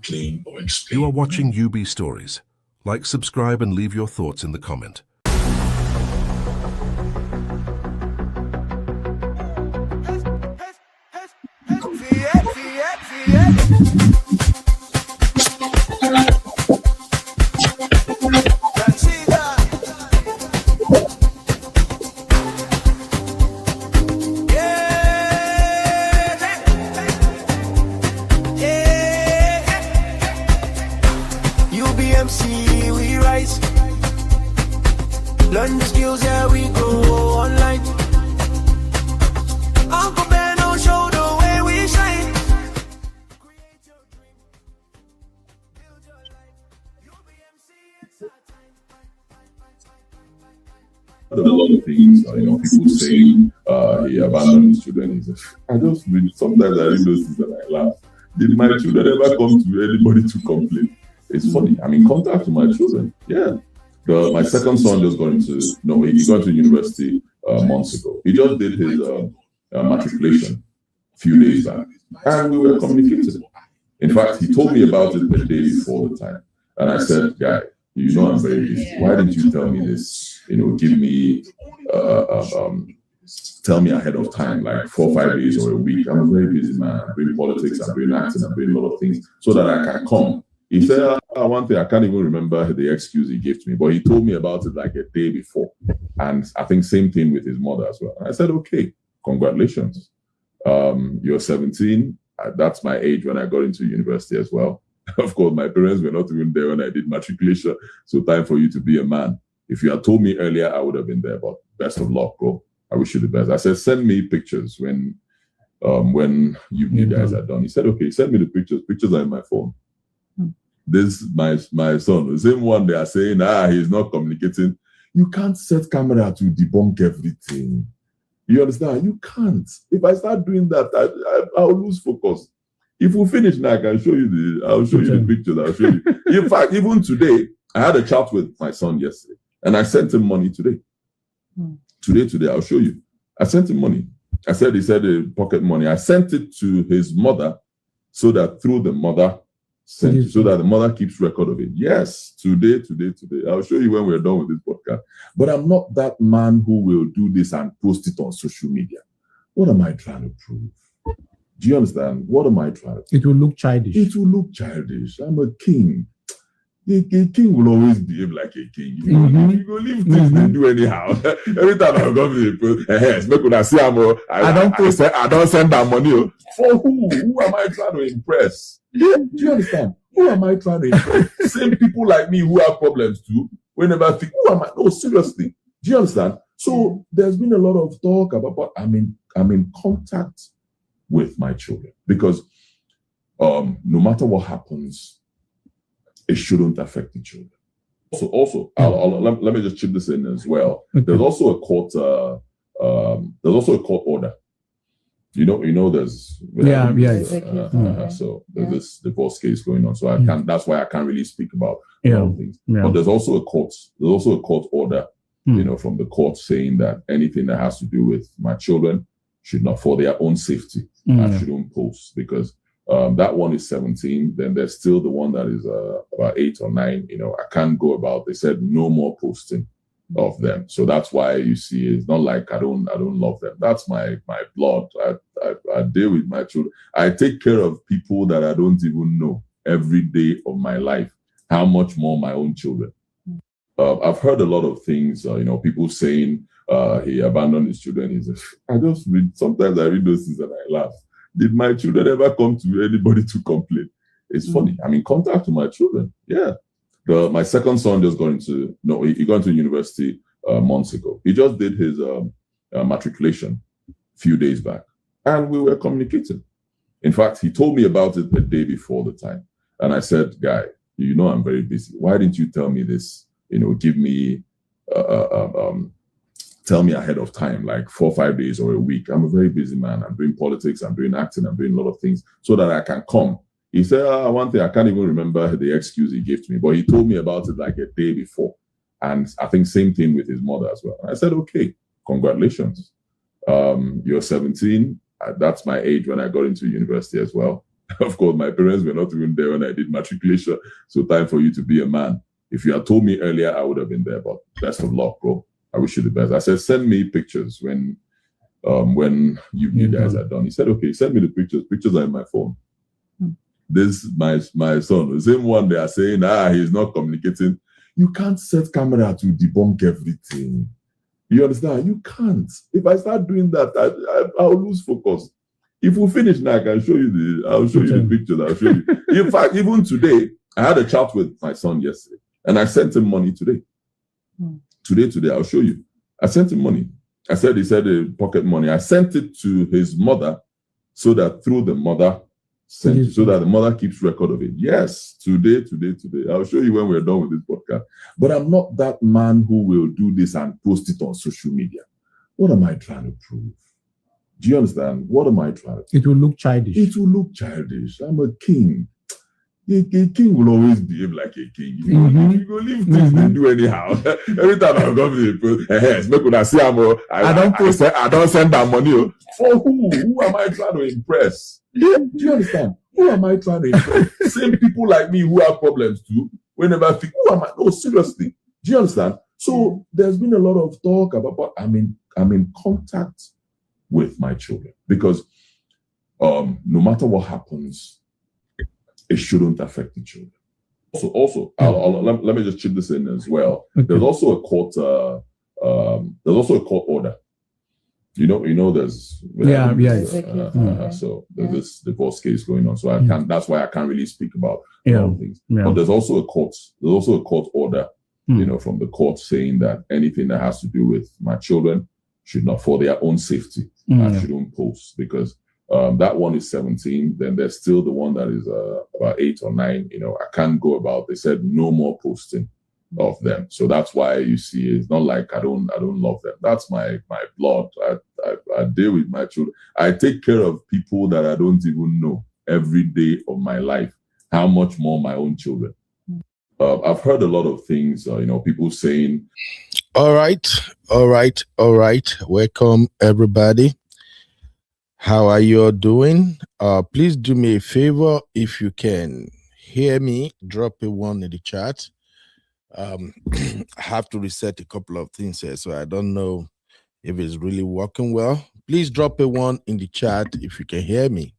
complain or explain. You are watching UB Stories. Like, subscribe, and leave your thoughts in the comment. We rise, learn the skills, yeah, we go online. Uncle Ben will show the way we shine. Create your dream, build your life. UBMC, it's our time. A lot of things, people saying he abandoned his children. I just read, sometimes I read those things and I laugh. Did my children ever come to anybody to complain? It's funny. I'm in contact with my children. Yeah. My second son just got into, he got to university months ago. He just did his matriculation a few days back. And we were communicating. In fact, he told me about it the day before the time. And I said, guy, I'm very busy. Why didn't you tell me this? Give me, tell me ahead of time, like 4 or 5 days or a week. I'm a very busy man. I'm doing politics, I'm doing acting, I'm doing a lot of things so that I can come. He said, one thing, I can't even remember the excuse he gave to me, but he told me about it like a day before. And I think same thing with his mother as well. And I said, okay, congratulations. You're 17. That's my age when I got into university as well. Of course, my parents were not even there when I did matriculation. So time for you to be a man. If you had told me earlier, I would have been there, but best of luck, bro. I wish you the best. I said, send me pictures when you guys are done. He said, okay, send me the pictures. Pictures are in my phone. This my son, the same one they are saying, he's not communicating. You can't set camera to debunk everything. You understand? You can't. If I start doing that, I'll lose focus. If we finish now, I can show you I'll show you the pictures. I'll show you. In fact, even today, I had a chat with my son yesterday, and I sent him money today. Today, I'll show you. I sent him money. He said pocket money. I sent it to his mother so that through the mother, so that the mother keeps record of it. Yes, today. I'll show you when we're done with this podcast. But I'm not that man who will do this and post it on social media. What am I trying to prove? Do you understand? What am I trying to prove? It will look childish. It will look childish. I'm a king. A king will always behave like a king. You go leave things they do anyhow. Every time I go to the I don't send that money. For who? Who am I trying to impress? Do you understand? Who am I trying to impress? Same people like me who have problems too. Whenever I think, who am I? No, seriously. Do you understand? So there's been a lot of talk about, but I'm in contact with my children because no matter what happens, it shouldn't affect the children. Also, let me just chip this in as well. Okay. There's also a court order. There's so there's this divorce case going on. So that's why I can't really speak about things. Yeah. But there's also a court order, from the court saying that anything that has to do with my children should not, for their own safety, I shouldn't post because that one is 17. Then there's still the one that is about 8 or 9. I can't go about. They said no more posting of them. So that's why you see it's not like I don't love them. That's my blood. I deal with my children. I take care of people that I don't even know every day of my life. How much more my own children? I've heard a lot of things. People saying he abandoned his children. Sometimes I read those things and I laugh. Did my children ever come to anybody to complain? It's funny. I'm in contact with my children. Yeah. My second son just got into, he got into university months ago. He just did his matriculation a few days back. And we were communicating. In fact, he told me about it the day before the time. And I said, guy, I'm very busy. Why didn't you tell me this? Give me, tell me ahead of time, like 4 or 5 days or a week. I'm a very busy man. I'm doing politics, I'm doing acting, I'm doing a lot of things so that I can come. He said, one thing, I can't even remember the excuse he gave to me, but he told me about it like a day before. And I think same thing with his mother as well. And I said, okay, congratulations. You're 17. That's my age when I got into university as well. Of course, my parents were not even there when I did matriculation. So time for you to be a man. If you had told me earlier, I would have been there. But best of luck, bro. I wish you the best. I said, send me pictures when you guys are done. He said, okay, send me the pictures. Pictures are in my phone. This my son, the same one they are saying, he's not communicating. You can't set camera to debunk everything. You understand? You can't. If I start doing that, I'll lose focus. If we finish now, I can show you I'll show you the pictures. I'll show you. In fact, even today, I had a chat with my son yesterday, and I sent him money today. Today, I'll show you. I sent him money. He said pocket money. I sent it to his mother so that through the mother, so that the mother keeps record of it. Yes, today. I'll show you when we're done with this podcast. But I'm not that man who will do this and post it on social media. What am I trying to prove? Do you understand? What am I trying to prove? It will look childish. It will look childish. I'm a king. A king will always behave like a king. You go leave things they do anyhow. Every time I go to the I don't send that money. For who? Who am I trying to impress? Do you understand? Who am I trying to impress? Same people like me who have problems too. Whenever I think, who am I? No, seriously. Do you understand? So there's been a lot of talk about. I'm in contact with my children because no matter what happens, it shouldn't affect the children. Also, let me just chip this in as well. Okay. There's also a court order. You know, there's so there's this divorce case going on. So I can't. That's why I can't really speak about things. Yeah. But there's also a court order. From the court saying that anything that has to do with my children should not, for their own safety, I shouldn't post because. That one is 17. Then there's still the one that is about 8 or 9. I can't go about. They said no more posting of them. So that's why you see it's not like I don't love them. That's my blood. I deal with my children. I take care of people that I don't even know every day of my life. How much more my own children? I've heard a lot of things. People saying, "All right. Welcome everybody. How are you all doing? Please do me a favor. If you can hear me, drop a 1 in the chat. I have to reset a couple of things here, so I don't know if it's really working well. Please drop a 1 in the chat if you can hear me.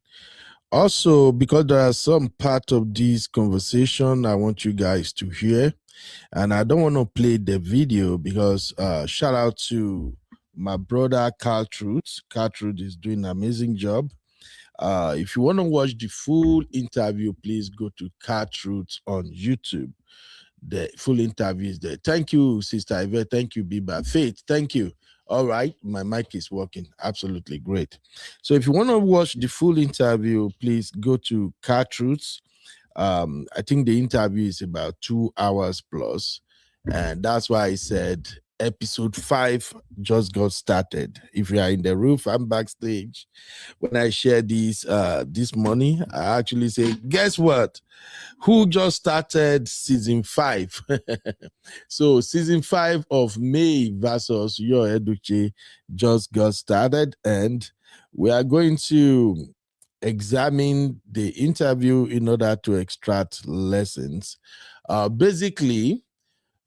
Also, because there are some part of this conversation I want you guys to hear, and I don't want to play the video because shout out to my brother Carl Truth. Carl Truth is doing an amazing job. If you want to watch the full interview, please go to Carl Truth on YouTube. The full interview is there. Thank you, Sister Yvette. Thank you, Biba. Faith, thank you. All right, my mic is working. Absolutely great. So if you want to watch the full interview, please go to Carl Truth. I think the interview is about 2 hours plus. And that's why I said episode 5 just got started. If you are in the roof, I'm backstage. When I share this morning, I actually say, guess what? Who just started season 5? So season 5 of May versus Yul Edochie just got started, and we are going to examine the interview in order to extract lessons. Basically,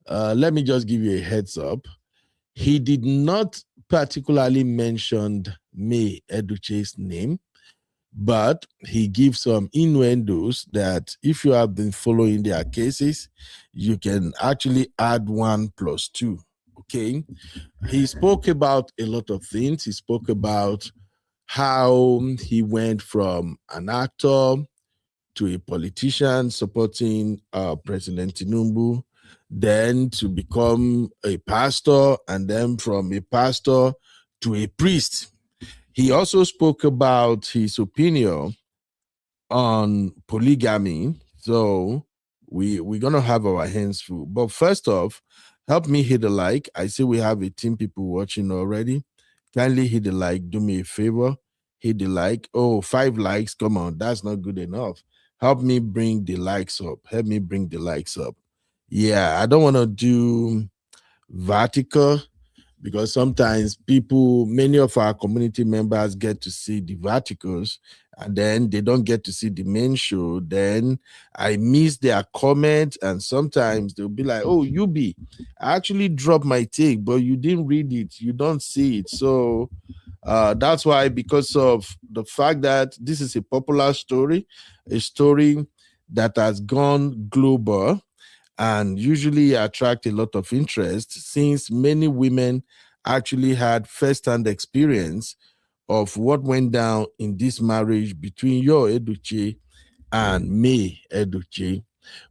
let me just give you a heads up. He did not particularly mention May Edochie's name, but he gives some innuendos that if you have been following their cases, you can actually add 1 + 2. Okay. He spoke about a lot of things. He spoke about how he went from an actor to a politician supporting President Tinubu, then to become a pastor, and then from a pastor to a priest. He also spoke about his opinion on polygamy. So we're going to have our hands full. But first off, help me hit the like. I see we have 18 people watching already. Kindly hit the like. Do me a favor. Hit the like. Oh, 5 likes. Come on. That's not good enough. Help me bring the likes up. Help me bring the likes up. Yeah, I don't want to do vertical because sometimes many of our community members get to see the verticals and then they don't get to see the main show, then I miss their comment, and sometimes they'll be like, oh, Yubi, I actually dropped my take, but you didn't read it, you don't see it. So that's why, because of the fact that this is a popular story, a story that has gone global and usually attract a lot of interest, since many women actually had first-hand experience of what went down in this marriage between Yul Edochie and May Edochie.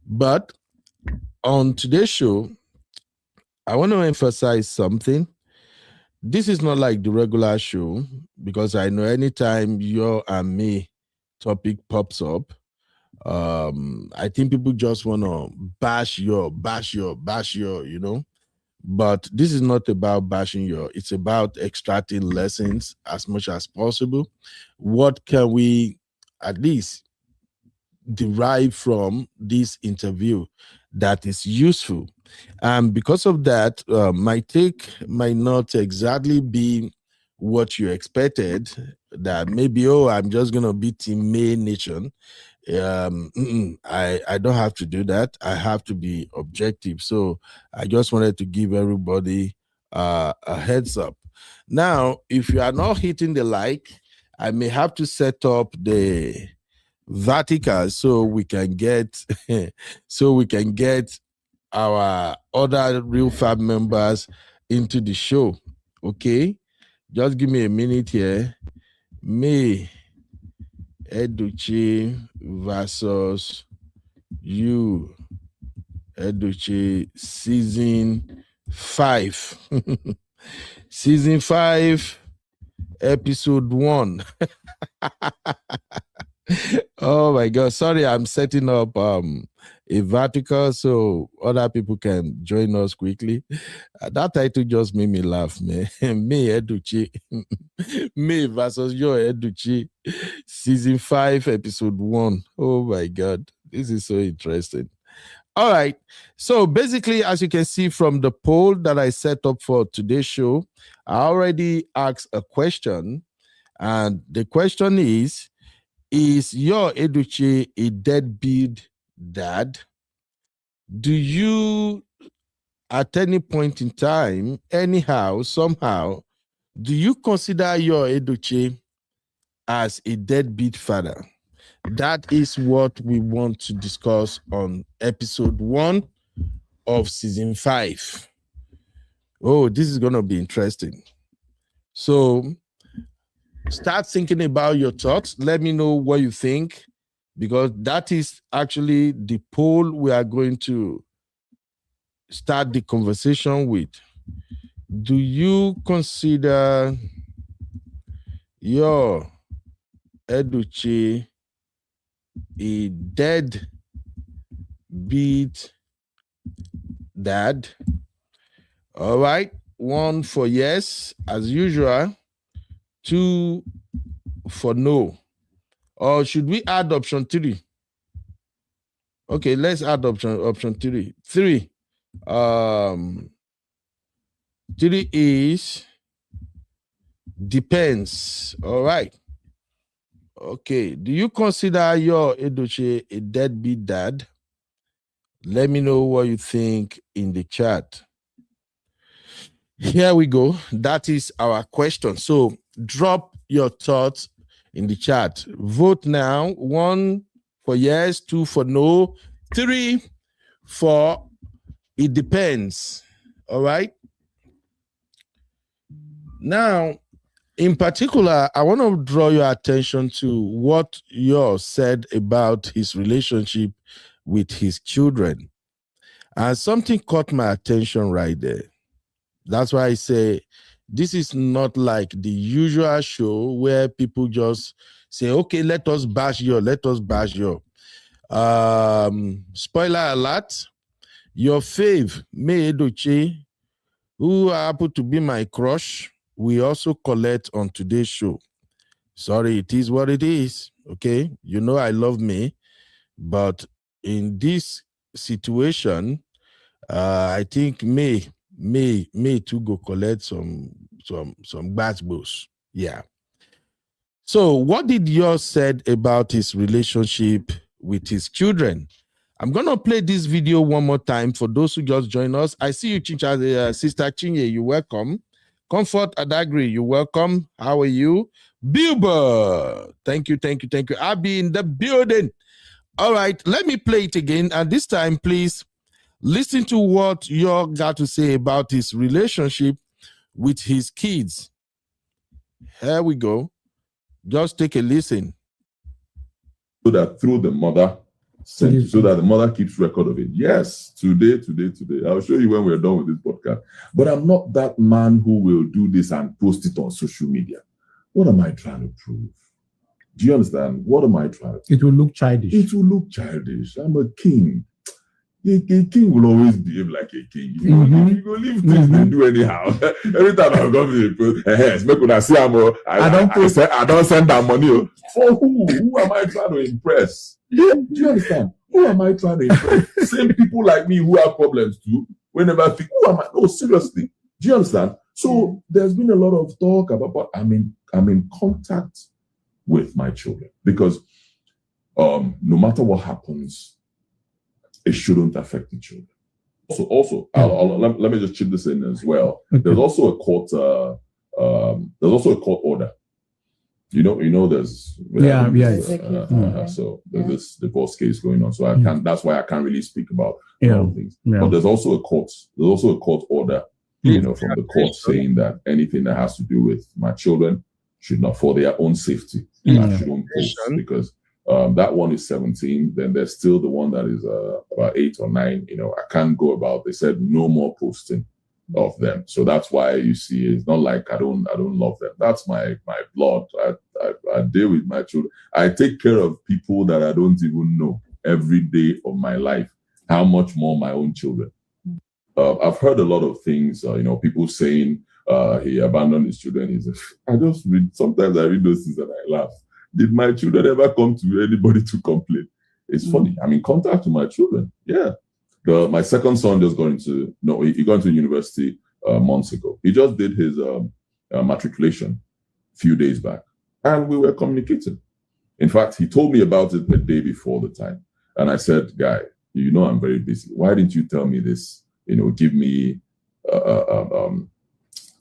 But on today's show, I want to emphasize something. This is not like the regular show, because I know anytime Yul and May topic pops up, I think people just want to bash Yul, you know. But this is not about bashing Yul. It's about extracting lessons as much as possible. What can we at least derive from this interview that is useful? And because of that, my take might not exactly be what you expected, that maybe, oh, I'm just going to be Team May Nation. I don't have to do that. I have to be objective. So I just wanted to give everybody a heads up. Now, if you are not hitting the like, I may have to set up the vertical so we can get our other real fab members into the show. Okay, just give me a minute here. May Edochie versus Yul Edochie season 5. Season 5, episode 1. Oh my God. Sorry, I'm setting up a vertical so other people can join us quickly. That title just made me laugh, man. May Edochie. May versus Yul Edochie, season 5, episode 1. Oh my God. This is so interesting. All right. So basically, as you can see from the poll that I set up for today's show, I already asked a question. And the question is Yul Edochie a deadbeat dad? Do you, at any point in time, anyhow, somehow, do you consider Yul Edochie as a deadbeat father? That is what we want to discuss on episode 1 of season 5. Oh, this is going to be interesting. So start thinking about your thoughts. Let me know what you think, because that is actually the poll we are going to start the conversation with. Do you consider Yul Edochie a deadbeat dad? All right. 1 for yes, as usual. 2 for no. Or should we add option 3? Okay, let's add option 3. 3. 3 is depends. All right. Okay. Do you consider Yul Edochie a deadbeat dad? Let me know what you think in the chat. Here we go. That is our question. So drop your thoughts in the chat. Vote now. 1 for yes, 2 for no, 3 for it depends. All right. Now, in particular, I want to draw your attention to what Yul said about his relationship with his children. And something caught my attention right there. That's why I say this is not like the usual show where people just say, okay, let us bash Yul. Spoiler alert, your fave, May Edochie, who happened to be my crush, we also collect on today's show. Sorry, it is what it is. Okay, you know I love May, but in this situation, I think May to go collect some bad boss. Yeah. So, what did yours said about his relationship with his children? I'm gonna play this video one more time for those who just joined us. I see you, Chincha, Sister Chinye. You're welcome. Comfort Adagri, you're welcome. How are you? Bilber, thank you. I'll be in the building. All right, let me play it again, and this time, please listen to what Yor got to say about his relationship with his kids. Here we go. Just take a listen. So that through the mother, so that the mother keeps record of it. Yes, today. I'll show you when we're done with this podcast. But I'm not that man who will do this and post it on social media. What am I trying to prove? Do you understand? What am I trying to prove? It will look childish. It will look childish. I'm a king. A king will always behave like a king. You go leave things they do anyhow. Every time I go to the I don't send that money. For who? Who am I trying to impress? Do you understand? Who am I trying to impress? Same people like me who have problems too. Whenever I think, who am I? No, seriously. Do you understand? So there's been a lot of talk about, but I'm in contact with my children because no matter what happens, it shouldn't affect the children. Also, let me just chip this in as well. Okay. There's also a court order. You know, there's so there's this divorce case going on. So I can't. That's why I can't really speak about all things. Yeah. But there's also a court order. From the court saying that anything that has to do with my children should not, for their own safety, I shouldn't post because that one is 17. Then there's still the one that is about 8 or 9. I can't go about. They said no more posting of them. So that's why you see it's not like I don't love them. That's my blood. I deal with my children. I take care of people that I don't even know every day of my life. How much more my own children? I've heard a lot of things. People saying he abandoned his children. Sometimes I read those things and I laugh. Did my children ever come to anybody to complain? It's funny. I'm in contact with my children. Yeah. My second son just he got into university months ago. He just did his matriculation a few days back. And we were communicating. In fact, he told me about it the day before the time. And I said, guy, I'm very busy. Why didn't you tell me this? Give me,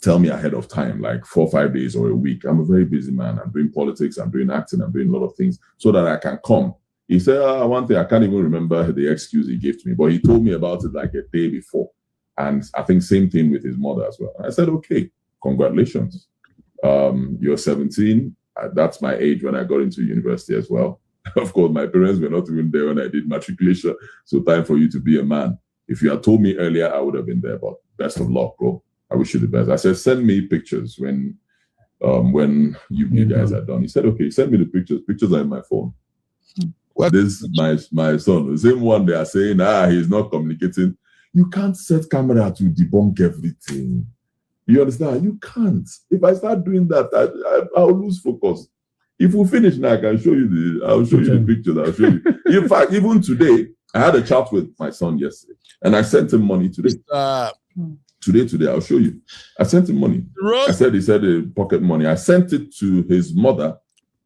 tell me ahead of time, like 4 or 5 days or a week. I'm a very busy man. I'm doing politics. I'm doing acting. I'm doing a lot of things so that I can come. He said, one thing, I can't even remember the excuse he gave to me, but he told me about it like a day before. And I think same thing with his mother as well. I said, okay, congratulations. You're 17. That's my age when I got into university as well. Of course, my parents were not even there when I did matriculation. So time for you to be a man. If you had told me earlier, I would have been there, but best of luck, bro. I wish you the best. I said, send me pictures when you guys are done. He said, okay, send me the pictures. Pictures are in my phone. What? This my son, the same one they are saying, he's not communicating. You can't set camera to debunk everything. You understand? You can't. If I start doing that, I'll lose focus. If we finish now, I can show you I'll show you the pictures. I'll show you. In fact, even today, I had a chat with my son yesterday, and I sent him money today. Today, I'll show you. I sent him money. He said pocket money. I sent it to his mother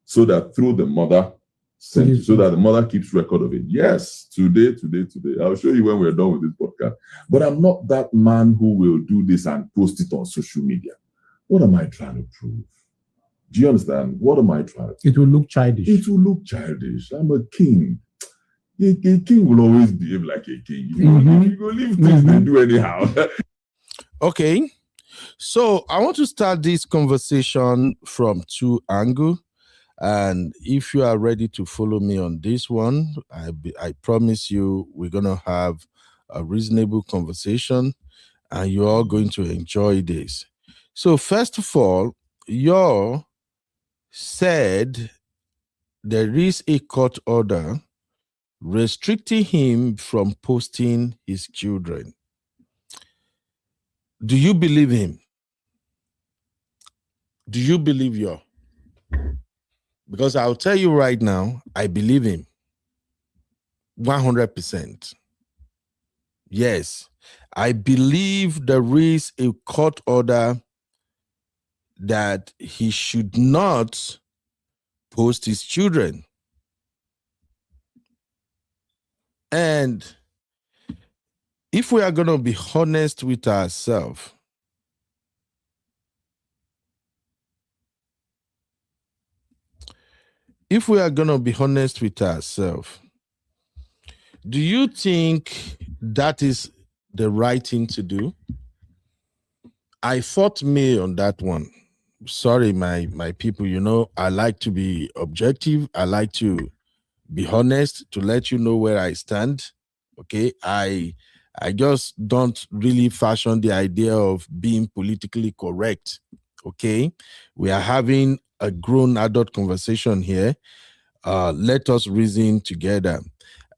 so that through the mother, so that the mother keeps record of it. Yes, today. I'll show you when we're done with this podcast. But I'm not that man who will do this and post it on social media. What am I trying to prove? Do you understand? What am I trying to prove? It will look childish. It will look childish. I'm a king. A king will always behave like a king. You go leave things they do anyhow. Okay. So I want to start this conversation from 2 angles. And if you are ready to follow me on this one, I promise you we're going to have a reasonable conversation and you're all going to enjoy this. So first of all, you said there is a court order restricting him from posting his children. Do you believe him? Do you believe you? Because I'll tell you right now, I believe him. 100%. Yes, I believe there is a court order that he should not post his children. And if we are going to be honest with ourselves, do you think that is the right thing to do? I fought me on that one. Sorry, my people, you know, I like to be objective. I like to be honest, to let you know where I stand. Okay, I just don't really fashion the idea of being politically correct. Okay, we are having a grown adult conversation here. Let us reason together.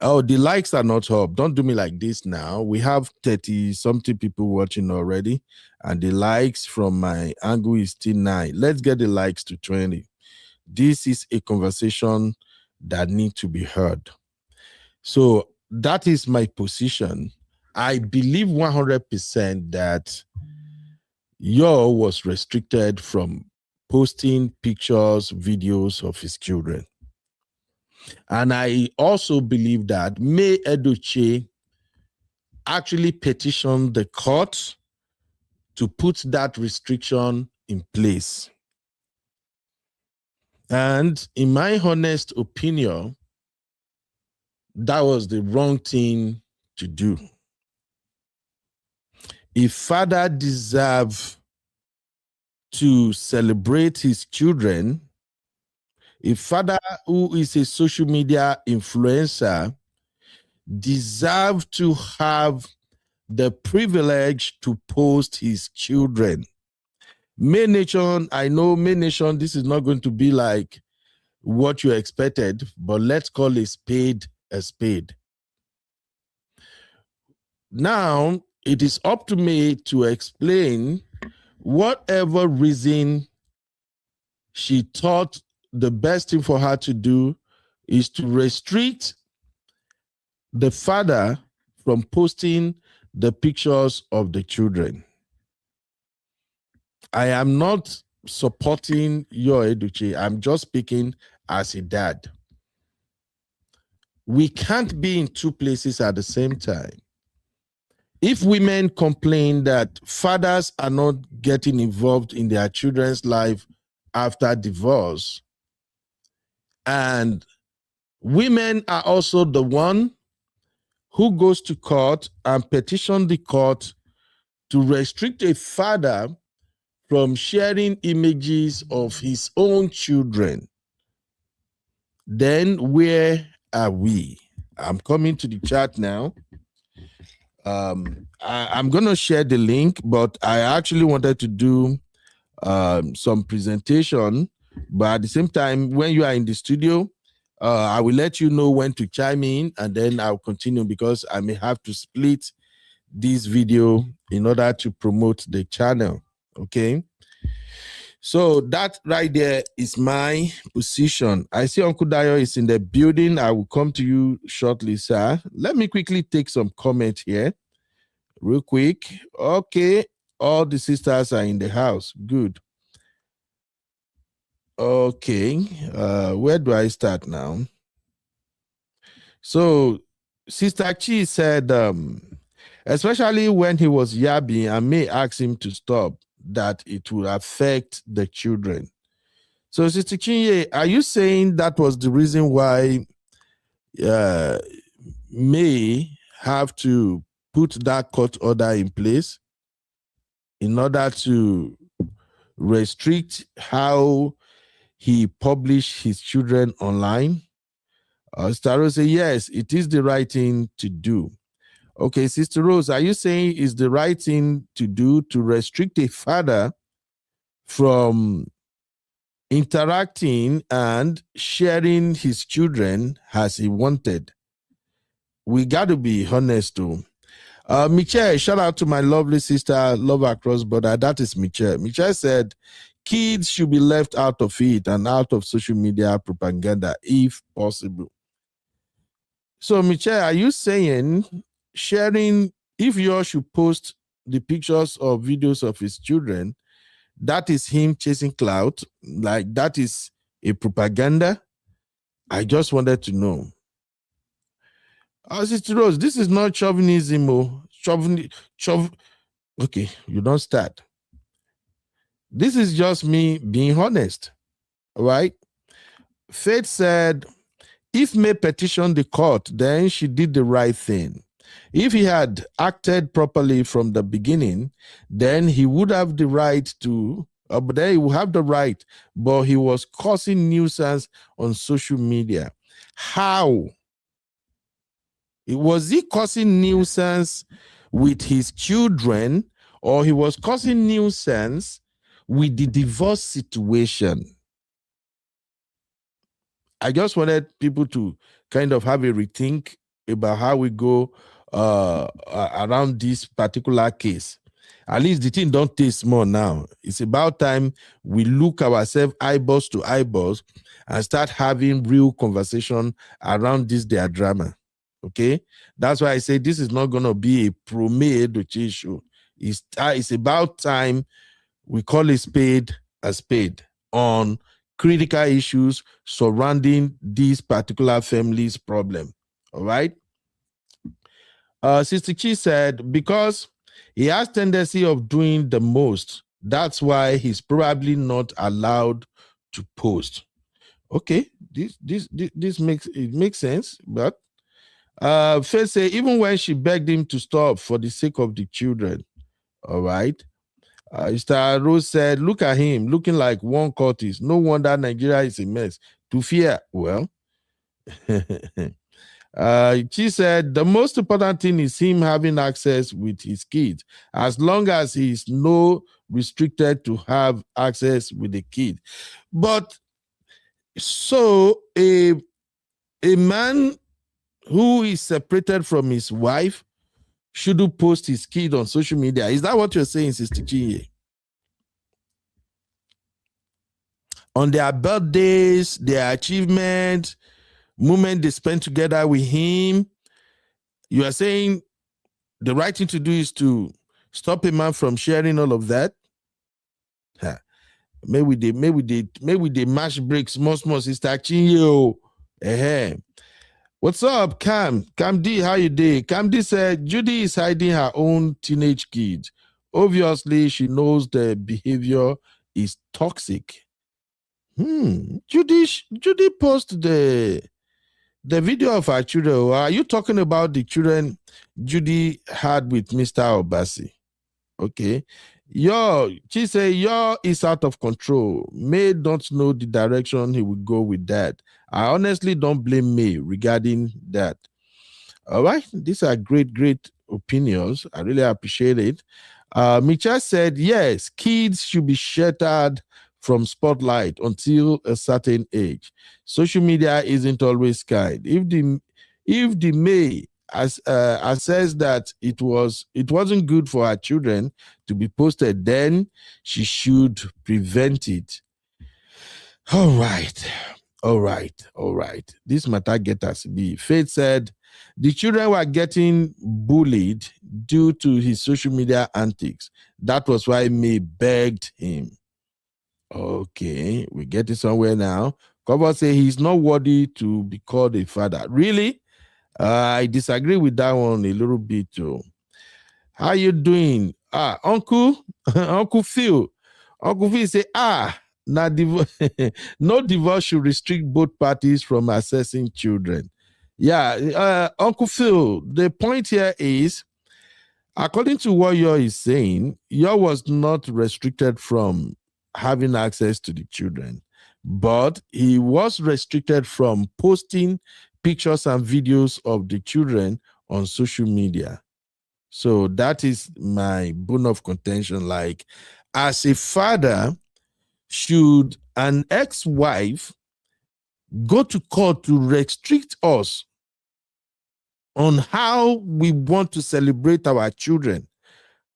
Oh, the likes are not up. Don't do me like this now. We have 30 something people watching already, and the likes from my angle is still 9. Let's get the likes to 20. This is a conversation that needs to be heard. So that is my position. I believe 100% that Yul was restricted from posting pictures, videos of his children. And I also believe that Yul Edochie actually petitioned the court to put that restriction in place. And in my honest opinion, that was the wrong thing to do. If father deserves to celebrate his children, a father who is a social media influencer deserves to have the privilege to post his children. May Nation, I know May Nation, this is not going to be like what you expected, but let's call a spade a spade. Now, it is up to me to explain whatever reason she thought the best thing for her to do is to restrict the father from posting the pictures of the children. I am not supporting Yul Edochie. I'm just speaking as a dad. We can't be in two places at the same time. If women complain that fathers are not getting involved in their children's life after divorce, and women are also the one who goes to court and petition the court to restrict a father from sharing images of his own children, then where are we? I'm coming to the chat now. I'm going to share the link, but I actually wanted to do some presentation. But at the same time, when you are in the studio, I will let you know when to chime in, and then I'll continue because I may have to split this video in order to promote the channel. Okay. So that right there is my position. I see Uncle Dayo is in the building. I will come to you shortly, sir. Let me quickly take some comment here real quick. Okay. All the sisters are in the house. Good. Okay. Where do I start now? So Sister Chi said, especially when he was yabbing, I may ask him to stop, that it will affect the children. So Sister Chinye, are you saying that was the reason why May have to put that court order in place in order to restrict how he published his children online? Sister Rose said, yes, it is the right thing to do. Okay, Sister Rose, are you saying it's the right thing to do to restrict a father from interacting and sharing his children as he wanted? We got to be honest too. Michelle, shout out to my lovely sister, Love Across Border. That is Michelle. Michelle said, kids should be left out of it and out of social media propaganda if possible. So, Michelle, are you saying sharing, if you should post the pictures or videos of his children, that is him chasing clout? Like that is a propaganda? I just wanted to know. Sister Rose, this is not chauvinism. Okay, you don't start. This is just me being honest, right? Faith said, if May petitioned the court, then she did the right thing. If he had acted properly from the beginning, then he would have the right to, but then he would have the right, but he was causing nuisance on social media. How? Was he causing nuisance with his children, or he was causing nuisance with the divorce situation? I just wanted people to kind of have a rethink about how we go around this particular case. At least the thing don't taste more now. It's about time we look ourselves eyeballs to eyeballs and start having real conversation around this their drama. Okay? That's why I say this is not going to be a pro-May Edochie issue. It's about time we call a spade on critical issues surrounding this particular family's problem. All right? Sister Chi said, because he has tendency of doing the most, that's why he's probably not allowed to post. Okay, this makes sense, but Faith say even when she begged him to stop for the sake of the children. All right. Mr. Rose said, look at him looking like one Curtis. No wonder Nigeria is a mess. To fear, well. She said the most important thing is him having access with his kids, as long as he's no restricted to have access with the kid. But so a man who is separated from his wife shouldn't post his kid on social media. Is that what you're saying, Sister Chinye? On their birthdays, their achievements, moment they spend together with him, you are saying the right thing to do is to stop a man from sharing all of that? Maybe they mash breaks, small, Sister Chinye. What's up, Cam D? How you doing? Cam D said Judy is hiding her own teenage kids. Obviously, she knows the behavior is toxic. Judy posted the video of her children. Are you talking about the children Judy had with Mr. Obasi? Okay. She said, is out of control. May don't know the direction he would go with that. I honestly don't blame May regarding that. All right. These are great opinions. I really appreciate it. Micha said, yes, kids should be sheltered from spotlight until a certain age. Social media isn't always kind. If the May says that it wasn't good for her children to be posted, then she should prevent it. All right. This matter get us be. Faith said the children were getting bullied due to his social media antics. That was why May begged him. Okay, we're getting somewhere now. Cover say he's not worthy to be called a father. Really? I disagree with that one a little bit too. How you doing? Uncle Phil. Uncle Phil say, no divorce should restrict both parties from accessing children. Yeah, Uncle Phil, the point here is, according to what Yo is saying, Yo was not restricted from having access to the children, but he was restricted from posting pictures and videos of the children on social media. So that is my bone of contention. Like, as a father, should an ex-wife go to court to restrict us on how we want to celebrate our children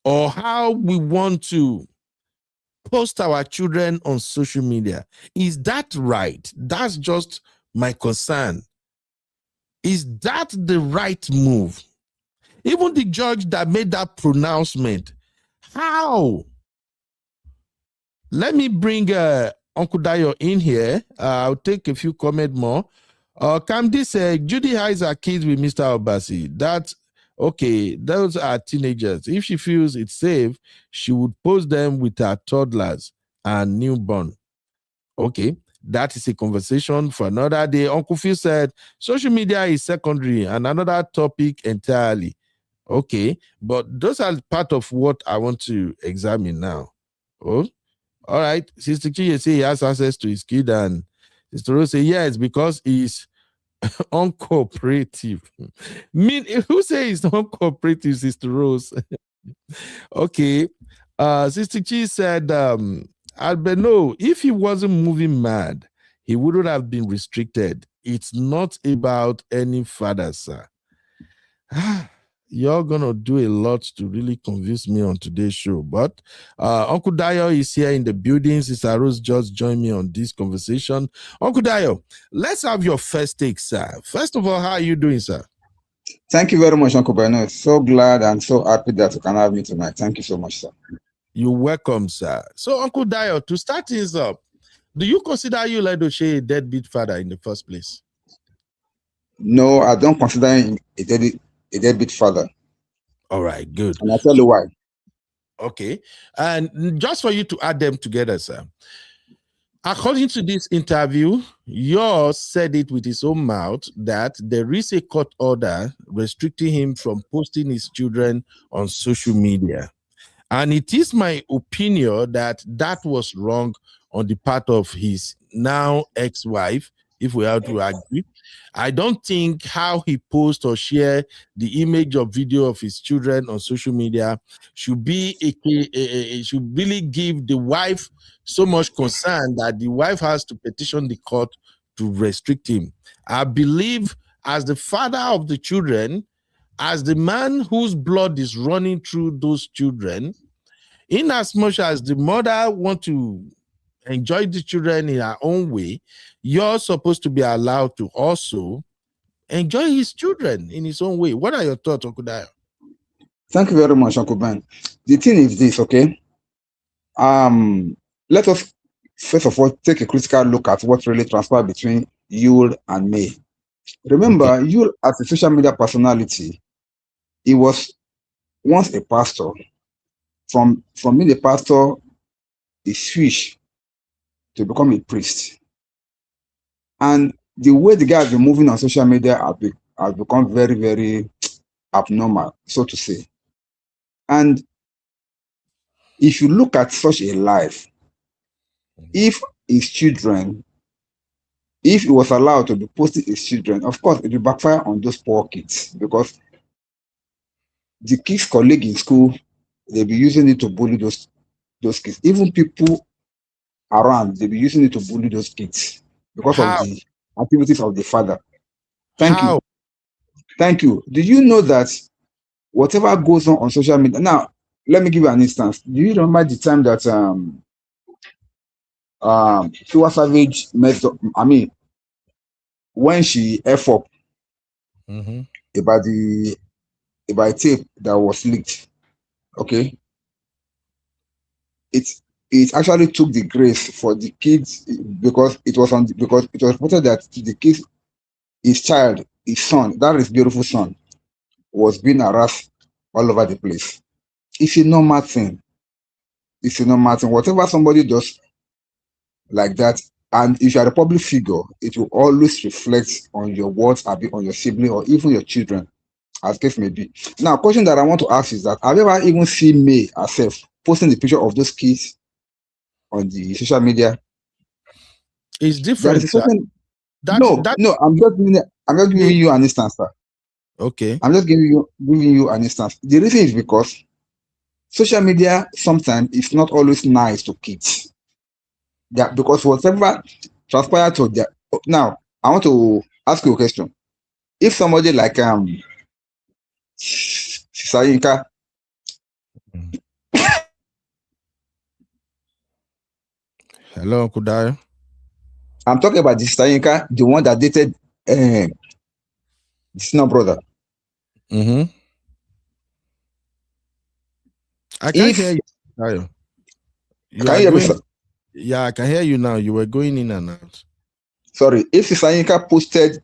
or how we want to post our children on social media? Is that right? That's just my concern. Is that the right move? Even the judge that made that pronouncement, how? Let me bring Uncle Dayo in here. I'll take a few comments more. Kamdi said, Judy hides her kids with Mr. Obasi. That's okay. Those are teenagers. If she feels it's safe, she would post them with her toddlers and newborn. Okay, that is a conversation for another day. Uncle Phil said, social media is secondary and another topic entirely. Okay, but those are part of what I want to examine now. Oh, all right. Sister Chiye say he has access to his kid, and Sister Rose say yes, because he's uncooperative. Who say he's uncooperative, Sister Rose? Okay. Sister Chi said, Albino, if he wasn't moving mad, he wouldn't have been restricted. It's not about any father, sir. You're gonna do a lot to really convince me on today's show. But Uncle Dayo is here in the building. Sister Rose just joined me on this conversation. Uncle Dayo, let's have your first take, sir. First of all, how are you doing, sir? Thank you very much, Uncle Bernard. So glad and so happy that you can have me tonight. Thank you so much, sir. You're welcome, sir. So, Uncle Dayo, to start things up, do you consider Yul Edochie a deadbeat father in the first place? No, I don't consider him a deadbeat father. All right, good. And I'll tell you why. Okay. And just for you to add them together, sir, according to this interview, yours said it with his own mouth that there is a court order restricting him from posting his children on social media. And it is my opinion that that was wrong on the part of his now ex-wife, if we have to agree. I don't think how he posts or share the image or video of his children on social media should be should really give the wife so much concern that the wife has to petition the court to restrict him. I believe, as the father of the children, as the man whose blood is running through those children, in as much as the mother wants to enjoy the children in her own way, you're supposed to be allowed to also enjoy his children in his own way. What are your thoughts, Uncle Dayo? Thank you very much, Uncle Ben. The thing is this, okay? Let us first of all take a critical look at what really transpired between Yul and May. Remember, Yul, as a social media personality, he was once a pastor. From being a pastor, he switched to become a priest. And the way the guy has been moving on social media has become very, very abnormal, so to say. And if you look at such a life, if his children, if he was allowed to be posting his children, of course, it will backfire on those poor kids, because the kids' colleague in school, they'll be using it to bully those kids. Even people around, they'll be using it to bully those kids because of the activities of the father. Thank you. Thank you. Did you know that whatever goes on social media? Now, let me give you an instance. Do you remember the time that Tiwa Savage met, when she F up about a tape that was leaked? Okay. It actually took the grace for the kids, because it was reported that the kids, his child, his son, that is beautiful son, was being harassed all over the place. It's a normal thing. It's a normal thing. Whatever somebody does like that, and if you are a public figure, it will always reflect on your words, on your sibling, or even your children, as case may be. Now, question that I want to ask is that, have you ever even seen May herself posting the picture of those kids on the social media? It's different. No, I'm just giving you an instance, sir. Okay. I'm just giving you an instance. The reason is because social media sometimes is not always nice to kids. Yeah, because whatever transpired to their. Now, I want to ask you a question. If somebody like Sayinka, hello, Uncle Dayo. I'm talking about this Sayinka, the one that dated the senior brother. I can't hear you, Dayo. Can you hear me, sir? Yeah, I can hear you now. You were going in and out. Sorry, if Sister Yinka posted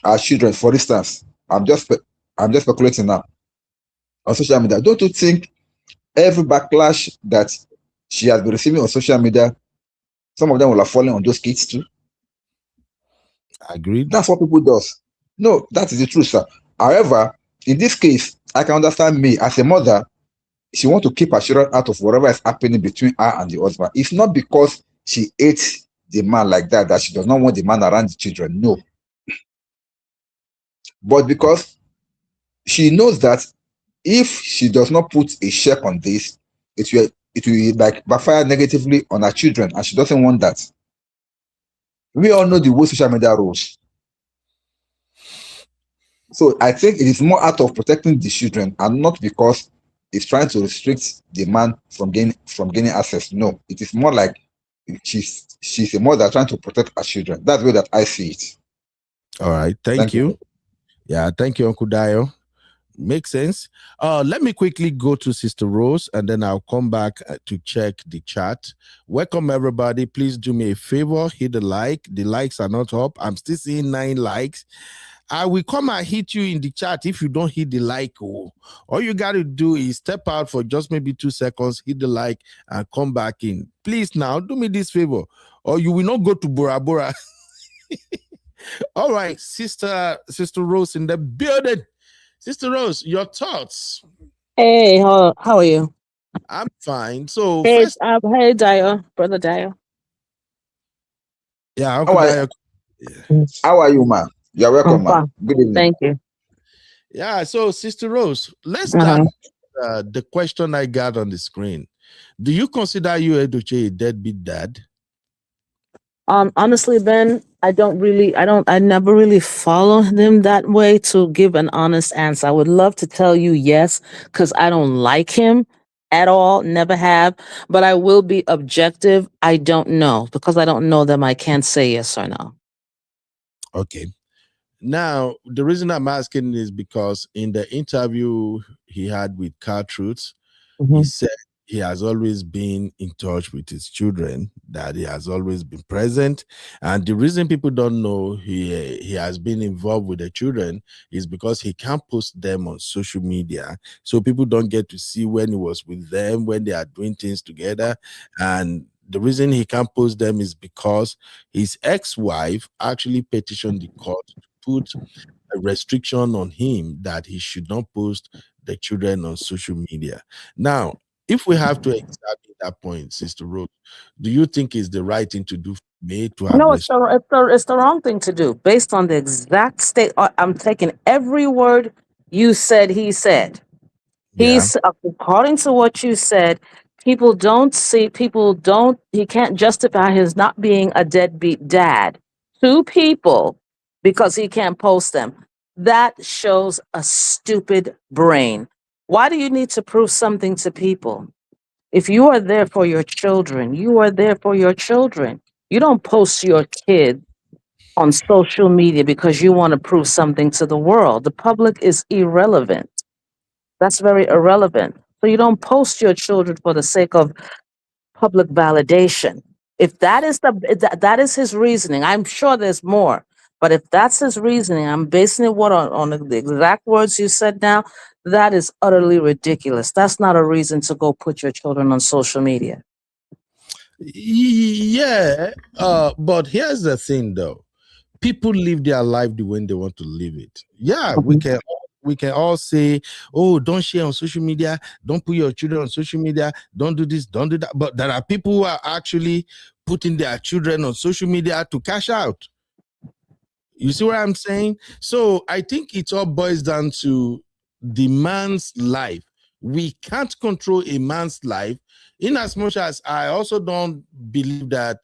her children, for instance, I'm just speculating now on social media. Don't you think every backlash that she has been receiving on social media, some of them will have fallen on those kids too? Agreed. That's what people does. No, that is the truth, sir. However, in this case, I can understand me as a mother. She want to keep her children out of whatever is happening between her and the husband. It's not because she hates the man like that she does not want the man around the children. No, but because she knows that if she does not put a check on this, it will like backfire negatively on her children, and she doesn't want that. We all know the way social media rules. So I think it is more out of protecting the children and not because it's trying to restrict the man from gaining access. No, it is more like she's a mother trying to protect her children. That's the way that I see it. All right. Thank you. Yeah, thank you, Uncle Dio. Makes sense. Let me quickly go to Sister Rose and then I'll come back to check the chat. Welcome, everybody. Please do me a favor, hit the like. The likes are not up. I'm still seeing 9 likes. I will come and hit you in the chat if you don't hit the like. Oh. All you got to do is step out for just maybe 2 seconds, hit the like, and come back in. Please now, do me this favor, or you will not go to Bora Bora. All right, Sister Rose in the building. Sister Rose, your thoughts? Hey, how are you? I'm fine. So Hey, first, hey, Dio, brother Dio. yeah, Uncle Dio. How are you, man? You're welcome, man. Good evening. Thank you. Yeah, so Sister Rose, let's start the question I got on the screen. Do you consider Yul Edochie a deadbeat dad? Honestly, Ben, I never really follow him that way to give an honest answer. I would love to tell you yes, because I don't like him at all, never have, but I will be objective. I don't know. Because I don't know them, I can't say yes or no. Okay. Now, the reason I'm asking is because in the interview he had with Car Truth, he said he has always been in touch with his children, that he has always been present. And the reason people don't know he has been involved with the children is because he can't post them on social media. So people don't get to see when he was with them, when they are doing things together. And the reason he can't post them is because his ex-wife actually petitioned the court to put a restriction on him that he should not post the children on social media. Now, if we have to examine that point, Sister Rose, do you think it's the right thing to do for me to have No, it's the wrong thing to do based on the exact state. I'm taking every word you said, he said. He's, according to what you said, he can't justify his not being a deadbeat dad to people because he can't post them. That shows a stupid brain. Why do you need to prove something to people? If you are there for your children, you are there for your children. You don't post your kid on social media because you want to prove something to the world. The public is irrelevant. That's very irrelevant. So you don't post your children for the sake of public validation. If that is that is his reasoning, I'm sure there's more. But if that's his reasoning, I'm basing it on the exact words you said now. That is utterly ridiculous. That's not a reason to go put your children on social media. Yeah, but here's the thing, though. People live their life the way they want to live it. Yeah, we can all say, oh, don't share on social media, don't put your children on social media, don't do this, don't do that. But there are people who are actually putting their children on social media to cash out. You see what I'm saying? So I think it all boils down to the man's life. We can't control a man's life, in as much as I also don't believe that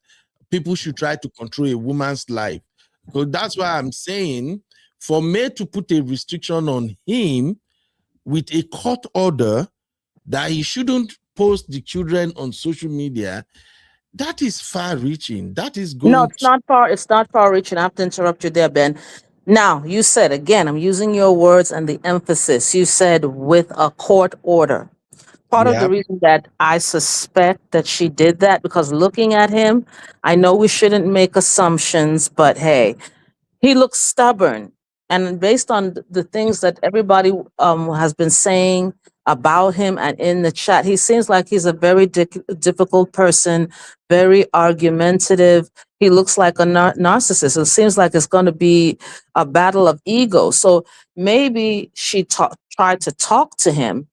people should try to control a woman's life. So that's why I'm saying, for me to put a restriction on him with a court order that he shouldn't post the children on social media, that is far-reaching. That is going. No, it's not far. It's not far-reaching. I have to interrupt you there, Ben. Now, you said, again, I'm using your words and the emphasis. You said with a court order. Part of the Yeah. reason that I suspect that she did that, because looking at him, I know we shouldn't make assumptions, but hey, he looks stubborn. And based on the things that everybody has been saying about him and in the chat, he seems like he's a very difficult person, very argumentative. He looks like a narcissist. It seems like it's going to be a battle of ego. So maybe she tried to talk to him,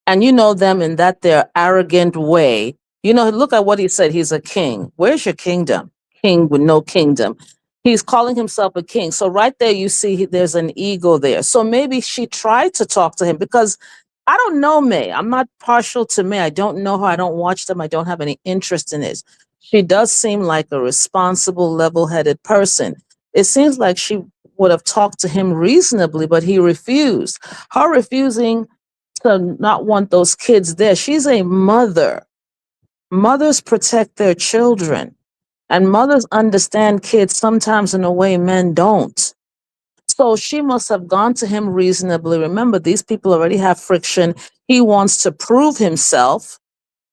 and you know them in that their arrogant way. You know, look at what he said. He's a king. Where's your kingdom? King with no kingdom. He's calling himself a king. So right there, you see there's an ego there. So maybe she tried to talk to him, because I don't know May. I'm not partial to May. I don't know her. I don't watch them. I don't have any interest in it. She does seem like a responsible, level-headed person. It seems like she would have talked to him reasonably, but he refused. Her refusing to not want those kids there. She's a mother. Mothers protect their children, and mothers understand kids sometimes in a way men don't. So she must have gone to him reasonably. Remember, these people already have friction. He wants to prove himself.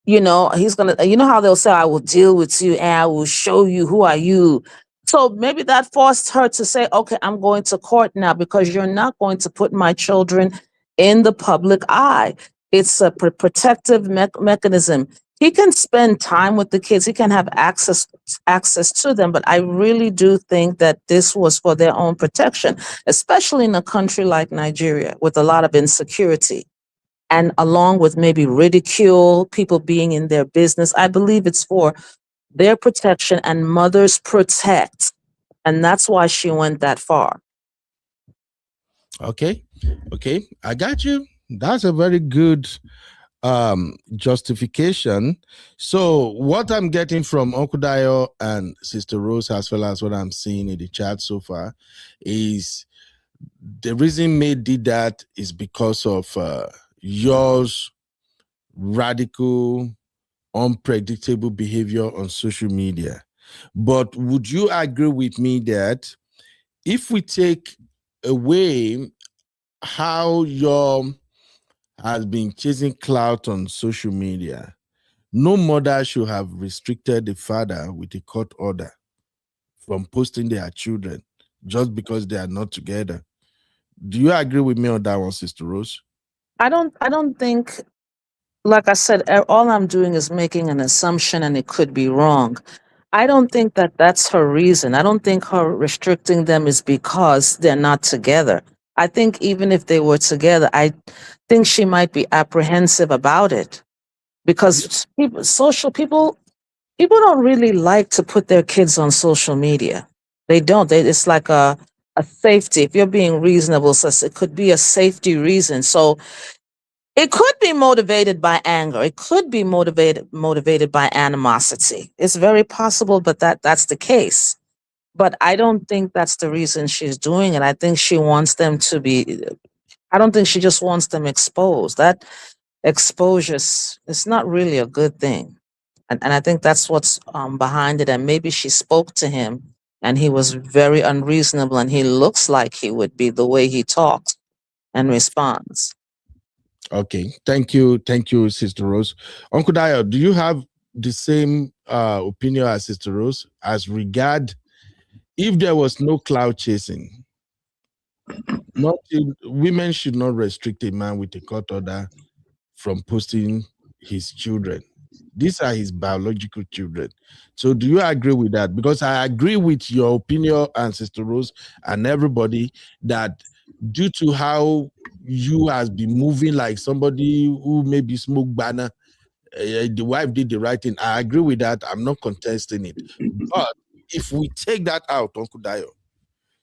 You know, he's gonna, you know how they'll say, I will deal with you and I will show you who are you. So maybe that forced her to say, okay, I'm going to court now, because you're not going to put my children in the public eye. It's a protective mechanism. He can spend time with the kids. He can have access to them. But I really do think that this was for their own protection, especially in a country like Nigeria with a lot of insecurity, and along with maybe ridicule, people being in their business. I believe it's for their protection, and mothers protect. And that's why she went that far. Okay. I got you. That's a very good justification. So what I'm getting from Uncle Dio and Sister Rose, as well as what I'm seeing in the chat so far, is the reason May did that is because of yours radical, unpredictable behavior on social media. But would you agree with me that if we take away how your has been chasing clout on social media, no mother should have restricted the father with a court order from posting their children just because they are not together? Do you agree with me on that one, Sister Rose? I don't think, like I said, all I'm doing is making an assumption, and it could be wrong. I don't think that that's her reason. I don't think her restricting them is because they're not together. I think even if they were together, I think she might be apprehensive about it, because people don't really like to put their kids on social media. They don't. It's like a safety. If you're being reasonable, so it could be a safety reason. So it could be motivated by anger. It could be motivated by animosity. It's very possible, but that's the case. But I don't think that's the reason she's doing it. I think she wants them to be, I don't think she just wants them exposed. That exposure is not really a good thing. And I think that's what's behind it. And maybe she spoke to him and he was very unreasonable, and he looks like he would be the way he talks and responds. Okay, thank you, Sister Rose. Uncle Dio, do you have the same opinion as Sister Rose as regard if there was no cloud chasing? Women should not restrict a man with a court order from posting his children. These are his biological children. So do you agree with that? Because I agree with your opinion and Sister Rose and everybody that due to how you has been moving like somebody who maybe smoke banner, the wife did the right thing. I agree with that. I'm not contesting it. But if we take that out, Uncle Dio,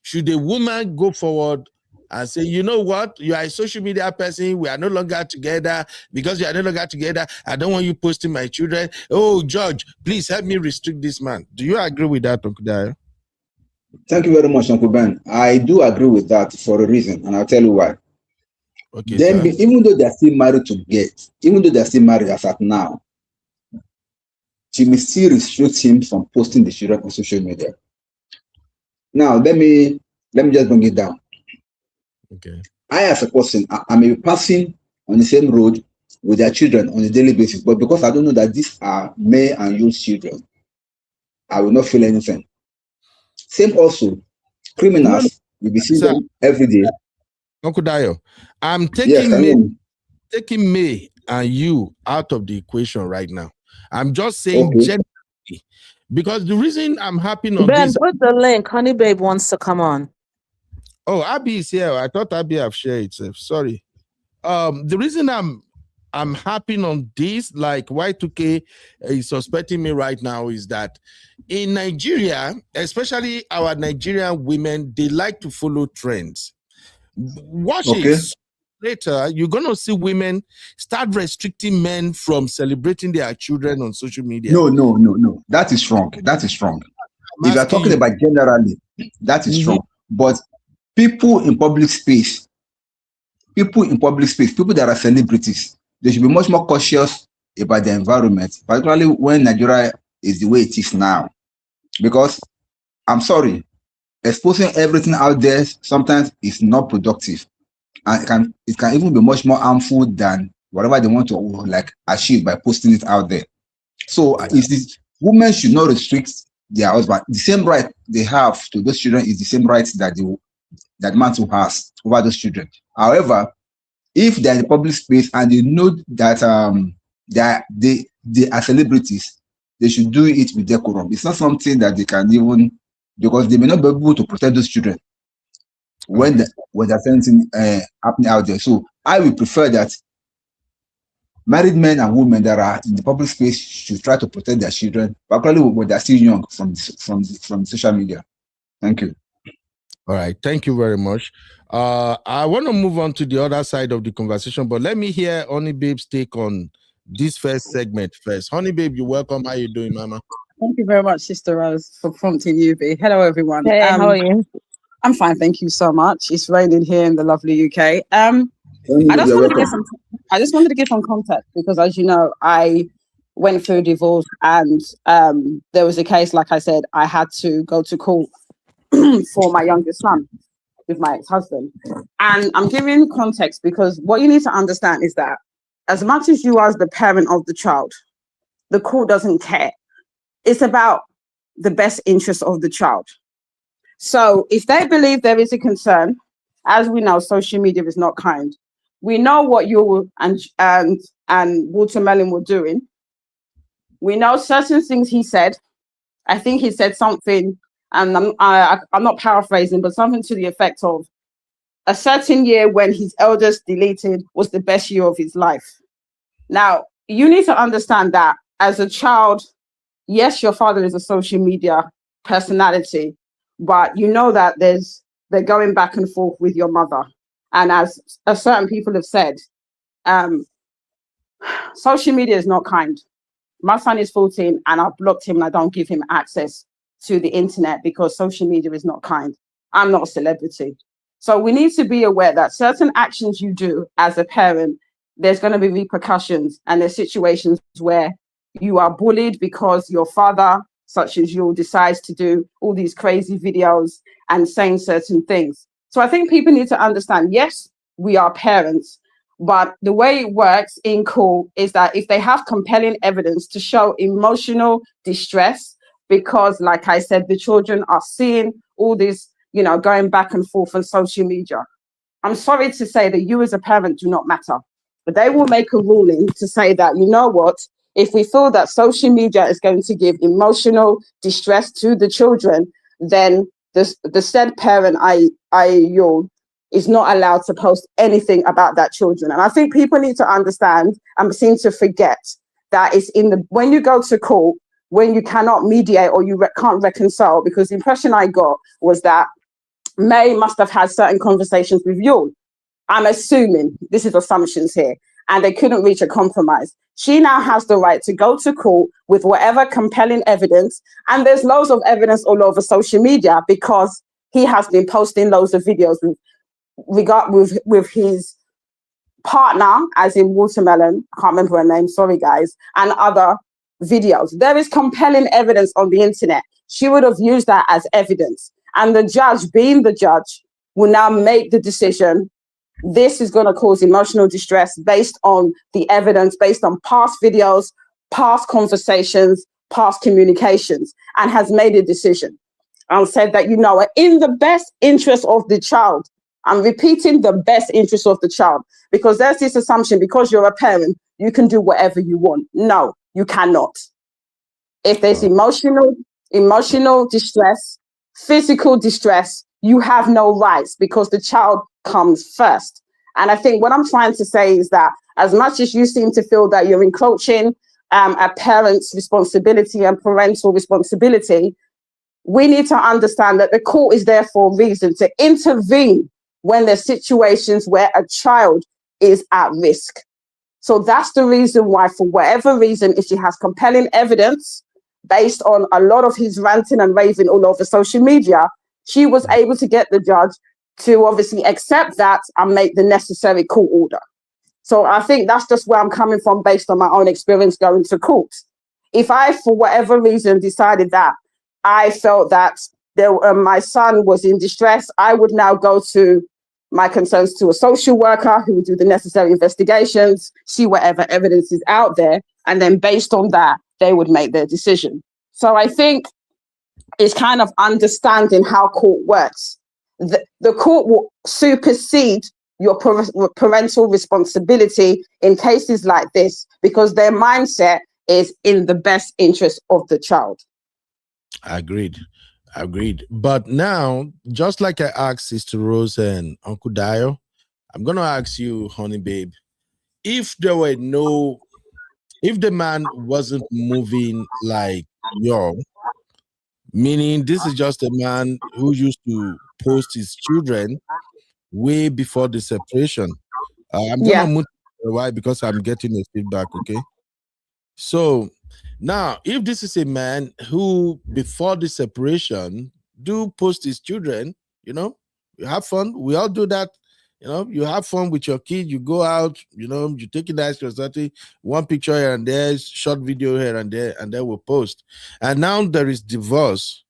should a woman go forward and say, you know what, you are a social media person, we are no longer together, because you are no longer together, I don't want you posting my children. Oh, George, please help me restrict this man. Do you agree with that, Uncle Dio? Thank you very much, Uncle Ben. I do agree with that for a reason, and I'll tell you why. Okay, Then, even though they're still married as at now, she may still restrict him from posting the children on social media. Now, let me just bring it down. Okay. I, as a person, I may be passing on the same road with their children on a daily basis. But because I don't know that these are May and Yul's children, I will not feel anything. Same also, criminals will be seeing Sir. them every day. Uncle Dayo, I'm Yes, taking I May, know. taking May and you out of the equation right now. I'm just saying Okay. generally, because the reason I'm happy on Ben, this. put the link. Honey Babe wants to come on. Oh, Abby is here. I thought Abby have shared itself. Sorry. The reason I'm happy on this, like Y2K is suspecting me right now, is that in Nigeria, especially our Nigerian women, they like to follow trends. Watch Okay. it. Later, you're gonna see women start restricting men from celebrating their children on social media. No. That is wrong. That is wrong. I'm If you are asking talking you. about generally, that is Mhm. wrong. But people in public space, people that are celebrities, they should be much more cautious about the environment, particularly when Nigeria is the way it is now. Because I'm sorry, exposing everything out there sometimes is not productive, and it can even be much more harmful than whatever they want to like achieve by posting it out there. So it's this, women should not restrict their husband. The same right they have to those children is the same right that man too has over those children. However, if they're in the public space and they know that they are celebrities, they should do it with decorum. It's not something that they can even, because they may not be able to protect those children when there's anything happening out there. So I would prefer that married men and women that are in the public space should try to protect their children, particularly when they're still young, from social media. Thank you. All right, thank you very much. I want to move on to the other side of the conversation, but let me hear Honey Babe's take on this first segment first. Honey Babe, you're welcome. How you doing, Mama? Thank you very much, Sister Rose, for prompting UB. Hello, everyone. Hey, how are you? I'm fine, thank you so much. It's raining here in the lovely UK. I just wanted to give some context because, as you know, I went through a divorce, and there was a case, like I said, I had to go to court for my youngest son with my ex-husband. And I'm giving context because what you need to understand is that as much as you are as the parent of the child, the court doesn't care. It's about the best interest of the child. So if they believe there is a concern, as we know, social media is not kind. We know what you and Watermelon were doing. We know certain things he said. I think he said something, and I'm not paraphrasing, but something to the effect of a certain year when his eldest deleted was the best year of his life. Now, you need to understand that as a child, yes, your father is a social media personality, but you know that they're going back and forth with your mother. And as certain people have said, social media is not kind. My son is 14 and I've blocked him and I don't give him access to the internet because social media is not kind. I'm not a celebrity. So we need to be aware that certain actions you do as a parent, there's going to be repercussions, and there's situations where you are bullied because your father, such as you, decides to do all these crazy videos and saying certain things. So I think people need to understand, yes, we are parents, but the way it works in court is that if they have compelling evidence to show emotional distress, because like I said, the children are seeing all this, going back and forth on social media. I'm sorry to say that you as a parent do not matter, but they will make a ruling to say that, you know what, if we feel that social media is going to give emotional distress to the children, then the said parent, Yul, is not allowed to post anything about that children. And I think people need to understand and seem to forget that it's when you go to court, when you cannot mediate or you can't reconcile, because the impression I got was that May must have had certain conversations with Yul. I'm assuming, this is assumptions here, and they couldn't reach a compromise. She now has the right to go to court with whatever compelling evidence, and there's loads of evidence all over social media because he has been posting loads of videos with his partner, as in Watermelon, I can't remember her name, sorry guys, and other videos. There is compelling evidence on the internet. She would have used that as evidence, and the judge, being the judge, will now make the decision this is going to cause emotional distress based on the evidence, based on past videos, past conversations, past communications, and has made a decision and said that, in the best interest of the child, I'm repeating, the best interest of the child, because there's this assumption, because you're a parent, you can do whatever you want. No, you cannot. If there's emotional distress, physical distress, you have no rights, because the child comes first. And I think what I'm trying to say is that as much as you seem to feel that you're encroaching a parent's responsibility and parental responsibility, we need to understand that the court is there for a reason, to intervene when there's situations where a child is at risk. So that's the reason why, for whatever reason, if she has compelling evidence based on a lot of his ranting and raving all over social media, she was able to get the judge to obviously accept that and make the necessary court order. So I think that's just where I'm coming from based on my own experience going to court. If I, for whatever reason, decided that I felt that my son was in distress, I would now go to my concerns to a social worker who would do the necessary investigations, see whatever evidence is out there, and then based on that, they would make their decision. So I think it's kind of understanding how court works. The court will supersede your parental responsibility in cases like this, because their mindset is in the best interest of the child. Agreed. But now, just like I asked Sister Rose and Uncle Dio, I'm going to ask you, honey babe, if the man wasn't moving like you, meaning this is just a man who used to post his children way before the separation. I'm going to move for a while because I'm getting a feedback, okay? So now, if this is a man who, before the separation, do post his children, you have fun. We all do that. You have fun with your kid. You go out, you take it nice or something, one picture here and there, short video here and there, and then we'll post. And now there is divorce.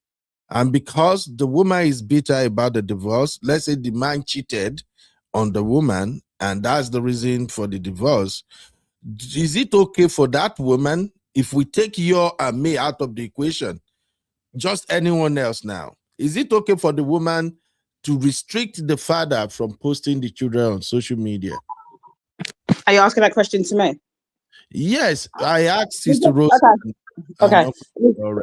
And because the woman is bitter about the divorce, let's say the man cheated on the woman, and that's the reason for the divorce. Is it okay for that woman, if we take your and me out of the equation, just anyone else now, is it okay for the woman to restrict the father from posting the children on social media? Are you asking that question to me? Yes, I asked Sister Rose. Okay.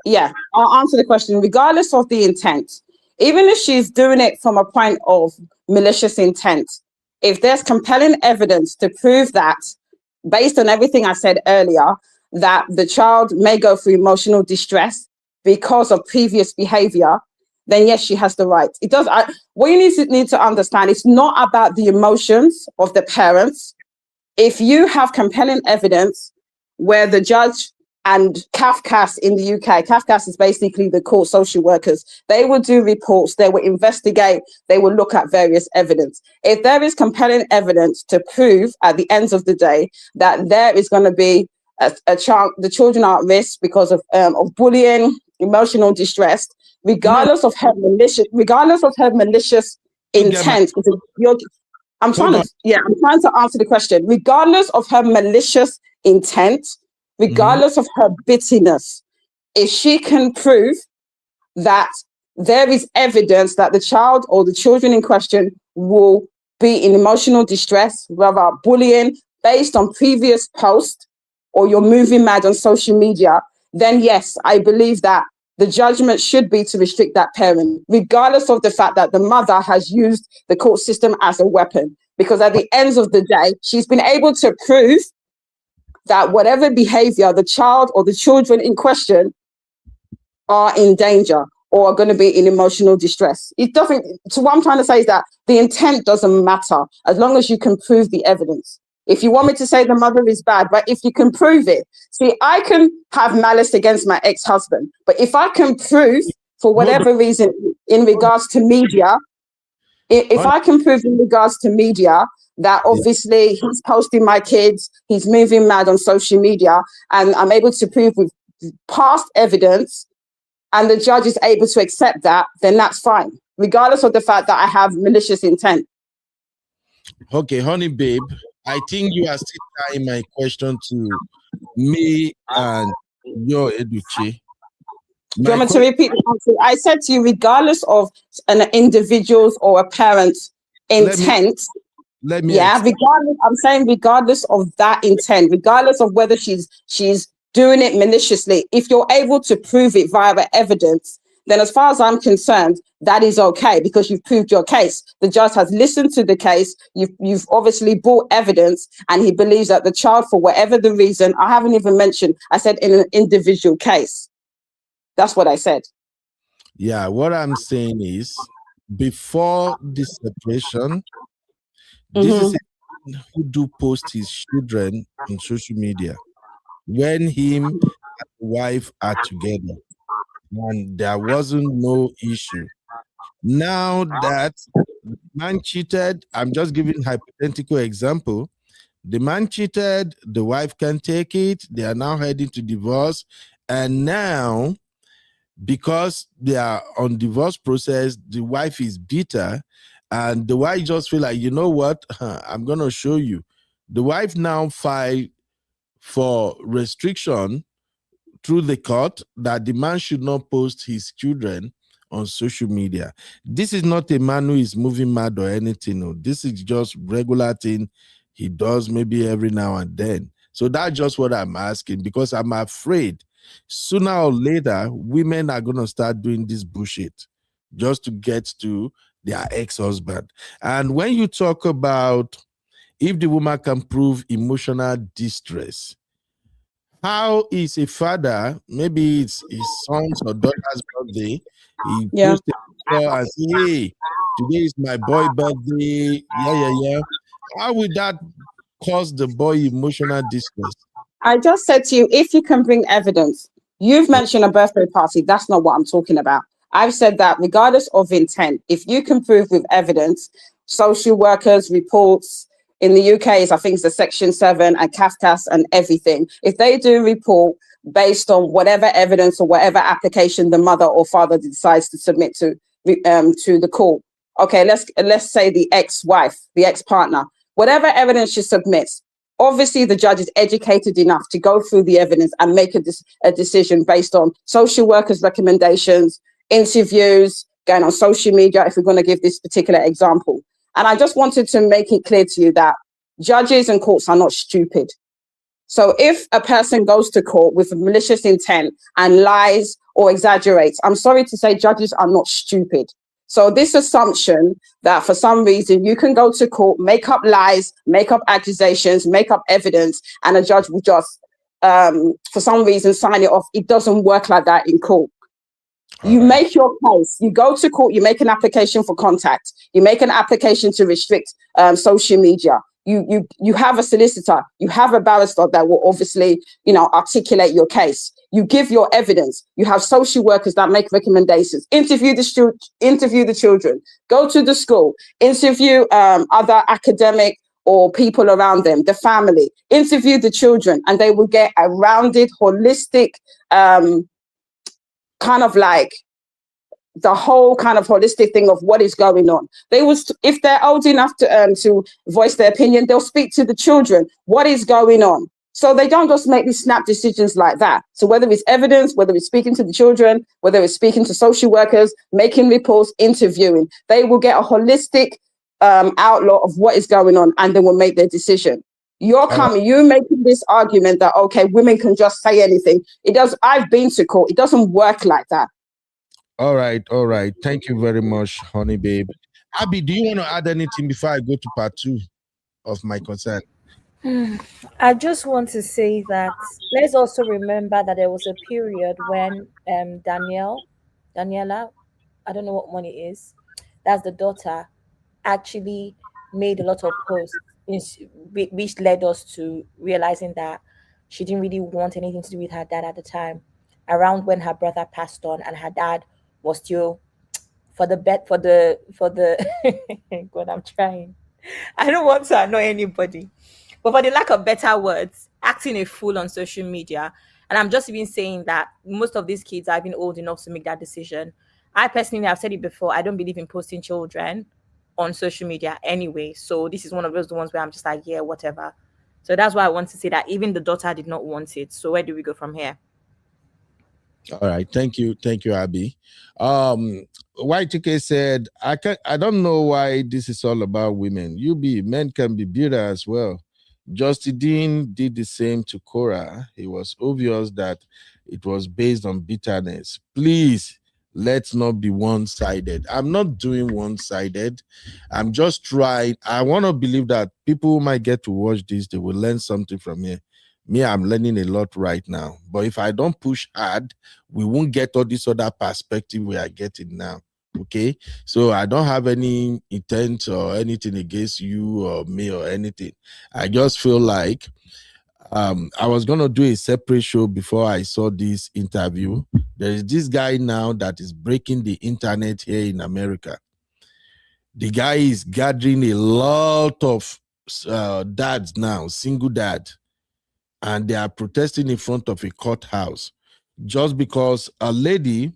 Yeah, I'll answer the question. Regardless of the intent, even if she's doing it from a point of malicious intent, if there's compelling evidence to prove that, based on everything I said earlier, that the child may go through emotional distress because of previous behavior, then yes, she has the right. It does. What you need to understand, it's not about the emotions of the parents. If you have compelling evidence where the judge and CAFCAS in the UK, CAFCAS is basically the court social workers, they will do reports, they will investigate, they will look at various evidence. If there is compelling evidence to prove at the end of the day that there is going to be a child, the children are at risk because of bullying, emotional distress, regardless of her malicious intent. I'm trying to answer the question. Regardless of her malicious intent, regardless of her bitterness, if she can prove that there is evidence that the child or the children in question will be in emotional distress, whether bullying based on previous posts, or you're moving mad on social media, then yes, I believe that the judgment should be to restrict that parent, regardless of the fact that the mother has used the court system as a weapon. Because at the end of the day, she's been able to prove that whatever behavior the child or the children in question are in danger or are going to be in emotional distress. It doesn't, so what I'm trying to say is that the intent doesn't matter as long as you can prove the evidence. If you want me to say the mother is bad, but if you can prove it, see, I can have malice against my ex-husband, but if I can prove for whatever reason in regards to media, if I can prove in regards to media that obviously he's posting my kids, he's moving mad on social media, and I'm able to prove with past evidence, and the judge is able to accept that, then that's fine, regardless of the fact that I have malicious intent. Okay, honey babe, I think you are still tying my question to me and Yul Edochie. Do you My want me to question, repeat the answer? I said to you, regardless of an individual's or a parent's let me intent, yeah, explain. regardless, I'm saying regardless of that intent, regardless of whether she's doing it maliciously, if you're able to prove it via the evidence, then as far as I'm concerned, that is okay because you've proved your case. The judge has listened to the case, you've obviously brought evidence, and he believes that the child, for whatever the reason, I haven't even mentioned, I said in an individual case. That's what I said. Yeah, what I'm saying is before the separation, this is Mhm. a man who do post his children on social media when him and the wife are together and there wasn't no issue. Now that the man cheated, I'm just giving hypothetical example. The man cheated, the wife can take it, they are now heading to divorce, and now because they are on divorce process, the wife is bitter, and the wife just feel like, you know what, I'm gonna show you. The wife now filed for restriction through the court that the man should not post his children on social media. This is not a man who is moving mad or anything. No. This is just regular thing he does maybe every now and then. So that's just what I'm asking because I'm afraid sooner or later women are going to start doing this bullshit just to get to their ex-husband. And when you talk about if the woman can prove emotional distress, how is a father, maybe it's his son's or daughter's birthday, he Yeah. posts a picture and say, hey, today is my boy birthday, yeah. How would that cause the boy emotional distress? I just said to you, if you can bring evidence, you've mentioned a birthday party. That's not what I'm talking about. I've said that regardless of intent, if you can prove with evidence, social workers, reports in the UK is, I think, it's the Section 7 and CAFCAS and everything. If they do report based on whatever evidence or whatever application the mother or father decides to submit to the court, okay, let's say the ex-wife, the ex-partner, whatever evidence she submits, obviously the judge is educated enough to go through the evidence and make a decision based on social workers' recommendations, interviews, going on social media, if we're going to give this particular example. And I just wanted to make it clear to you that judges and courts are not stupid. So if a person goes to court with a malicious intent and lies or exaggerates, I'm sorry to say judges are not stupid. So this assumption that for some reason you can go to court, make up lies, make up accusations, make up evidence, and a judge will just, for some reason, sign it off. It doesn't work like that in court. You make your case, you go to court, you make an application for contact, you make an application to restrict social media. You have a solicitor, you have a barrister that will obviously, articulate your case. You give your evidence. You have social workers that make recommendations. Interview the children. Go to the school. Interview other academic or people around them, the family. Interview the children, and they will get a rounded, holistic, kind of like the whole kind of holistic thing of what is going on. They will, if they're old enough to voice their opinion, they'll speak to the children. What is going on? So they don't just make these snap decisions like that. So whether it's evidence, whether it's speaking to the children, whether it's speaking to social workers, making reports, interviewing, they will get a holistic outlook of what is going on, and they will make their decision. You're making this argument that, okay, women can just say anything. It does. I've been to court. It doesn't work like that. All right. Thank you very much, honey babe. Abby, do you want to add anything before I go to part 2 of my concern? I just want to say that let's also remember that there was a period when Daniela, I don't know what one it is, that's the daughter, actually made a lot of posts, which led us to realizing that she didn't really want anything to do with her dad at the time, around when her brother passed on, and her dad was still for the God, I'm trying. I don't want to annoy anybody, but for the lack of better words, acting a fool on social media. And I'm just even saying that most of these kids are even old enough to make that decision. I personally have said it before, I don't believe in posting children on social media anyway. So this is one of those ones where I'm just like, yeah, whatever. So that's why I want to say that even the daughter did not want it. So where do we go from here? All right, thank you, Abby. Y2K said, I don't know why this is all about women. Men can be bitter as well. Justine did the same to Cora. It was obvious that it was based on bitterness. Please, let's not be one-sided. I'm not doing one-sided. I'm just trying. I want to believe that people who might get to watch this, they will learn something from here. Me, I'm learning a lot right now. But if I don't push hard, we won't get all this other perspective we are getting now. Okay? So I don't have any intent or anything against you or me or anything. I just feel like I was going to do a separate show before I saw this interview. There is this guy now that is breaking the internet here in America. The guy is gathering a lot of dads now, single dads. And they are protesting in front of a courthouse just because a lady,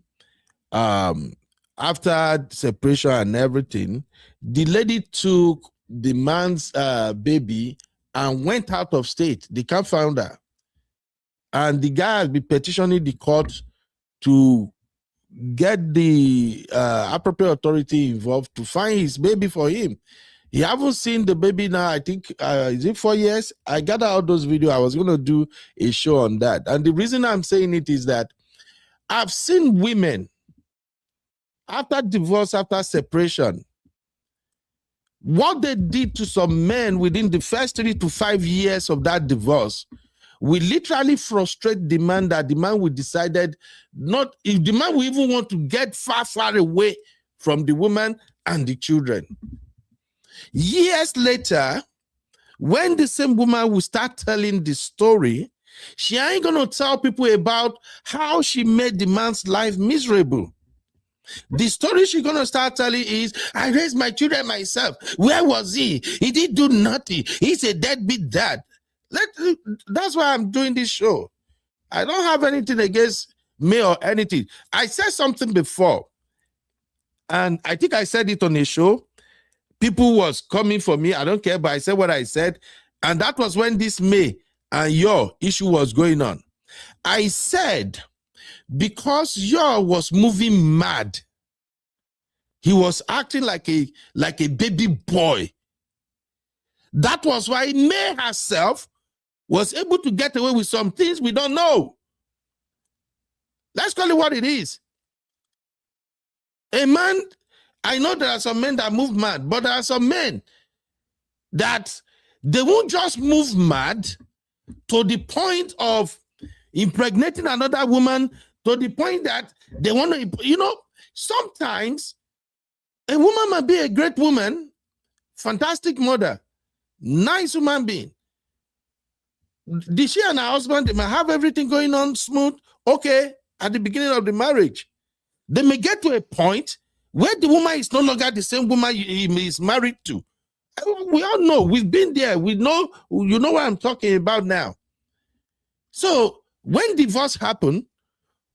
after separation and everything, the lady took the man's baby and went out of state. They can't find her. And the guy has been petitioning the court to get the appropriate authority involved to find his baby for him. You haven't seen the baby now, I think, is it 4 years? I gathered all those videos. I was going to do a show on that. And the reason I'm saying it is that I've seen women, after divorce, after separation, what they did to some men within the first 3 to 5 years of that divorce will literally frustrate the man, that the man will decided not, if the man will even want to get far, far away from the woman and the children. Years later, when the same woman will start telling the story, she ain't going to tell people about how she made the man's life miserable. The story she's going to start telling is, I raised my children myself. Where was he? He did do nothing. He's a deadbeat dad. That's why I'm doing this show. I don't have anything against me or anything. I said something before, and I think I said it on a show. People was coming for me. I don't care, but I said what I said. And that was when this May and your issue was going on. I said, because your was moving mad, he was acting like a baby boy. That was why May herself was able to get away with some things we don't know. Let's call it what it is. A man, I know there are some men that move mad, but there are some men that they won't just move mad to the point of impregnating another woman, to the point that they want to, sometimes a woman might be a great woman, fantastic mother, nice human being. She and her husband, they might have everything going on smooth, okay, at the beginning of the marriage. They may get to a point where the woman is no longer the same woman he is married to. We all know, we've been there, we know, you know what I'm talking about now. So when divorce happened,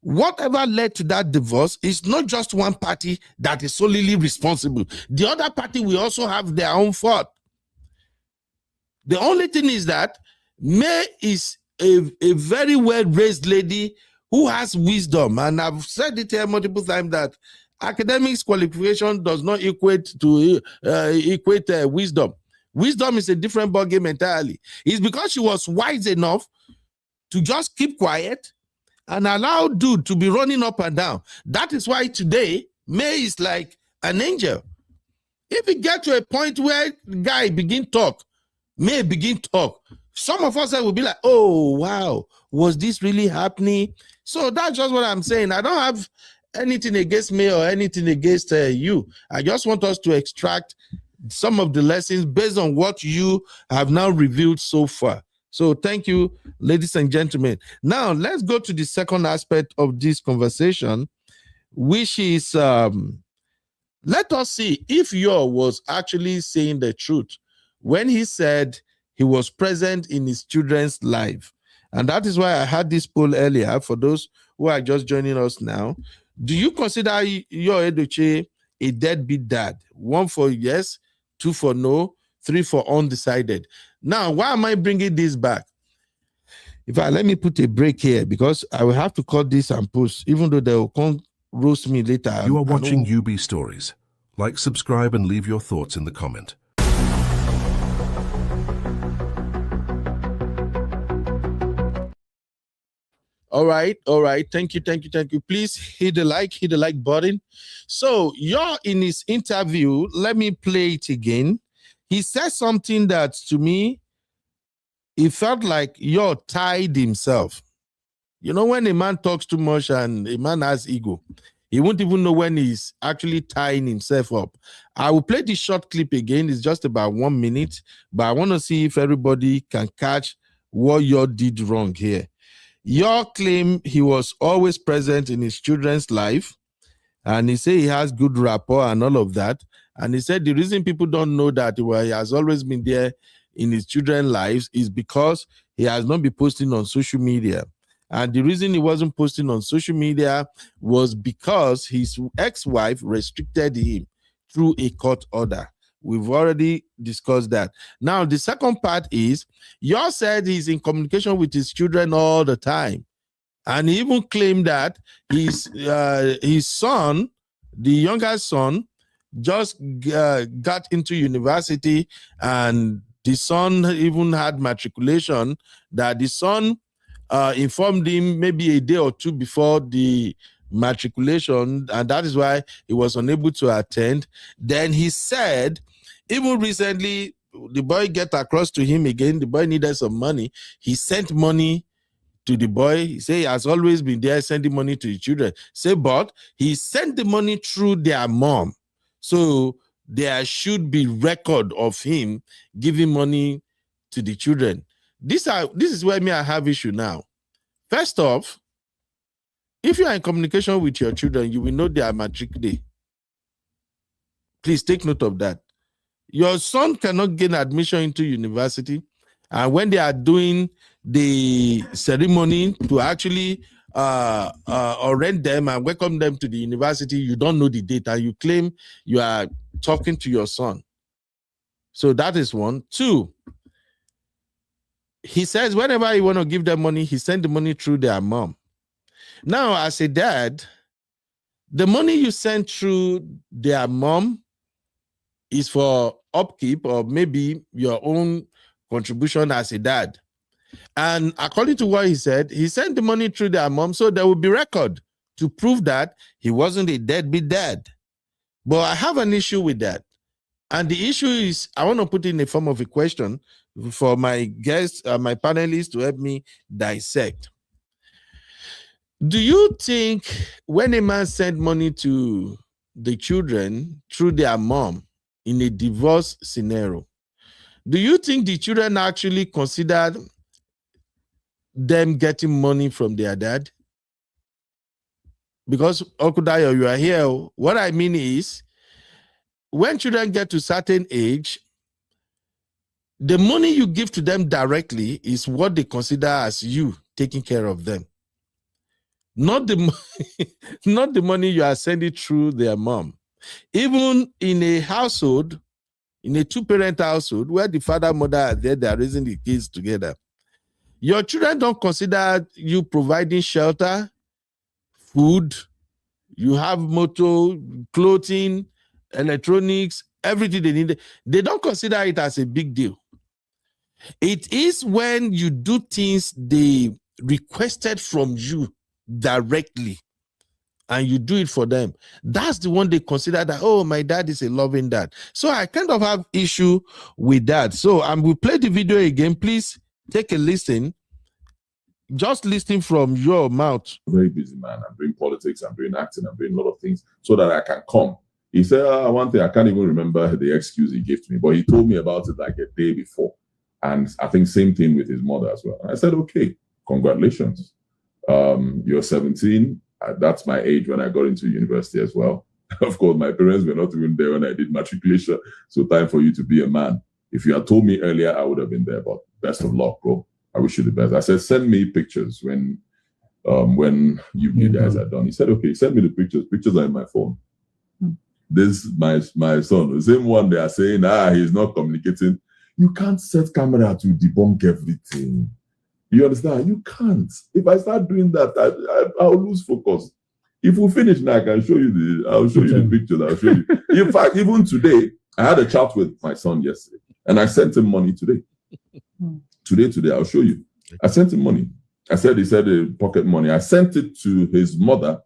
whatever led to that divorce is not just one party that is solely responsible. The other party will also have their own fault. The only thing is that May is a very well-raised lady who has wisdom. And I've said it here multiple times that academics qualification does not equate to wisdom. Wisdom is a different ballgame entirely. It's because she was wise enough to just keep quiet and allow dude to be running up and down. That is why today, May is like an angel. If we get to a point where the guy begin talk, May begin talk, some of us will be like, oh, wow, was this really happening? So that's just what I'm saying. I don't have anything against May or anything against you. I just want us to extract some of the lessons based on what you have now revealed so far. So thank you, ladies and gentlemen. Now, let's go to the second aspect of this conversation, which is, let us see if Yo was actually saying the truth when he said he was present in his children's life. And that is why I had this poll earlier for those who are just joining us now. Do you consider Yul Edochie a deadbeat dad. 1 for yes, 2 for no, 3 for undecided. Now, why am I bringing this back? In fact, let me put a break here because I will have to cut this and post, even though they will come roast me later. You are watching UB Stories. Like, subscribe, and leave your thoughts in the comment. All right. Thank you. Please hit the like button. So you're in his interview. Let me play it again. He said something that to me, it felt like you're tied himself. You know, when a man talks too much and a man has ego, he won't even know when he's actually tying himself up. I will play this short clip again. It's just about 1 minute, but I want to see if everybody can catch what you did wrong here. Your claim he was always present in his children's life, and he said he has good rapport and all of that. And he said the reason people don't know that he has always been there in his children's lives is because he has not been posting on social media. And the reason he wasn't posting on social media was because his ex-wife restricted him through a court order. We've already discussed that. Now, the second part is, you said he's in communication with his children all the time. And he even claimed that his son, the younger son, just got into university, and the son even had matriculation, that the son informed him maybe a day or two before the matriculation, and that is why he was unable to attend. Then he said, even recently, the boy get across to him again. The boy needed some money. He sent money to the boy. He said he has always been there sending money to the children. Say, but he sent the money through their mom. So there should be record of him giving money to the children. This is where I have issue now. First off, if you are in communication with your children, you will know their matric day. Please take note of that. Your son cannot gain admission into university, and when they are doing the ceremony to actually arrange them and welcome them to the university, you don't know the date, and you claim you are talking to your son. So that is one. Two, he says whenever you want to give them money, he sends the money through their mom. Now, as a dad, the money you send through their mom is for upkeep or maybe your own contribution as a dad. And according to what he said, he sent the money through their mom, so there will be record to prove that he wasn't a deadbeat dad. But I have an issue with that. And the issue is, I want to put in a form of a question for my guests, my panelists, to help me dissect. Do you think when a man sent money to the children through their mom in a divorce scenario, do you think the children actually considered them getting money from their dad? Because, Okudayo, you are here. What I mean is, when children get to a certain age, the money you give to them directly is what they consider as you taking care of them. Not the money you are sending through their mom. Even in a household, in a two-parent household where the father and mother are there, they are raising the kids together, your children don't consider you providing shelter, food, you have motor, clothing, electronics, everything they need. They don't consider it as a big deal. It is when you do things they requested from you directly and you do it for them, that's the one they consider that, oh, my dad is a loving dad. So I kind of have issue with that. So we'll play the video again. Please take a listen. Just listening from your mouth. Very busy man. I'm doing politics, I'm doing acting, I'm doing a lot of things so that I can come. He said, one thing, I can't even remember the excuse he gave to me, but he told me about it like a day before. And I think same thing with his mother as well. And I said, okay, congratulations. You're 17. That's my age when I got into university as well. Of course, my parents were not even there when I did matriculation. So time for you to be a man. If you had told me earlier, I would have been there, but best of luck, bro. I wish you the best. I said, send me pictures when you guys are done. He said, okay, send me the pictures. Pictures are in my phone. this my son, the same one they are saying, he's not communicating. You can't set camera to debunk everything. You understand? You can't. If I start doing that, I'll lose focus. If we finish now, I can show you I'll show you the picture. I'll show you. In fact, even today, I had a chat with my son yesterday, and I sent him money today. Today, I'll show you. I sent him money. He said pocket money. I sent it to his mother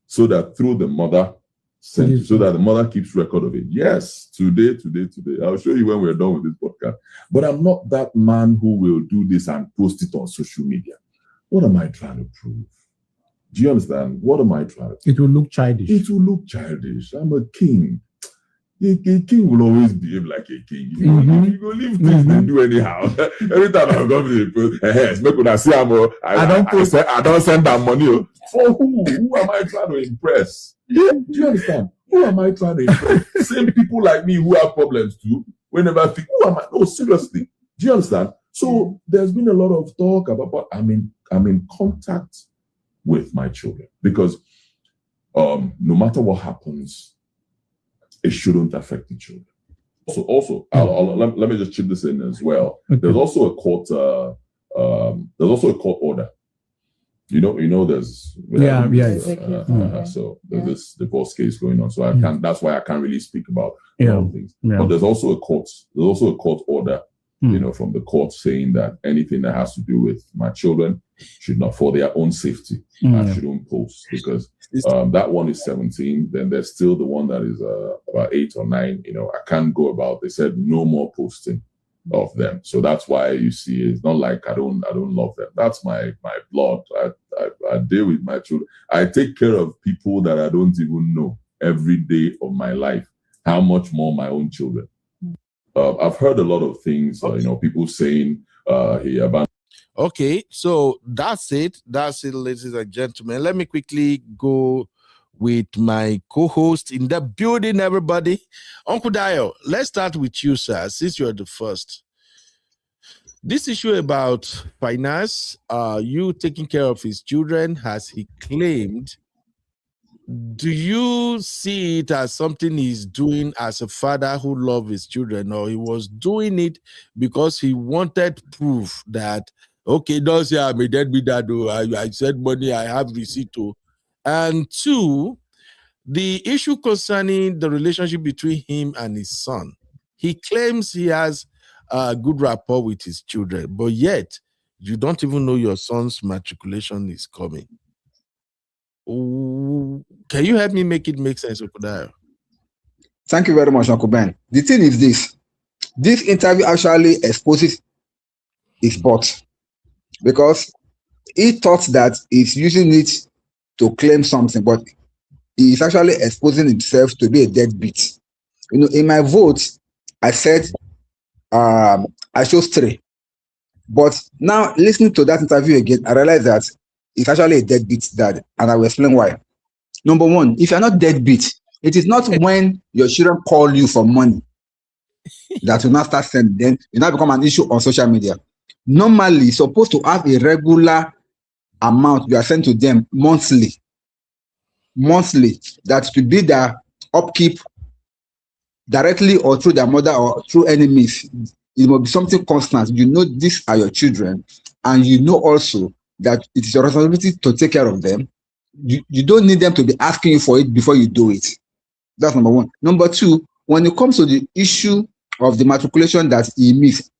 so that through the mother, so that the mother keeps record of it. Yes, today. I'll show you when we're done with this podcast. But I'm not that man who will do this and post it on social media. What am I trying to prove? Do you understand? What am I trying to prove? It will look childish. It will look childish. I'm a king. A king will always behave like a king. You go leave things they do anyhow. Every time I go to the I don't send that money. For who? Who am I trying to impress? Do you understand? Who am I trying to impress? Same people like me who have problems too. Whenever I think, who am I? No, seriously. Do you understand? So there's been a lot of talk about I'm in contact with my children because no matter what happens, it shouldn't affect the children. Also, let me just chip this in as well. Okay. There's also a court order. You know, there's so there's this divorce case going on. So I can't. That's why I can't really speak about things. Yeah. But there's also a court order. From the court saying that anything that has to do with my children should not, for their own safety, I shouldn't post because that one is 17. Then there's still the one that is about 8 or 9. I can't go about. They said no more posting of them. So that's why you see it's not like I don't love them. That's my blood. I deal with my children. I take care of people that I don't even know every day of my life. How much more my own children? I've heard a lot of things, people saying he abandoned. Okay, so that's it, ladies and gentlemen. Let me quickly go with my co-host in the building, everybody. Uncle Dio, let's start with you, sir, since you're the first. This issue about finance, you taking care of his children, as he claimed, do you see it as something he's doing as a father who loves his children, or he was doing it because he wanted proof that, okay, don't say I'm a deadbeat dad, I said money, I have receipt to. And 2, the issue concerning the relationship between him and his son. He claims he has a good rapport with his children, but yet you don't even know your son's matriculation is coming. Can you help me make it make sense, Okudayo? Thank you very much, Uncle Ben. The thing is this interview actually exposes his butt because he thought that he's using it to claim something, but he's actually exposing himself to be a deadbeat. In my vote, I said I chose 3. But now listening to that interview again, I realized that it's actually a deadbeat dad, and I will explain why. Number 1, if you're not deadbeat, it is not when your children call you for money that you now start sending. Then it now become an issue on social media. Normally, you're supposed to have a regular amount you are sent to them monthly. That should be the upkeep directly or through their mother or through enemies. It must be something constant. These are your children, and also that it is your responsibility to take care of them. You don't need them to be asking you for it before you do it. That's number 1. Number 2, when it comes to the issue of the matriculation that he missed,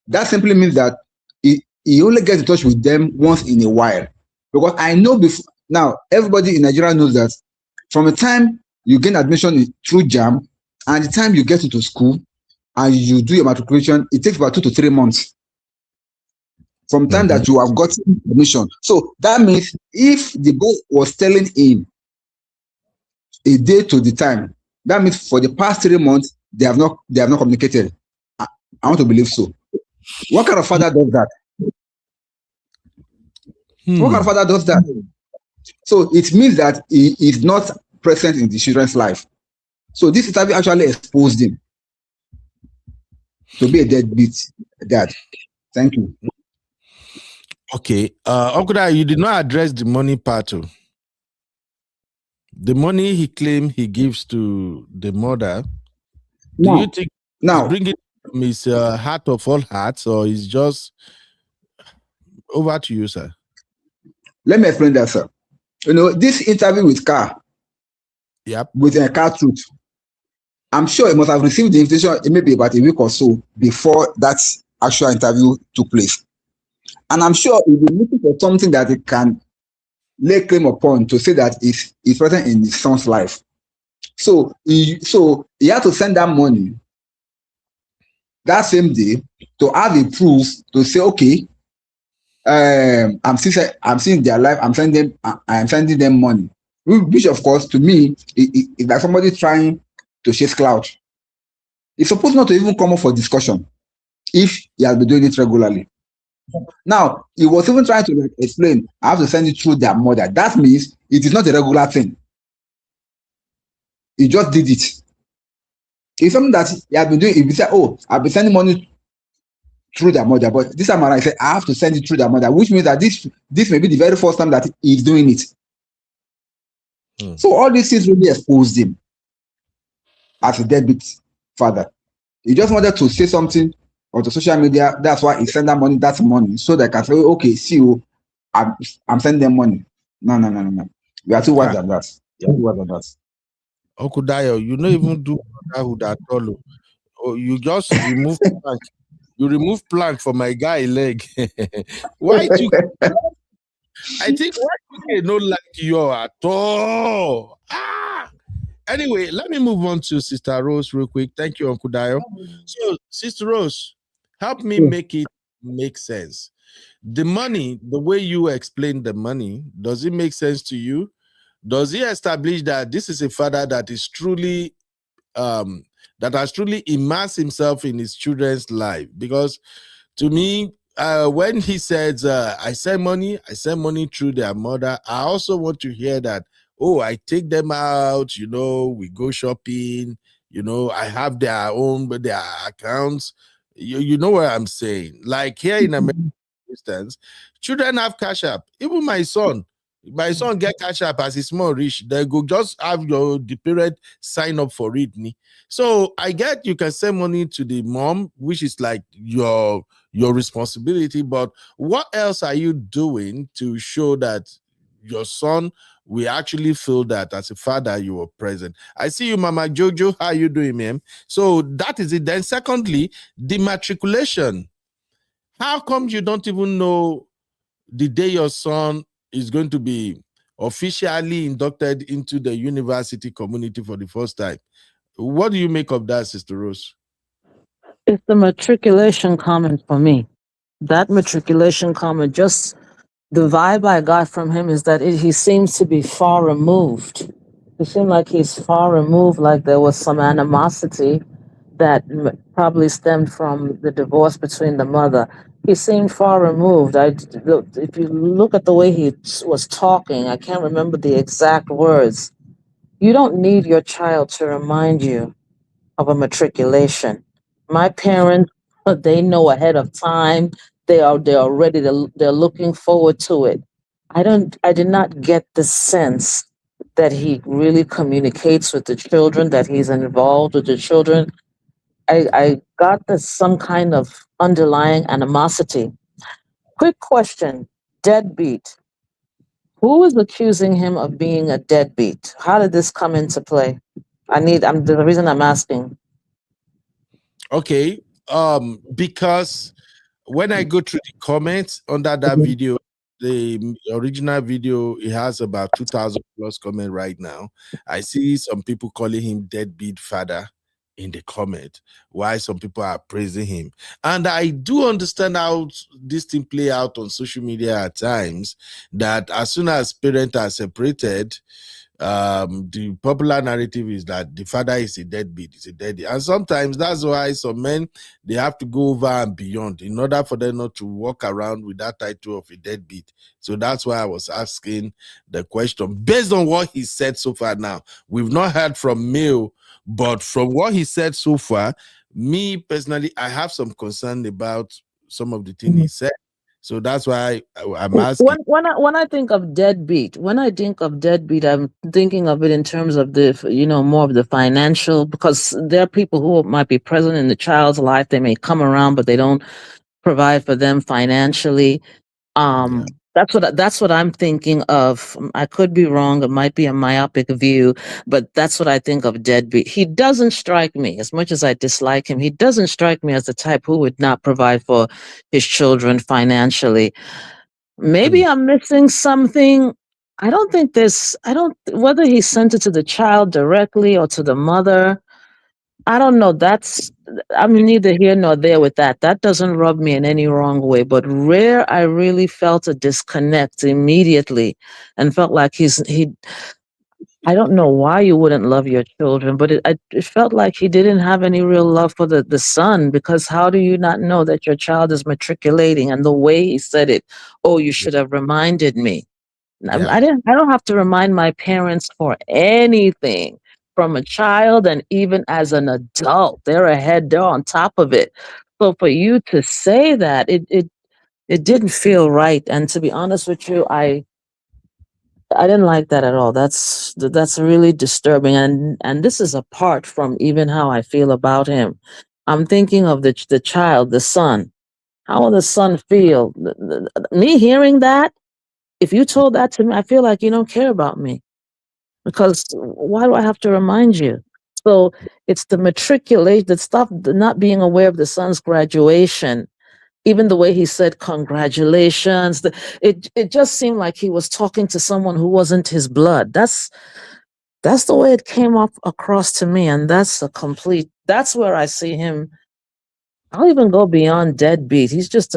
that simply means that he only gets in touch with them once in a while. Because I know now everybody in Nigeria knows that from the time you gain admission through JAM and the time you get into school and you do your matriculation, it takes about 2 to 3 months from time that you have gotten admission. So that means if the boy was telling him a day to the time, that means for the past 3 months they have not communicated. I want to believe so. What kind of father does that? What kind of father does that? So it means that he is not present in the children's life. So this interview actually exposed him to be a deadbeat dad. Thank you. Okay, Okuda, you did not address the money part. The money he claimed he gives to the mother, do Now, you think he's now bringing from his heart of all hearts, or is just over to you, sir? let me explain that, sir. You know, this interview with Yep. Car Truth, I'm sure he must have received the invitation maybe about a week or so before that actual interview took place. And I'm sure he'll be looking for something that he can lay claim upon to say that is present in his son's life. So he had to send that money that same day to have a proof to say, okay, I'm seeing their life. I'm sending them money, which of course to me is like somebody trying to chase clout. It's supposed not to even come up for discussion if he has been doing it regularly. Now he was even trying to explain, I have to send it through their mother. That means it is not a regular thing. He just did it. It's something that he has been doing. If he said, oh, I've been sending money through their mother, but this time around I said I have to send it through their mother, which means that this may be the very first time that he's doing it. So all these things really exposed him as a deadbeat father. He just wanted to say something on the social media. That's why he sent that money. That's money, so they can say, okay, see you, I'm sending them money. No. We are too wise than that. Uncle Dio, you don't even do brotherhood at all. Oh, you just remove plank. You remove plank for my guy leg. Why do I think why do not like you at all? Anyway, let me move on to Sister Rose real quick. Thank you, Uncle Dio. So, Sister Rose, help me make it make sense. The money, the way you explain the money, does it make sense to you? Does he establish that this is a father that is truly that has truly immersed himself in his children's life? Because to me, when he says I send money through their mother, I also want to hear that, oh, I take them out, we go shopping, I have their own their accounts. You know what I'm saying? Like here in America, for instance, children have cash app. Even my son get cash app as he's small rich. They go just have the parent sign up for it. So I get you can send money to the mom, which is like your responsibility. But what else are you doing to show that your son will actually feel that as a father you were present? I see you, Mama Jojo. How are you doing, ma'am? So that is it. Then secondly, the matriculation. How come you don't even know the day your son is going to be officially inducted into the university community for the first time? What do you make of that, Sister Rose? It's the matriculation comment for me. That matriculation comment, just the vibe I got from him is that he seems to be far removed. He seemed like he's far removed, like there was some animosity that probably stemmed from the divorce between the mother. He seemed far removed. If you look at the way he was talking, I can't remember the exact words. You don't need your child to remind you of a matriculation. My parents, they know ahead of time. They're ready. They're looking forward to it. I did not get the sense that he really communicates with the children, that he's involved with the children. I got some kind of underlying animosity. Quick question: deadbeat. Who is accusing him of being a deadbeat? How did this come into play? The reason I'm asking. Okay, because when I go through the comments under that video, the original video, it has about 2,000 plus comment right now. I see some people calling him deadbeat father in the comment, why some people are praising him. And I do understand how this thing play out on social media at times, that as soon as parents are separated, the popular narrative is that the father is a deadbeat, and sometimes that's why some men, they have to go over and beyond in order for them not to walk around with that title of a deadbeat. So that's why I was asking the question based on what he said so far. Now we've not heard from Mil, but from what he said so far, me personally, I have some concern about some of the things he said. So that's why I'm asking. When I think of deadbeat, I'm thinking of it in terms of more of the financial, because there are people who might be present in the child's life. They may come around, but they don't provide for them financially. Yeah. That's what I'm thinking of. I could be wrong. It might be a myopic view, but that's what I think of deadbeat. He doesn't strike me, as much as I dislike him, he doesn't strike me as the type who would not provide for his children financially. Maybe I'm missing something. Whether he sent it to the child directly or to the mother, I don't know. I'm neither here nor there with that. That doesn't rub me in any wrong way. But rare, I really felt a disconnect immediately and felt like I don't know why you wouldn't love your children, but it felt like he didn't have any real love for the son, because how do you not know that your child is matriculating? And the way he said it, oh, you should have reminded me. Yeah. I don't have to remind my parents for anything, from a child and even as an adult. They're on top of it. So for you to say that, it didn't feel right. And to be honest with you, I didn't like that at all. That's really disturbing. And this is apart from even how I feel about him. I'm thinking of the child, the son. How will the son feel? Me hearing that, if you told that to me, I feel like you don't care about me, because why do I have to remind you? So it's the matriculation, the stuff, the not being aware of the son's graduation, even the way he said congratulations. It just seemed like he was talking to someone who wasn't his blood. That's the way it came up across to me, and that's where I see him. I'll even go beyond deadbeat. He's just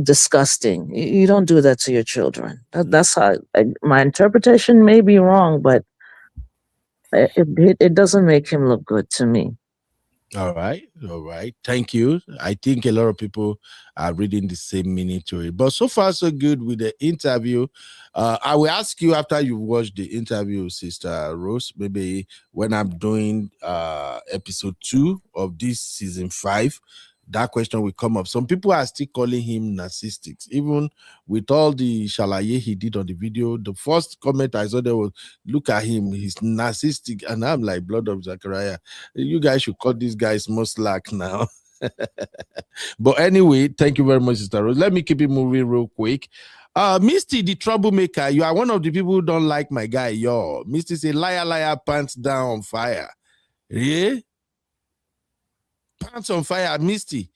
disgusting. You don't do that to your children. That's how my interpretation may be wrong, but it doesn't make him look good to me. All right. Thank you. I think a lot of people are reading the same meaning to it. But so far, so good with the interview. I will ask you after you watch the interview, Sister Rose, maybe when I'm doing episode 2 of this season 5, that question will come up. Some people are still calling him narcissistic, even with all the shalaye he did on the video. The first comment I saw there was, look at him, he's narcissistic. And I'm like, blood of Zachariah, you guys should cut these guys more slack now. But anyway, thank you very much, Sister Rose. Let me keep it moving real quick. Misty, the troublemaker, you are one of the people who don't like my guy, yo. Misty say, liar, pants down on fire. Yeah? Pants on fire, Misty.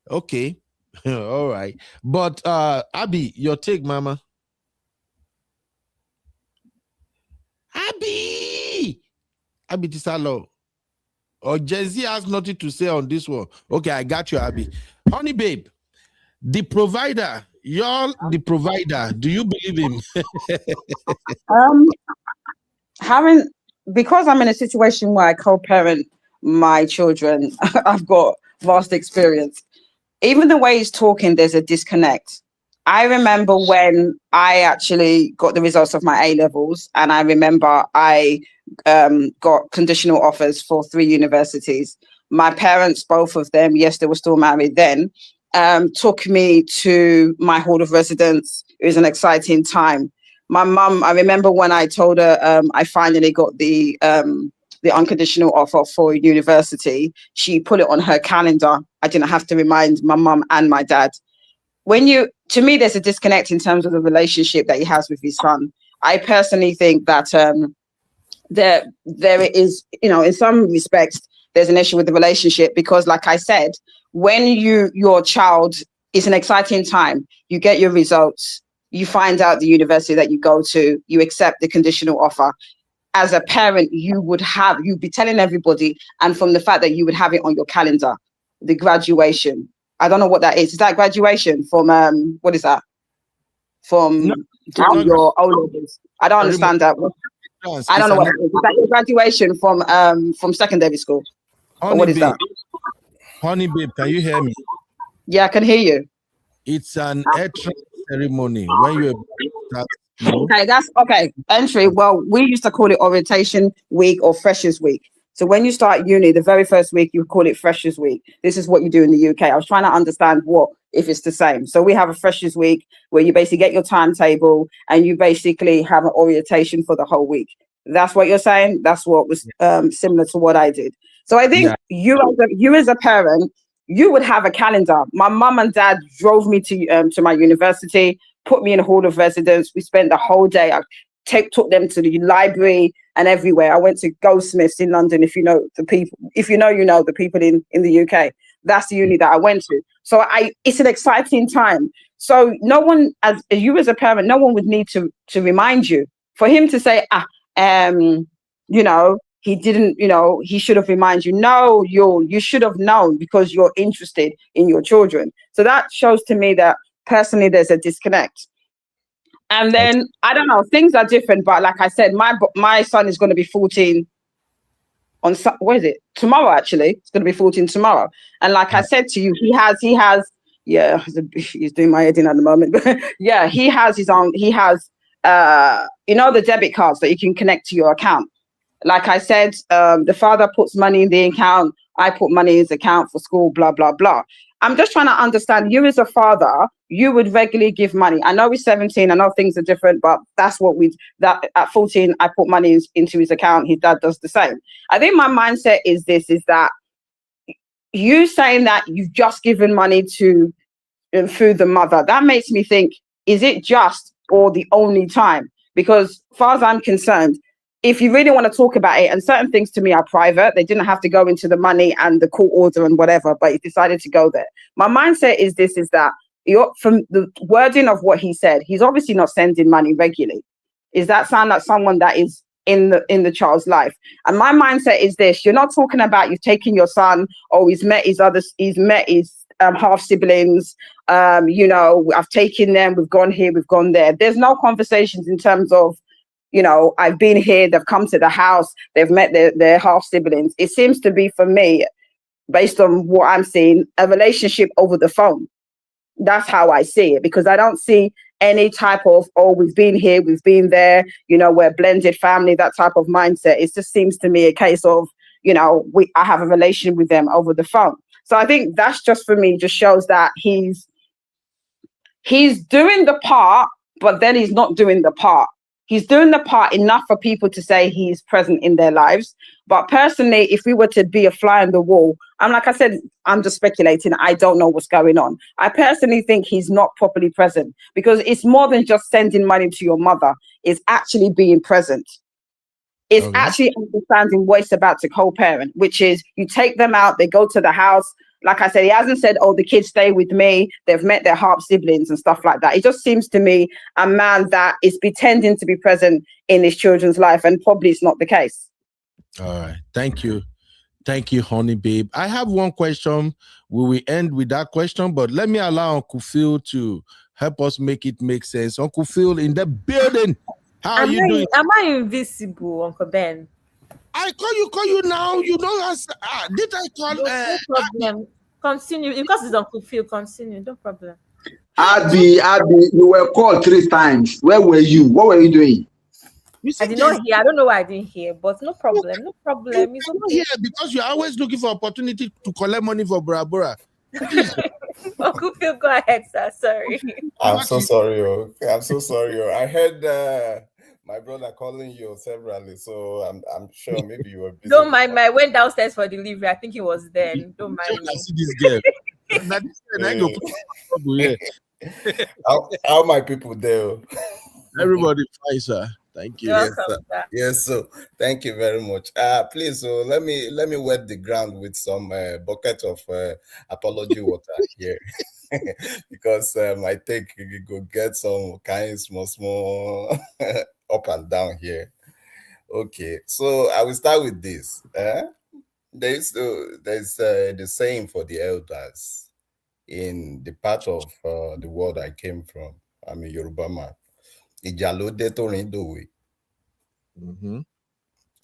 Okay. All right. But Abby, your take, mama. Abby Tisalo. Or Jay-Z has nothing to say on this one. Okay, I got you, Abby. Honey babe, the provider, y'all the provider. Do you believe him? Because I'm in a situation where I co-parent my children, I've got vast experience. Even the way he's talking, there's a disconnect. I remember when I actually got the results of my A-levels, and I remember I got conditional offers for 3 universities. My parents, both of them, yes, they were still married then, took me to my hall of residence. It was an exciting time. My mum, I remember when I told her I finally got the unconditional offer for university, she put it on her calendar. I didn't have to remind my mum and my dad. To me, there's a disconnect in terms of the relationship that he has with his son. I personally think that there is, in some respects, there's an issue with the relationship, because like I said, when your child, it's an exciting time, you get your results, you find out the university that you go to, you accept the conditional offer. As a parent, you'd be telling everybody, and from the fact that you would have it on your calendar, the graduation. I don't know what that is. Is that graduation from what is that? From your O-levels? I don't understand that. I don't know what that is. Is that your graduation from secondary school? Or what is that? Honey babe, can you hear me? Yeah, I can hear you. It's an entry ceremony when you start. Okay, that's okay. Entry. Well, we used to call it orientation week or freshers week. So when you start uni, the very first week, you call it Freshers Week. This is what you do in the UK. I was trying to understand if it's the same. So we have a Freshers Week where you basically get your timetable and you basically have an orientation for the whole week. That's what you're saying? That's what was similar to what I did. So I think you as a parent, you would have a calendar. My mum and dad drove me to my university, put me in a hall of residence. We spent the whole day. I took them to the library and everywhere. I went to Goldsmiths in London. If you know the people, you know the people in the UK. That's the uni that I went to. So it's an exciting time. So no one, as you as a parent, no one would need to remind you. For him to say, he didn't, he should have reminded you. No, you should have known because you're interested in your children. So that shows to me that personally there's a disconnect. And then I don't know, things are different, but like I said, my son is going to be 14 on what is it? Tomorrow, actually. It's going to be 14 tomorrow. And like I said to you, he has, he's doing my editing at the moment, but yeah, he has the debit cards that you can connect to your account. Like I said, the father puts money in the account. I put money in his account for school, blah, blah, blah. I'm just trying to understand, you as a father, you would regularly give money. I know he's 17. I know things are different, but that's what at 14, I put money into his account. His dad does the same. I think my mindset is that you saying that you've just given money to through the mother, that makes me think, is it just or the only time? Because as far as I'm concerned, if you really want to talk about it, and certain things to me are private, they didn't have to go into the money and the court order and whatever, but he decided to go there. My mindset is that from the wording of what he said, he's obviously not sending money regularly. Is that sound like someone that is in the child's life? And my mindset is this: you're not talking about you've taken your son, or he's met his half siblings. I've taken them, we've gone here, we've gone there. There's no conversations in terms of, I've been here, they've come to the house, they've met their half siblings. It seems to be, for me, based on what I'm seeing, a relationship over the phone. That's how I see it, because I don't see any type of, we've been here, we've been there, we're a blended family, that type of mindset. It just seems to me a case of, I have a relation with them over the phone. So I think that's just, for me, just shows that he's doing the part, but then he's not doing the part. He's doing the part enough for people to say he's present in their lives. But personally, if we were to be a fly on the wall, like I said, I'm just speculating. I don't know what's going on. I personally think he's not properly present, because it's more than just sending money to your mother. It's actually being present. It's actually understanding what it's about to co-parent, which is you take them out, they go to the house. Like I said, he hasn't said, the kids stay with me, they've met their half siblings and stuff like that. It just seems to me a man that is pretending to be present in his children's life, and probably it's not the case. All right. Thank you. Thank you, honey babe. I have one question. We will end with that question, but let me allow Uncle Phil to help us make it make sense. Uncle Phil in the building. How are you doing? Am I invisible, Uncle Ben? I call you now. You know us. Did I call? No problem. Continue, because it's Uncle Phil. Continue, no problem. Abby, you were called 3 times. Where were you? What were you doing? I did not hear. I don't know why I didn't hear, but no problem. No problem. It's not here because you're always looking for opportunity to collect money for Bora Bora. Uncle Phil, go ahead, sir. Sorry. I'm so sorry. I'm so sorry. I heard my brother calling you severally, so I'm sure maybe you were busy. Don't mind me. I went downstairs for delivery. I think he was there. Don't mind me. I see this girl. How my people there? Everybody fine, sir. Thank you. Yes, so thank you very much. Please, so let me wet the ground with some bucket of apology water here, because I think you could get some kind small up and down here. Okay, so I will start with this. There's the saying for the elders in the part of the world I came from. I'm a Yoruba man. Mm-hmm.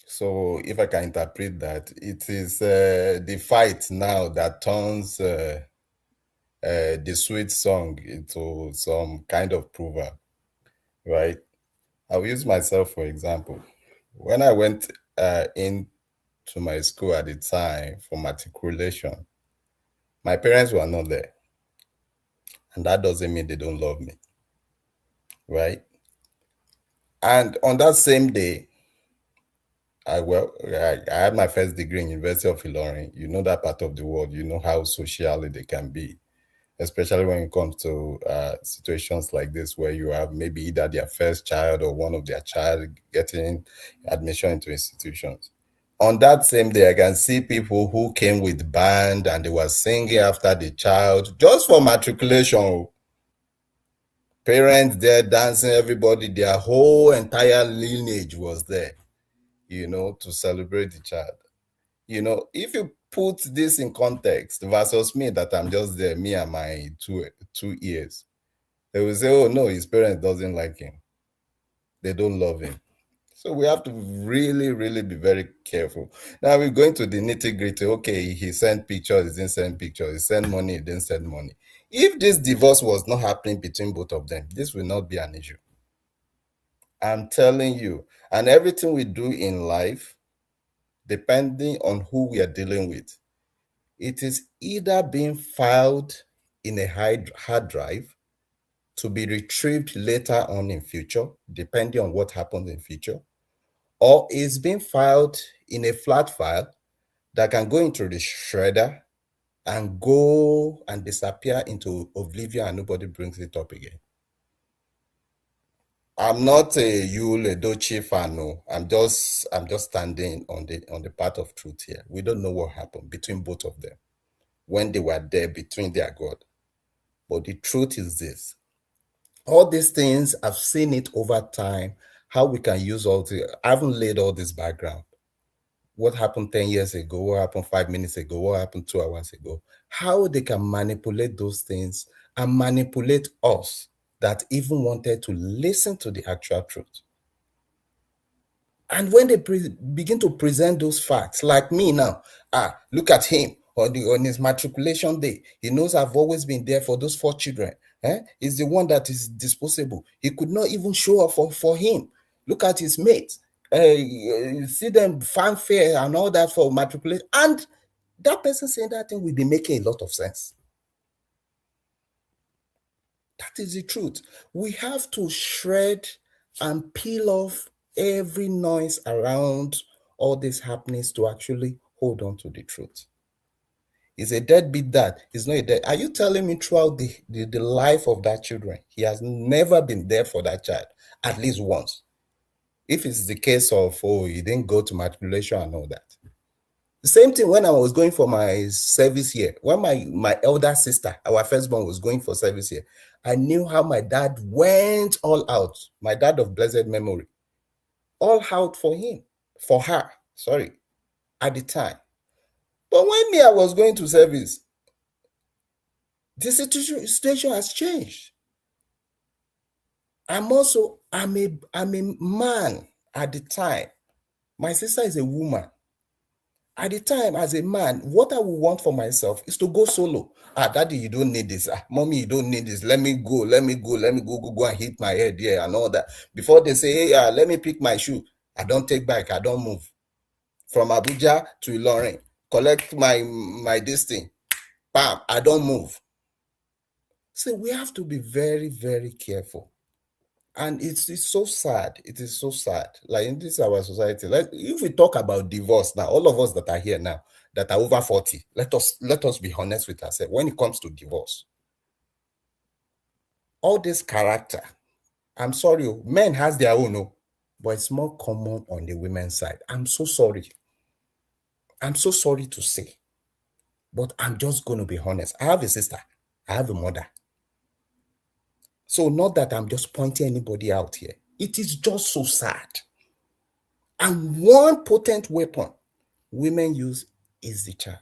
So if I can interpret that, it is the fight now that turns the sweet song into some kind of proverb, right? I'll use myself for example. When I went into to my school at the time for matriculation, my parents were not there. And that doesn't mean they don't love me, right? And on that same day, I had my first degree in University of Ilorin. You know that part of the world. You know how socially they can be, especially when it comes to situations like this, where you have maybe either their first child or one of their child getting admission into institutions. On that same day, I can see people who came with band and they were singing after the child just for matriculation. Parents there dancing, everybody, their whole entire lineage was there, to celebrate the child. If you put this in context versus me, that I'm just there, me and my two ears, they will say, oh no, his parents doesn't like him. They don't love him. So we have to really, really be very careful. Now we're going to the nitty-gritty. Okay, he sent pictures, he didn't send pictures, he sent money, he didn't send money. If this divorce was not happening between both of them, this will not be an issue. I'm telling you. And everything we do in life, depending on who we are dealing with, it is either being filed in a hard drive to be retrieved later on in future, depending on what happens in future, or it's being filed in a flat file that can go into the shredder and go and disappear into oblivion and nobody brings it up again. I'm not a Yul Edochie fan, no. I'm just standing on the path of truth here. We don't know what happened between both of them when they were there between their God. But the truth is this. All these things, I've seen it over time, how we can use I haven't laid all this background. What happened 10 years ago, what happened 5 minutes ago, what happened 2 hours ago, how they can manipulate those things and manipulate us that even wanted to listen to the actual truth. And when they begin to present those facts, like me now, look at him on his matriculation day. He knows I've always been there for those 4 children. He's the one that is disposable. He could not even show up for him. Look at his mates. You see them fanfare and all that for matriculation. And that person saying that thing will be making a lot of sense. That is the truth. We have to shred and peel off every noise around all these happenings to actually hold on to the truth. Is a deadbeat dad. He's not a dead. Are you telling me throughout the life of that children, he has never been there for that child, at least once? If it's the case of, he didn't go to matriculation and all that. The same thing when I was going for my service year. When my elder sister, our firstborn, was going for service year, I knew how my dad went all out. My dad of blessed memory. All out for her, at the time. But when I was going to service, the situation has changed. I'm a man at the time. My sister is a woman. At the time, as a man, what I would want for myself is to go solo. Daddy, you don't need this. Mommy, you don't need this. Let me go and hit my head here and all that. Before they say, hey, let me pick my shoe. I don't take back. I don't move. From Abuja to Ilorin, collect my this thing. Bam, I don't move. So we have to be very, very careful. And it's so sad. It is so sad. Like in this our society, like if we talk about divorce now, all of us that are here now that are over 40, let us be honest with ourselves. When it comes to divorce, all this character, I'm sorry, men has their own, but it's more common on the women's side. I'm so sorry. I'm so sorry to say, but I'm just going to be honest. I have a sister. I have a mother. So not that I'm just pointing anybody out here. It is just so sad. And one potent weapon women use is the child.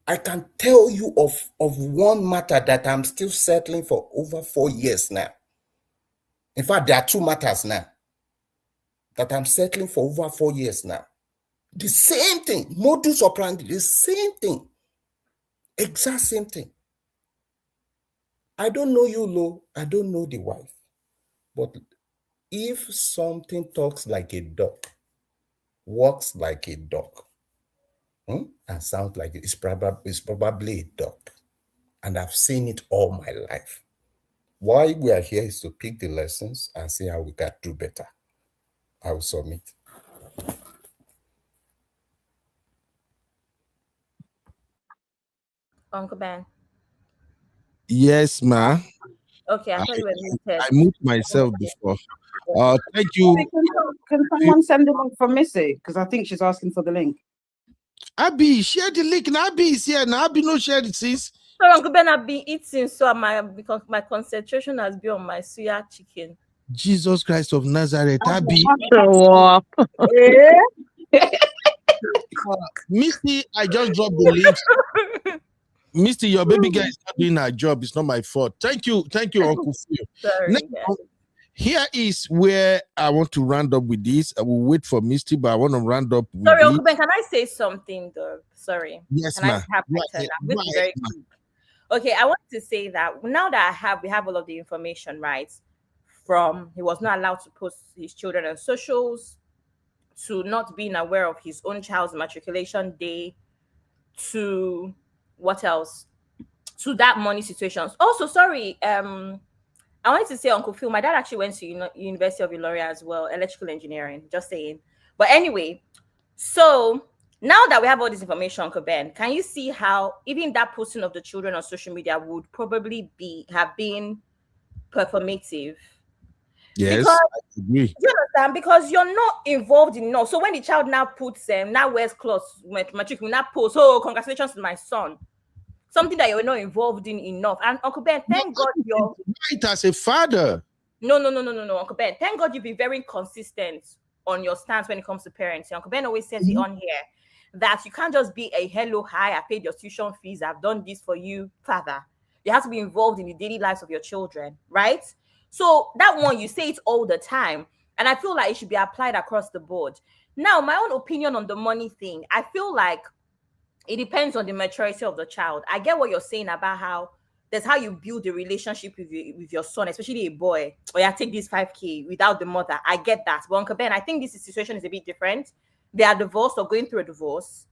I can tell you of one matter that I'm still settling for over 4 years now. In fact, there are 2 matters now that I'm settling for over 4 years now. The same thing, modus operandi, the same thing, exact same thing. I don't know you, Lo. I don't know the wife. But if something talks like a dog, walks like a dog, and sounds like it's probably a dog. And I've seen it all my life. Why we are here is to pick the lessons and see how we can do better. I will submit. Uncle Ben. Yes, ma. Okay, I I, thought you were muted. I moved myself before. Thank you. Can someone send the link for Missy? Because I think she's asking for the link. Abby, share the link. Now Abby is here. Now Abby no share it, sis. So Uncle Ben, I've been eating, so because my concentration has been on my suya chicken. Jesus Christ of Nazareth, Abby. Show up. Misty, I just dropped the link. Misty, your baby girl is not doing her job. It's not my fault. Thank you, Uncle Phil. Sorry. Now, here is where I want to round up with this. I will wait for Misty, but I want to round up with Sorry, this. Uncle Ben, can I say something though? Sorry. Yes, can ma'am. I have my turn? I'm going to be very quick. Okay, I want to say that now that we have all of the information, right? From he was not allowed to post his children on socials, to not being aware of his own child's matriculation day, to what else? To that money situations. Also, sorry, I wanted to say, Uncle Phil, my dad actually went to University of Ilorin as well, electrical engineering, just saying. But anyway, so now that we have all this information, Uncle Ben, can you see how even that posting of the children on social media would probably have been performative? Yes, because, I agree. Do you understand? Because you're not involved enough. So when the child now puts now wears clothes, matric will now post, oh, congratulations to my son. Something that you're not involved in enough. And Uncle Ben, thank God you're right as a father. No, Uncle Ben. Thank God you've been very consistent on your stance when it comes to parenting. Uncle Ben always says it on here that you can't just be a hello, hi, I paid your tuition fees, I've done this for you, father. You have to be involved in the daily lives of your children, right? So that one, you say it all the time. And I feel like it should be applied across the board. Now, my own opinion on the money thing, I feel like it depends on the maturity of the child. I get what you're saying about how that's how you build a relationship with your son, especially a boy. Or yeah, take this 5K without the mother. I get that. But Uncle Ben, I think this situation is a bit different. They are divorced or going through a divorce.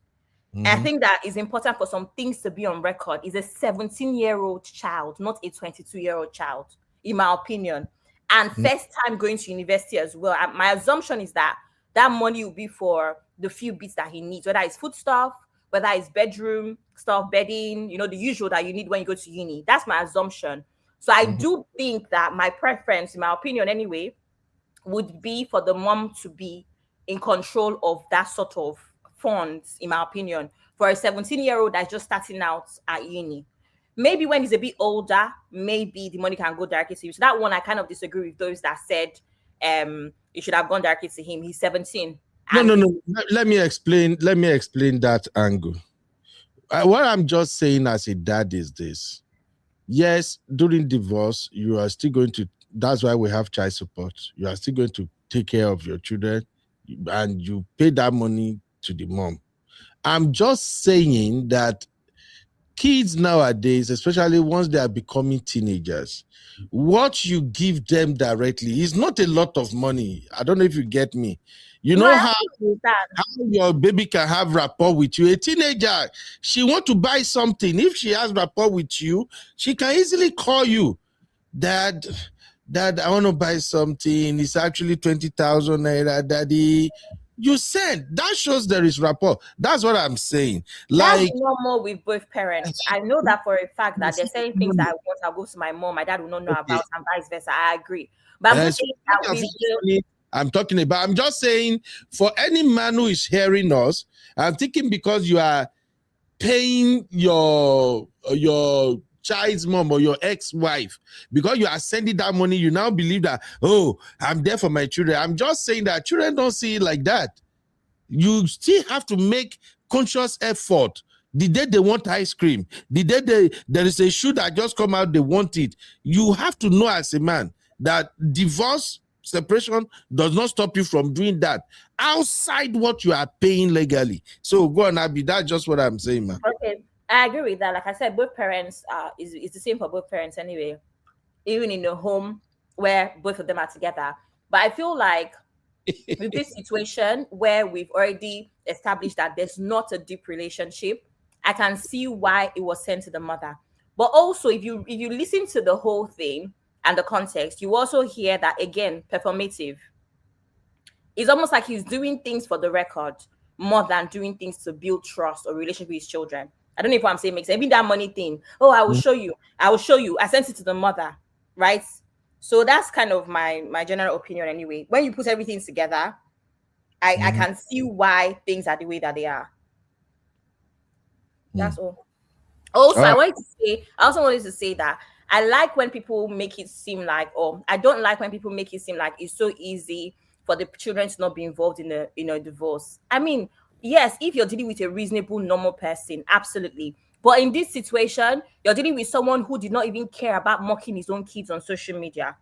Mm-hmm. I think that is important for some things to be on record. Is a 17-year-old child, not a 22-year-old child, in my opinion. And first time going to university as well. And my assumption is that money will be for the few bits that he needs, whether it's food stuff, whether it's bedroom stuff, bedding, the usual that you need when you go to uni. That's my assumption. So I do think that my preference, in my opinion anyway, would be for the mom to be in control of that sort of funds, in my opinion, for a 17-year-old that's just starting out at uni. Maybe when he's a bit older, maybe the money can go directly to you. So that one, I kind of disagree with those that said it should have gone directly to him. He's 17. No. Let me explain that angle. What I'm just saying as a dad is this. Yes, during divorce, you are still going to, that's why we have child support. You are still going to take care of your children and you pay that money to the mom. I'm just saying that kids nowadays, especially once they are becoming teenagers, what you give them directly is not a lot of money. I don't know if you get me. You know how your baby can have rapport with you. A teenager, she want to buy something. If she has rapport with you, she can easily call you. Dad, I want to buy something. It's actually 20,000 naira, daddy. You said that shows there is rapport. That's what I'm saying. Like, that's normal with both parents. I know that for a fact that there's certain things that I want, I'll go to my mom, my dad will not know about, and vice versa. I agree. But I'm just saying that I'm just saying for any man who is hearing us, I'm thinking because you are paying your child's mom or your ex-wife, because you are sending that money, you now believe that, oh, I'm there for my children. I'm just saying that children don't see it like that. You still have to make conscious effort. The day they want ice cream, the day there is a shoe that just come out, they want it. You have to know as a man that divorce, separation does not stop you from doing that outside what you are paying legally. So go on, Abby. That's just what I'm saying, man. Okay, I agree with that. Like I said, both parents is the same for both parents anyway, even in a home where both of them are together. But I feel like with this situation where we've already established that there's not a deep relationship, I can see why it was sent to the mother. But also, if you listen to the whole thing and the context, you also hear that again, performative. It's almost like he's doing things for the record more than doing things to build trust or relationship with his children. I don't know if what I'm saying makes sense. Even that money thing. Oh, I will show you. I will show you. I sent it to the mother, right? So that's kind of my general opinion anyway. When you put everything together, I can see why things are the way that they are. That's all. Also, I also wanted to say that I like when people make it seem like, or I don't like when people make it seem like it's so easy for the children to not be involved in a divorce. I mean, yes, if you're dealing with a reasonable, normal person, absolutely. But in this situation, you're dealing with someone who did not even care about mocking his own kids on social media.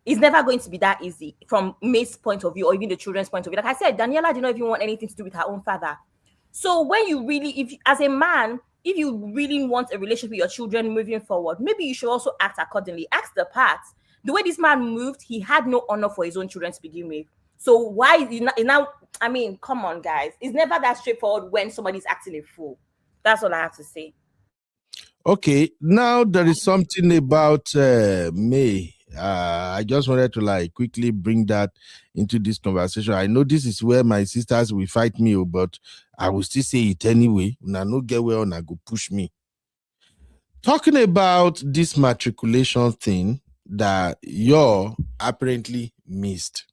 It's never going to be that easy from May's point of view or even the children's point of view. Like I said, Daniela did not even want anything to do with her own father. So when you really, if as a man, if you really want a relationship with your children moving forward, maybe you should also act accordingly. Act the part. The way this man moved, he had no honor for his own children to begin with. So why now? I mean, come on, guys. It's never that straightforward when somebody's acting a fool. That's all I have to say. Okay, now there is something about May. I just wanted to like quickly bring that into this conversation. I know this is where my sisters will fight me, but I will still say it anyway. Now, no get well, and I go push me. Talking about this matriculation thing that you apparently missed.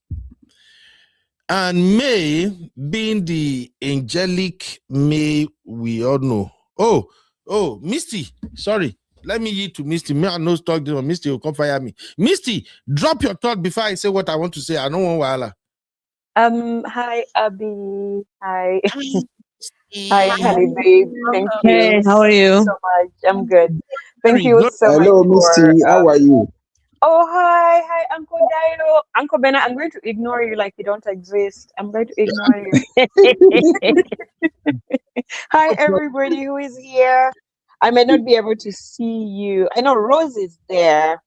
And May, being the angelic May we all know. Oh, Misty, sorry. Let me yield to Misty. Me, I know talk this one. Misty will come fire me. Misty, drop your thought before I say what I want to say. I don't want wahala. Hi, Abby. Hi. Hi, honey babe. Thank you. Hey, how are you? So much. I'm good. Thank you so much. Hello, Misty. How are you? Oh, hi, Uncle Dairo. Uncle Bena, I'm going to ignore you like you don't exist. I'm going to ignore you. Hi, everybody who is here. I may not be able to see you. I know Rose is there.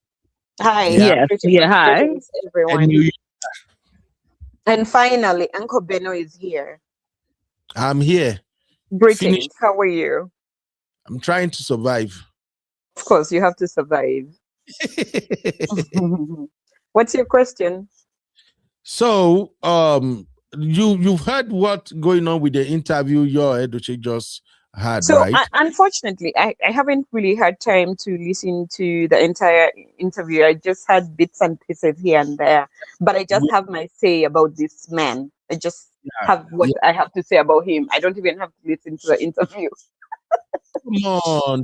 Hi. Yes. Hi. Everyone. And finally, Uncle Beno is here. I'm here. Greetings. Finish. How are you? I'm trying to survive. Of course, you have to survive. What's your question? So, you've heard what's going on with the interview Yul Edochie just had, So, right? unfortunately, I haven't really had time to listen to the entire interview. I just had bits and pieces here and there, but I just have my say about this man. I just have what I have to say about him. I don't even have to listen to the interview.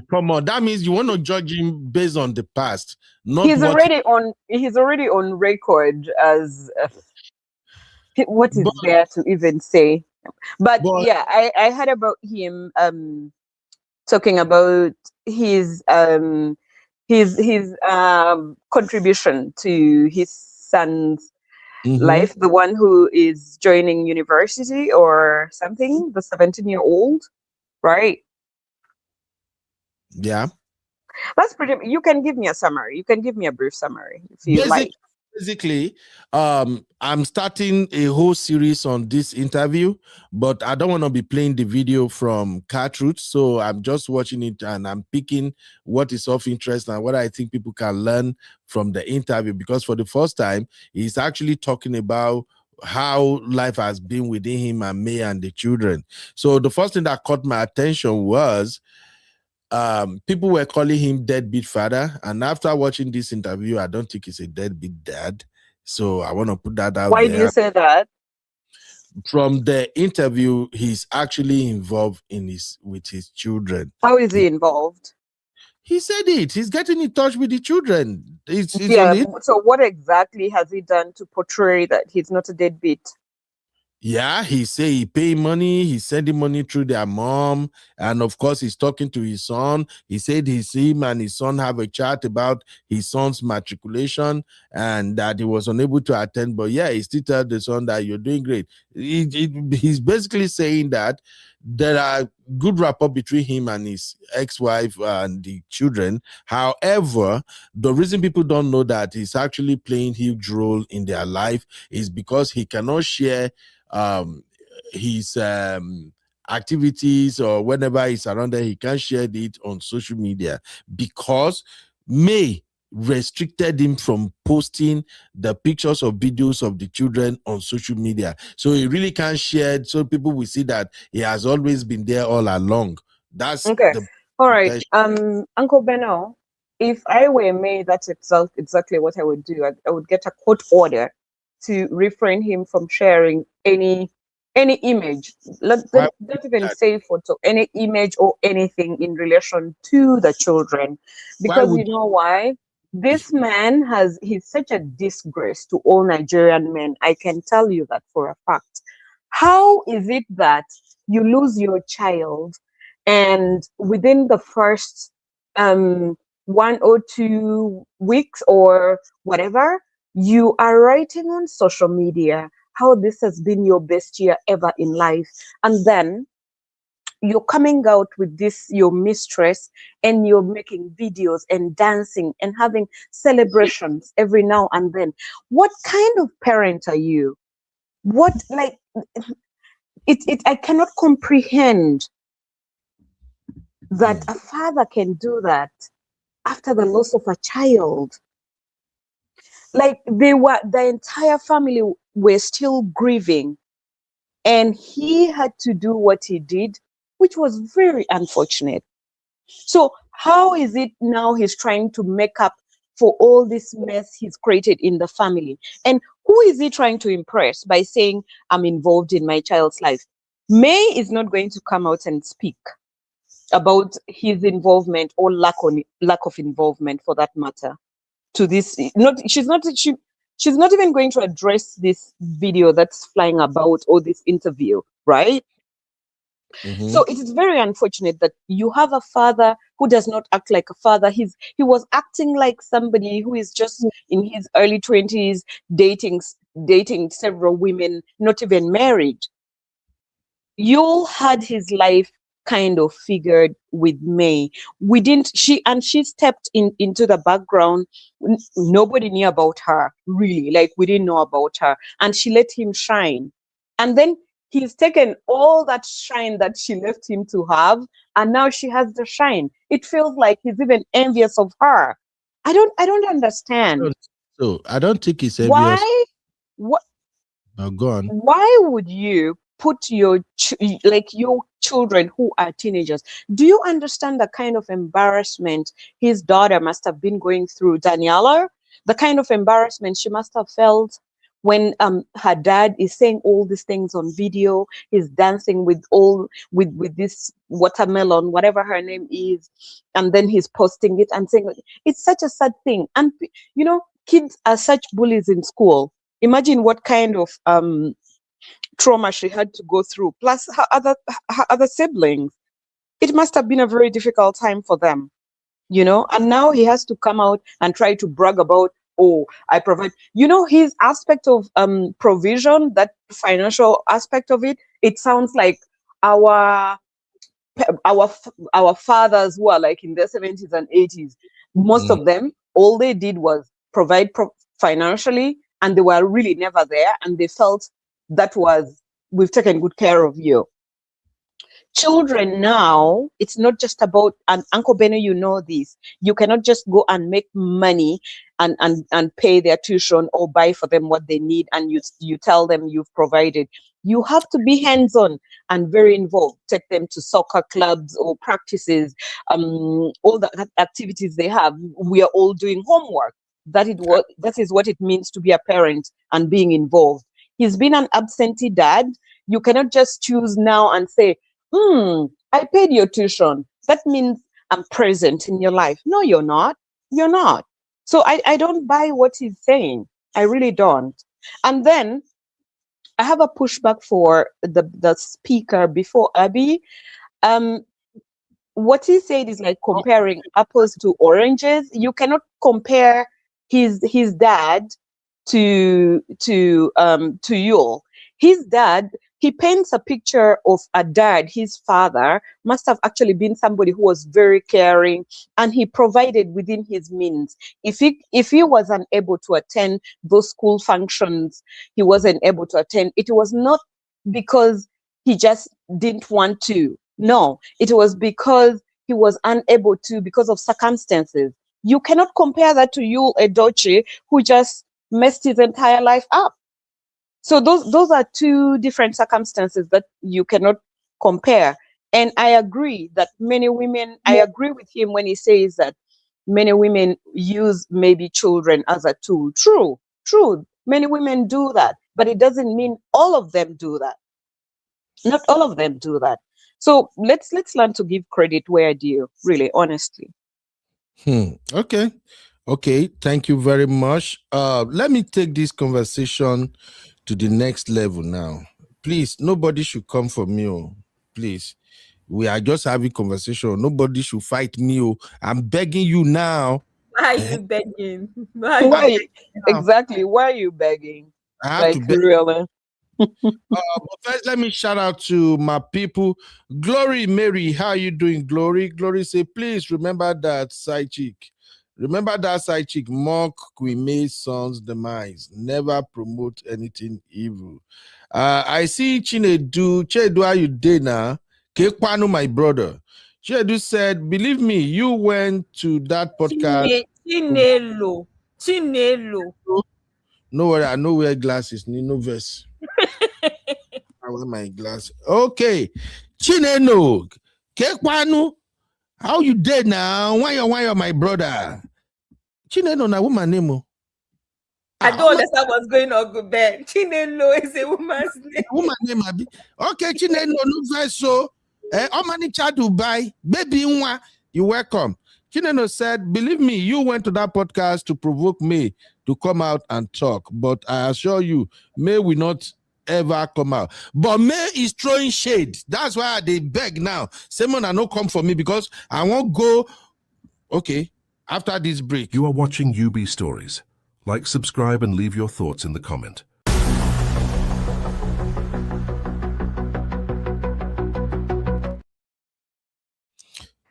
Come on. That means you want to judge him based on the past, not He's what already on record as what is there to even say? But yeah, I heard about him talking about his contribution to his son's life, the one who is joining university or something, the 17-year-old, right? Yeah. That's pretty. You can give me a summary. You can give me a brief summary if you like. Basically, I'm starting a whole series on this interview, but I don't want to be playing the video from Cartruth, so I'm just watching it and I'm picking what is of interest and what I think people can learn from the interview, because for the first time, he's actually talking about how life has been within him and May and the children. So the first thing that caught my attention was people were calling him deadbeat father, and after watching this interview, I don't think he's a deadbeat dad. So I want to put that out. Why do you say that? From the interview, he's actually involved with his children. How is he involved? He said it. He's getting in touch with the children. So what exactly has he done to portray that he's not a deadbeat? Yeah, he say he pay money, he's sending money through their mom, and of course he's talking to his son. He said him and his son have a chat about his son's matriculation and that he was unable to attend, but yeah, he still tell the son that you're doing great. He's basically saying that there are good rapport between him and his ex-wife and the children. However, the reason people don't know that he's actually playing huge role in their life is because he cannot share his activities, or whenever he's around there, he can't share it on social media because May restricted him from posting the pictures or videos of the children on social media. So he really can't share it, so people will see that he has always been there all along. That's Okay. the All right. protection. Uncle Beno, if I were me, that's exactly what I would do. I would get a court order to refrain him from sharing any image. Why Not even say photo, any image or anything in relation to the children. Because would you know why? This man he's such a disgrace to all Nigerian men. I can tell you that for a fact. How is it that you lose your child and within the first 1 or 2 weeks or whatever, you are writing on social media how this has been your best year ever in life, and then you're coming out with this your mistress and you're making videos and dancing and having celebrations every now and then? What kind of parent are you? What, like, it I cannot comprehend that a father can do that after the loss of a child. Like, the entire family were still grieving, and he had to do what he did, which was very unfortunate. So how is it now he's trying to make up for all this mess he's created in the family? And who is he trying to impress by saying, I'm involved in my child's life? May is not going to come out and speak about his involvement or lack of involvement, for that matter, to this. She's not even going to address this video that's flying about, or this interview, right? So it is very unfortunate that you have a father who does not act like a father. He was acting like somebody who is just in his early 20s, dating several women, not even married. Yul had his life kind of figured with May. She stepped into the background. Nobody knew about her, really. Like, we didn't know about her. And she let him shine. And then he's taken all that shine that she left him to have, and now she has the shine. It feels like he's even envious of her. I don't understand. So I don't think it's envious. Why? What? Go on. Why would you put your children who are teenagers? Do you understand the kind of embarrassment his daughter must have been going through, Daniela? The kind of embarrassment she must have felt when her dad is saying all these things on video. He's dancing with this watermelon, whatever her name is, and then he's posting it and saying, it's such a sad thing. And kids are such bullies in school. Imagine what kind of trauma she had to go through, plus her other siblings. It must have been a very difficult time for them, and now he has to come out and try to brag about, oh, I provide. His aspect of provision, that financial aspect of it, it sounds like our fathers who are like in their 70s and 80s. Most of them, all they did was provide financially, and they were really never there, and they felt that was, we've taken good care of you. Children now, it's not just about, and Uncle Benno, you know this, you cannot just go and make money and pay their tuition or buy for them what they need, and you tell them you've provided. You have to be hands-on and very involved. Take them to soccer clubs or practices, all the activities they have. We are all doing homework. That is what it means to be a parent and being involved. He's been an absentee dad. You cannot just choose now and say, I paid your tuition. That means I'm present in your life. No, you're not. You're not. So I don't buy what he's saying. I really don't. And then I have a pushback for the speaker before Abby. What he said is like comparing apples to oranges. You cannot compare his dad to Yul. His dad he paints a picture of a dad. His father must have actually been somebody who was very caring, and he provided within his means. If he was unable to attend those school functions, he wasn't able to attend. It was not because he just didn't want to. No, it was because he was unable to because of circumstances. You cannot compare that to Yul Edochie, who just messed his entire life up. So those are two different circumstances that you cannot compare. And I agree that many women, I agree with him when he says that many women use maybe children as a tool. True. Many women do that, but it doesn't mean all of them do that. Not all of them do that. So let's learn to give credit where due, really, honestly. Okay, thank you very much. Let me take this conversation to the next level now. Please, nobody should come for me. Please, we are just having conversation. Nobody should fight me. I'm begging you now. Why are you begging? Why exactly? Why are you begging? I have Like to beg. really? But first, let me shout out to my people. Glory Mary, how you doing, Glory? Glory say, please remember that side chick. Remember that side chick, mock Queen May's son's demise. Never promote anything evil. I see Chinedu, how you did now? Kekwanu, my brother. Chinedu said, believe me, you went to that podcast. Chinelo. No worry, I know wear glasses, no verse. I wear my glass. Okay. Chineno. Kekwanu. How you dead now? Why you my brother? Chineno na woman name. I don't understand what's going on, good Ben. Chinelo is a woman's name. Woman name, Abi. Okay, Chineno, no verse so. How many child to buy? Baby, you welcome. Chineno said, believe me, you went to that podcast to provoke me to come out and talk. But I assure you, May will not ever come out. But May is throwing shade. That's why they beg now. Simon, I no come for me because I won't go. Okay, after this break. You are watching UB Stories. Like, subscribe, and leave your thoughts in the comment.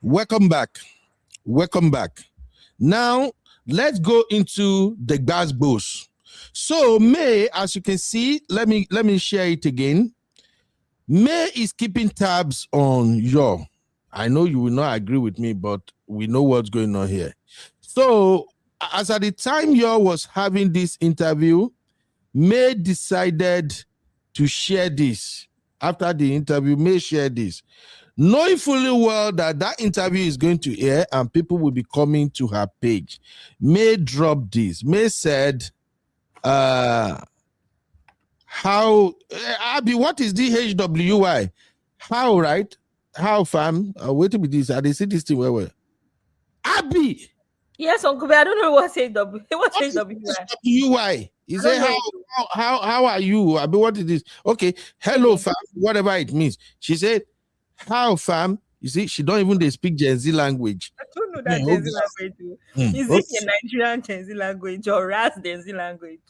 Welcome back. Now, let's go into the Gbasgbos. So, May, as you can see, let me share it again. May is keeping tabs on Yo. I know you will not agree with me, but we know what's going on here. So, as at the time Yo was having this interview, May decided to share this. After the interview, May shared this, knowing fully well that that interview is going to air and people will be coming to her page. May dropped this. May said, how, Abby, what is DHWI? How, right? How, fam? Wait with this. I didn't see this thing well. Abby! Yes, Uncle Ben, I don't know what's HWI. What's HWI? He said, how are you? Abby, what is this? Okay, hello, fam, whatever it means. She said, how, fam? You see, she don't even speak Gen Z language. I don't know that Gen Z language. Is it a Nigerian Gen Z language or Ras Gen Z language?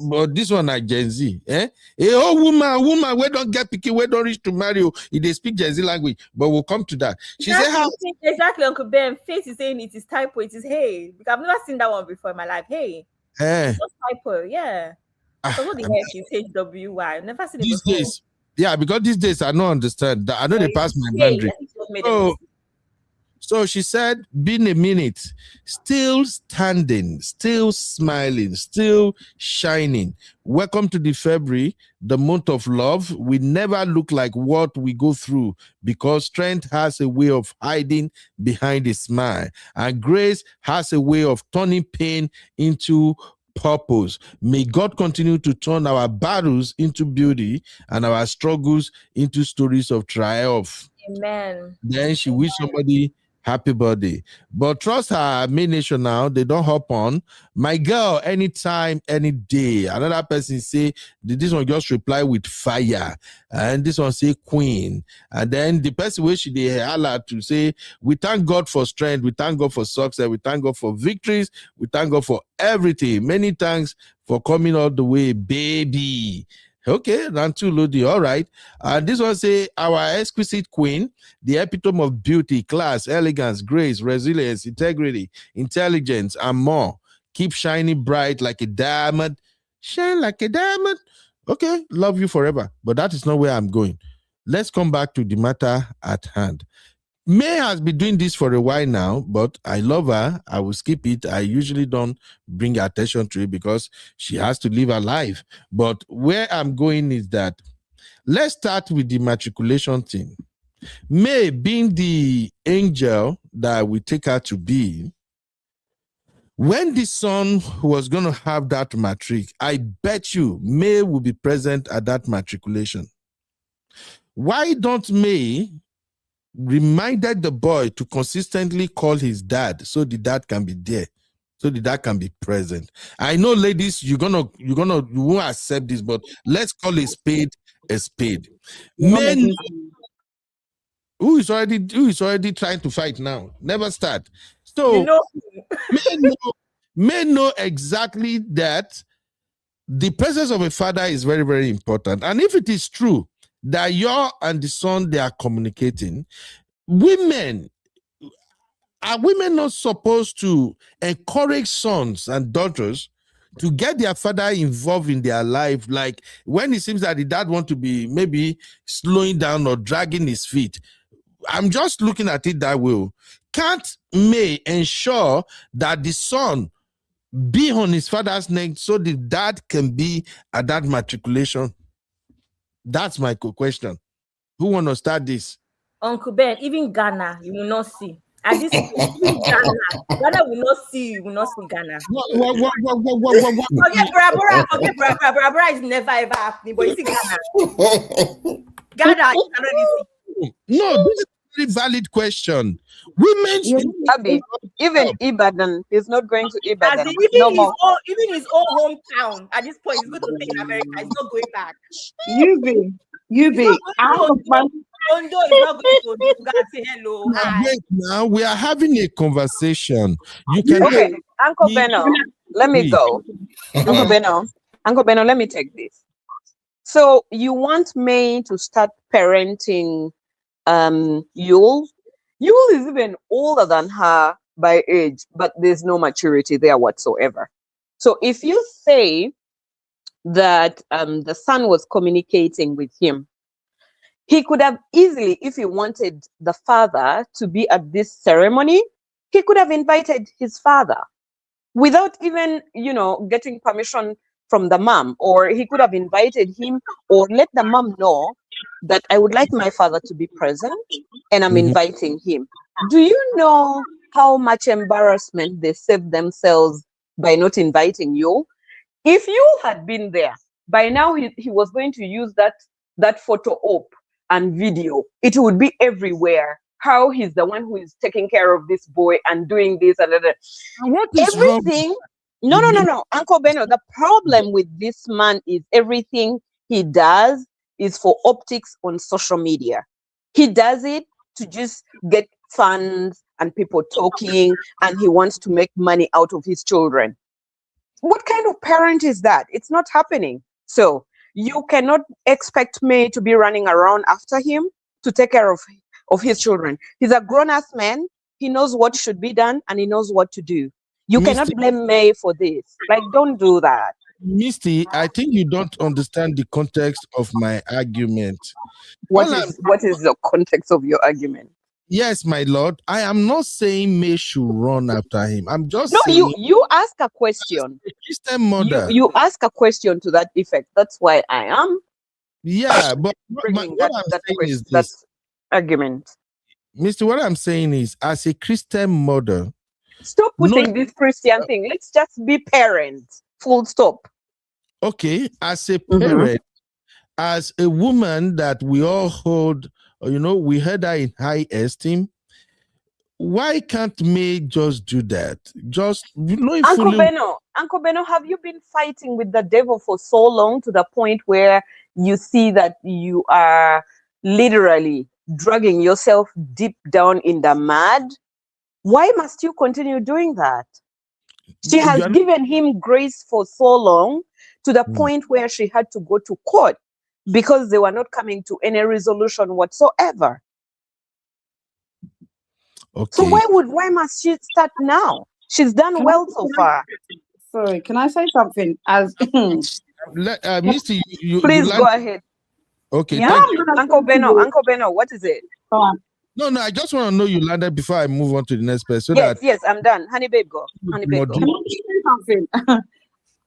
But this one like Gen Z, eh? A whole woman, we don't get picky, we don't reach to marry you. They speak Gen Z language, but we'll come to that. She said, "How exactly, Uncle Ben? Face is saying it is typo. It is hey. Because I've never seen that one before in my life. Hey, it's just typo, yeah. So what the heck is HWI? I've never seen it before. Days, yeah, because these days I don't understand. I know they pass my boundary. So she said, been a minute, still standing, still smiling, still shining. Welcome to the February, the month of love. We never look like what we go through because strength has a way of hiding behind a smile, and grace has a way of turning pain into purpose. May God continue to turn our battles into beauty and our struggles into stories of triumph. Amen. Then she wished somebody happy birthday. But trust her, main nation now, they don't hop on. My girl, anytime, any day. Another person say, this one just reply with fire. And this one say queen. And then the person where she they holler to say, we thank God for strength. We thank God for success. We thank God for victories. We thank God for everything. Many thanks for coming all the way, baby. Okay, Rantu Lodi. All right. This one say our exquisite queen, the epitome of beauty, class, elegance, grace, resilience, integrity, intelligence, and more. Keep shining bright like a diamond. Shine like a diamond. Okay, love you forever. But that is not where I'm going. Let's come back to the matter at hand. May has been doing this for a while now, but I love her. I will skip it. I usually don't bring attention to it because she has to live her life. But where I'm going is that let's start with the matriculation thing. May, being the angel that we take her to be, when the son was going to have that matric, I bet you May will be present at that matriculation. Why don't May reminded the boy to consistently call his dad so the dad can be there, so the dad can be present? I know, ladies, you won't accept this, but let's call a spade a spade. Men who is already trying to fight now, never start. So men know exactly that the presence of a father is very, very important. And if it is true that you and the son, they are communicating, are women not supposed to encourage sons and daughters to get their father involved in their life? Like when it seems that the dad want to be maybe slowing down or dragging his feet. I'm just looking at it that way. Can't May ensure that the son be on his father's neck so the dad can be at that matriculation? That's my question. Who want to start this? Uncle Ben, even Ghana, you will not see. At this point, even Ghana will not see you, will not see Ghana. Forget Bora is never ever happening, but you see Ghana. Ghana, you cannot see. No, this is a very valid question. Women should Abi, even Ibadan is not going to Ibadan. Even his own hometown at this point, he's going to stay in America. He's not going back. Ondo is not going to go and say hello. Wait, now we are having a conversation. You can Okay, Uncle Beno, let me go. Uncle Beno, let me take this. So you want May to start parenting Yul? Yul is even older than her by age, but there's no maturity there whatsoever. So if you say that the son was communicating with him, he could have easily, if he wanted the father to be at this ceremony, he could have invited his father without even, getting permission from the mom, or he could have invited him or let the mom know that I would like my father to be present and I'm inviting him. Do you know how much embarrassment they saved themselves by not inviting you? If you had been there, by now he was going to use that photo op and video. It would be everywhere. How he's the one who is taking care of this boy and doing this and that. What is everything? wrong? No, Uncle Beno. The problem with this man is everything he does is for optics on social media. He does it to just get fans and people talking, and he wants to make money out of his children. What kind of parent is that? It's not happening. So you cannot expect May to be running around after him to take care of his children. He's a grown-ass man. He knows what should be done and he knows what to do. You cannot blame May for this. Like, don't do that. Misty, I think you don't understand the context of my argument. What is the context of your argument? Yes, my lord. I am not saying May should run after him. I'm just saying. No, you ask a question. Christian mother. You ask a question to that effect. That's why I am. Yeah, but what I'm saying is this. That's argument. Mr. What I'm saying is, as a Christian mother, stop putting this Christian thing. Let's just be parents. Full stop. Okay, as a parent, as a woman that we all hold, we held her in high esteem. Why can't May just do that? Just Uncle Beno, have you been fighting with the devil for so long to the point where you see that you are literally dragging yourself deep down in the mud? Why must you continue doing that? She has given him grace for so long to the point where she had to go to court because they were not coming to any resolution whatsoever. So Okay. why must she start now? She's done well so far. Sorry, can I say something? As Misty, you Please land- go ahead. Okay, Yeah, thank I'm you. gonna Uncle say to Beno, you- Uncle Beno, what is it? No, I just want to know you landed before I move on to the next person. So Yes, that yes, I'm done. Honey babe, go. Honey babe, go. Can I say something? As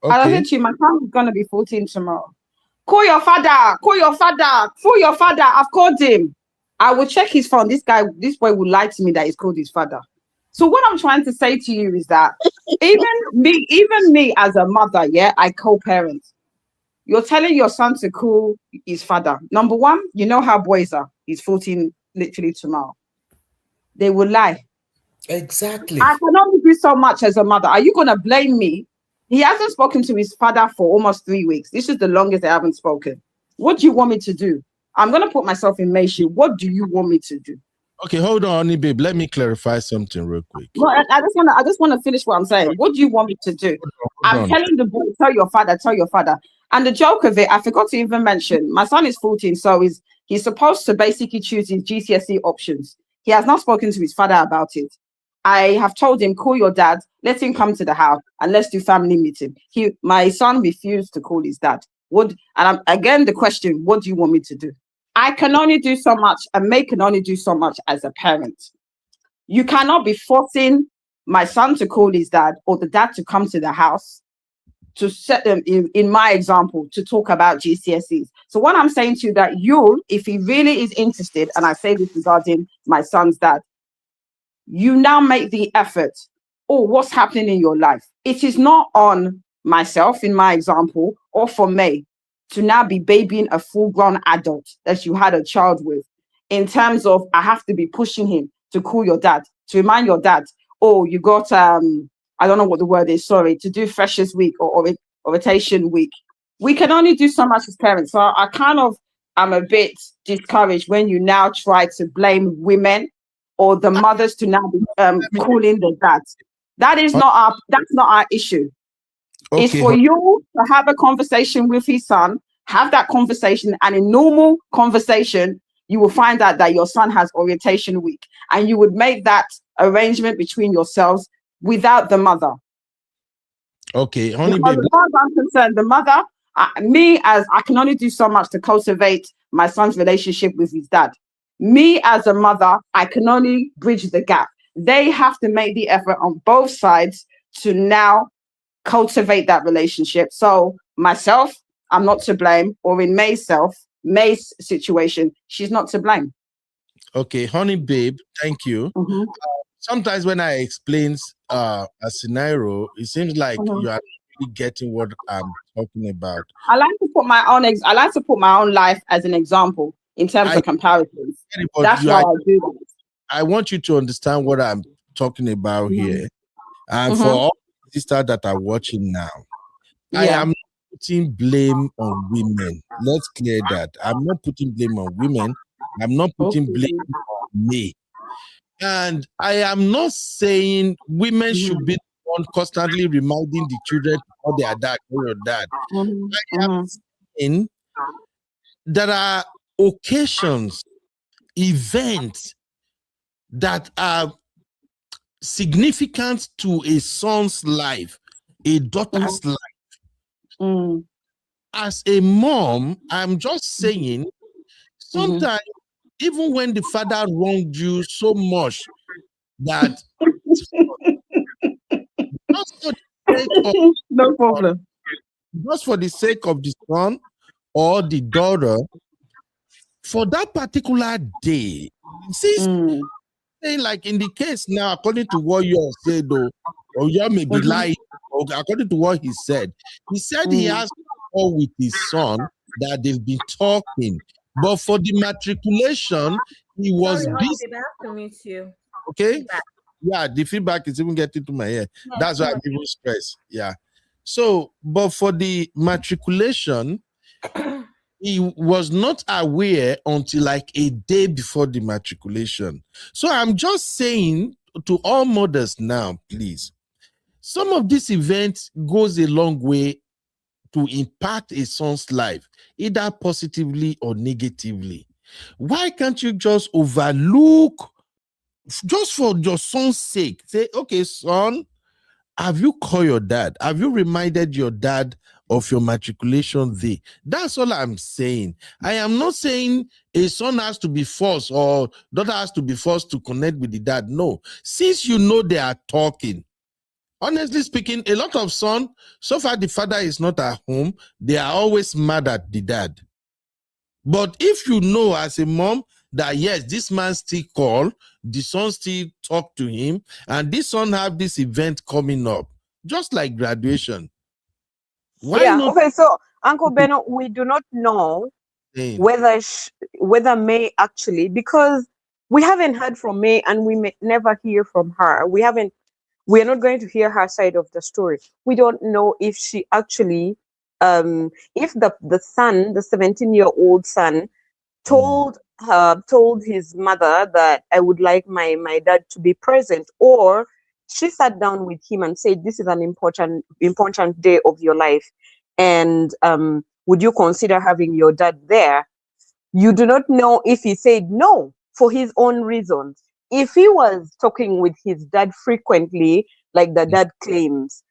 I okay. said to you, my son is gonna be 14 tomorrow. Call your father. Call your father. Call your father. I've called him. I will check his phone. This boy will lie to me that he's called his father. So what I'm trying to say to you is that even me as a mother, yeah, I co-parent. You're telling your son to call his father. Number one, you know how boys are. He's 14 literally tomorrow. They will lie. Exactly. I can only do so much as a mother. Are you going to blame me? He hasn't spoken to his father for almost 3 weeks. This is the longest they haven't spoken. What do you want me to do? I'm going to put myself in May's shoe. What do you want me to do? Okay, hold on, honey babe. Let me clarify something real quick. No, I just want to finish what I'm saying. What do you want me to do? I'm on. telling the boy, tell your father, tell your father. And the joke of it, I forgot to even mention, my son is 14, so he's supposed to basically choose his GCSE options. He has not spoken to his father about it. I have told him, call your dad, let him come to the house, and let's do family meeting. My son refused to call his dad. Again, the question, what do you want me to do? I can only do so much, and May can only do so much as a parent. You cannot be forcing my son to call his dad or the dad to come to the house to set them in my example to talk about GCSEs. So what I'm saying to you that you, if he really is interested, and I say this regarding my son's dad, you now make the effort. Oh, what's happening in your life? It is not on myself in my example or for May to now be babying a full-grown adult that you had a child with, in terms of I have to be pushing him to call your dad, to remind your dad, oh, you got I don't know what the word is, sorry, to do Freshers Week or Orientation Week. We can only do so much as parents. So I kind of am a bit discouraged when you now try to blame women or the mothers to now be calling the dads. That's not our issue. Okay, It's for you to have a conversation with his son, have that conversation, and in normal conversation, you will find out that your son has orientation week, and you would make that arrangement between yourselves without the mother. Okay, honey Because babe. as far as I'm concerned, the mother, as I can only do so much to cultivate my son's relationship with his dad. Me as a mother, I can only bridge the gap. They have to make the effort on both sides to now cultivate that relationship. So myself, I'm not to blame, or in May's situation, she's not to blame. Okay, honey babe, thank you. Mhm. Sometimes when I explain a scenario, it seems like Mhm. you are really getting what I'm talking about. I like to put my own life as an example in terms of comparisons. But That's why I do that. I want you to understand what I'm talking about here. And Mhm. for all the sisters that are watching now, I Yeah. am not putting blame on women. Let's clear that. I'm not putting blame on women. I'm not putting blame on me. And I am not saying women should be the one constantly reminding the children to call their dad, call your dad. I am saying there are occasions, events that are significant to a son's life, a daughter's life. As a mom, I'm just saying, sometimes even when the father wronged you so much that just for the sake of, no problem. Just for the sake of the son or the daughter, for that particular day, saying like in the case now, according to what you said, though, or you may be lying, or according to what he said he has to call with his son that they've been talking, but for the matriculation, he was Sorry, busy. I have to meet you. Okay, yeah, the feedback is even getting to my ear. That's why I'm even stressed. Yeah. So, but for the matriculation, he was not aware until like a day before the matriculation. So I'm just saying to all mothers now, please, some of this event goes a long way to impact a son's life, either positively or negatively, why can't you just overlook, just for your son's sake, say, okay, son, have you called your dad? Have you reminded your dad of your matriculation day? That's all I'm saying. I am not saying a son has to be forced or daughter has to be forced to connect with the dad. No. Since you know they are talking, honestly speaking, a lot of sons, so far the father is not at home, they are always mad at the dad. But if you know as a mom that yes, this man still call, the son still talk to him, and this son have this event coming up, just like graduation. Why Yeah. not? Okay. So, Uncle Beno, we do not know whether whether May actually, because we haven't heard from May and we may never hear from her. We are not going to hear her side of the story. We don't know if she actually, if the son, the 17-year-old son, told his mother that I would like my dad to be present, or she sat down with him and said, this is an important day of your life, and would you consider having your dad there? You do not know if he said no for his own reasons. If he was talking with his dad frequently, like the dad claims,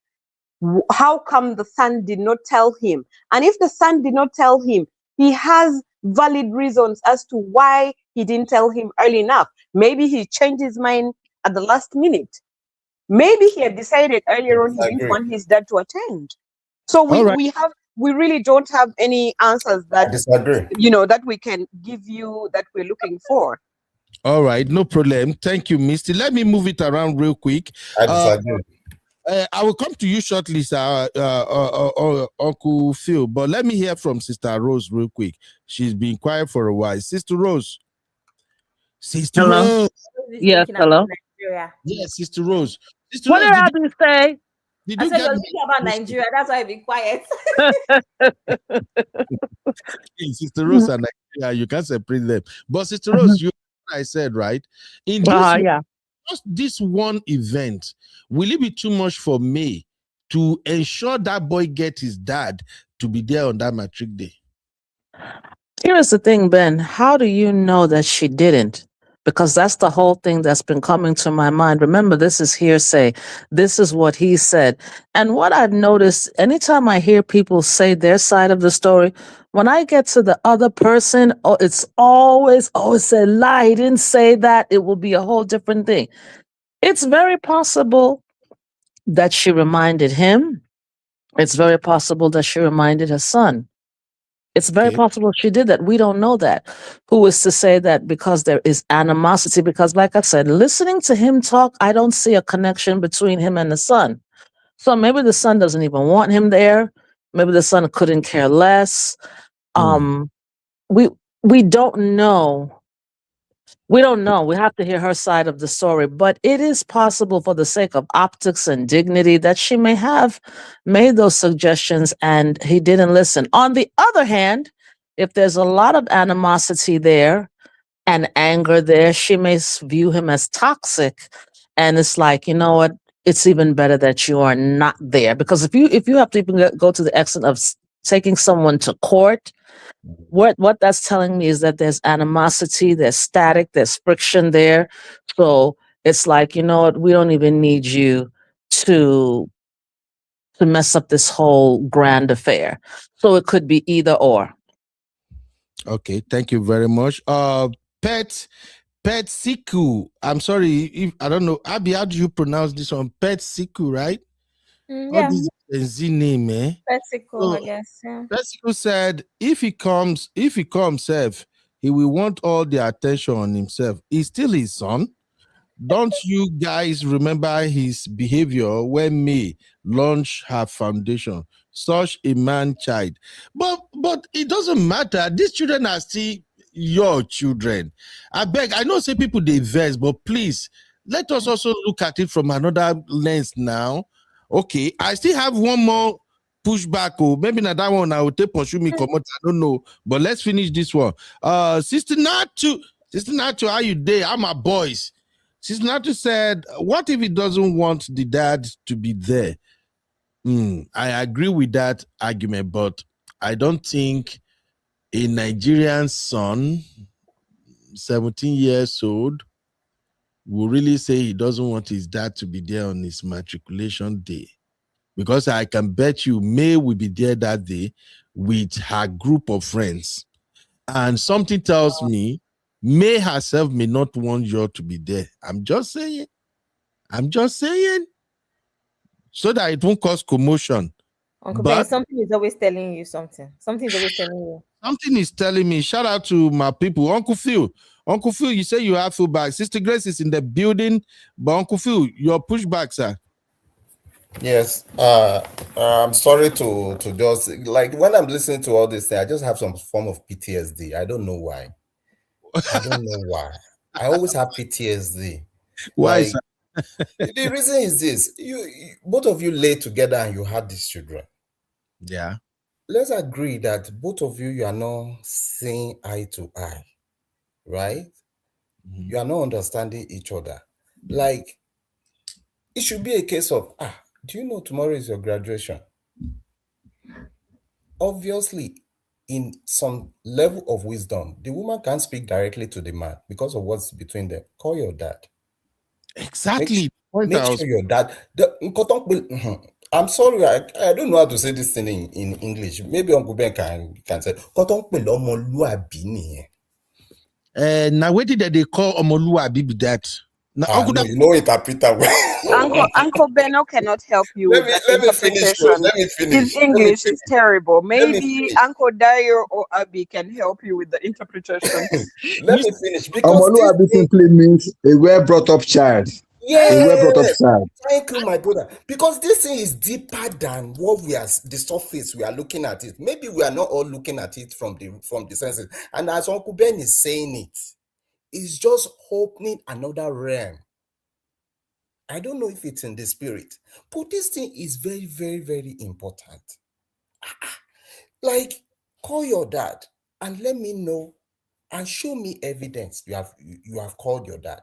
how come the son did not tell him? And if the son did not tell him, he has valid reasons as to why he didn't tell him early enough. Maybe he changed his mind at the last minute. Maybe he had decided earlier on he didn't want his dad to attend. So we really don't have any answers that that we can give you, that we're looking for. All right, no problem. Thank you, Misty. Let me move it around real quick. I will come to you shortly, sir, Uncle Phil, but let me hear from Sister Rose real quick. She's been quiet for a while. Sister Rose. Sister Hello. Rose. Yes, hello. Yes, Sister Rose. Sister What Rose, did Abby say? Did I you said get you're thinking about Nigeria. That's why I be quiet. Sister Rose and Nigeria, you can't separate them. But Sister Rose, you I said, right? In this just this one event, will it be too much for May to ensure that boy get his dad to be there on that matric day? Here's the thing, Ben. How do you know that she didn't? Because that's the whole thing that's been coming to my mind. Remember, this is hearsay. This is what he said. And what I've noticed, anytime I hear people say their side of the story, when I get to the other person, it's always a lie. He didn't say that. It will be a whole different thing. It's very possible that she reminded him. It's very possible that she reminded her son. It's very possible she did that. We don't know that. Who is to say that because there is animosity? Because like I said, listening to him talk, I don't see a connection between him and the son. So maybe the son doesn't even want him there. Maybe the son couldn't care less. We don't know. We don't know. We have to hear her side of the story. But it is possible, for the sake of optics and dignity, that she may have made those suggestions and he didn't listen. On the other hand, if there's a lot of animosity there and anger there, she may view him as toxic. And it's like, you know what? It's even better that you are not there. Because if you have to even go to the extent of taking someone to court, what that's telling me is that there's animosity, there's static, there's friction there. So it's like, you know what, we don't even need you to mess up this whole grand affair. So it could be either or. Okay, thank you very much. Pet Siku. I'm sorry if I don't know. Abby, how do you pronounce this one? Pet Siku, right? Yeah. What is Z name, eh? Pesico, I guess. Yeah. Pesico said if he comes, he will want all the attention on himself. He's still his son. Don't you guys remember his behavior when May launched her foundation? Such a man child. But it doesn't matter. These children are still your children. I beg, I know say people they vex, but please let us also look at it from another lens now. Okay, I still have one more pushback. Oh, maybe not that one I will take pursue me come out. I don't know. But let's finish this one. Sister Nacho, how you there? I'm my boys. Sister Nacho said, what if he doesn't want the dad to be there? I agree with that argument, but I don't think a Nigerian son, 17 years old, will really say he doesn't want his dad to be there on his matriculation day. Because I can bet you May will be there that day with her group of friends. And something tells me May herself may not want you to be there. I'm just saying. So that it won't cause commotion. Uncle Ben, But something is always telling you something. Something is always telling you. something is telling me, shout out to my people. Uncle Phil, you say you have feedback. Sister Grace is in the building, but Uncle Phil, your pushback, sir. Yes, I'm sorry to just like when I'm listening to all this thing, I just have some form of PTSD. I don't know why. I don't know why. I always have PTSD. Why, Like sir? the reason is this: both of you lay together and you had these children. Yeah. Let's agree that both of you are not seeing eye to eye, right? You are not understanding each other. Like it should be a case of do you know tomorrow is your graduation? Obviously, in some level of wisdom, the woman can't speak directly to the man because of what's between them. Call your dad. Exactly. Make sure your dad. I'm sorry, I don't know how to say this thing in English. Maybe Uncle Ben can say. Now, what did they call Omoluabi be that? Now, Uncle No, you know interpreter. Uncle Beno cannot help you with that let me finish. interpretation. Let me finish. His English is terrible. me Maybe finish. Uncle Dio or Abby can help you with the interpretation. Let me finish because Omoluabi simply means a well brought up child. A well brought up yes, child. thank you, my brother. Because this thing is deeper than what we are the surface we are looking at it. Maybe we are not all looking at it from the senses. And as Uncle Ben is saying it, it's just opening another realm. I don't know if it's in the spirit, but this thing is very, very, very important. Like, call your dad and let me know and show me evidence you have called your dad.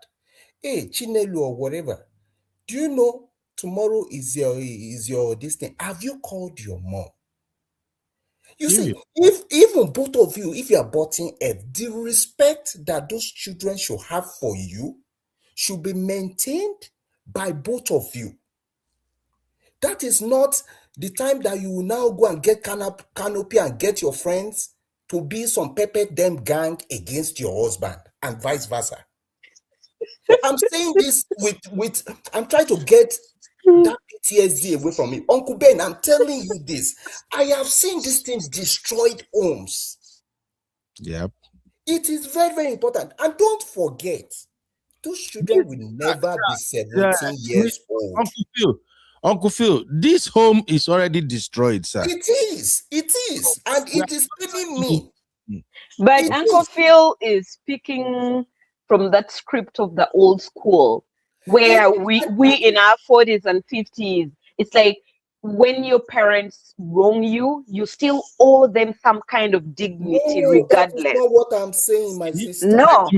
Hey, Chinelu or whatever. Do you know tomorrow is your this thing? Have you called your mom? You see, if even both of you, if you are butting head, the respect that those children should have for you should be maintained by both of you. That is not the time that you will now go and get canopy and get your friends to be some pepper them gang against your husband and vice versa. So I'm saying this with I'm trying to get that PTSD away from me. Uncle Ben, I'm telling you this. I have seen this thing destroyed homes. Yep. It is very, very important. And don't forget, those children will never be 17 years old. Uncle Phil, this home is already destroyed, sir. It is. And it is paining me. But Uncle Phil is speaking from that script of the old school where we in our 40s and 50s, it's like when your parents wrong you, you still owe them some kind of dignity regardless. That's not what I'm saying, my sister. No,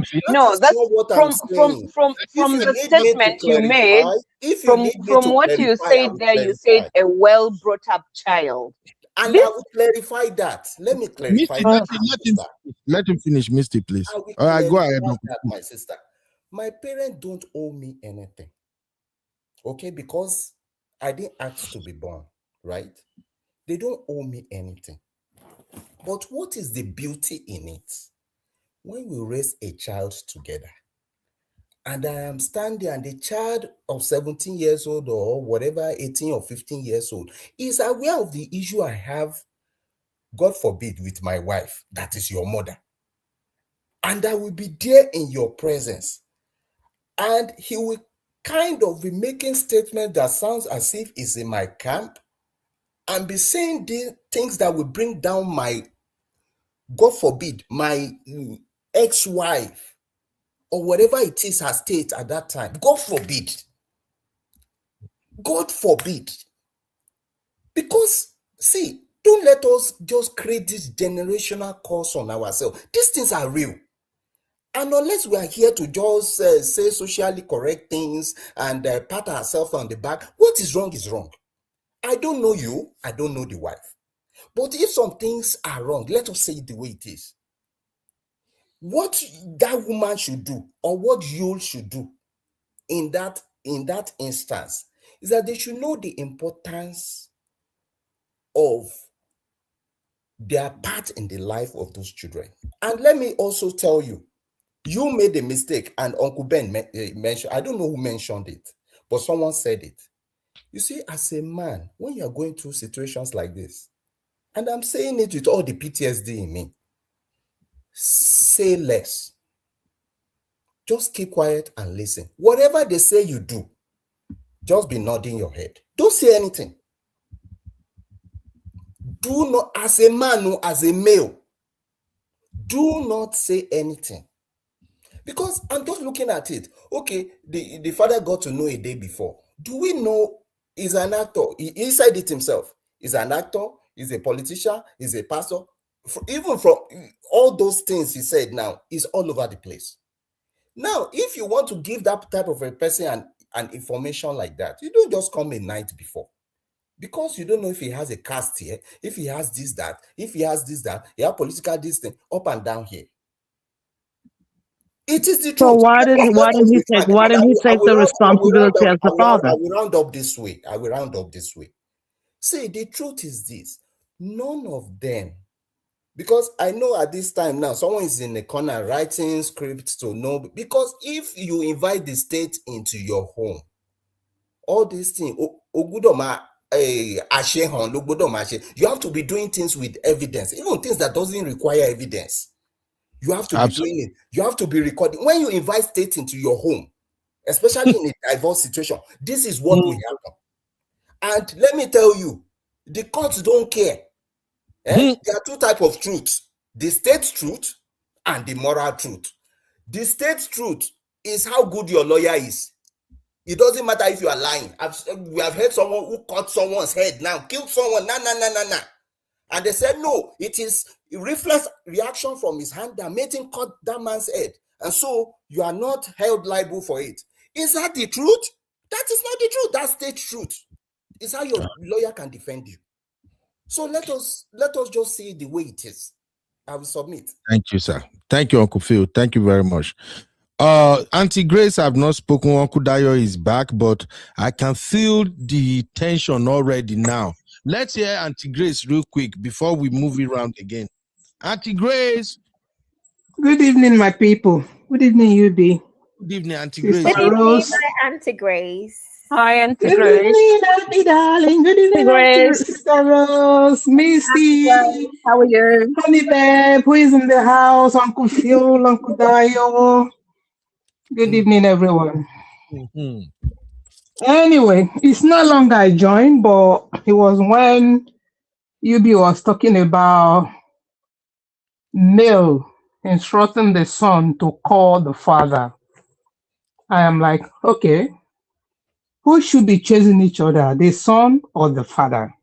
that's not what from I'm saying. from the statement you made. From what you said there, you said a well brought up child. And I will clarify that. Let me clarify that. Let him finish, Misty, please. All right, go ahead. My sister. My parents don't owe me anything. Okay, because I didn't ask to be born, right? They don't owe me anything. But what is the beauty in it? When we raise a child together, and I am standing and the child of 17 years old or whatever, 18 or 15 years old, is aware of the issue I have, God forbid, with my wife, that is your mother. And I will be there in your presence. And he will kind of be making statements that sounds as if he's in my camp and be saying the things that will bring down my, God forbid, my ex-wife or whatever it is her state at that time. God forbid. God forbid. Because, see, don't let us just create this generational curse on ourselves. These things are real. And unless we are here to just say socially correct things and pat ourselves on the back, what is wrong is wrong. I don't know you, I don't know the wife. But if some things are wrong, let us say it the way it is. What that woman should do, or what Yul should do in that instance, is that they should know the importance of their part in the life of those children. And let me also tell you, you made a mistake, and Uncle Ben mentioned, I don't know who mentioned it, but someone said it. You see, as a man, when you're going through situations like this, and I'm saying it with all the PTSD in me, say less. Just keep quiet and listen. Whatever they say you do, just be nodding your head. Don't say anything. Do not, as a man, as a male, do not say anything. Because I'm just looking at it. Okay, the father got to know a day before. Do we know he's an actor? He said it himself. He's an actor, he's a politician, he's a pastor. Even from all those things he said now, is all over the place. Now, if you want to give that type of a person an information like that, you don't just come a night before. Because you don't know if he has a caste here, if he has this, that, if he has this, that, he has political this thing, up and down here. It is the truth. So why didn't he take the responsibility as the father? I will round up this way. See, the truth is this. None of them, because I know at this time now, someone is in the corner writing scripts to know, because if you invite the state into your home, all these things, you have to be doing things with evidence, even things that doesn't require evidence. You have to be doing it. You have to be recording. When you invite state into your home, especially in a divorce situation, this is what will happen. And let me tell you, the courts don't care. There are two types of truth: the state truth and the moral truth. The state truth is how good your lawyer is. It doesn't matter if you are lying. We have heard someone who cut someone's head now, killed someone, nah. And they said, no, it is a reflex reaction from his hand that made him cut that man's head. And so you are not held liable for it. Is that the truth? That is not the truth. That's state truth. It's how your lawyer can defend you. So let us just see it the way it is. I will submit. Thank you, sir. Thank you, Uncle Phil. Thank you very much. Auntie Grace, I've not spoken. Uncle Dayo is back, but I can feel the tension already now. Let's hear Auntie Grace real quick before we move it around again. Auntie Grace. Good evening, my people. Good evening, UB. Good evening, Auntie Sister Grace. Good evening, Rose. my Auntie Grace. Hi, Auntie Good Grace. evening, Auntie darling. Good evening, Grace. Sister Rose, Misty, How are you? Honey Babe, who is in the house, Uncle Phil, Uncle Dayo. Good evening, everyone. Anyway, it's no longer I joined, but it was when UB was talking about male instructing the son to call the father. I am like, okay, who should be chasing each other, the son or the father?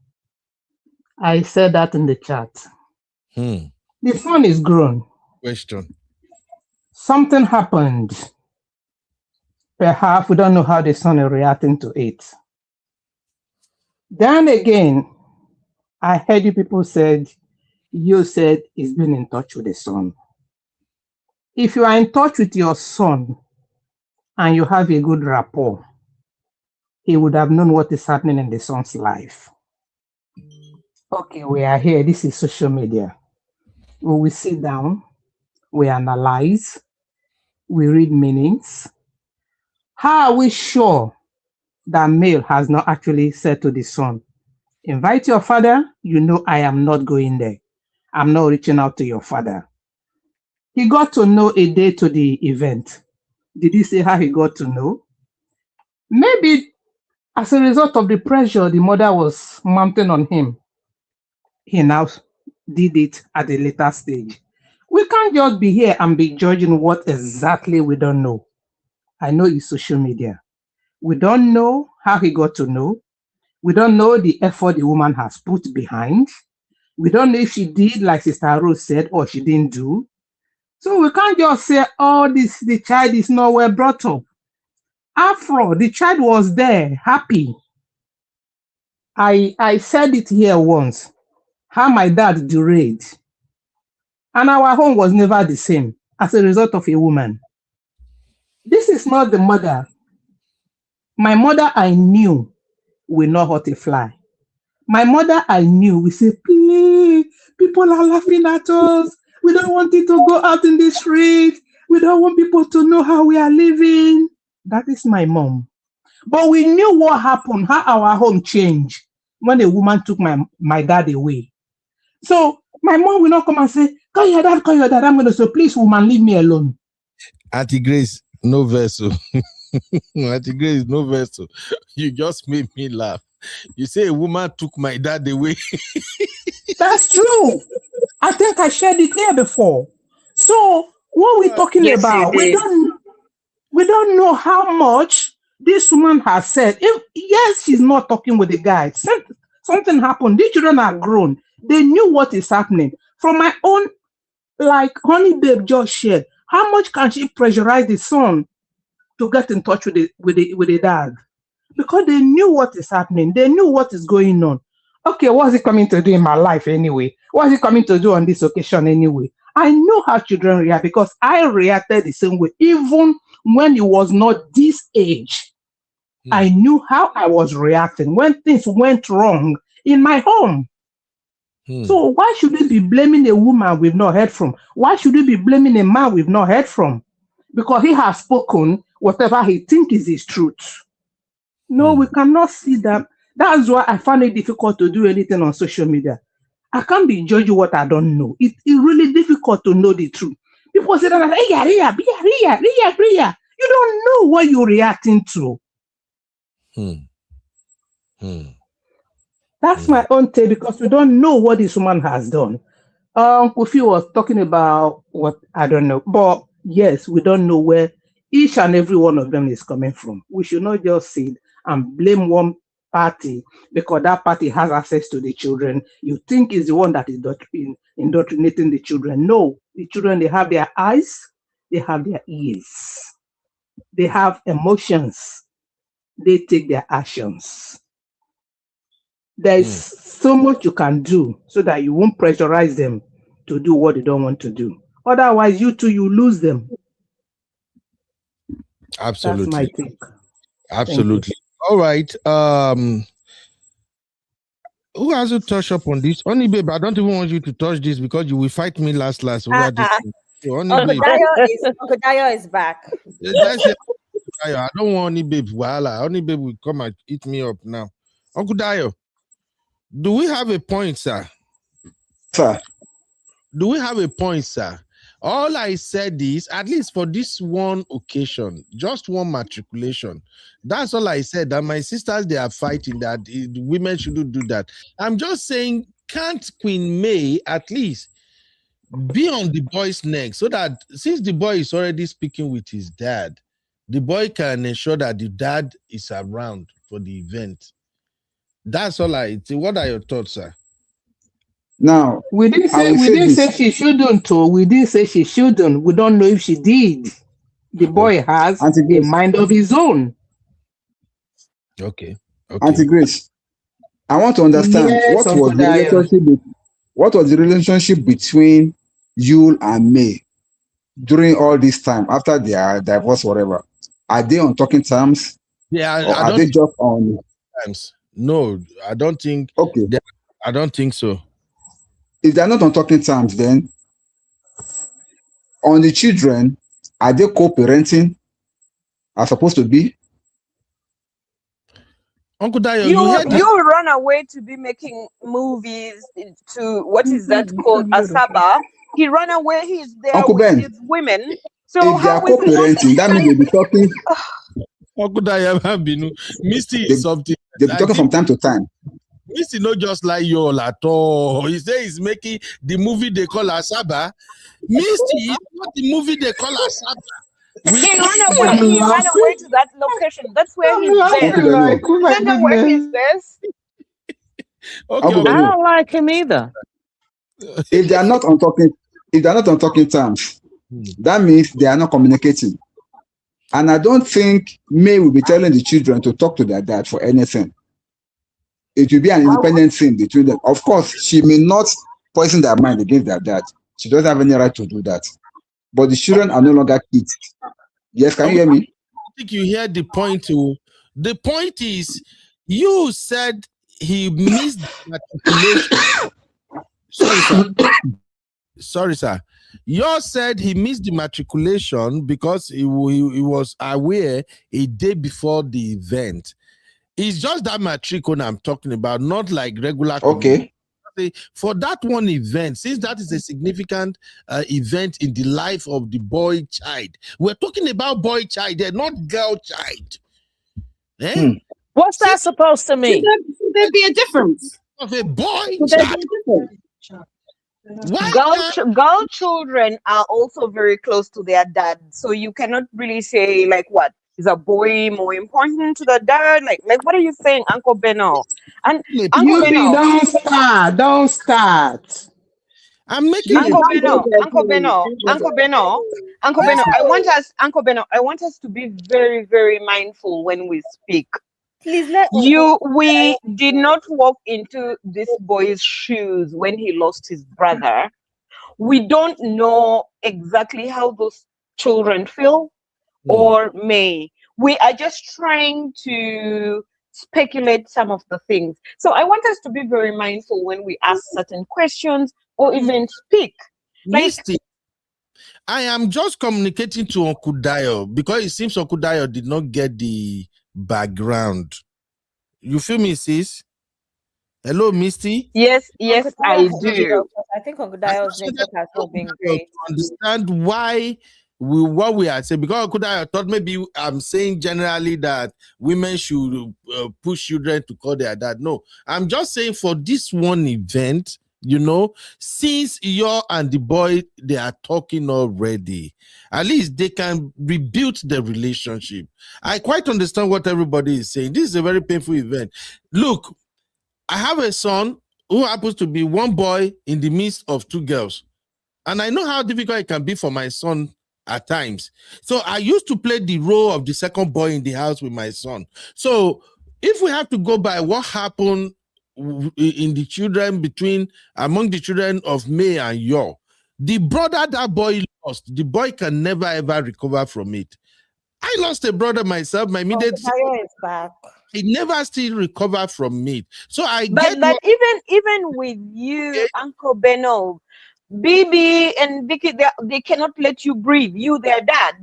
I said that in the chat. The son is grown. Question. Something happened. Perhaps we don't know how the son is reacting to it. Then again, I heard you people said, you said he's been in touch with the son. If you are in touch with your son and you have a good rapport, he would have known what is happening in the son's life. Okay, we are here. This is social media. We will sit down, we analyze, we read meanings. How are we sure that male has not actually said to the son, invite your father, you know I am not going there. I'm not reaching out to your father. He got to know a day to the event. Did he say how he got to know? Maybe as a result of the pressure the mother was mounting on him, he now did it at a later stage. We can't just be here and be judging what exactly we don't know. I know it's social media. We don't know how he got to know. We don't know the effort the woman has put behind. We don't know if she did, like Sister Rose said, or she didn't do. So we can't just say, oh, the child is not well brought up. Afro, the child was there, happy. I said it here once, how my dad derailed, and our home was never the same as a result of a woman. This is not the mother. My mother I knew will not hurt a fly. My mother I knew will say, please, people are laughing at us. We don't want it to go out in the street. We don't want people to know how we are living. That is my mom. But we knew what happened, how our home changed when a woman took my dad away. So my mom will not come and say, call your dad, call your dad. I'm going to say, please, woman, leave me alone. Auntie Grace, no vessel. Auntie Grace, no vessel. You just made me laugh. You say a woman took my dad away. That's true. I think I shared it here before. So what we're talking Yes, you about, we don't know how much this woman has said. Yes, she's not talking with the guy. Something happened. These children are grown. They knew what is happening. From my own, like Honey Babe just shared, how much can she pressurize the son to get in touch with the dad? Because they knew what is happening. They knew what is going on. Okay, what's he coming to do in my life anyway? What's he coming to do on this occasion anyway? I know how children react because I reacted the same way. Even when it was not this age, I knew how I was reacting when things went wrong in my home. So why should we be blaming a woman we've not heard from? Why should we be blaming a man we've not heard from? Because he has spoken whatever he thinks is his truth. No, we cannot see that. That's why I find it difficult to do anything on social media. I can't be judging what I don't know. It's really difficult to know the truth. People say that, Ria. You don't know what you're reacting to. That's my own take because we don't know what this woman has done. Kofi was talking about what I don't know, but yes, we don't know where each and every one of them is coming from. We should not just sit and blame one party because that party has access to the children. You think is the one that is indoctrinating the children. No, the children, they have their eyes, they have their ears, they have emotions, they take their actions. There's so much you can do so that you won't pressurize them to do what they don't want to do. Otherwise, you lose them. Absolutely. That's my take. Absolutely. All right. Who has to touch up on this? Only babe, I don't even want you to touch this because you will fight me last over this. So, Uncle Dayo is back. I don't want any babe. Voila. Only babe will come and eat me up now. Uncle Dayo, do we have a point, sir? Sir. Do we have a point, sir? All I said is, at least for this one occasion, just one matriculation. That's all I said. That my sisters, they are fighting that women shouldn't do that. I'm just saying, can't Queen May at least be on the boy's neck so that since the boy is already speaking with his dad, the boy can ensure that the dad is around for the event. That's all I say. What are your thoughts, sir? Now, we didn't say she shouldn't. We didn't say she shouldn't. We don't know if she did. The boy has a mind of his own. Okay. Auntie Grace, I want to understand what was the relationship between Yul and May during all this time after their divorce, whatever. Are they on talking terms? Yeah, or are they just on terms? No, I don't think. Okay, I don't think so. If they're not on talking terms, then on the children, are they co-parenting? Are supposed to be? Uncle Dayo, you run away to be making movies to what is that called Asaba? He ran away. He's there Uncle with Ben, his women. So if they are co-parenting, that means they'll be talking. Uncle Dayo, Misty is something. They'll be talking from time to time. Misty not just like you all at all. He says he's making the movie they call Asaba. Misty, not the movie they call Asaba. He ran away to that location. That's where he's based. I don't know where he's based. Okay. I don't like him either. If they are not on talking terms, that means they are not communicating. And I don't think May will be telling the children to talk to their dad for anything. it will be an independent thing between them. Of course, she may not poison their mind against their dad. She doesn't have any right to do that. But the children are no longer kids. Yes, can you hear me? I think you hear the point too. The point is, you said he missed matriculation. Sorry, sir. Sorry, sir. You said he missed the matriculation because he was aware a day before the event. It's just that matriculation I'm talking about, not like regular. Okay. For that one event, since that is a significant event in the life of the boy child, we're talking about boy child, they're not girl child. Eh? What's that supposed to mean? Should there be a difference? Of a boy Should there child. be a difference? Girl children are also very close to their dad, so you cannot really say like what is a boy more important to the dad. Like what are you saying, Uncle Beno? And Uncle You be Beno, don't start. I'm making Uncle Beno, Uncle Beno, Uncle Beno, Uncle Beno. Uncle Beno, I want us to be very, very mindful when we speak. Please let We did not walk into this boy's shoes when he lost his brother. We don't know exactly how those children feel or may. We are just trying to speculate some of the things. So I want us to be very mindful when we ask certain questions or even speak. Misty, I am just communicating to Uncle Dio because it seems Uncle Dio did not get the background. You feel me, sis? Hello, Misty? Yes, I do. I think Uncle Dio's network has not been great. Understand why what we are saying, because Uncle Dio thought maybe I'm saying generally that women should push children to call their dad. No, I'm just saying for this one event, since you and the boy, they are talking already, at least they can rebuild the relationship. I quite understand what everybody is saying. This is a very painful event. Look, I have a son who happens to be one boy in the midst of two girls. And I know how difficult it can be for my son at times. So I used to play the role of the second boy in the house with my son. So if we have to go by what happened in the children among the children of May and Yo, the brother that boy lost, the boy can never ever recover from it. I lost a brother myself. My immediate is back. He never still recover from it. So but even with you, Uncle Beno, Bibi and Vicky, they cannot let you breathe. You, their dad,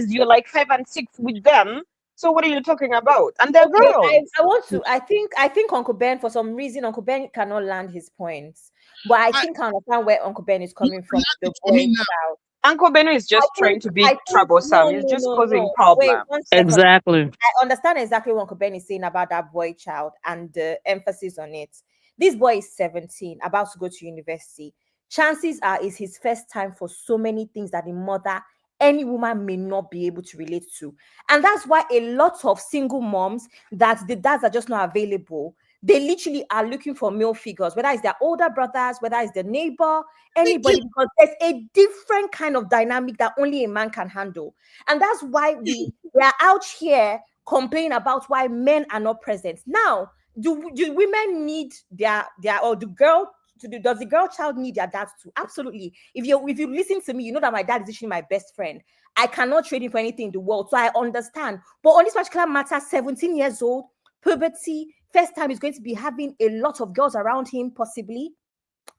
you're like 5 and 6 with them. So what are you talking about? And they're girls. I think Uncle Ben, for some reason, Uncle Ben cannot land his points. But I think I understand where Uncle Ben is coming from. The boy child. Uncle Beno is just trying to be troublesome. He's just causing problems. Exactly. I understand exactly what Uncle Ben is saying about that boy child and the emphasis on it. This boy is 17, about to go to university. Chances are it's his first time for so many things that the mother, any woman, may not be able to relate to. And that's why a lot of single moms that the dads are just not available, they literally are looking for male figures, whether it's their older brothers, whether it's the neighbor, anybody, because there's a different kind of dynamic that only a man can handle. And that's why we are out here complaining about why men are not present. Now, do women need their or does the girl child need their dad too? Absolutely. If you listen to me, you know that my dad is actually my best friend. I cannot trade him for anything in the world. So I understand. But on this particular matter, 17 years old, puberty, first time he's going to be having a lot of girls around him, possibly,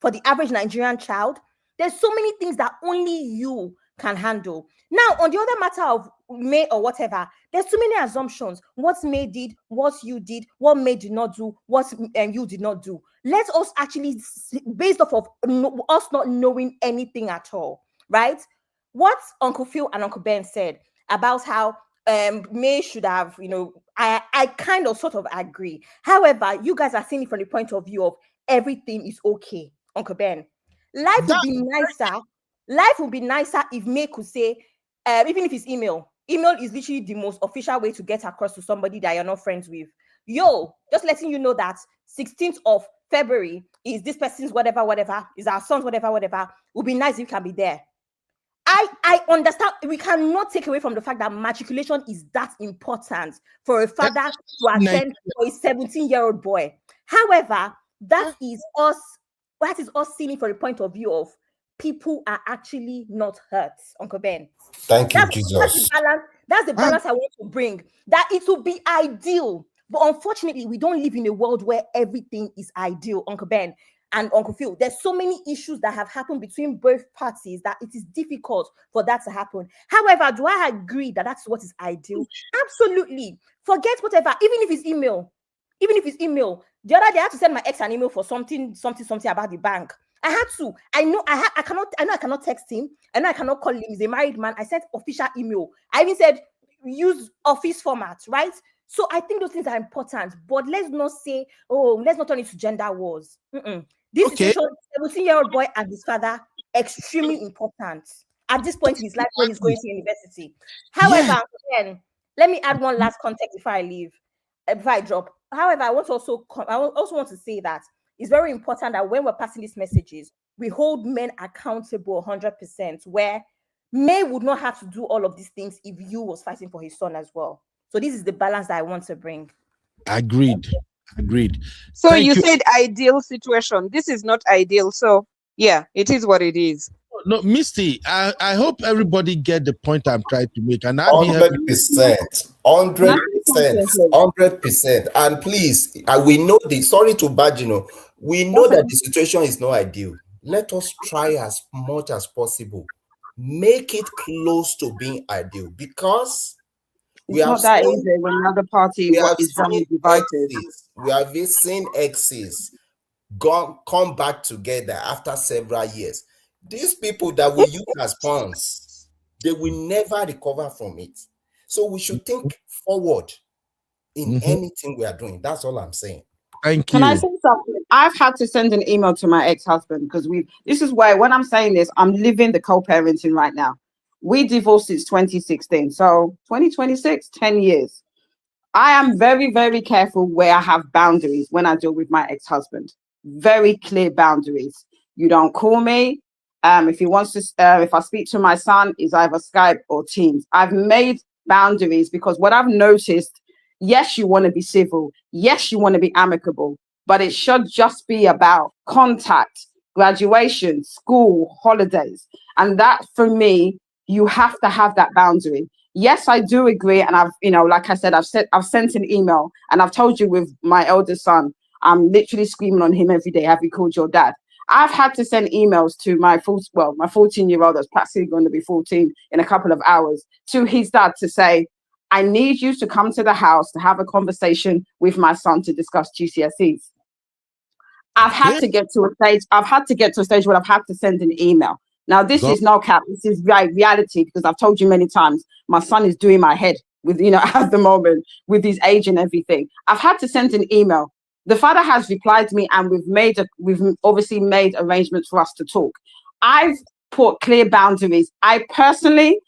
for the average Nigerian child. There's so many things that only you can handle. Now, on the other matter of May or whatever, there's too many assumptions. What May did, what you did, what May did not do, what you did not do. Let us actually, based off of us not knowing anything at all, right? What Uncle Phil and Uncle Ben said about how May should have, I kind of sort of agree. However, you guys are seeing it from the point of view of everything is okay, Uncle Ben. Life would be nicer. Life would be nicer if May could say, even if it's email is literally the most official way to get across to somebody that you're not friends with. Yo, just letting you know that 16th of February is this person's whatever, is our son's whatever. Would be nice if you can be there. I understand. We cannot take away from the fact that matriculation is that important for a father to attend for a 17-year-old boy. However, that is us seeing it from the point of view of people are actually not hurt, Uncle Ben. Thank you, That's the Jesus. balance. That's the balance I want to bring. That it will be ideal, but unfortunately, we don't live in a world where everything is ideal, Uncle Ben and Uncle Phil. There's so many issues that have happened between both parties that it is difficult for that to happen. However, do I agree that that's what is ideal? Absolutely. Forget whatever, even if it's email. Even if it's email. The other day, I had to send my ex an email for something about the bank. I had to. I know I cannot text him. I know I cannot call him. He's a married man. I sent official email. I even said use office format, right? So I think those things are important. But let's not say, oh, let's not turn it to gender wars. This situation, 17-year-old boy and his father, extremely important at this point in his life when he's going to university. However, again, let me add one last context before I leave, before I drop. However, I also want to say that it's very important that when we're passing these messages, we hold men accountable 100%, where May would not have to do all of these things if you was fighting for his son as well. So this is the balance that I want to bring. Agreed. So Thank you you. said ideal situation. This is not ideal. So yeah, it is what it is. No, Misty, I hope everybody get the point I'm trying to make. And I'm here. 100%, 100%. And please, we know this. Sorry to badge, we know that the situation is not ideal. Let us try as much as possible. Make it close to being ideal, because it's not that easy when another party is divided. We have seen exes come back together after several years. These people that we use as pawns, they will never recover from it. So we should think forward in anything we are doing. That's all I'm saying. Thank you. Can I say something? I've had to send an email to my ex-husband because this is why when I'm saying this, I'm living the co-parenting right now. We divorced since 2016. So 2026, 10 years. I am very, very careful where I have boundaries when I deal with my ex-husband. Very clear boundaries. You don't call me. If he wants to, if I speak to my son, it's either Skype or Teams. I've made boundaries because what I've noticed, yes, you want to be civil. Yes, you want to be amicable, but it should just be about contact, graduation, school, holidays. And that, for me, you have to have that boundary. Yes, I do agree. And I've, like I said, I've sent an email, and I've told you with my eldest son, I'm literally screaming on him every day. Have you called your dad? I've had to send emails to my 14-year-old that's practically going to be 14 in a couple of hours, to his dad to say, I need you to come to the house to have a conversation with my son to discuss GCSEs. I've had to get to a stage. Where I've had to send an email. Now, this is no cap. This is reality, because I've told you many times, my son is doing my head with, at the moment with his age and everything. I've had to send an email. The father has replied to me, and we've obviously made arrangements for us to talk. I've put clear boundaries. I personally,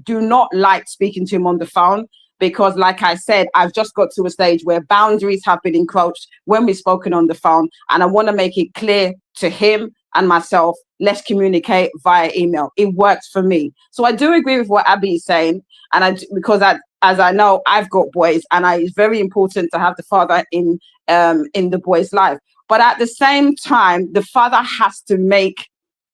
do not like speaking to him on the phone, because like I said, I've just got to a stage where boundaries have been encroached when we've spoken on the phone. And I want to make it clear to him and myself, let's communicate via email. It works for me. So I do agree with what Abby is saying. And because as I know, I've got boys, and it's very important to have the father in the boy's life. But at the same time, the father has to make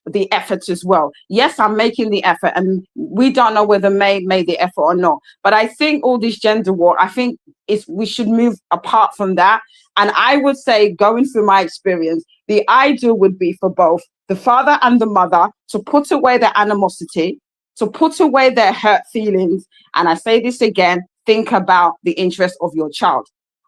the effort as well. Yes, I'm making the effort, and we don't know whether May made the effort or not. But I think all this gender war, I think we should move apart from that. And I would say, going through my experience, the ideal would be for both the father and the mother to put away their animosity, to put away their hurt feelings. And I say this again, think about the interest of your child.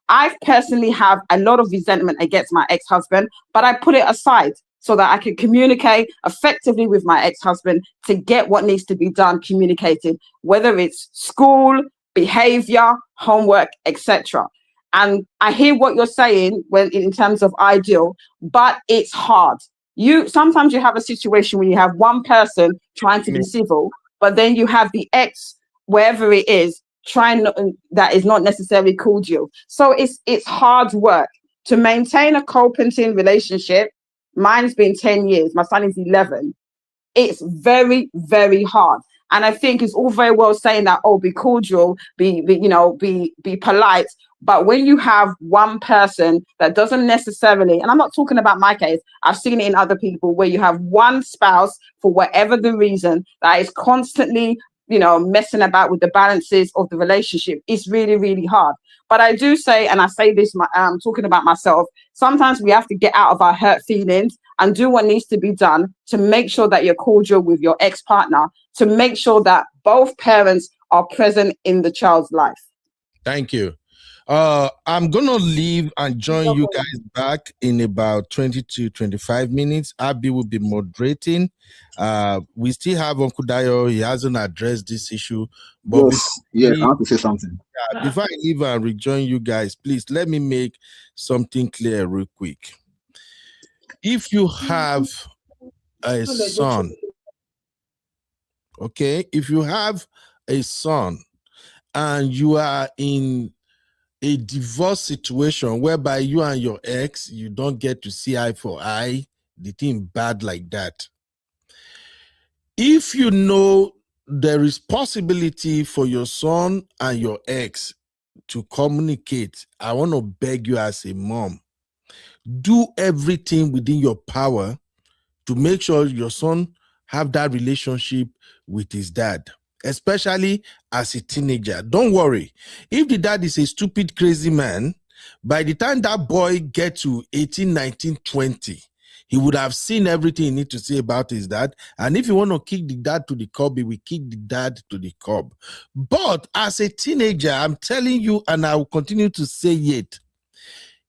I personally have a lot of resentment against my ex-husband, but I put it aside so that I can communicate effectively with my ex-husband to get what needs to be done communicated, whether it's school, behavior, homework, etc. And I hear what you're saying when in terms of ideal, but it's hard. Sometimes you have a situation where you have one person trying to be civil, but then you have the ex, wherever it is, that is not necessarily cordial. So it's hard work to maintain a co-parenting relationship. Mine's been 10 years. My son is 11. It's very, very hard. And I think it's all very well saying that, be cordial, be polite. But when you have one person that doesn't necessarily, and I'm not talking about my case, I've seen it in other people, where you have one spouse, for whatever the reason, that is constantly, messing about with the balances of the relationship, it's really, really hard. But I do say, and I say this, talking about myself, sometimes we have to get out of our hurt feelings and do what needs to be done to make sure that you're cordial with your ex-partner, to make sure that both parents are present in the child's life. Thank you. I'm gonna leave and join you guys back in about 20 to 25 minutes. Abby will be moderating. We still have Uncle Dayo. He hasn't addressed this issue. But Yes, I want to say something. Before I leave and rejoin you guys, please let me make something clear real quick. If you have a son, okay, if you have a son and you are in a divorce situation whereby you and your ex, you don't get to see eye for eye, the thing bad like that. If you know there is possibility for your son and your ex to communicate, I want to beg you as a mom, do everything within your power to make sure your son have that relationship with his dad, especially as a teenager. Don't worry. If the dad is a stupid, crazy man, by the time that boy gets to 18, 19, 20, he would have seen everything he needs to say about his dad. And if you want to kick the dad to the curb, he will kick the dad to the curb. But as a teenager, I'm telling you, and I will continue to say it,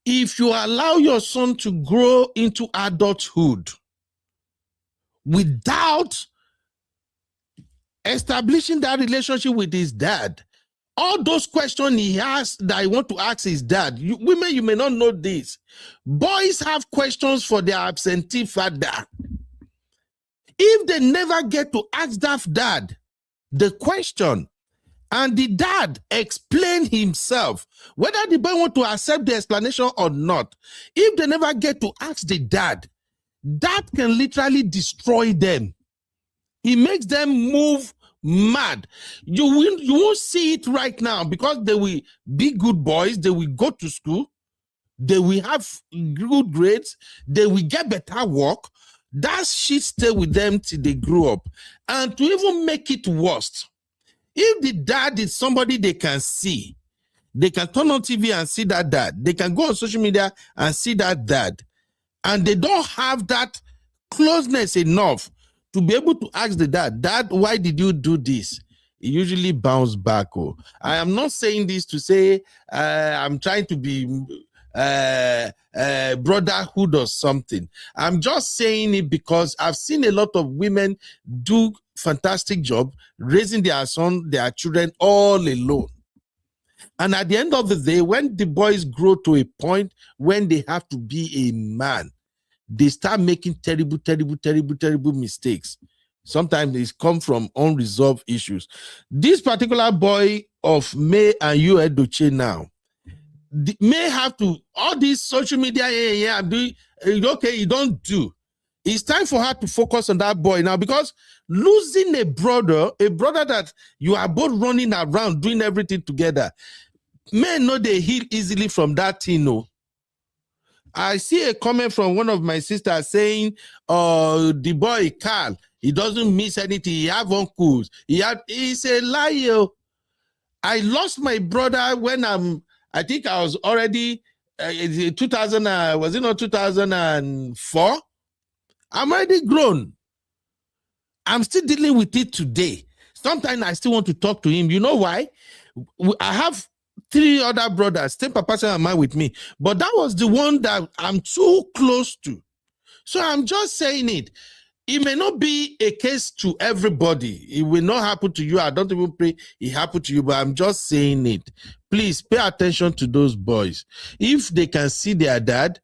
if you allow your son to grow into adulthood without establishing that relationship with his dad, all those questions he has that I want to ask his dad, women, you may not know this. Boys have questions for their absentee father. If they never get to ask that dad the question, and the dad explain himself, whether the boy want to accept the explanation or not, if they never get to ask the dad, that can literally destroy them. It makes them move mad. You won't see it right now because they will be good boys, they will go to school, they will have good grades, they will get better work. That shit stay with them till they grow up. And to even make it worse, if the dad is somebody they can see, they can turn on TV and see that dad, they can go on social media and see that dad, and they don't have that closeness enough to be able to ask the dad, Dad, why did you do this? It usually bounce back. Oh, I am not saying this to say I'm trying to be brotherhood or something. I'm just saying it because I've seen a lot of women do fantastic job raising their son, their children all alone. And at the end of the day, when the boys grow to a point when they have to be a man, they start making terrible mistakes. Sometimes they come from unresolved issues. This particular boy of May and Yul Edochie now, may have to, all these social media, I'm doing, okay, you don't do. It's time for her to focus on that boy now, because losing a brother that you are both running around doing everything together, men know they heal easily from that thing. No. I see a comment from one of my sisters saying, the boy Carl, he doesn't miss anything. He have uncles. He's a liar. I lost my brother when I think I was already 2000. Was it not 2004? I'm already grown. I'm still dealing with it today. Sometimes I still want to talk to him. You know why? I have 3 other brothers, same papa and mine with me, but that was the one that I'm too close to. So I'm just saying it. It may not be a case to everybody. It will not happen to you. I don't even pray it happen to you, but I'm just saying it. Please pay attention to those boys. If they can see their dad,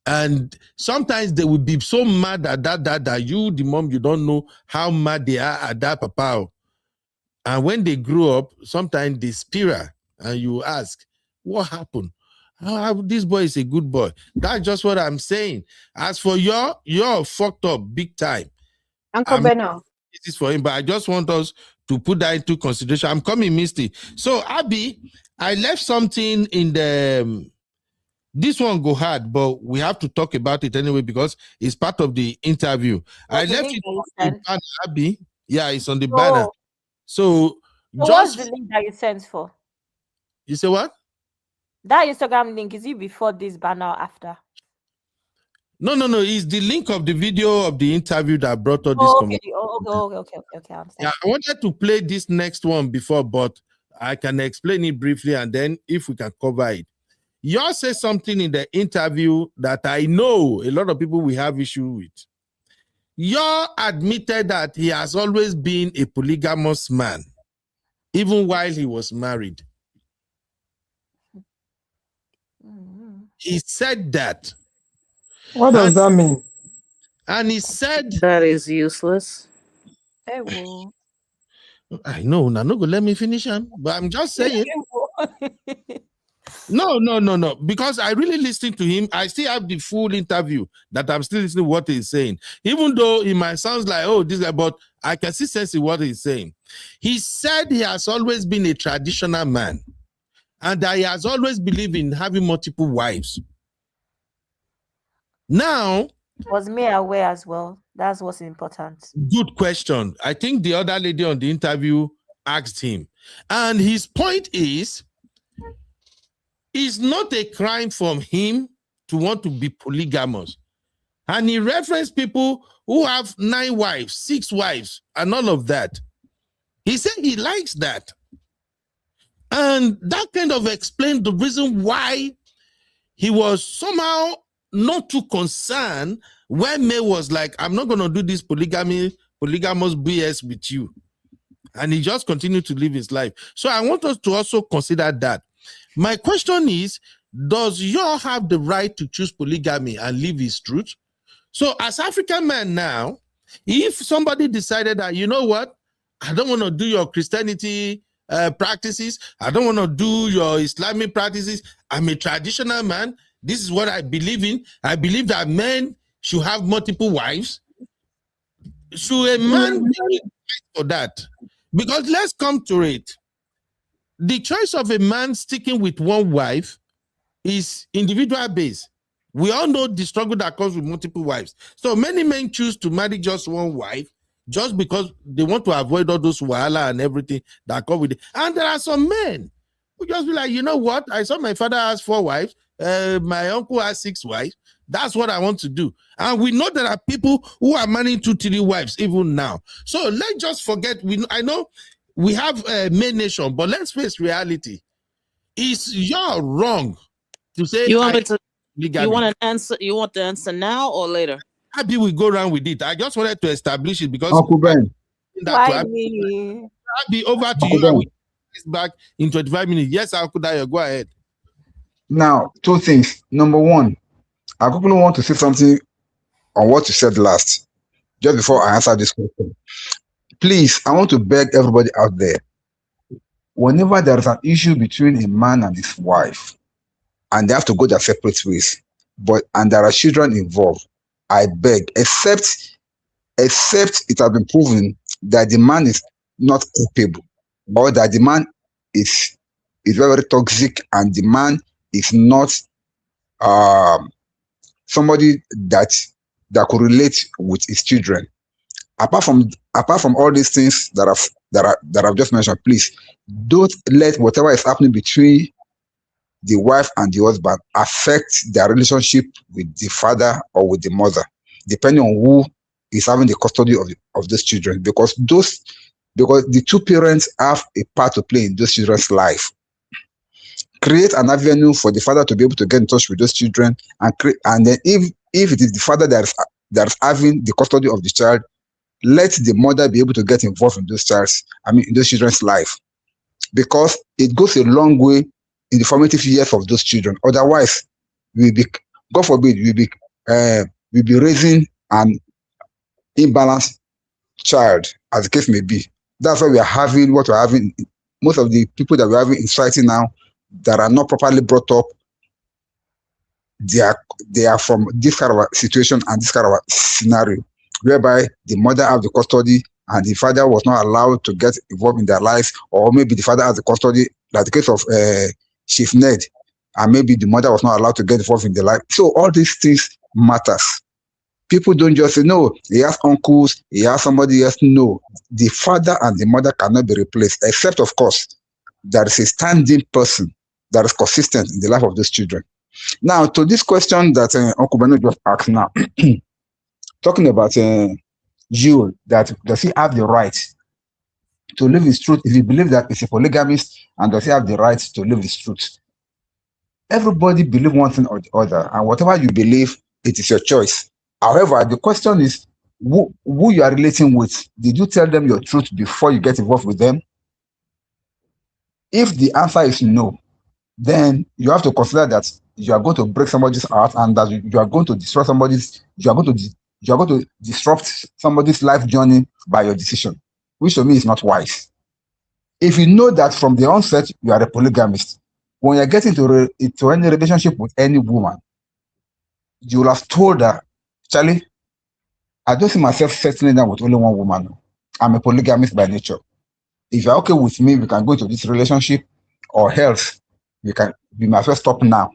and sometimes they will be so mad at that dad that you, the mom, you don't know how mad they are at that papa. And when they grow up, sometimes they spiral, and you ask, what happened? This boy is a good boy. That's just what I'm saying. As for you're fucked up big time. Uncle Beno. This is for him, but I just want us to put that into consideration. I'm coming, Misty. So, Abby, I left something in the. This one go hard, but we have to talk about it anyway because it's part of the interview. I What's the left link it that you on the sent? banner, Abby. Yeah, it's on the banner. So, So what's the just link that you sent for? you say what? That Instagram link, is it before this banner or after? No. It's the link of the video of the interview that brought all this Oh, conversation. okay. I understand. Yeah, I wanted to play this next one before, but I can explain it briefly, and then if we can cover it. Y'all say something in the interview that I know a lot of people will have issue with. Y'all admitted that he has always been a polygamous man, even while he was married. He said that. What does that mean? And he said That is useless. Hey, whoa. I know, now no go let me finish him, but I'm just saying. No, because I really listened to him. I still have the full interview that I'm still listening to what he's saying. Even though it might sound like, oh, this guy, but I can see sense in what he's saying. He said he has always been a traditional man and that he has always believed in having multiple wives. Now, Was me aware as well? That's what's important. good question. I think the other lady on the interview asked him. And his point is, it's not a crime from him to want to be polygamous. And he referenced people who have 9 wives, 6 wives, and all of that. He said he likes that. And that kind of explained the reason why he was somehow not too concerned when May was like, I'm not going to do this polygamous BS with you. And he just continued to live his life. So I want us to also consider that. My question is, does y'all have the right to choose polygamy and live his truth? So as African men now, if somebody decided that, you know what, I don't want to do your Christianity practices, I don't want to do your Islamic practices, I'm a traditional man, this is what I believe in, I believe that men should have multiple wives. Should a man be for that? Because let's come to it. The choice of a man sticking with one wife is individual based. We all know the struggle that comes with multiple wives. So many men choose to marry just one wife just because they want to avoid all those wahala and everything that come with it. And there are some men who just be like, you know what? I saw my father has 4 wives. My uncle has 6 wives. That's what I want to do. And we know there are people who are marrying 2, 3 wives even now. So let's just forget. I know we have a male nation, but let's face reality. Is you're wrong to say You want me to? legally. You want an answer? You want the answer now or later? Maybe we go around with it. I just wanted to establish it because Uncle Ben, Why me? I'll be over to Uncle you. Ben. I will back in 25 minutes. Yes, Uncle Dayo, go ahead. Now, 2 things. Number 1, I quickly want to say something on what you said last, just before I answer this question. Please, I want to beg everybody out there, whenever there is an issue between a man and his wife, and they have to go their separate ways, and there are children involved, I beg, except it has been proven that the man is not capable, or that the man is very, very toxic, and the man is not somebody that could relate with his children. Apart from all these things that I've just mentioned, please don't let whatever is happening between the wife and the husband affect their relationship with the father or with the mother, depending on who is having the custody of those children, because the 2 parents have a part to play in those children's life. Create an avenue for the father to be able to get in touch with those children, and then if it is the father that is having the custody of the child, let the mother be able to get involved in those children's life, because it goes a long way in the formative years of those children. Otherwise, God forbid, we'll be raising an imbalanced child, as the case may be. That's why we are having what we're having. Most of the people that we're having in society now that are not properly brought up, they are from this kind of a situation and this kind of a scenario, whereby the mother has the custody and the father was not allowed to get involved in their lives, or maybe the father has the custody like the case of Chief Ned, and maybe the mother was not allowed to get involved in the life. So all these things matters. People don't just say, no, he has uncles, he has somebody else. No, the father and the mother cannot be replaced, except, of course, there is a standing person that is consistent in the life of those children. Now, to this question that Uncle Beno just asked now, talking about Yul, that does he have the right to live his truth if he believes that he's a polygamist, and does he have the right to live his truth? Everybody believe one thing or the other, and whatever you believe, it is your choice. However, the question is, who you are relating with, did you tell them your truth before you get involved with them? If the answer is no, then you have to consider that you are going to break somebody's heart, and that you are going to destroy you are going to disrupt somebody's life journey by your decision, which to me is not wise. If you know that from the onset you are a polygamist, when you're getting into any relationship with any woman, you will have told her, Charlie, I don't see myself settling down with only one woman. I'm a polygamist by nature. If you're okay with me, we can go into this relationship, or else we might as well stop now.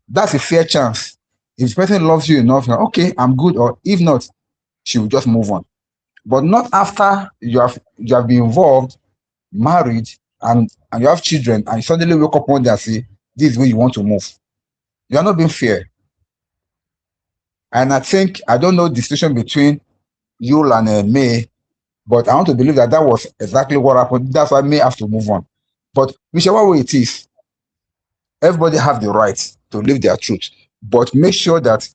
That's a fair chance. If the person loves you enough, you're okay, I'm good, or if not, she will just move on. But not after you have been involved, married, and you have children, and you suddenly wake up one day and say, this is where you want to move. You are not being fair. And I don't know the situation between Yul and May, but I want to believe that was exactly what happened. That's why May have to move on. But whichever way it is, everybody have the right to live their truth. But make sure that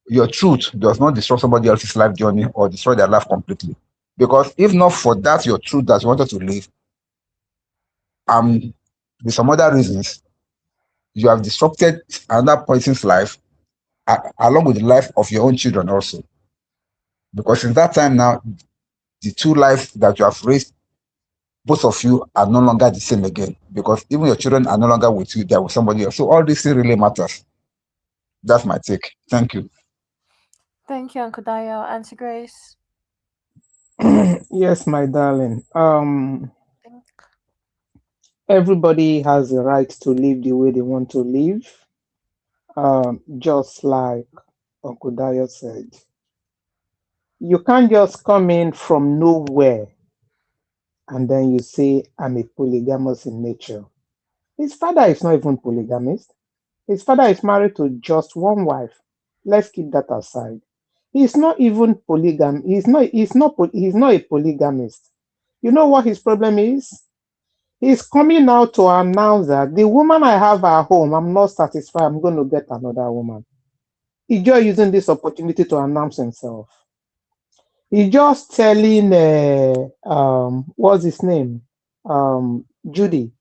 your truth does not destroy somebody else's life journey or destroy their life completely. Because if not for that, your truth that you wanted to live, with some other reasons, you have disrupted another person's life, along with the life of your own children also. Because since that time now, the two lives that you have raised, both of you are no longer the same again. Because even your children are no longer with you, they're with somebody else. So all this thing really matters. That's my take. Thank you. Thank you, Uncle Dayo. Auntie Grace. Yes, my darling. Everybody has the right to live the way they want to live. Just like Uncle Dayo said. You can't just come in from nowhere and then you say, I'm a polygamous in nature. His father is not even polygamist. His father is married to just one wife. Let's keep that aside. He's not even polygam. He's not a polygamist. You know what his problem is? He's coming out to announce that the woman I have at home, I'm not satisfied. I'm going to get another woman. He's just using this opportunity to announce himself. He's just telling what's his name? Judy.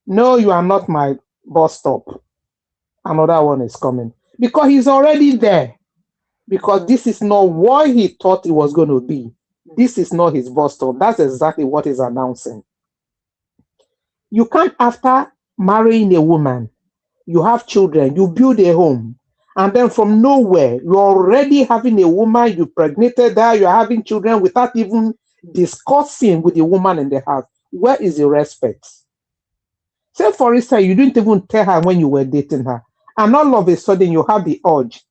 No, you are not my bus stop. Another one is coming. Because he's already there. Because this is not what he thought it was going to be. This is not his bus stop. That's exactly what he's announcing. You can't, after marrying a woman, you have children, you build a home, and then from nowhere, you're already having a woman, you pregnated her, you're having children without even discussing with the woman in the house. Where is the respect? Say, for instance, you didn't even tell her when you were dating her, and all of a sudden you have the urge.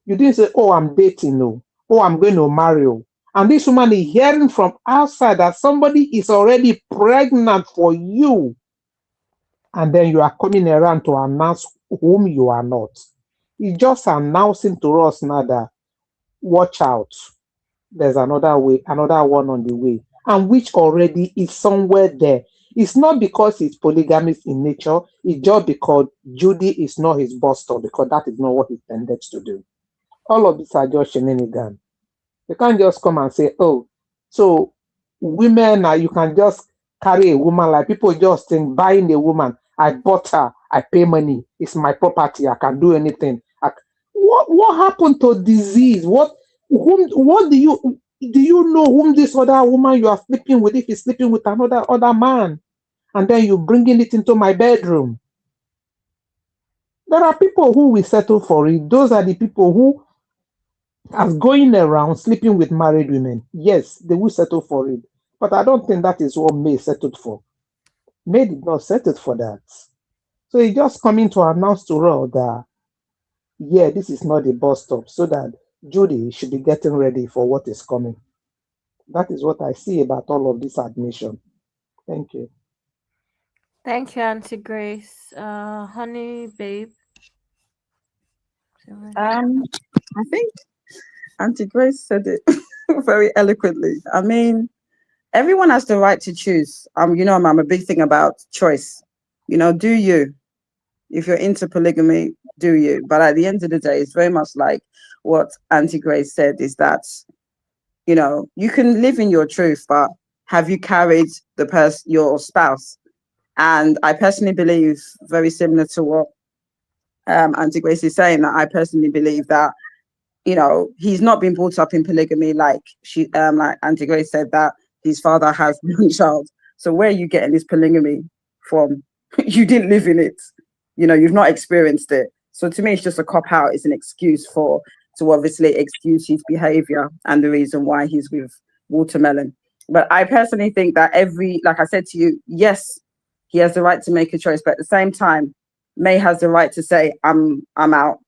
You didn't say, oh, I'm dating, no. Oh, I'm going to marry you. And this woman is hearing from outside that somebody is already pregnant for you. And then you are coming around to announce whom you are not. It's just announcing to us now that, watch out. There's another way, another one on the way. And which already is somewhere there. It's not because he's polygamist in nature. It's just because Judy is not his boss stop, because that is not what he intended to do. All of these are just shenanigans. You can't just come and say, oh, so women, you can just carry a woman, like people just think buying a woman. I bought her, I pay money, it's my property, I can do anything. What happened to disease? What do you know whom this other woman you are sleeping with, if he's sleeping with other man, and then you bringing it into my bedroom? There are people who will settle for it. Those are the people who are going around sleeping with married women. Yes, they will settle for it. But I don't think that is what May settled for. May did not set it for that. So he just coming to announce to her that, yeah, this is not the bus stop, so that Judy should be getting ready for what is coming. That is what I see about all of this admission. Thank you. Thank you, Auntie Grace. Honey, babe. I think Auntie Grace said it very eloquently. I mean, everyone has the right to choose. I'm a big thing about choice. Do you? If you're into polygamy, do you? But at the end of the day, it's very much like what Auntie Grace said is that, you can live in your truth, but have you carried your spouse? And I personally believe, very similar to what Auntie Grace is saying, that I personally believe that he's not been brought up in polygamy, like like Auntie Grace said, that his father has one child. So where are you getting this polygamy from? You didn't live in it. You've not experienced it. So to me, it's just a cop out. It's an excuse to obviously excuse his behavior and the reason why he's with Watermelon. But I personally think that like I said to you, yes, he has the right to make a choice, but at the same time, May has the right to say, I'm out.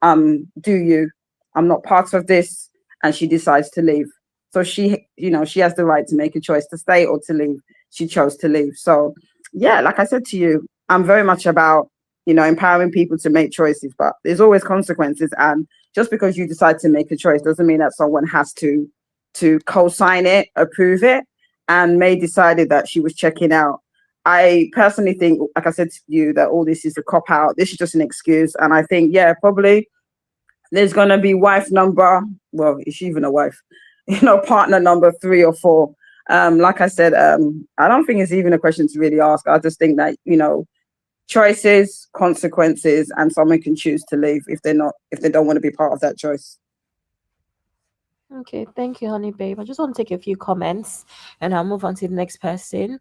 Do you? I'm not part of this, and she decides to leave. So she has the right to make a choice to stay or to leave. She chose to leave. So yeah, like I said to you, I'm very much about, empowering people to make choices, but there's always consequences. And just because you decide to make a choice doesn't mean that someone has to co-sign it, approve it. And May decided that she was checking out. I personally think, like I said to you, that all this is a cop out. This is just an excuse. And I think, yeah, probably there's going to be wife number, well, is she even a wife? Partner number 3 or 4. Like I said, I don't think it's even a question to really ask. I just think that, choices, consequences, and someone can choose to leave if they don't want to be part of that choice. Okay, thank you, honey, babe. I just want to take a few comments and I'll move on to the next person.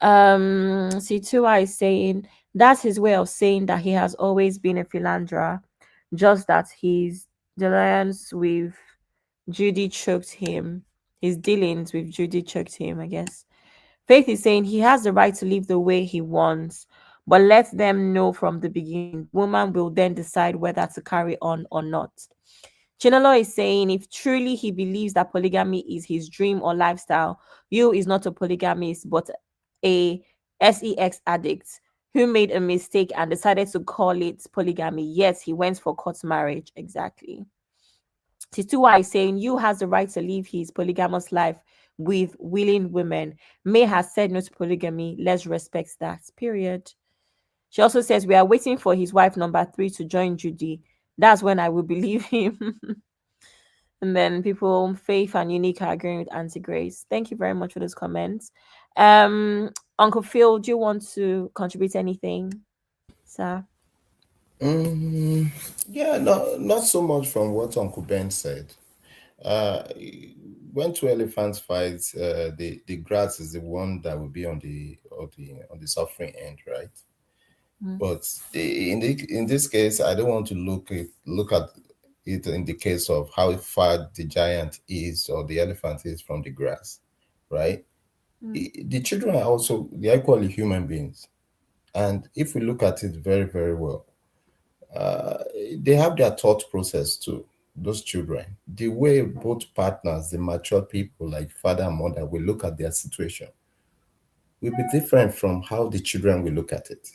C2I is saying that's his way of saying that he has always been a philanderer, just that his dealings with Judy choked him. His dealings with Judy choked him, I guess. Faith is saying he has the right to live the way he wants, but let them know from the beginning. The woman will then decide whether to carry on or not. Chinelo is saying if truly he believes that polygamy is his dream or lifestyle, you is not a polygamist, but a sex addict who made a mistake and decided to call it polygamy. Yes, he went for court marriage. Exactly. Titua is saying you has the right to live his polygamous life with willing women. May has said no to polygamy. Let's respect that. Period. She also says we are waiting for his wife number 3 to join Judy. That's when I will believe him. And then people, Faith and Unique are agreeing with Auntie Grace. Thank you very much for those comments. Uncle Phil, do you want to contribute anything, sir? Yeah, not so much from what Uncle Ben said. When two elephants fight, the grass is the one that will be on the suffering end, right? But in this case, I don't want to look at it in the case of how far the giant is or the elephant is from the grass, right? The children are also, they're equally human beings, and if we look at it very, very well, they have their thought process too. Those children, the way both partners, the mature people like father and mother, will look at their situation will be different from how the children will look at it.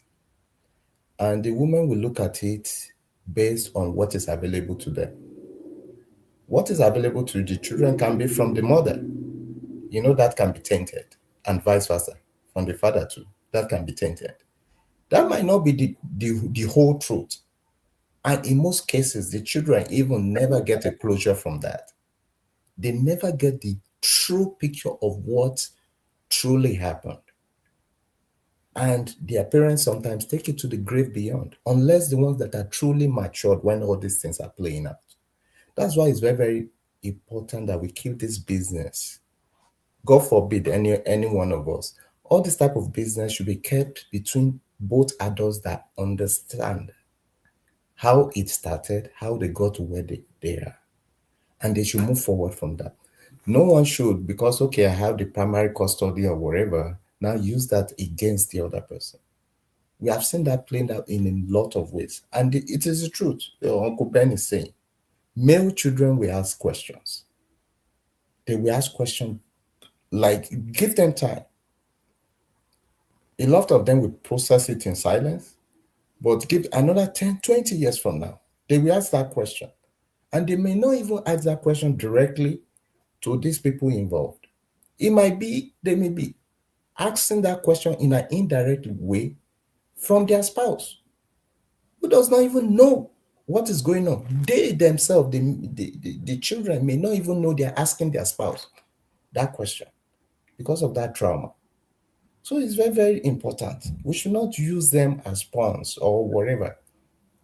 And the woman will look at it based on what is available to them. What is available to the children can be from the mother. That can be tainted, and vice versa. From the father too, that can be tainted. That might not be the whole truth. And in most cases, the children even never get a closure from that. They never get the true picture of what truly happened. And their parents sometimes take it to the grave beyond, unless the ones that are truly matured when all these things are playing out. That's why it's very, very important that we keep this business. God forbid any one of us. All this type of business should be kept between both adults that understand how it started, how they got to where they are. And they should move forward from that. No one should, because, okay, I have the primary custody or whatever, now use that against the other person. We have seen that playing out in a lot of ways. And it is the truth. Uncle Ben is saying, male children will ask questions. They will ask questions like, give them time. A lot of them will process it in silence, but give another 10, 20 years from now, they will ask that question. And they may not even ask that question directly to these people involved. It might be, they may be asking that question in an indirect way from their spouse, who does not even know what is going on. They themselves, the children may not even know they're asking their spouse that question because of that trauma. So it's very, very important. We should not use them as pawns or whatever.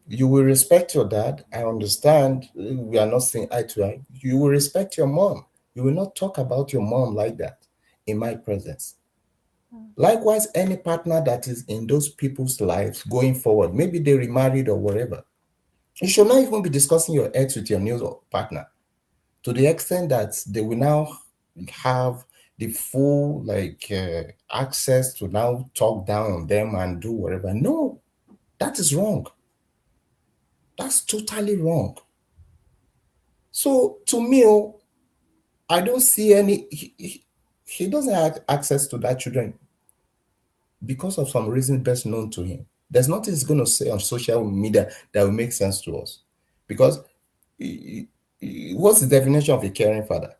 You will respect your dad. I understand we are not saying eye to eye. You will respect your mom. You will not talk about your mom like that in my presence. Likewise, any partner that is in those people's lives going forward, maybe they remarried or whatever, you should not even be discussing your ex with your new partner to the extent that they will now have the full access to now talk down on them and do whatever. No, that is wrong. That's totally wrong. So to me, I don't see any, he doesn't have access to that children because of some reason best known to him. There's nothing he's going to say on social media that will make sense to us. Because what's the definition of a caring father?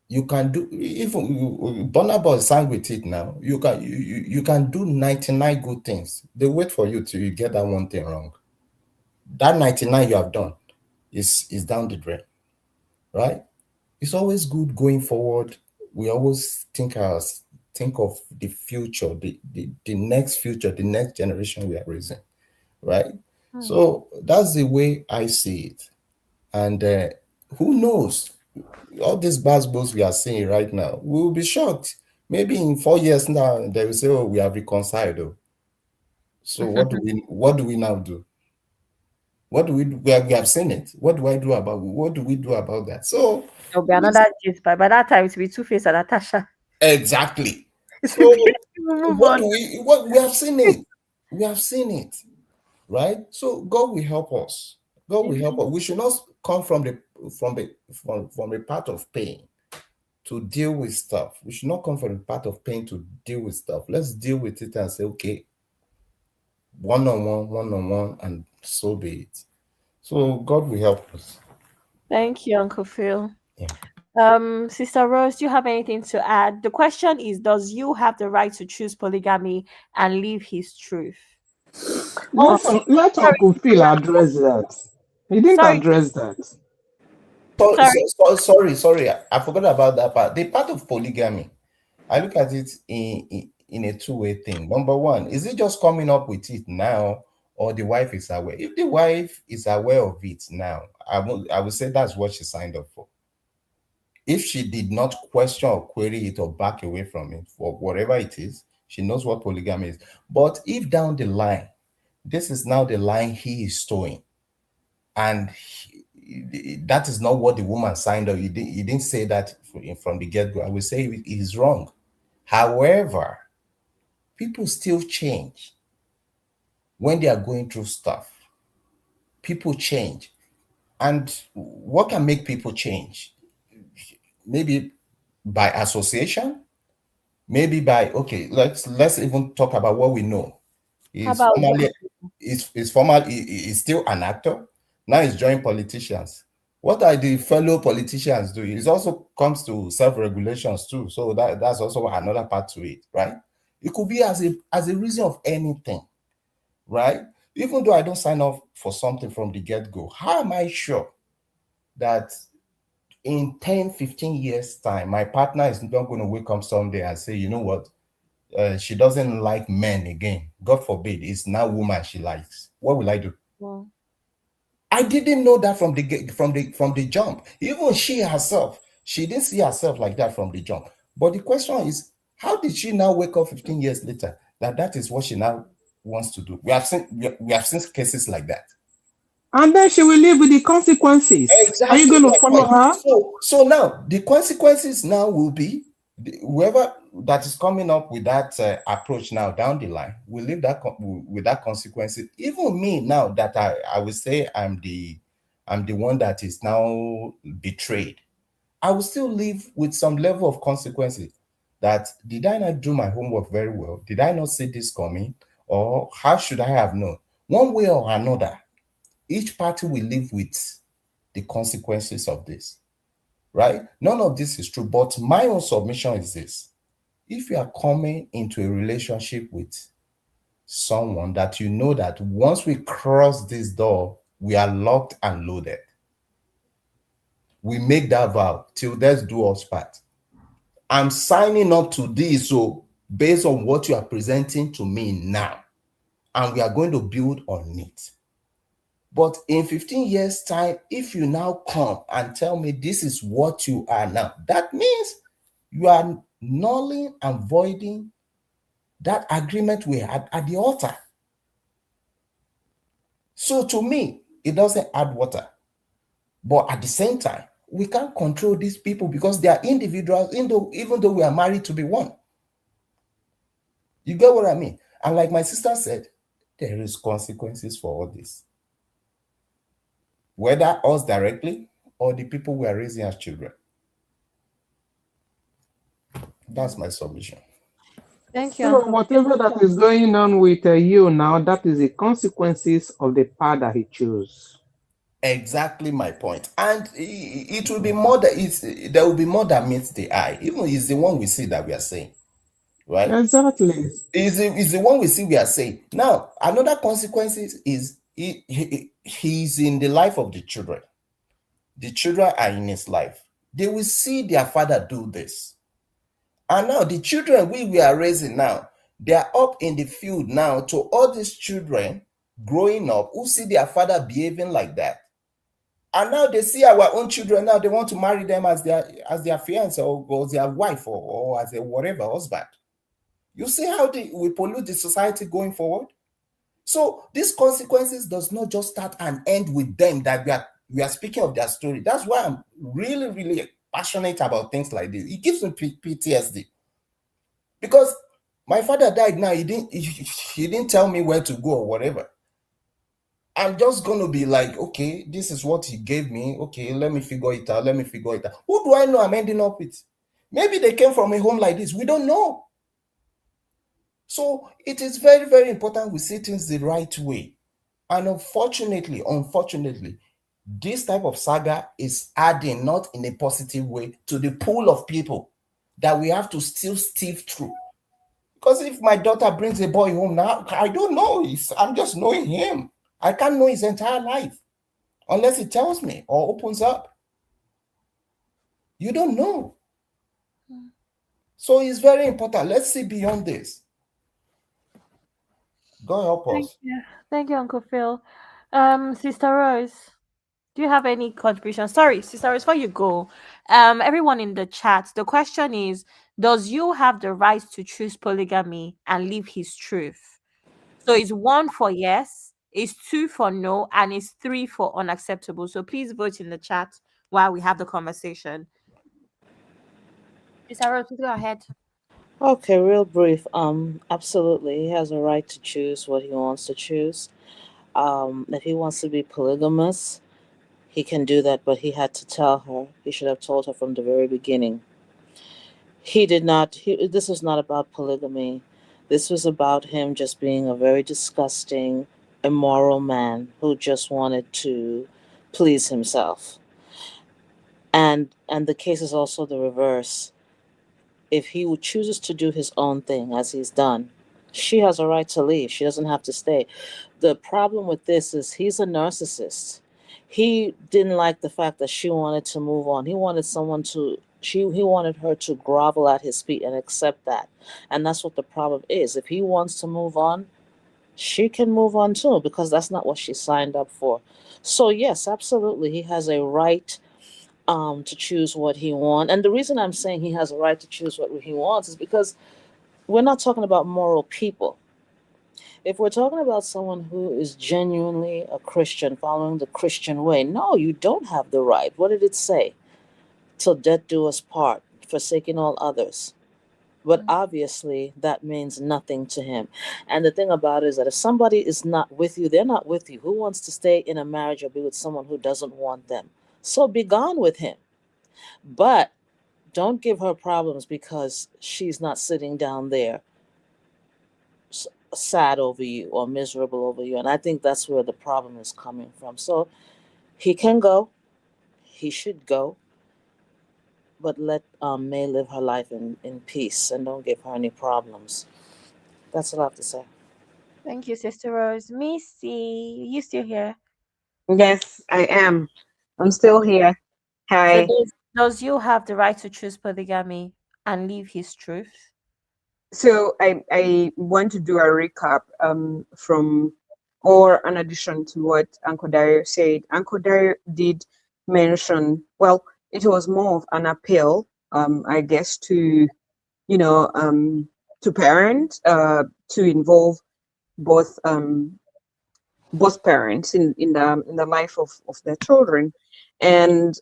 You can do, even Bonabos sang with it now, you can do 99 good things. They wait for you till you get that one thing wrong. That 99 you have done is down the drain, right? It's always good going forward. We always think of the future, the next future, the next generation we are raising, right? So that's the way I see it. And who knows? All these buzzwords we are seeing right now, we will be shocked. Maybe in 4 years now, they will say, "Oh, we have reconciled." So what do we now do? What do we do? We have seen it. What do we do about that? So There'll be another gist, but by that time it will be Two-Face and Natasha. exactly. So we have seen it. We have seen it, right? So God will help us. God will help us. We should not come from a part of pain to deal with stuff. We should not come from a part of pain to deal with stuff. Let's deal with it and say, okay, one-on-one, and so be it. So God will help us. Thank you, Uncle Phil. Sister Rose, do you have anything to add? The question is, does you have the right to choose polygamy and live his truth? Let Uncle Phil address that. He didn't Sorry. address that. Sorry, I forgot about that part. The part of polygamy, I look at it in a two-way thing. Number one, is it just coming up with it now, or the wife is aware? If the wife is aware of it now, I would say that's what she signed up for. If she did not question or query it or back away from it for whatever it is, she knows what polygamy is. But if down the line, this is now the line he is towing, and that is not what the woman signed up. He didn't say that from the get-go. I would say it is wrong. However, people still change when they are going through stuff. People change. And what can make people change? Maybe by association, maybe by, okay, let's even talk about what we know. He's still an actor. Now he's joining politicians. What are the fellow politicians doing? It also comes to self-regulations too. So that's also another part to it, right? It could be as a reason of anything, right? Even though I don't sign up for something from the get-go, how am I sure that in 10, 15 years time, my partner is not going to wake up someday and say, you know what? She doesn't like men again. God forbid, it's now woman she likes. What will I do? Well, I didn't know that from the jump. Even she herself, she didn't see herself like that from the jump. But the question is, how did she now wake up 15 years later that is what she now wants to do? We have seen cases like that. And then she will live with the consequences. Exactly. Are you going to follow her? So now the consequences now will be Whoever that is coming up with that approach now down the line will live with that consequences. Even me now that I will say I'm the one that is now betrayed, I will still live with some level of consequences. That did I not do my homework very well? Did I not see this coming? Or how should I have known? One way or another, each party will live with the consequences of this, right? None of this is true, but my own submission is this. If you are coming into a relationship with someone that you know that once we cross this door, we are locked and loaded, we make that vow till death do us part. I'm signing up to this, so based on what you are presenting to me now, and we are going to build on it. But in 15 years' time, if you now come and tell me this is what you are now, that means you are nulling and voiding that agreement we had at the altar. So to me, it doesn't add water. But at the same time, we can't control these people because they are individuals, even though we are married to be one. You get what I mean? And like my sister said, there is consequences for all this. Whether us directly or the people we are raising as children. That's my submission. Thank you, So Uncle. whatever that is going on with you now, that is the consequences of the path that he chose. Exactly my point. And it will be more that there will be more that meets the eye. Even it's the one we see that we are saying, right? Exactly. Is the one we see we are saying. Now, another consequence is he's in the life of the children. The children are in his life. They will see their father do this. And now the children we are raising now, they are up in the field now to all these children growing up who see their father behaving like that. And now they see our own children now, they want to marry them as their fiance or their wife or as a whatever husband. You see how we pollute the society going forward? So these consequences does not just start and end with them that we are speaking of their story. That's why I'm really, really passionate about things like this. It gives me PTSD. Because my father died now, he didn't tell me where to go or whatever. I'm just going to be like, okay, this is what he gave me. Okay, let me figure it out. Who do I know I'm ending up with? Maybe they came from a home like this. We don't know. So it is very, very important we see things the right way. And unfortunately, this type of saga is adding, not in a positive way, to the pool of people that we have to still sift through. Because if my daughter brings a boy home now, I don't know. I'm just knowing him. I can't know his entire life unless he tells me or opens up. You don't know. So it's very important. Let's see beyond this. God help us. Thank you, Uncle Phil. Sister Rose, do you have any contribution? Sorry, Sister Rose, before you go, everyone in the chat, the question is, does you have the right to choose polygamy and live his truth? So it's 1 for yes, it's 2 for no, and it's 3 for unacceptable. So please vote in the chat while we have the conversation. Sister Rose, please go ahead. Okay, real brief. Absolutely, he has a right to choose what he wants to choose. If he wants to be polygamous, he can do that, but he had to tell her. He should have told her from the very beginning. He did not. This was not about polygamy. This was about him just being a very disgusting, immoral man who just wanted to please himself. And the case is also the reverse. If he chooses to do his own thing, as he's done, she has a right to leave. She doesn't have to stay. The problem with this is he's a narcissist. He didn't like the fact that she wanted to move on. He wanted he wanted her to grovel at his feet and accept that. And that's what the problem is. If he wants to move on, she can move on too, because that's not what she signed up for. So yes, absolutely, he has a right to choose what he wants. And the reason I'm saying he has a right to choose what he wants is because we're not talking about moral people. If we're talking about someone who is genuinely a Christian, following the Christian way, no, you don't have the right. What did it say? Till death do us part. forsaking all others. But obviously, that means nothing to him. And the thing about it is that if somebody is not with you, they're not with you. Who wants to stay in a marriage or be with someone who doesn't want them? So be gone with him. But don't give her problems because she's not sitting down there sad over you or miserable over you. And I think that's where the problem is coming from. So he can go, he should go, but let May live her life in peace and don't give her any problems. That's all I have to say. Thank you, Sister Rose. Missy, you still here? Yes, I am. I'm still here. So Hi. does you have the right to choose polygamy and leave his truth? So I want to do a recap from or an addition to what Uncle Dario said. Uncle Dario did mention, well, it was more of an appeal, I guess, to to parents, to involve both both parents in the life of their children. And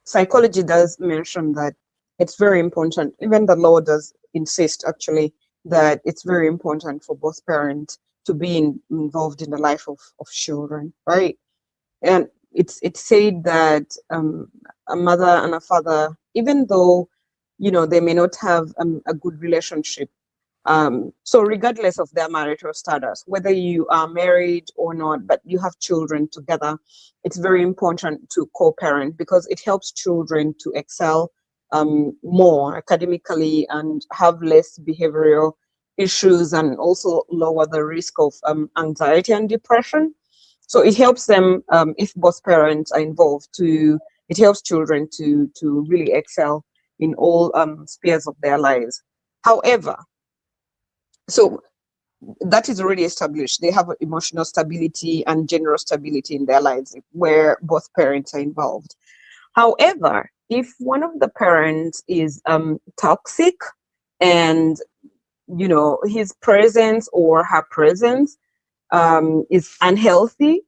psychology does mention that it's very important, even the law does insist actually, that it's very important for both parents to be involved in the life of children, right? And it's said that a mother and a father, even though they may not have a good relationship, so regardless of their marital status, whether you are married or not, but you have children together, it's very important to co-parent because it helps children to excel more academically and have less behavioral issues, and also lower the risk of anxiety and depression. So it helps them, if both parents are involved, it helps children to really excel in all spheres of their lives. However, so that is already established. They have emotional stability and general stability in their lives where both parents are involved. However, if one of the parents is toxic, and his presence or her presence is unhealthy,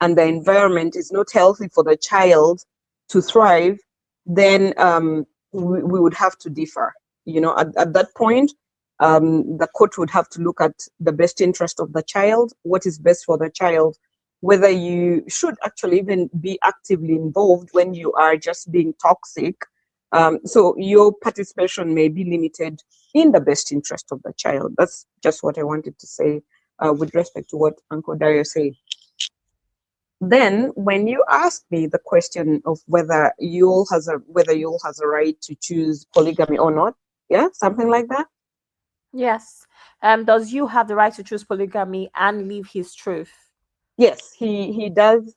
and the environment is not healthy for the child to thrive, then we would have to differ. At that point, the court would have to look at the best interest of the child, what is best for the child, whether you should actually even be actively involved when you are just being toxic. So your participation may be limited in the best interest of the child. That's just what I wanted to say with respect to what Uncle Dario said. Then, when you ask me the question of whether Yul has a right to choose polygamy or not, yeah, something like that. Yes. Does you have the right to choose polygamy and leave his truth? Yes, he does.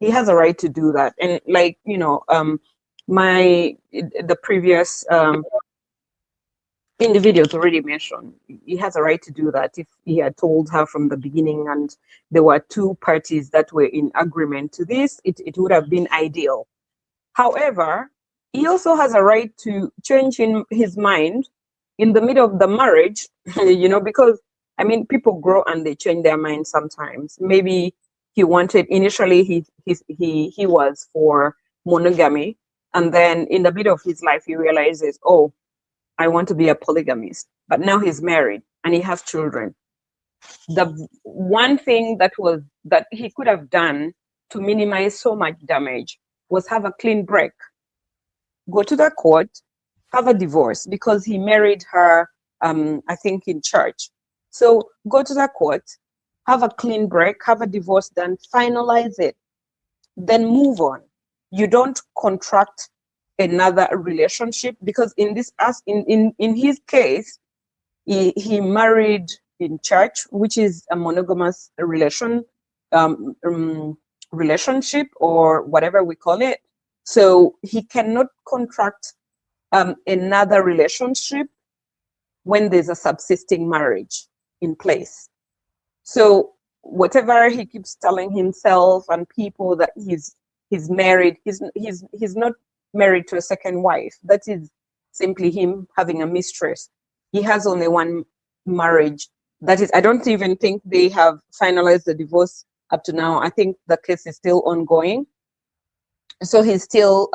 He has a right to do that, and like the previous individuals already mentioned, he has a right to do that if he had told her from the beginning and there were two parties that were in agreement to this, it would have been ideal. However, he also has a right to change his mind in the middle of the marriage, because people grow and they change their mind sometimes. Maybe he wanted, initially he was for monogamy, and then in the middle of his life he realizes, oh, I want to be a polygamist. But now he's married and he has children. The one thing that he could have done to minimize so much damage was have a clean break. Go to the court, have a divorce, because he married her, I think, in church. So go to the court, have a clean break, have a divorce done, finalize it, then move on. You don't contract another relationship, because in his case, he married in church, which is a monogamous relationship, or whatever we call it. So he cannot contract another relationship when there's a subsisting marriage in place. So whatever he keeps telling himself and people that he's married, he's not married to a second wife. That is simply him having a mistress. He has only one marriage. That is, I don't even think they have finalized the divorce up to now. I think the case is still ongoing. So he's still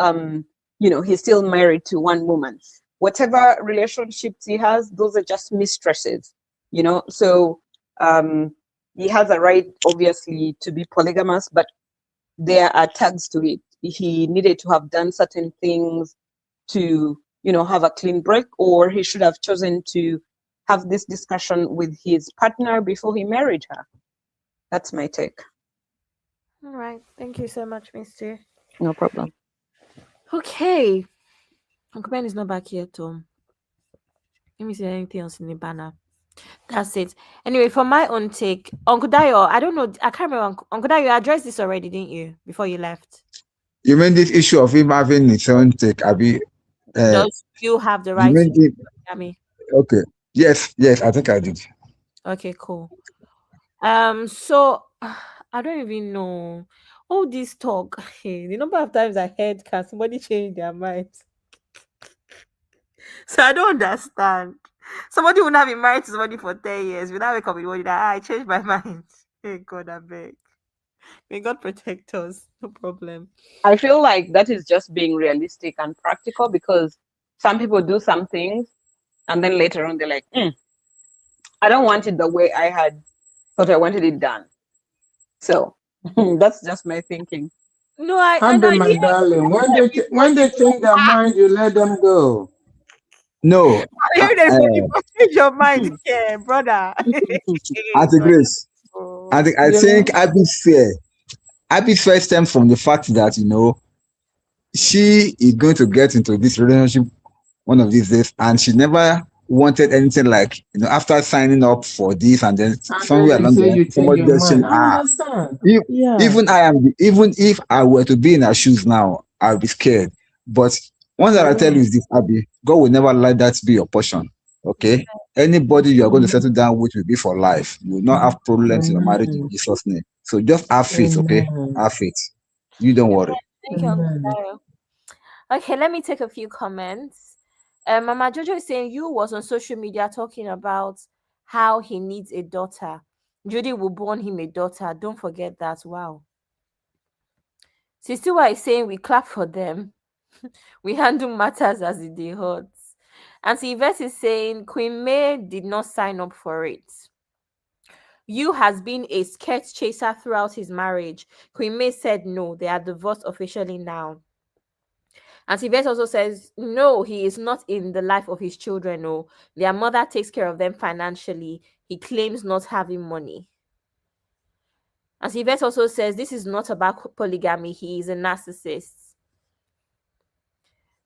he's still married to one woman. Whatever relationships he has, those are just mistresses, So he has a right, obviously, to be polygamous, but there are tags to it. He needed to have done certain things to, have a clean break, or he should have chosen to have this discussion with his partner before he married her. That's my take. All right. Thank you so much, Mister. No problem. Okay. Uncle Ben is not back yet, Tom. Let me see anything else in the banner. That's it. Anyway, for my own take, Uncle Dayo, I don't know. I can't remember. Uncle Dayo, you addressed this already, didn't you? Before you left. You mean this issue of him having his own take, Abi? Does you have the You right to mean it? polygamy? Okay. Yes, I think I did. Okay, cool. So I don't even know. All this talk, the number of times I heard, can somebody change their mind? So I don't understand. Somebody would not be married to somebody for 10 years without wake up in the morning that I changed my mind. Hey God, I beg. May God protect us. No problem. I feel like that is just being realistic and practical, because some people do some things and then later on they're like, I don't want it the way I had thought I wanted it done. So that's just my thinking. No, I Amber, my darling, when they change their mind, you let them go. No, everybody change your mind, yeah, brother. Auntie Grace, I You think know? Abby's fear stems from the fact that she is going to get into this relationship one of these days, and she never wanted anything like after signing up for this, and then And then somewhere they along the say line you change somebody your just saying, mind. I understand. if, Yeah. even if I were to be in her shoes now, I'll be scared. But one that I tell you is this, Abby, God will never let that be your portion. Okay? Anybody you are going to settle down with will be for life. You will not have problems in your marriage in Jesus' name. So just have faith, okay? Have faith. You don't worry. Thank you, Uncle Dayo. Okay, let me take a few comments. Mama Jojo is saying you was on social media talking about how he needs a daughter. Judy will born him a daughter. Don't forget that. Wow. Sistiwa is saying we clap for them. We handle matters as it dey hot. And Yvette is saying Queen May did not sign up for it. You has been a skirt chaser throughout his marriage. Queen May said no, they are divorced officially now. And Yvette also says, no, he is not in the life of his children. No, their mother takes care of them financially. He claims not having money. And Yvette also says, this is not about polygamy. He is a narcissist.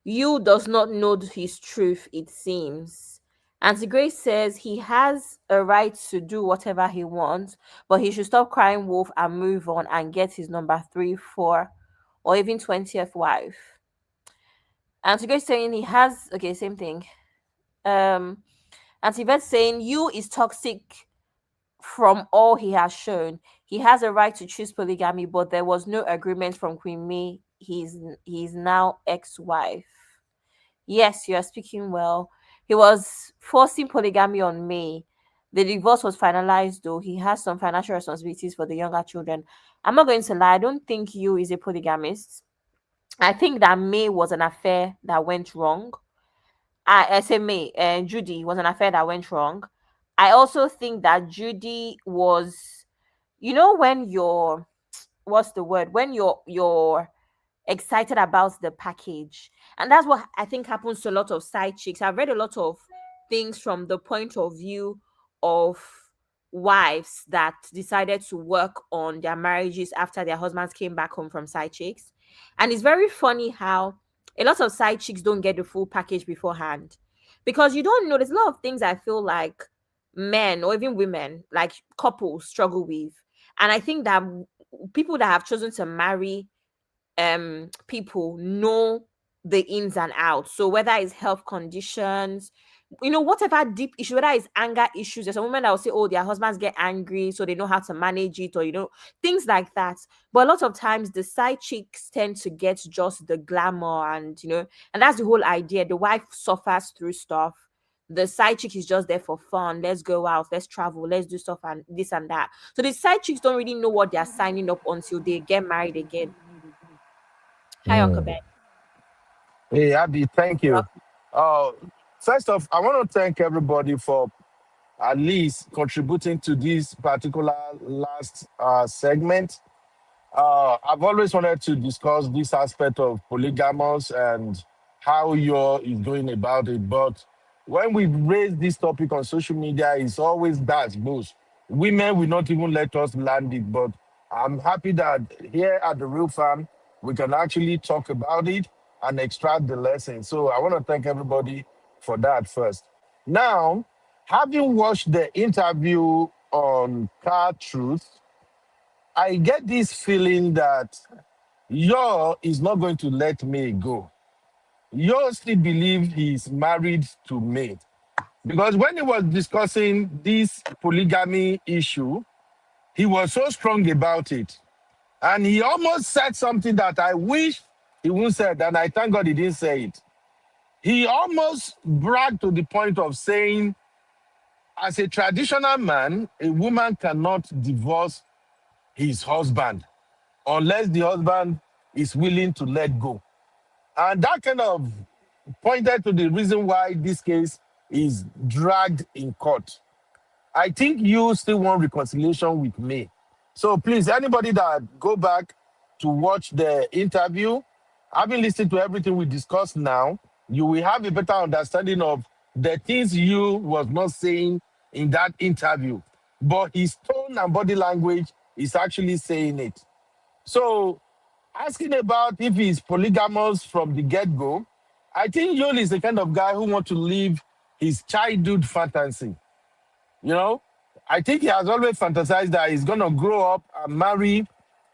You does not know his truth, it seems. Auntie Grace says he has a right to do whatever he wants, but he should stop crying wolf and move on and get his number 3, 4, or even 20th wife. Auntie Grace saying he has, okay, same thing. Auntie Yvette saying you is toxic from all he has shown. He has a right to choose polygamy, but there was no agreement from Queen May. He's now ex-wife. Yes, you are speaking well. He was forcing polygamy on May. The divorce was finalized, though. He has some financial responsibilities for the younger children. I'm not going to lie. I don't think you is a polygamist. I think that May was an affair that went wrong. I say May and Judy was an affair that went wrong. I also think that Judy was, when you're, what's the word? When you're excited about the package. And that's what I think happens to a lot of side chicks. I've read a lot of things from the point of view of wives that decided to work on their marriages after their husbands came back home from side chicks. And it's very funny how a lot of side chicks don't get the full package beforehand, because you don't know, there's a lot of things I feel like men or even women, like couples, struggle with. And I think that people that have chosen to marry people know the ins and outs. So whether it's health conditions, whatever deep issue, whether it's anger issues, there's a woman that will say, oh, their husbands get angry, so they know how to manage it, or things like that. But a lot of times the side chicks tend to get just the glamour, and and that's the whole idea. The wife suffers through stuff. The side chick is just there for fun. Let's go out, let's travel, let's do stuff and this and that. So the side chicks don't really know what they're signing up until they get married again. Hi, Uncle Ben. Hey, Abby, thank you. First off, I want to thank everybody for at least contributing to this particular last segment. I've always wanted to discuss this aspect of polygamous and how you're is going about it. But when we raise this topic on social media, it's always that most women will not even let us land it. But I'm happy that here at the Real Farm, we can actually talk about it and extract the lesson. So I want to thank everybody for that first. Now, having watched the interview on Car Truth, I get this feeling that Yo is not going to let May go. Yo still believe he's married to May. Because when he was discussing this polygamy issue, he was so strong about it. And he almost said something that I wish he wouldn't said, and I thank God he didn't say it. He almost bragged to the point of saying, as a traditional man, a woman cannot divorce his husband unless the husband is willing to let go. And that kind of pointed to the reason why this case is dragged in court. I think you still want reconciliation with me. So please, anybody that go back to watch the interview, having listened to everything we discussed now, you will have a better understanding of the things you was not saying in that interview. But his tone and body language is actually saying it. So asking about if he's polygamous from the get-go, I think Yul is the kind of guy who wants to live his childhood fantasy. You know, I think he has always fantasized that he's gonna grow up and marry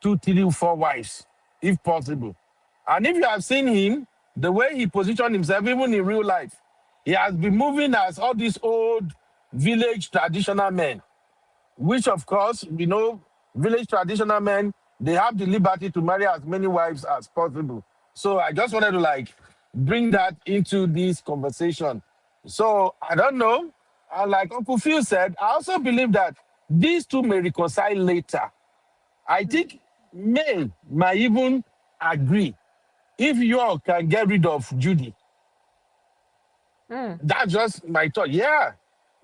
2, 3, 4 wives, if possible. And if you have seen him, the way he positioned himself, even in real life, he has been moving as all these old village traditional men, which of course, you know, village traditional men, they have the liberty to marry as many wives as possible. So I just wanted to like bring that into this conversation. So I don't know. Like Uncle Phil said, I also believe that these two may reconcile later. I think May might even agree if you all can get rid of Judy. That's just my thought. Yeah.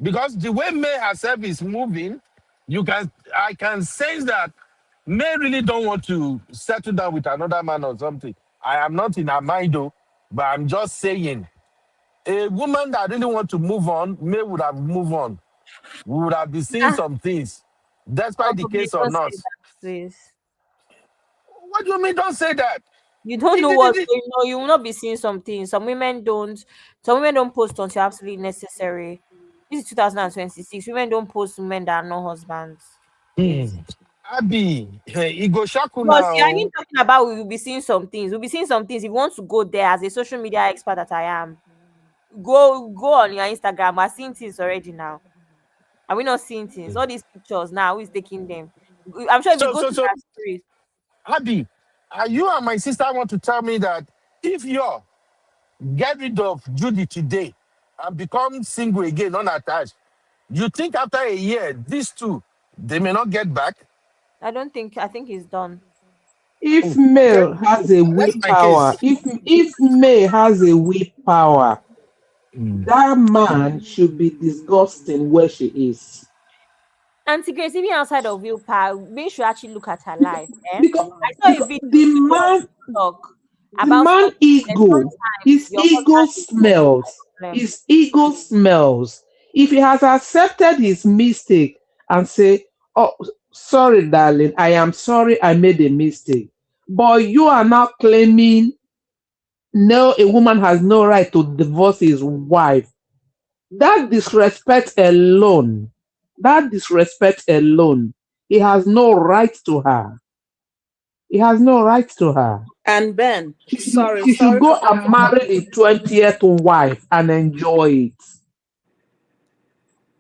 Because the way May herself is moving, I can sense that May really don't want to settle down with another man or something. I am not in her mind though, but I'm just saying, a woman that really want to move on, May would have moved on. We would have been seeing some things, despite the Uncle, case or don't not. say that, please. What do you mean? Don't say that. You don't It- know it- it- what's it- going on. You will not be seeing some things. Some women don't. Some women don't post until absolutely necessary. This is 2026. Women don't post women that are no husbands. Please. Abby, Igo Shaku Because you are now. even talking about we will be seeing some things. We'll be seeing some things. If you want to go there as a social media expert that I am, go on your Instagram. We're seeing things already now. Are we not seeing things? All these pictures now, who is taking them? I'm sure if you So, go so, to so, that street, Abby, you and my sister want to tell me that if you get rid of Judy today and become single again, unattached, you think after a year, these two, they may not get back? I don't think I think it's done. If Oh, okay. male has a That's my willpower, case. if May has a willpower, that man should be disgusting where she is. Auntie Grace, even outside of willpower, we should actually look at her life. Eh? Because, I saw a because video today on TikTok about man ego, sometimes his your ego husband is not the smells. problem. His ego smells. If he has accepted his mistake and say, "Oh, sorry, darling, I am sorry, I made a mistake," but you are now claiming no, a woman has no right to divorce his wife. That disrespect alone, he has no right to her. He has no right to her. And Ben, She should sorry go to and interrupt. marry the 20th wife and enjoy it.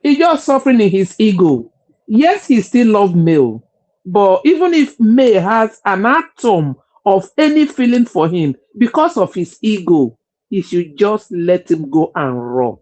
He's just suffering in his ego. Yes, he still loves May, but even if May has an atom of any feeling for him because of his ego, he should just let him go and rot.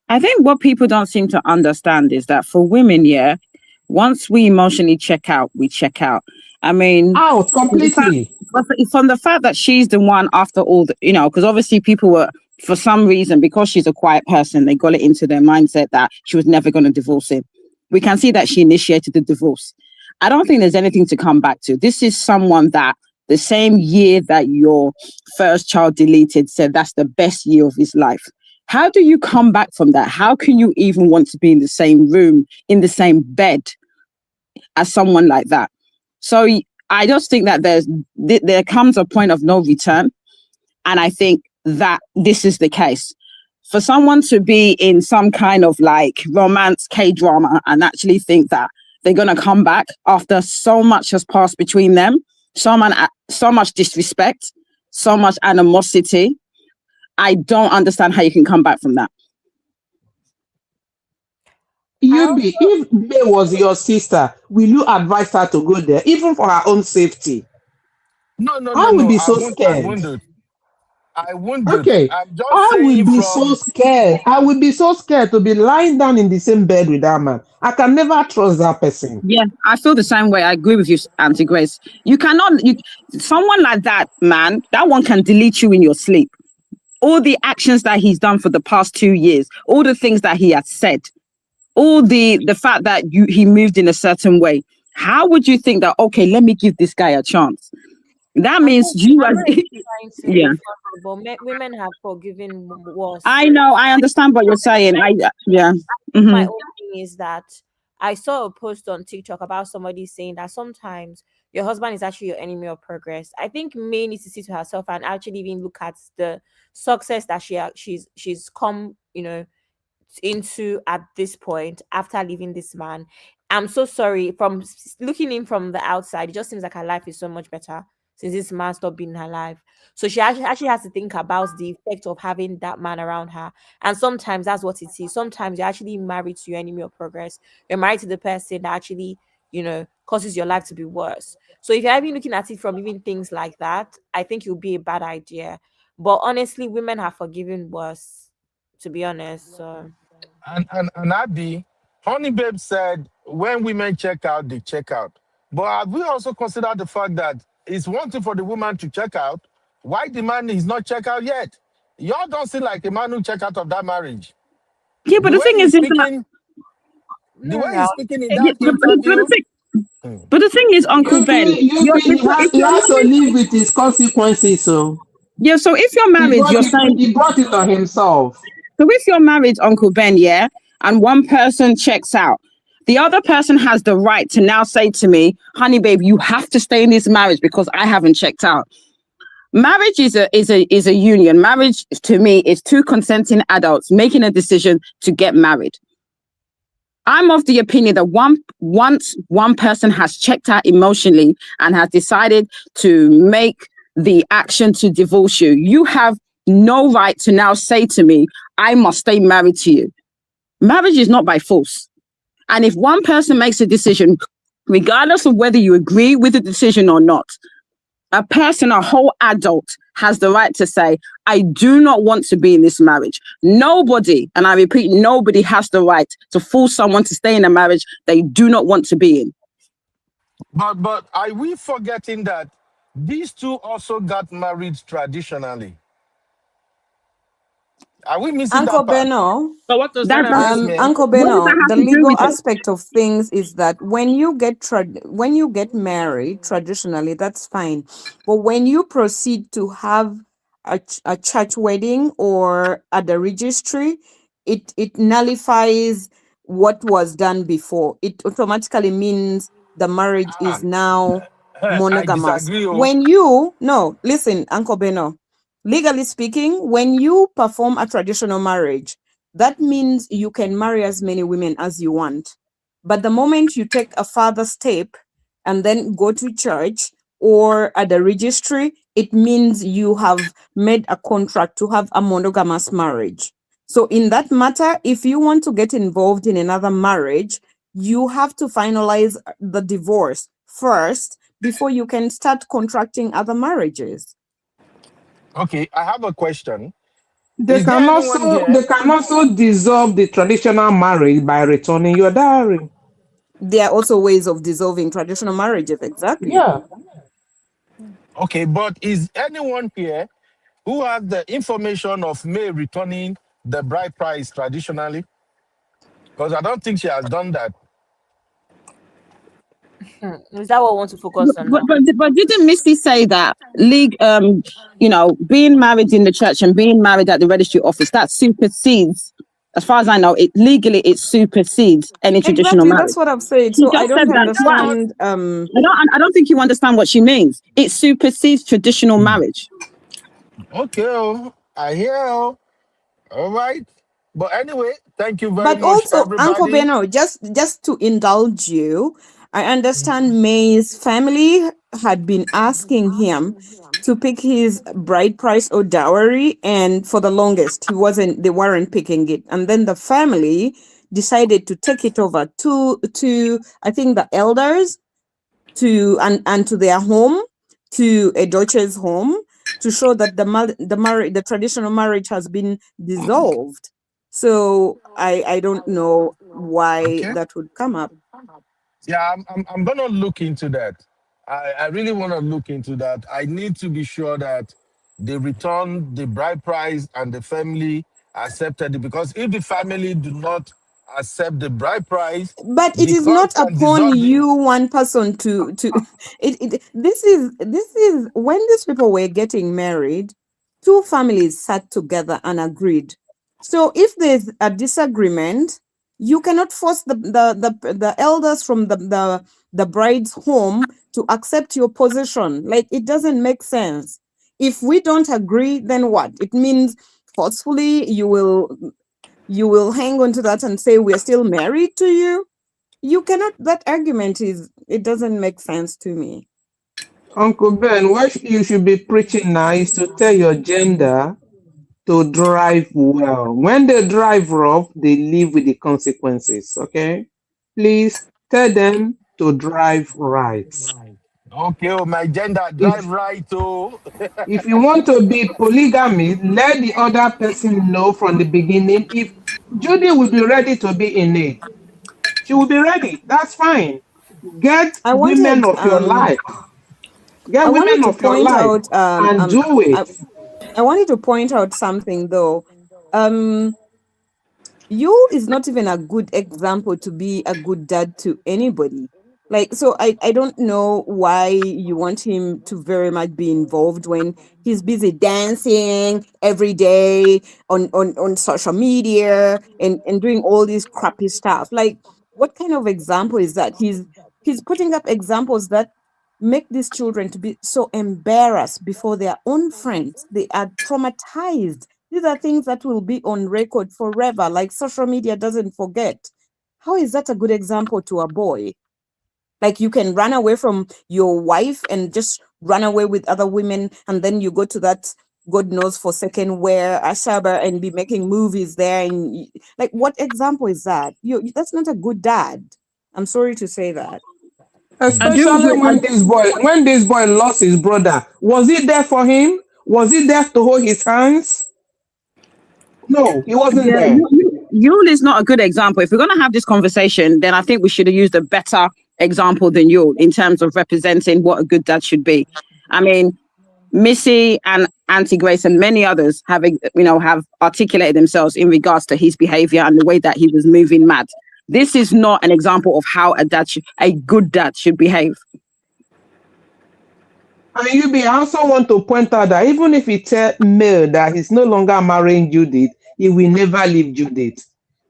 I think what people don't seem to understand is that for women, once we emotionally check out, we check out. I mean, Out completely. But from the fact that she's the one after all, because obviously people were, for some reason, because she's a quiet person, they got it into their mindset that she was never going to divorce him. We can see that she initiated the divorce. I don't think there's anything to come back to. This is someone that the same year that your first child deleted said that's the best year of his life. How do you come back from that? How can you even want to be in the same room, in the same bed as someone like that? So I just think that there comes a point of no return. And I think that this is the case. For someone to be in some kind of like romance K-drama and actually think that they're going to come back after so much has passed between them, so much disrespect, so much animosity, I don't understand how you can come back from that. Yubi, if May was your sister, will you advise her to go there, even for her own safety? No, no, I no, will no. be I so won't. I scared. won't do it. I won't do it. Okay, I'm just I will saying be so from. scared. I will be so scared to be lying down in the same bed with that man. I can never trust that person. Yeah, I feel the same way. I agree with you, Auntie Grace. You cannot, someone like that, man, that one can delete you in your sleep. All the actions that he's done for the past 2 years, all the things that he has said, all the fact that he moved in a certain way. How would you think that, okay, let me give this guy a chance? That means you I'm as not even trying to be yeah. funny, but women have forgiven worse. I know, I understand what you're saying. Yeah. My Mhm. own thing is that I saw a post on TikTok about somebody saying that sometimes your husband is actually your enemy of progress. I think May needs to sit to herself and actually even look at the success that she's come, into at this point after leaving this man. I'm so sorry. From looking in from the outside, it just seems like her life is so much better since this man stopped being in her life. So she actually has to think about the effect of having that man around her. And sometimes that's what it is. Sometimes you're actually married to your enemy of progress. You're married to the person that actually, causes your life to be worse. So if you're even looking at it from even things like that, I think it would be a bad idea. But honestly, women have forgiven worse, to be honest. So And Abby, Honey Babe said when women check out, they check out. But have we also considered the fact that it's one thing for the woman to check out? Why the man is not check out yet? Y'all don't seem like a man who check out of that marriage. Yeah, but The the way thing he's is that speaking, the no, way no. he's speaking in yeah, that interview. Hmm. but the thing is, Uncle Ben, Yubi, if he you're has to married, live with his consequences. So yeah. So if you're married, you're saying he brought it on himself. so if you're married, Uncle Ben, yeah, and one person checks out, the other person has the right to now say to me, honey babe, you have to stay in this marriage because I haven't checked out. Marriage is a union. Marriage to me is two consenting adults making a decision to get married. I'm of the opinion that once one person has checked out emotionally and has decided to make the action to divorce you, you have no right to now say to me, I must stay married to you. Marriage is not by force. And if one person makes a decision, regardless of whether you agree with the decision or not, a person, a whole adult, has the right to say, I do not want to be in this marriage. Nobody, and I repeat, nobody has the right to force someone to stay in a marriage they do not want to be in. But are we forgetting that these two also got married traditionally? Are we missing Uncle that part? Beno, So what does that That, have to Yes, do? ma'am. Uncle what does that Beno, have the to do legal with it? aspect of things is that when you get married traditionally, that's fine. But when you proceed to have a church wedding or at the registry, it nullifies what was done before. It automatically means the marriage is now I monogamous. disagree. Oh. When you no, listen, Uncle Beno, legally speaking, when you perform a traditional marriage, that means you can marry as many women as you want. But the moment you take a further step and then go to church or at the registry, it means you have made a contract to have a monogamous marriage. So, in that matter, if you want to get involved in another marriage, you have to finalize the divorce first before you can start contracting other marriages. Okay, I have a question. They Is there can anyone also here? dissolve the traditional marriage by returning your dowry. There are also ways of dissolving traditional marriages, exactly. Yeah. Okay, but is anyone here who has the information of May returning the bride price traditionally? Because I don't think she has done that. Is that what we want to focus on now? But didn't Misty say that being married in the church and being married at the registry office, that supersedes, as far as I know, it supersedes any traditional Exactly, marriage. that's what I've said. She So I just said don't that. Well, understand. I don't think you understand what she means. It supersedes traditional marriage. Okay, I hear. All right. But anyway, thank you very But much, also, Uncle everybody. Beno, just to indulge you, I understand May's family had been asking him to pick his bride price or dowry, and for the longest they weren't picking it. And then the family decided to take it over to I think the elders and to their home, to Edochie's home, to show that the traditional marriage has been dissolved. So I don't know why Okay. that would come up. Yeah, I'm gonna look into that. I really want to look into that. I need to be sure that they return the bride price and the family accepted it, because if the family do not accept the bride price, But it the is court not can upon dissolve the. you, one person, to this is when these people were getting married, two families sat together and agreed. So if there's a disagreement, you cannot force the elders from the bride's home to accept your position. Like, it doesn't make sense. If we don't agree, then what? It means forcefully you will hang on to that and say we're still married to you. You cannot. That argument it doesn't make sense to me. Uncle Ben, what you should be preaching now is to tell your gender to drive well. When they drive rough, they live with the consequences. Okay? Please tell them to drive right. Okay, my gender drive If right to. if you want to be polygamy, let the other person know from the beginning. If Judy will be ready to be in it, she will be ready. That's fine. Get I women wanted of your life. I Get wanted women to of your point life out and do it. I wanted to point out something though. You is not even a good example to be a good dad to anybody. Like, so I don't know why you want him to very much be involved when he's busy dancing every day on social media and doing all this crappy stuff. Like, what kind of example is that? He's putting up examples that make these children to be so embarrassed before their own friends. They are traumatized. These are things that will be on record forever, like social media doesn't forget. How is that a good example to a boy? Like, you can run away from your wife and just run away with other women, and then you go to that God knows for second where Ashaba and be making movies there. And like, what example is that? That's not a good dad. I'm sorry to say that. I do Especially agree. when this boy lost his brother. Was he there for him? Was he there to hold his hands? No, he wasn't Yeah, there. Yul is not a good example. If we're going to have this conversation, then I think we should have used a better example than Yul in terms of representing what a good dad should be. I mean, Missy and Auntie Grace and many others have articulated themselves in regards to his behavior and the way that he was moving mad. This is not an example of how a good dad should behave. And I also want to point out that even if he tell Mel that he's no longer marrying Judith, he will never leave Judith.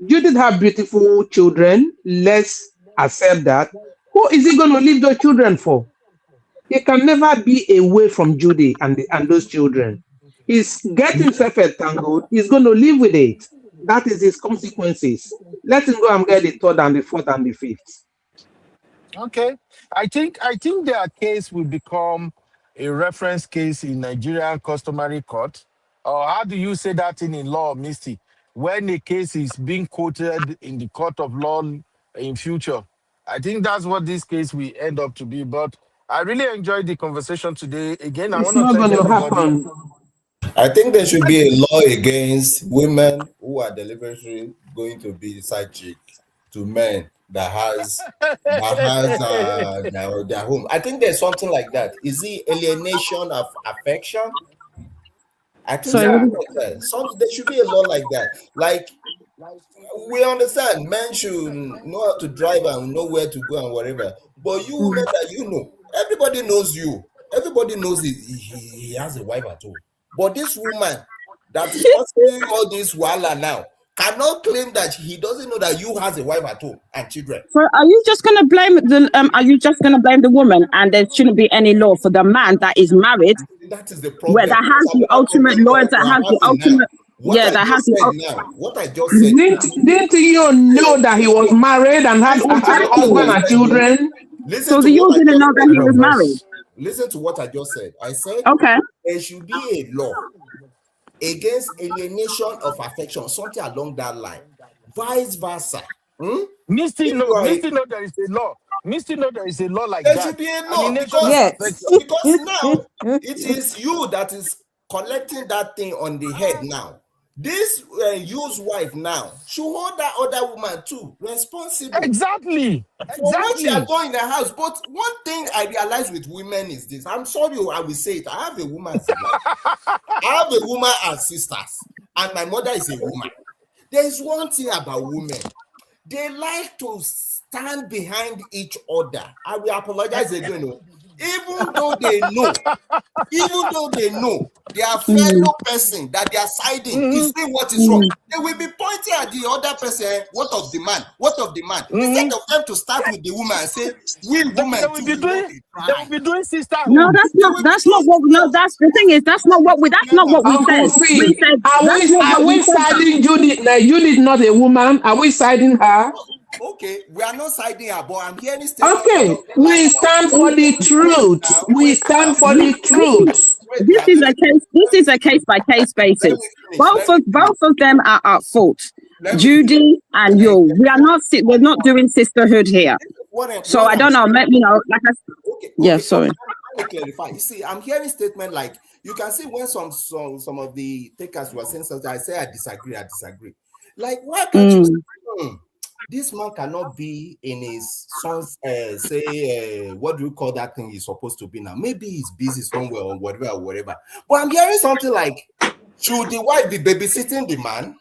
Judith have beautiful children. Let's accept that. Who is he going to leave those children for? He can never be away from Judy and those children. He's get himself entangled. He's going to live with it. That is his consequences. Let him go and get the third and the fourth and the fifth. Okay, I think their case will become a reference case in Nigerian customary court. Or how do you say that in law, Misty? When a case is being quoted in the court of law in future, I think that's what this case will end up to be. But I really enjoyed the conversation today. Again, I It's want to not thank going to everybody. happen. I think there should be a law against women who are deliberately going to be side chick to men that has their home. I think there's something like that. Is it alienation of affection? I think Sorry, what something is- like that. There should be a law like that. Like, we understand men should know how to drive and know where to go and whatever. But you women that everybody knows you. Everybody knows he has a wife at home. But this woman that is causing all this wala now cannot claim that he doesn't know that you has a wife at home and children. So are you just gonna blame the woman, and there shouldn't be any law for the man that is married, That is the problem. where that has the ultimate law, that has the ultimate What I just said. Didn't you know that he was married and had husband and children? Listen So to the you what I didn't just know that he said. was married. Listen to what I just said. I said Okay. there should be a law against alienation of affection, something along that line. Vice versa. Misty know there is a law. Misty know there is a law like There that. should be a law Alienation because, of affection. because now it is you that is collecting that thing on the head now. This used wife now should hold that other woman too responsible. Exactly. For what you are doing in the house. But one thing I realize with women is this. I'm sorry, I will say it. I have a woman as a wife. I have a woman as sisters, and my mother is a woman. There is one thing about women. They like to stand behind each other. I will apologize again. Even though they know their fellow person that they are siding is saying what is wrong, they will be pointing at the other person. What of the man? What of the man? Instead of them to start with the woman and say, we women They will be doing sisterhood. No, that's not what. No, that's the thing is that's not what we said. We said Are we siding Judith? Judith not a woman. Are we siding her? Okay, we are not siding her, but I'm hearing Okay, we stand for the truth. We stand for the truth. This is a case by case basis. Both of them are at fault. Judy and Yul. We're not doing sisterhood here. So I don't know. Let me know. Sorry. Let me clarify. You see, I'm hearing statement like you can see when some of the takers were saying something. I say I disagree. Like, why can't you say, this man cannot be in his son's what do you call that thing he's supposed to be now? Maybe he's busy somewhere or whatever. But I'm hearing something like, should the wife be babysitting the man?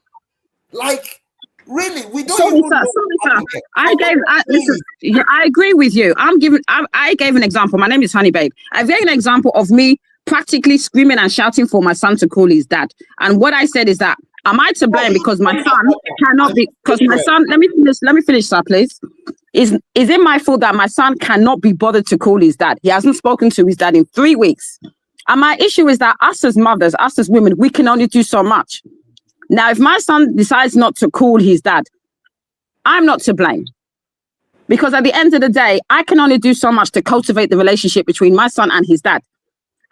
Like, really, we don't even know. I agree with you. I gave an example. My name is Honey Babe. I gave an example of me practically screaming and shouting for my son to call his dad. And what I said is that, am I to blame because my son cannot be, because my son, let me finish, sir, please. Is it my fault that my son cannot be bothered to call his dad? He hasn't spoken to his dad in 3 weeks. And my issue is that us as mothers, us as women, we can only do so much. Now, if my son decides not to call his dad, I'm not to blame. Because at the end of the day, I can only do so much to cultivate the relationship between my son and his dad.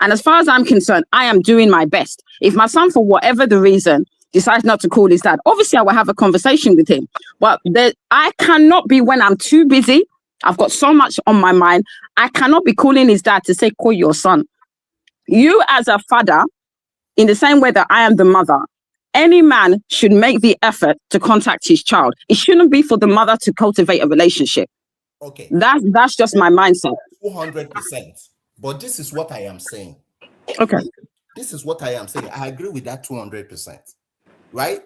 And as far as I'm concerned, I am doing my best. If my son, for whatever the reason, decides not to call his dad, obviously I will have a conversation with him. But I cannot be, when I'm too busy, I've got so much on my mind, I cannot be calling his dad to say, call your son. You as a father, in the same way that I am the mother, any man should make the effort to contact his child. It shouldn't be for the mother to cultivate a relationship. Okay. That's just my mindset. 200%. But this is what I am saying. Okay. This is what I am saying. I agree with that 200%. Right?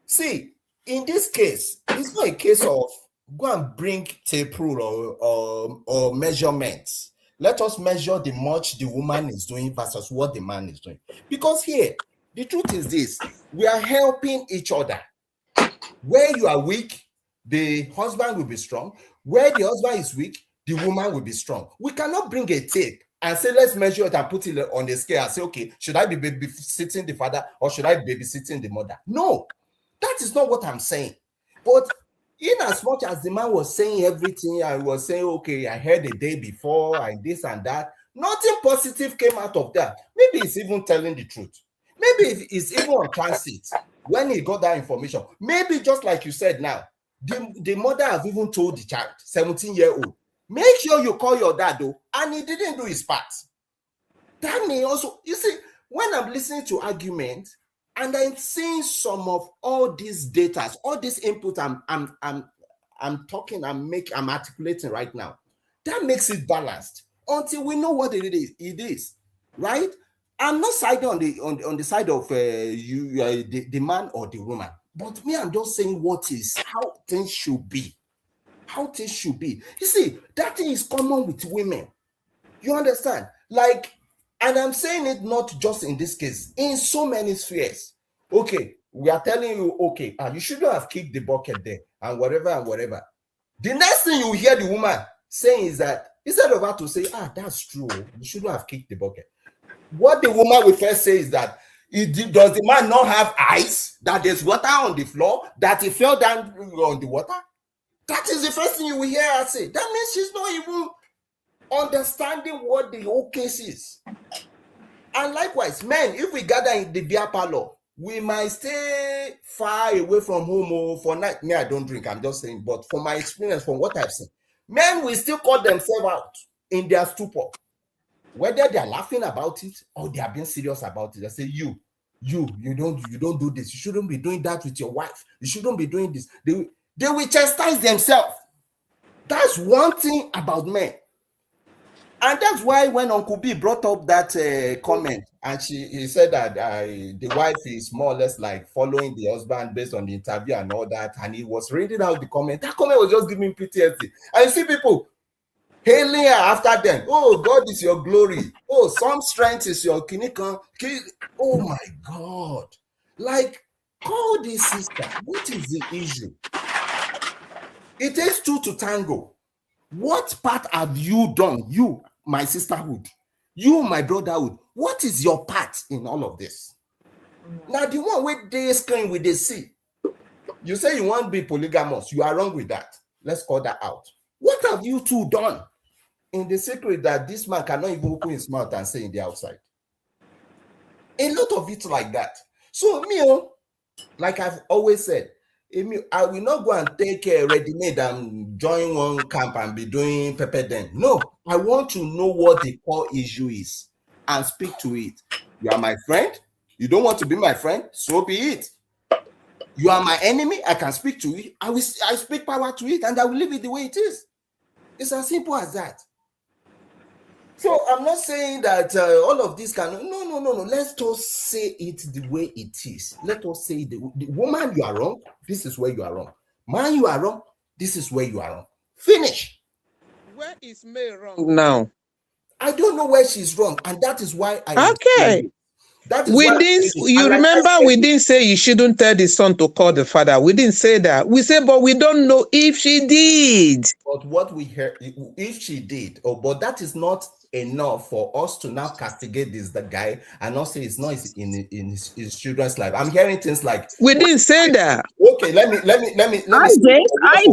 See, in this case, it's not a case of go and bring tape rule or measurements. Let us measure the much the woman is doing versus what the man is doing. Because here, the truth is this, we are helping each other. Where you are weak, the husband will be strong. Where the husband is weak, the woman will be strong. We cannot bring a tape and say, let's measure it and put it on the scale and say, okay, should I be babysitting the father or should I be babysitting the mother? No, that is not what I'm saying. But in as much as the man was saying everything, I was saying, okay, I heard the day before and this and that, nothing positive came out of that. Maybe he's even telling the truth. Maybe he's even on transit when he got that information. Maybe just like you said now, the mother has even told the child, 17-year-old, make sure you call your dad though, and he didn't do his part. That may also, you see, when I'm listening to arguments and I'm seeing some of all these data, all this input I'm I'm talking, I'm articulating right now. That makes it balanced until we know what it is, right? I'm not siding on the side of the man or the woman, but me, I'm just saying how things should be. How things should be. You see, that thing is common with women. You understand? Like, and I'm saying it not just in this case, in so many spheres. Okay, we are telling you, okay, you shouldn't have kicked the bucket there, and whatever. The next thing you hear the woman saying is that instead of her to say, that's true, you shouldn't have kicked the bucket. What the woman will first say is that, does the man not have eyes? That there's water on the floor? That he fell down on the water? That is the first thing you will hear her say. That means she's not even understanding what the whole case is. And likewise, men, if we gather in the beer parlor, we might stay far away from home for night. Me, I don't drink, I'm just saying, but from my experience, from what I've seen, men will still call themselves out in their stupor. Whether they're laughing about it or they are being serious about it. They say, you don't do this. You shouldn't be doing that with your wife. You shouldn't be doing this. They will chastise themselves. That's one thing about men. And that's why when Uncle B brought up that comment, and he said that the wife is more or less like following the husband based on the interview and all that, and he was reading out the comment. That comment was just giving PTSD. And you see people hailing after them. Oh, God is your glory. Oh, some strength is your kinikan. Oh my God. Like, call this sister. What is the issue? It takes two to tango. What part have you done? You, my sisterhood. You, my brotherhood. What is your part in all of this? Now, the one with they screen with the C. You say you want to be polygamous. You are wrong with that. Let's call that out. What have you two done in the secret that this man cannot even open his mouth and say in the outside? A lot of it like that. So, me, like I've always said, I will not go and take a ready-made and join one camp and be doing pepper then. No, I want to know what the core issue is and speak to it. You are my friend. You don't want to be my friend, so be it. You are my enemy. I can speak to it. I speak power to it, and I will leave it the way it is. It's as simple as that. So I'm not saying that all of this can. No. Let's just say it the way it is. Let us say the woman, you are wrong. This is where you are wrong. Man, you are wrong. This is where you are wrong. Finish. Where is May wrong now? I don't know where she's wrong, and that is why I. Okay. That is We why didn't. You remember we didn't say you shouldn't tell the son to call the father. We didn't say that. We said, but we don't know if she did. But what we heard, if she did, but that is not enough for us to now castigate the guy and not say it's not in his children's life. I'm hearing things like, we didn't say that. Okay, let me. I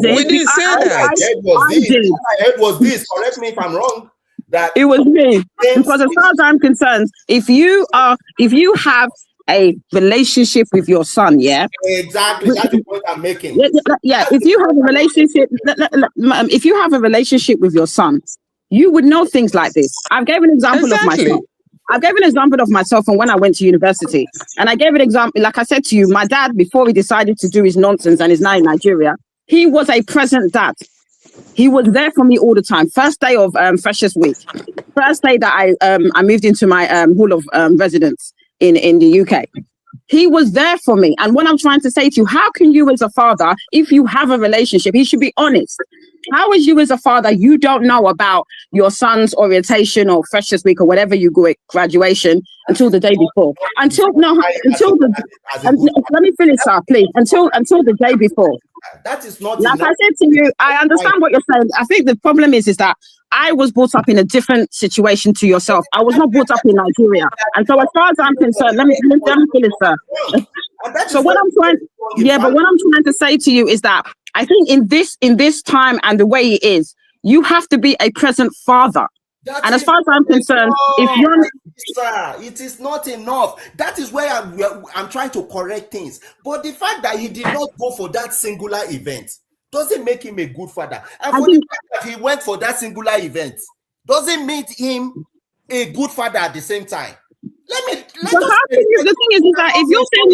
did. We didn't say that. My head was this. Correct me if I'm wrong. That it was me. Because as far as I'm concerned, if you have a relationship with your son, exactly, that's the point I'm making. Yeah. If you have a relationship with your son, you would know things like this. I've gave an example of myself. I gave an example of myself from when I went to university, and I gave an example. Like I said to you, my dad, before he decided to do his nonsense and is now in Nigeria, he was a present dad. He was there for me all the time. First day of Freshers Week, first day that I moved into my hall of residence in the UK. He was there for me. And what I'm trying to say to you, how can you as a father, if you have a relationship, he should be honest. How is you as a father, you don't know about your son's orientation or Freshers Week or whatever you go at graduation until the day before? Let me finish, sir, please. Until the day before. That is not like enough. I said to you, I understand what you're saying. I think the problem is that I was brought up in a different situation to yourself. I was not brought up in Nigeria. And so as far as I'm concerned, let me finish, sir. So what I'm trying to say to you is that I think in this time and the way it is, you have to be a present father. And as far as I'm concerned, it is not enough. That is where I'm trying to correct things. But the fact that he did not go for that singular event doesn't make him a good father. And for the fact that he went for that singular event doesn't make him a good father at the same time. The thing is that if you're saying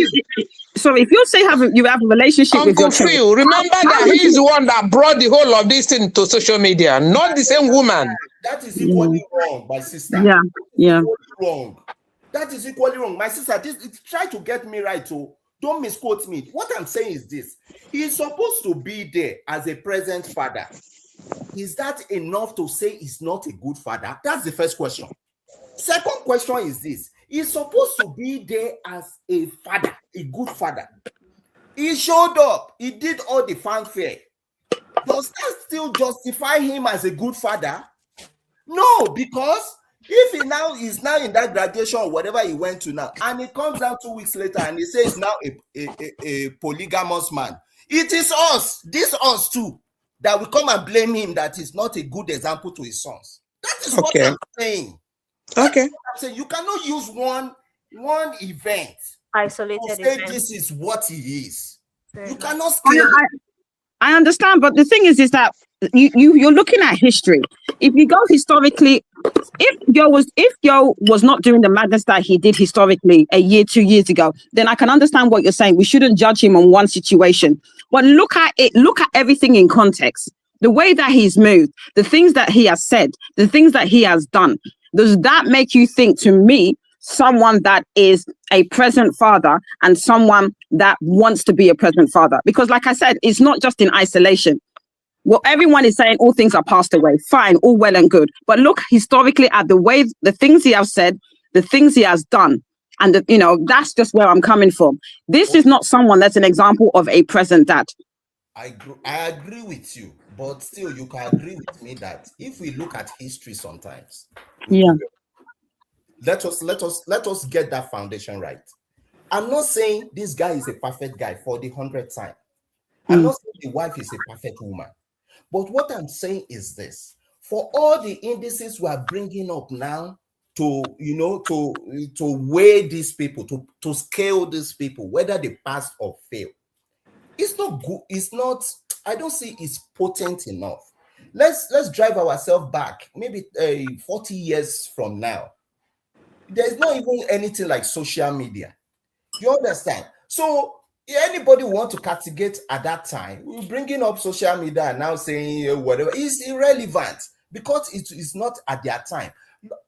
So if you say you have a relationship with your Uncle child, Phil, remember how that would he's the one that brought the whole of this thing to social media, not the same woman. That is equally wrong, my sister. Yeah, yeah. Equally wrong. That is equally wrong. My sister, try to get me right, so don't misquote me. What I'm saying is this. He's supposed to be there as a present father. Is that enough to say he's not a good father? That's the first question. Second question is this. He's supposed to be there as a father, a good father. He showed up. He did all the fanfare. Does that still justify him as a good father? No, because if he now is now in that graduation or whatever he went to now, and he comes out 2 weeks later and he says now a polygamous man, it is us too, that will come and blame him that he's not a good example to his sons. That is what I'm saying. Okay. I'm saying you cannot use one event Isolated to say event. this is what he is. Fair You enough. cannot scale it. I understand, but the thing is that you're looking at history. If you go historically, if Yo was not doing the madness that he did historically a year, 2 years ago, then I can understand what you're saying. We shouldn't judge him on one situation. But look at everything in context. The way that he's moved, the things that he has said, the things that he has done. Does that make you think, to me, someone that is a present father and someone that wants to be a present father? Because like I said, it's not just in isolation. Well, everyone is saying all things are passed away. Fine, all well and good. But look historically at the things he has said, the things he has done. And, that's just where I'm coming from. This is not someone that's an example of a present dad. I agree with you, but still you can agree with me that if we look at history sometimes, Yeah. let us get that foundation right. I'm not saying this guy is a perfect guy for the 100th time. I'm not saying the wife is a perfect woman. But what I'm saying is this: for all the indices we are bringing up now to weigh these people, to scale these people, whether they pass or fail, it's not good. It's not. I don't see it's potent enough. Let's drive ourselves back, maybe 40 years from now. There's not even anything like social media. You understand? So anybody want to castigate at that time, we're bringing up social media and now saying whatever is irrelevant because it is not at their time.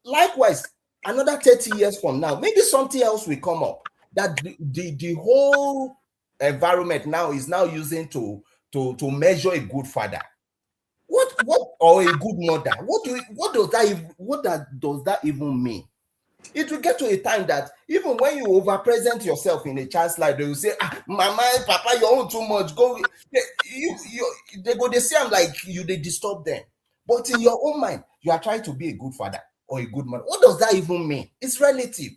Likewise, another 30 years from now, maybe something else will come up that the whole environment now is now using to measure a good father. What or a good mother? What does that even mean? It will get to a time that even when you over-present yourself in a child's life, they will say, mama, papa, you're on too much. Go. They say I'm like you, they disturb them. But in your own mind, you are trying to be a good father or a good mother. What does that even mean? It's relative.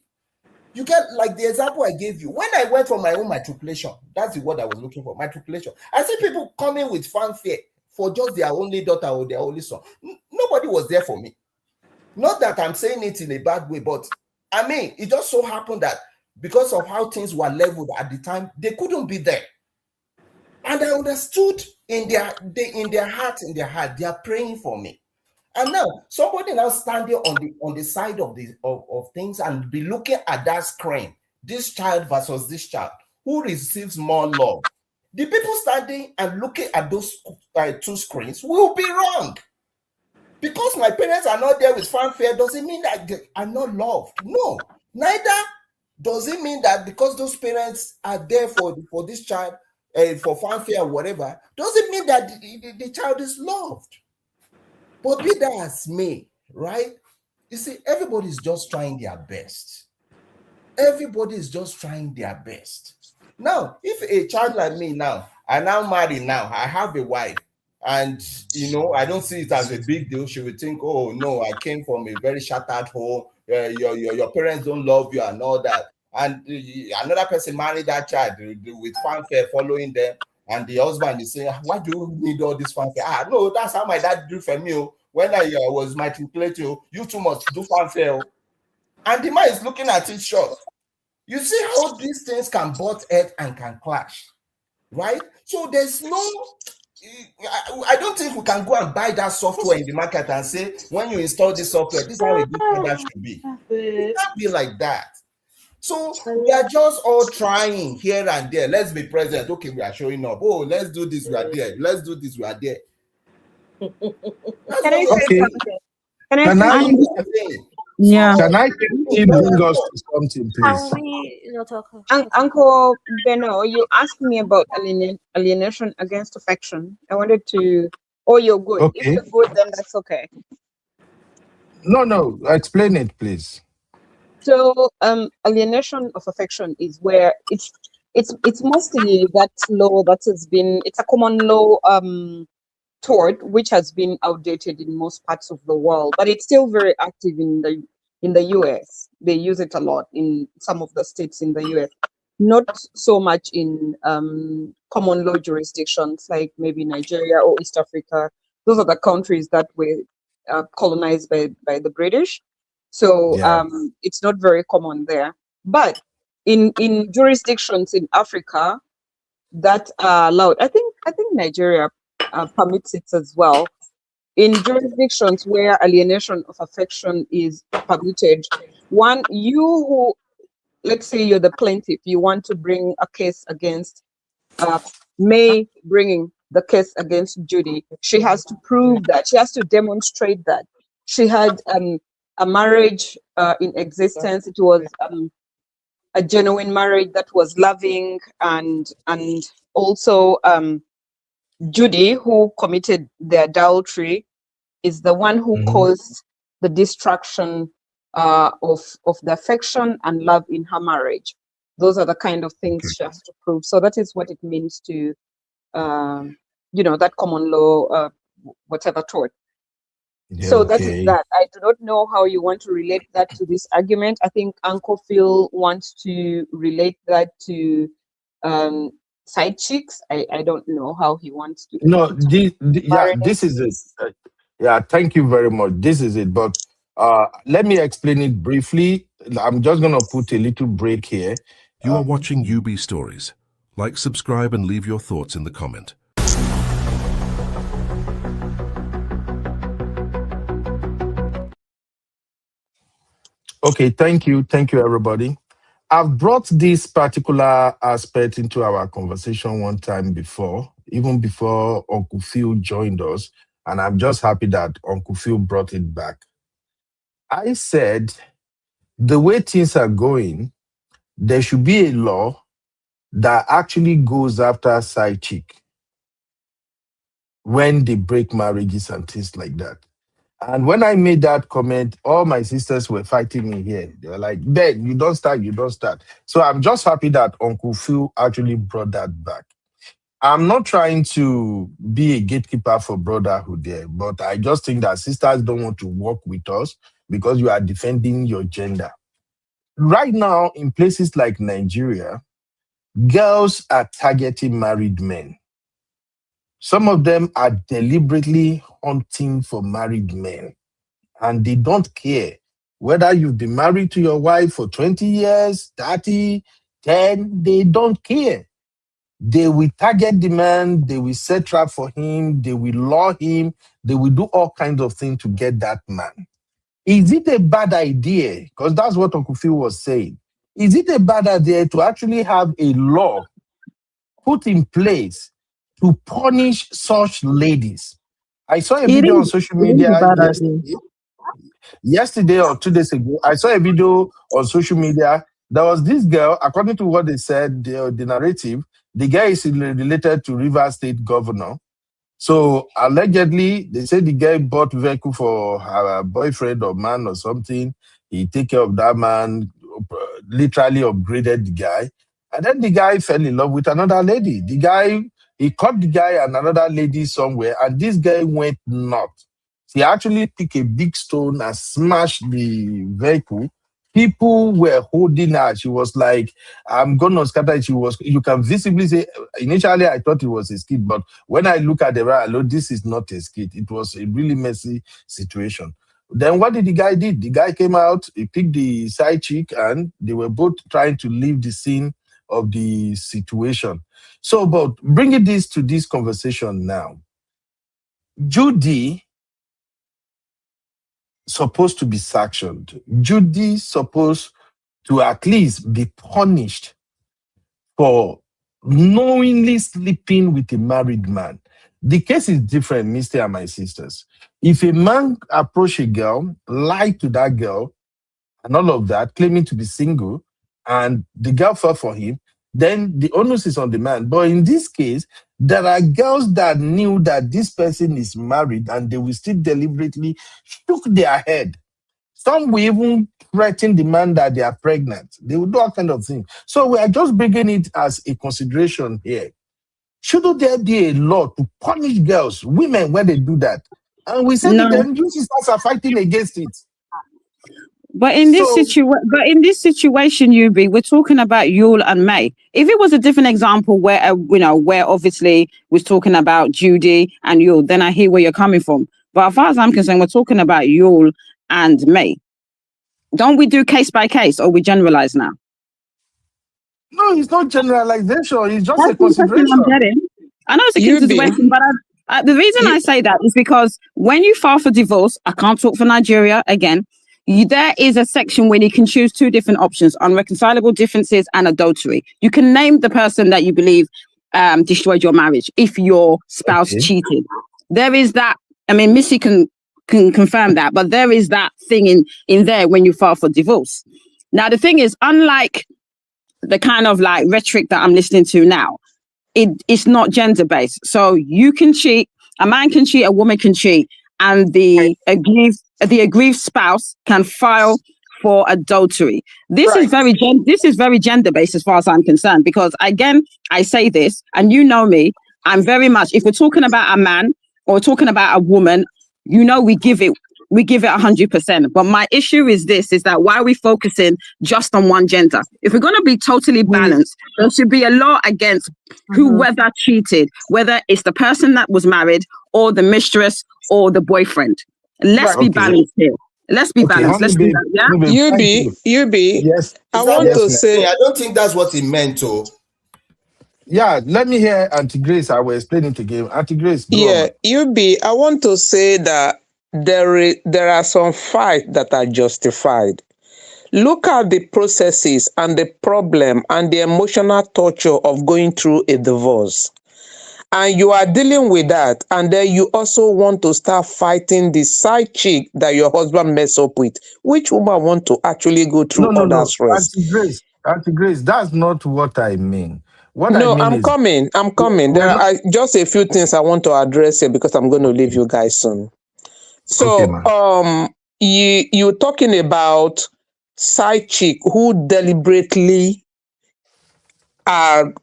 You get like the example I gave you. When I went for my own matriculation, that's the word I was looking for, matriculation. I see people coming with fanfare for just their only daughter or their only son. Nobody was there for me. Not that I'm saying it in a bad way, but I mean, it just so happened that because of how things were leveled at the time, they couldn't be there. And I understood in their heart, they are praying for me. And now somebody now standing on the side of things and be looking at that screen, this child versus this child, who receives more love? The people standing and looking at those two screens will be wrong. Because my parents are not there with fanfare doesn't mean that they are not loved. No, neither does it mean that because those parents are there for this child, for fanfare or whatever, doesn't mean that the child is loved. But be that as may, right? You see, everybody's just trying their best. Everybody is just trying their best. Now, if a child like me now, I now marry now, I have a wife, and I don't see it as a big deal. She would think, oh no, I came from a very shattered home. Your parents don't love you and all that. And another person married that child with fanfare following them. And the husband is saying, why do you need all this fanfare? No, that's how my dad did for me. When I was matriculating, you too must do fanfare. And the man is looking at it short. You see how these things can butt head and can clash, right? So there's no, I don't think we can go and buy that software in the market and say, when you install this software, this is how a good father should be. It can't be like that. So we are just all trying here and there. Let's be present. Okay, we are showing up. Oh, let's do this, we are there. Let's do this, we are there. That's Can I what say Okay. something? Can I Can say I saying. Yeah. can I quickly bring us to something, please? Can we not talk? Uncle Beno, you asked me about alienation against affection. I wanted to. Oh, you're good. If Okay. you're good, then that's okay. No, explain it, please. So, alienation of affection is where it's mostly that law that has been, it's a common law tort which has been outdated in most parts of the world, but it's still very active in the US. They use it a lot in some of the states in the US, not so much in common law jurisdictions like maybe Nigeria or East Africa. Those are the countries that were colonized by the British. So Yeah. it's not very common there. But in jurisdictions in Africa that are allowed, I think Nigeria permits it as well. In jurisdictions where alienation of affection is permitted, one, you who, let's say you're the plaintiff, you want to bring a case against May, bringing the case against Judy, she has to prove that, she has to demonstrate that she had a marriage in existence. It was a genuine marriage that was loving, and also Judy, who committed the adultery, is the one who caused the destruction of the affection and love in her marriage. Those are the kind of things she has to prove. So that is what it means to, that common law, whatever tort. So that is Okay. that. I do not know how you want to relate that to this argument. I think Uncle Phil wants to relate that to side chicks. I don't know how he wants to. No, this is it. Yeah, thank you very much. This is it. But let me explain it briefly. I'm just going to put a little break here. You are watching UB Stories. Like, subscribe, and leave your thoughts in the comment. Okay, thank you. Thank you, everybody. I've brought this particular aspect into our conversation one time before, even before Uncle Phil joined us. And I'm just happy that Uncle Phil brought it back. I said, the way things are going, there should be a law that actually goes after side chick when they break marriages and things like that. And when I made that comment, all my sisters were fighting me here. They were like, Ben, you don't start. So I'm just happy that Uncle Phil actually brought that back. I'm not trying to be a gatekeeper for brotherhood there, but I just think that sisters don't want to work with us because you are defending your gender. Right now, in places like Nigeria, girls are targeting married men. Some of them are deliberately hunting for married men, and they don't care whether you've been married to your wife for 20 years, 30, 10, they don't care. They will target the man, they will set trap for him, they will lure him, they will do all kinds of things to get that man. Is it a bad idea? Because that's what Uncle Phil was saying. Is it a bad idea to actually have a law put in place to punish such ladies? I saw a video on social media yesterday or 2 days ago. I saw a video on social media. There was this girl, according to what they said, the narrative, the guy is related to Rivers State governor. So allegedly, they said the guy bought vehicle for her boyfriend or man or something. He take care of that man, literally upgraded the guy. And then the guy fell in love with another lady. He caught the guy and another lady somewhere, and this guy went nuts. He actually picked a big stone and smashed the vehicle. People were holding her. She was like, I'm gonna scatter. You can visibly say, initially I thought it was a skit, but when I look at the right, this is not a skit. It was a really messy situation. Then what did the guy do? The guy came out, he picked the side chick, and they were both trying to leave the scene of the situation. So, but bringing this to this conversation now, Judy supposed to be sanctioned. Judy supposed to at least be punished for knowingly sleeping with a married man. The case is different, Mr. and my sisters. If a man approach a girl, lie to that girl, and all of that, claiming to be single, and the girl fell for him, then the onus is on the man. But in this case, there are girls that knew that this person is married and they will still deliberately shook their head. Some will even threaten the man that they are pregnant. They will do all kind of things. So we are just bringing it as a consideration here. Shouldn't there be a law to punish girls, women, when they do that? And we said No. that then you sisters are fighting against it. But in this situation, Yubi, we're talking about Yul and May. If it was a different example where where obviously we're talking about Judy and Yul, then I hear where you're coming from. But as far as I'm concerned, we're talking about Yul and May. Don't we do case by case, or we generalize now? No, it's not generalization. It's just That's a the question consideration. I'm getting. I know it's a consideration, but the reason I say that is because when you file for divorce, I can't talk for Nigeria again. There is a section where you can choose two different options: unreconcilable differences and adultery. You can name the person that you believe destroyed your marriage if your spouse cheated. There is that. I mean, Missy can confirm that, but there is that thing in there when you file for divorce. Now, the thing is, unlike the kind of like rhetoric that I'm listening to now, it's not gender based. So you can cheat, a man can cheat, a woman can cheat, and the aggrieved spouse can file for adultery. This is very gender based as far as I'm concerned, because again, I say this, and you know me, I'm very much, if we're talking about a man or we're talking about a woman, we give it 100%. But my issue is that why are we focusing just on one gender? If we're going to be totally balanced, there should be a law against whoever cheated, whether it's the person that was married or the mistress or the boyfriend. Let's be balanced here. Let's be balanced. Let's do that. Yeah. UB. Yes. I want to say, I don't think that's what he meant to. Yeah, let me hear Auntie Grace. I will explain it again. Auntie Grace. UB, I want to say that there are some fights that are justified. Look at the processes and the problem and the emotional torture of going through a divorce. And you are dealing with that, and then you also want to start fighting the side chick that your husband messed up with. Which woman want to actually go through all that stress? Auntie Grace, that's not what I mean. I'm coming. There are just a few things I want to address here because I'm going to leave you guys soon. So, you're talking about side chick who deliberately are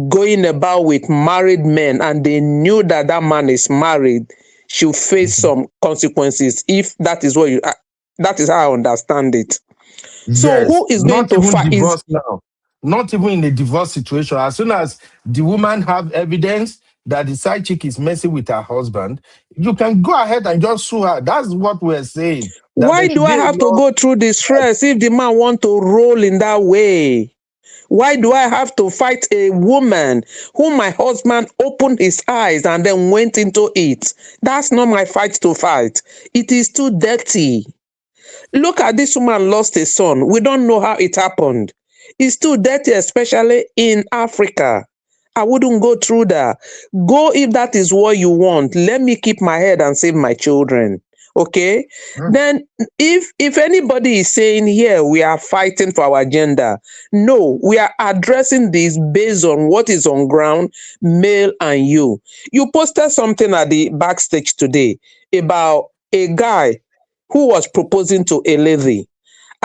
going about with married men, and they knew that man is married, should face some consequences. If that is what that is how I understand it. Yes, so who is going to fight? Now? Not even in a divorce situation. As soon as the woman have evidence that the side chick is messing with her husband, you can go ahead and just sue her. That's what we're saying. Why do I have to go through the stress if the man want to roll in that way? Why do I have to fight a woman whom my husband opened his eyes and then went into it? That's not my fight to fight. It is too dirty. Look at this woman lost a son. We don't know how it happened. It's too dirty, especially in Africa. I wouldn't go through that. Go if that is what you want. Let me keep my head and save my children. Okay? Then if anybody is saying here we are fighting for our gender, no, we are addressing this based on what is on ground, male and you. You posted something at the backstage today about a guy who was proposing to a lady.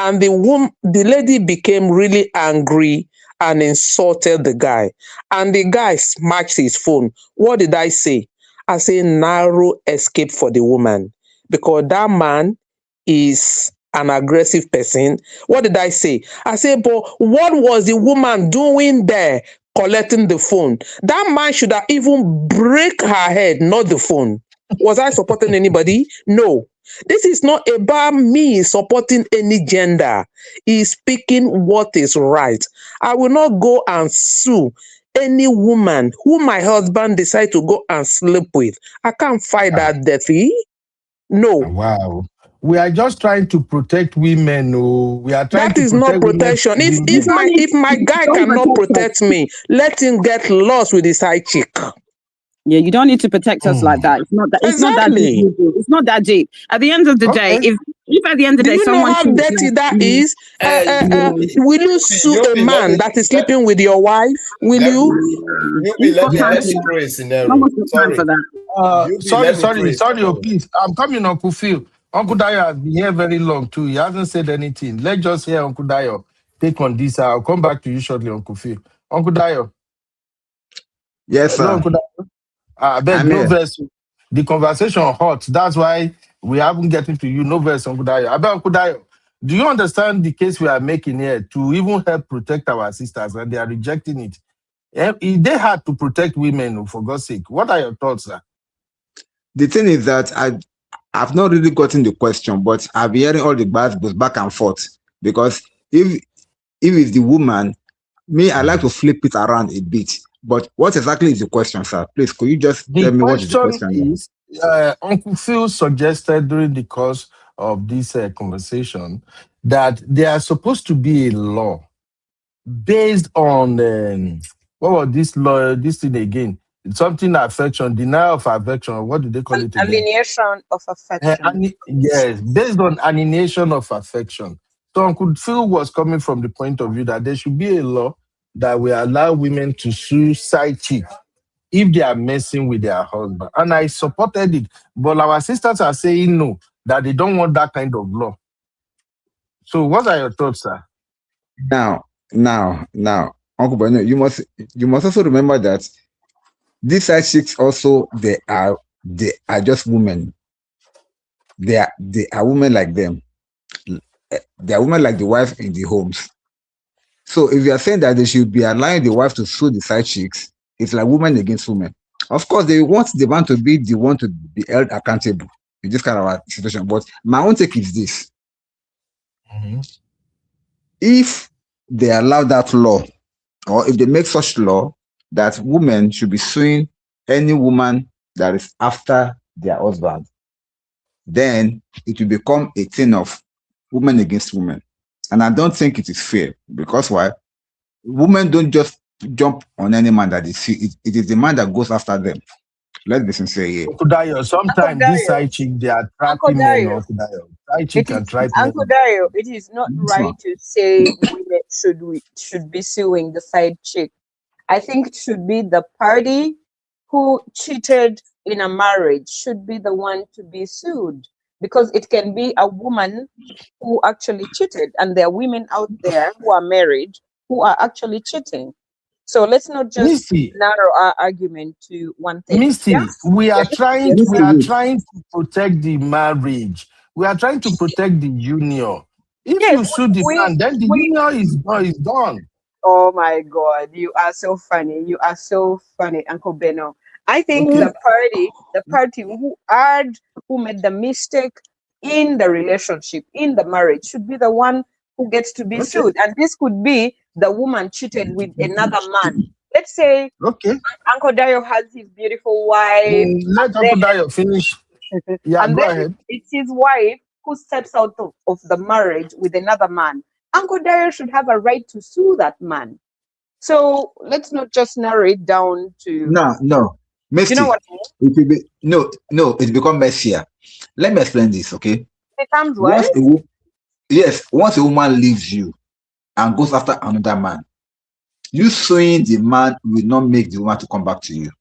And the lady became really angry and insulted the guy. And the guy smashed his phone. What did I say? I say narrow escape for the woman. Because that man is an aggressive person. What did I say? I said, but what was the woman doing there collecting the phone? That man should have even break her head, not the phone. Was I supporting anybody? No. This is not about me supporting any gender. He's speaking what is right. I will not go and sue any woman who my husband decide to go and sleep with. I can't fight that dirty. No. Wow. We are just trying to protect women. Oh, we are trying That to is not protect women protection. from If women. my guy Don't cannot protect us. protect me, let him get lost with his side chick. Yeah, you don't need to protect us like that. It's not that. It's not that deep. Exactly. It's not that deep. At the end of the day, Okay. if at the end of the Do day you know someone how thinks dirty like, that is? Will you sue Yuppie, a man that is sleeping with your wife? Will let, you? Yuppie, not time let's for that. throw a No scenario. one's got time for Sorry. that. Yuppie, Sorry, let me throw a sorry, oh, scenario. please. I'm coming, Uncle Phil. Uncle Dayo has been here very long too. He hasn't said anything. Let's just hear Uncle Dayo take on this. I'll come back to you shortly, Uncle Phil. Uncle Dayo. Yes, Hello, sir. Uncle Dayo. I beg, I'm no here. verse. The conversation hot. That's why we haven't gotten to you. No verse, Uncle Dayo. I beg, Uncle Dayo. Do you understand the case we are making here to even help protect our sisters, and they are rejecting it? They had to protect women, for God's sake. What are your thoughts, sir? The thing is that I've not really gotten the question, but I've been hearing all the bad goes back and forth. Because if it's the woman, me, I like to flip it around a bit. But what exactly is the question, sir? Please, could you just The tell me what is the question question? is, Uncle Phil suggested during the course of this conversation that there are supposed to be a law based on what was this law? This thing again? Something affection, denial of affection. What do they call it again? Alienation of affection. Yes, based on alienation of affection. So Uncle Phil was coming from the point of view that there should be a law that will allow women to sue side chick if they are messing with their husband. And I supported it. But our sisters are saying no, that they don't want that kind of law. So what are your thoughts, sir? Now, Uncle Bruno, you must also remember that these side chicks also they are just women. They are women like them. They are women like the wife in the homes. So if you are saying that they should be allowing the wife to sue the side chicks, it's like women against women. Of course, they want the man to be the one to be held accountable in this kind of a situation. But my own take is this: if they allow that law, or if they make such law that women should be suing any woman that is after their husband, then it will become a thing of women against women. And I don't think it is fair, because why? Women don't just jump on any man that they see. It is the man that goes after them. Let's be sincere here. Uncle Dayo, sometimes these side chicks, they are Uncle trapping men. Dayo, Uncle Dayo. Side chick it can is trap Uncle men. Dario. It is not right to say women should be suing the side chick. I think it should be the party who cheated in a marriage should be the one to be sued, because it can be a woman who actually cheated, and there are women out there who are married who are actually cheating. So let's not just Misty, narrow our argument to one thing. Misty, Yeah? we are Yes? trying Yes, to protect the marriage. We are trying to protect the union. If Yes, you sue the man, then the union is done. Oh my God, you are so funny. You are so funny, Uncle Beno. I think Okay. the party who made the mistake in the relationship, in the marriage, should be the one who gets to be sued. And this could be the woman cheated with another man. Let's say Uncle Dayo has his beautiful wife. Let Uncle Dayo finish. Yeah, and go then ahead. it's his wife who steps out of the marriage with another man. Uncle Dayo should have a right to sue that man. So let's not just narrow it down to No. Misty, you know what I mean? it will be it's become messier. Let me explain this, okay? It becomes what? Once a woman leaves you and goes after another man, you suing the man will not make the woman to come back to you.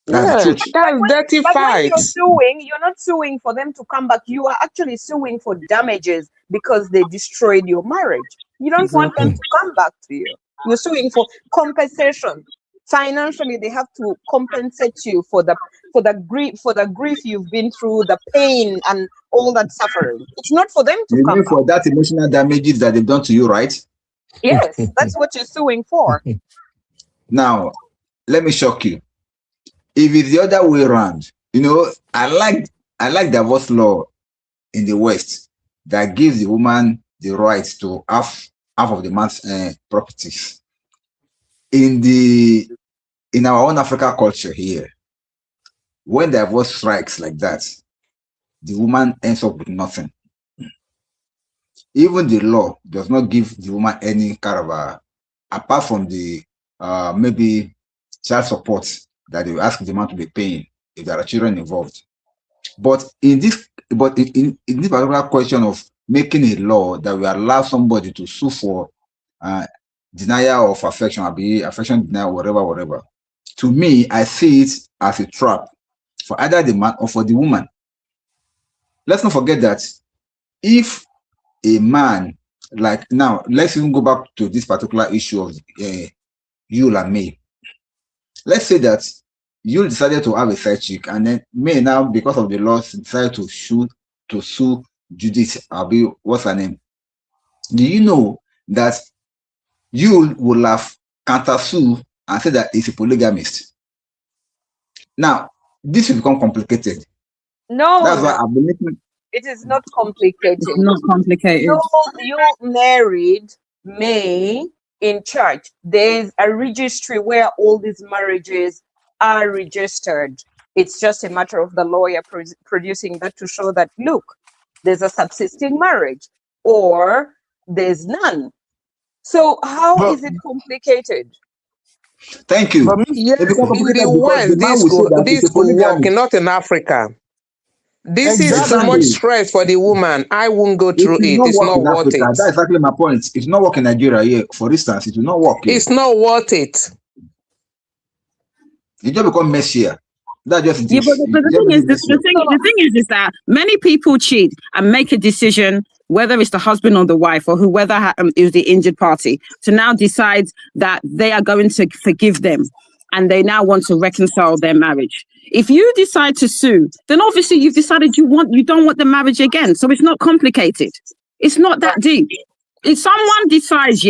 That's the truth. That's dirty But when fights. you're not suing for them to come back. You are actually suing for damages because they destroyed your marriage. You don't want them to come back to you. You're suing for compensation. Financially, they have to compensate you for the grief you've been through, the pain and all that suffering. It's not for them to You come mean back. for that emotional damages that they've done to you, right? Yes, that's what you're suing for. Now, let me shock you. If it's the other way around, I like divorce law in the West that gives the woman the right to half of the man's properties. In our own African culture here, when divorce strikes like that, the woman ends up with nothing. Even the law does not give the woman any kind of apart from the maybe child support that they will ask the man to be paying if there are children involved. But in this particular question of making a law that will allow somebody to sue for denial of affection, affection denial, whatever. To me, I see it as a trap for either the man or for the woman. Let's not forget that if a man, like now, let's even go back to this particular issue of Yul and May. Let's say that Yul decided to have a side chick, and then May now, because of the laws, decided to sue Judith. What's her name? Do you know that Yul will have counter-sue and say that he's a polygamist? Now, this will become complicated. No, That's why I've been making. it is not complicated. It's not complicated. You married May in church. There's a registry where all these marriages are registered. It's just a matter of the lawyer producing that to show that, look, there's a subsisting marriage or there's none. So how is it complicated? Thank you. Yes, It becomes in complicated the because West, the man will say that this it's a could work, polygamy. not in Africa. This is too Exactly. much stress for the woman. I won't go It through will it. not It's work not in worth Africa. it. That's exactly my point. It will not work in Nigeria here. For instance, it will not work here. It's not worth it. It just become messier. That just Yeah, but the thing is that many people cheat and make a decision, whether it's the husband or the wife or whoever is the injured party, to now decide that they are going to forgive them and they now want to reconcile their marriage. If you decide to sue, then obviously you've decided you don't want the marriage again. So it's not complicated. It's not that deep. If someone decides,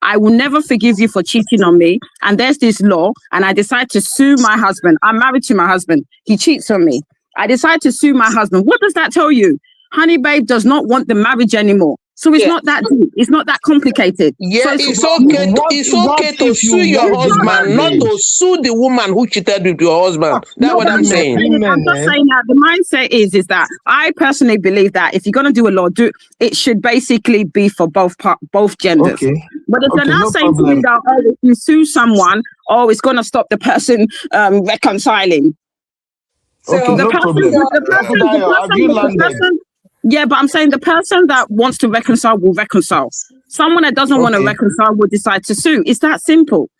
I will never forgive you for cheating on me, and there's this law, and I decide to sue my husband. I'm married to my husband. He cheats on me. I decide to sue my husband. What does that tell you? Honey Babe does not want the marriage anymore. So it's not that deep. It's not that complicated. Yeah, So it's okay to sue your husband, not to sue the woman who cheated with your husband. That's what I'm saying. I'm just saying that the mindset is that I personally believe that if you're going to do a law, it should basically be for both genders. Okay. But if you're now no saying to me problem. that if you sue someone, it's going to stop the person reconciling. So Okay, no problem. Have you landed? Yeah, but I'm saying the person that wants to reconcile will reconcile. Someone that doesn't want to reconcile will decide to sue. It's that simple.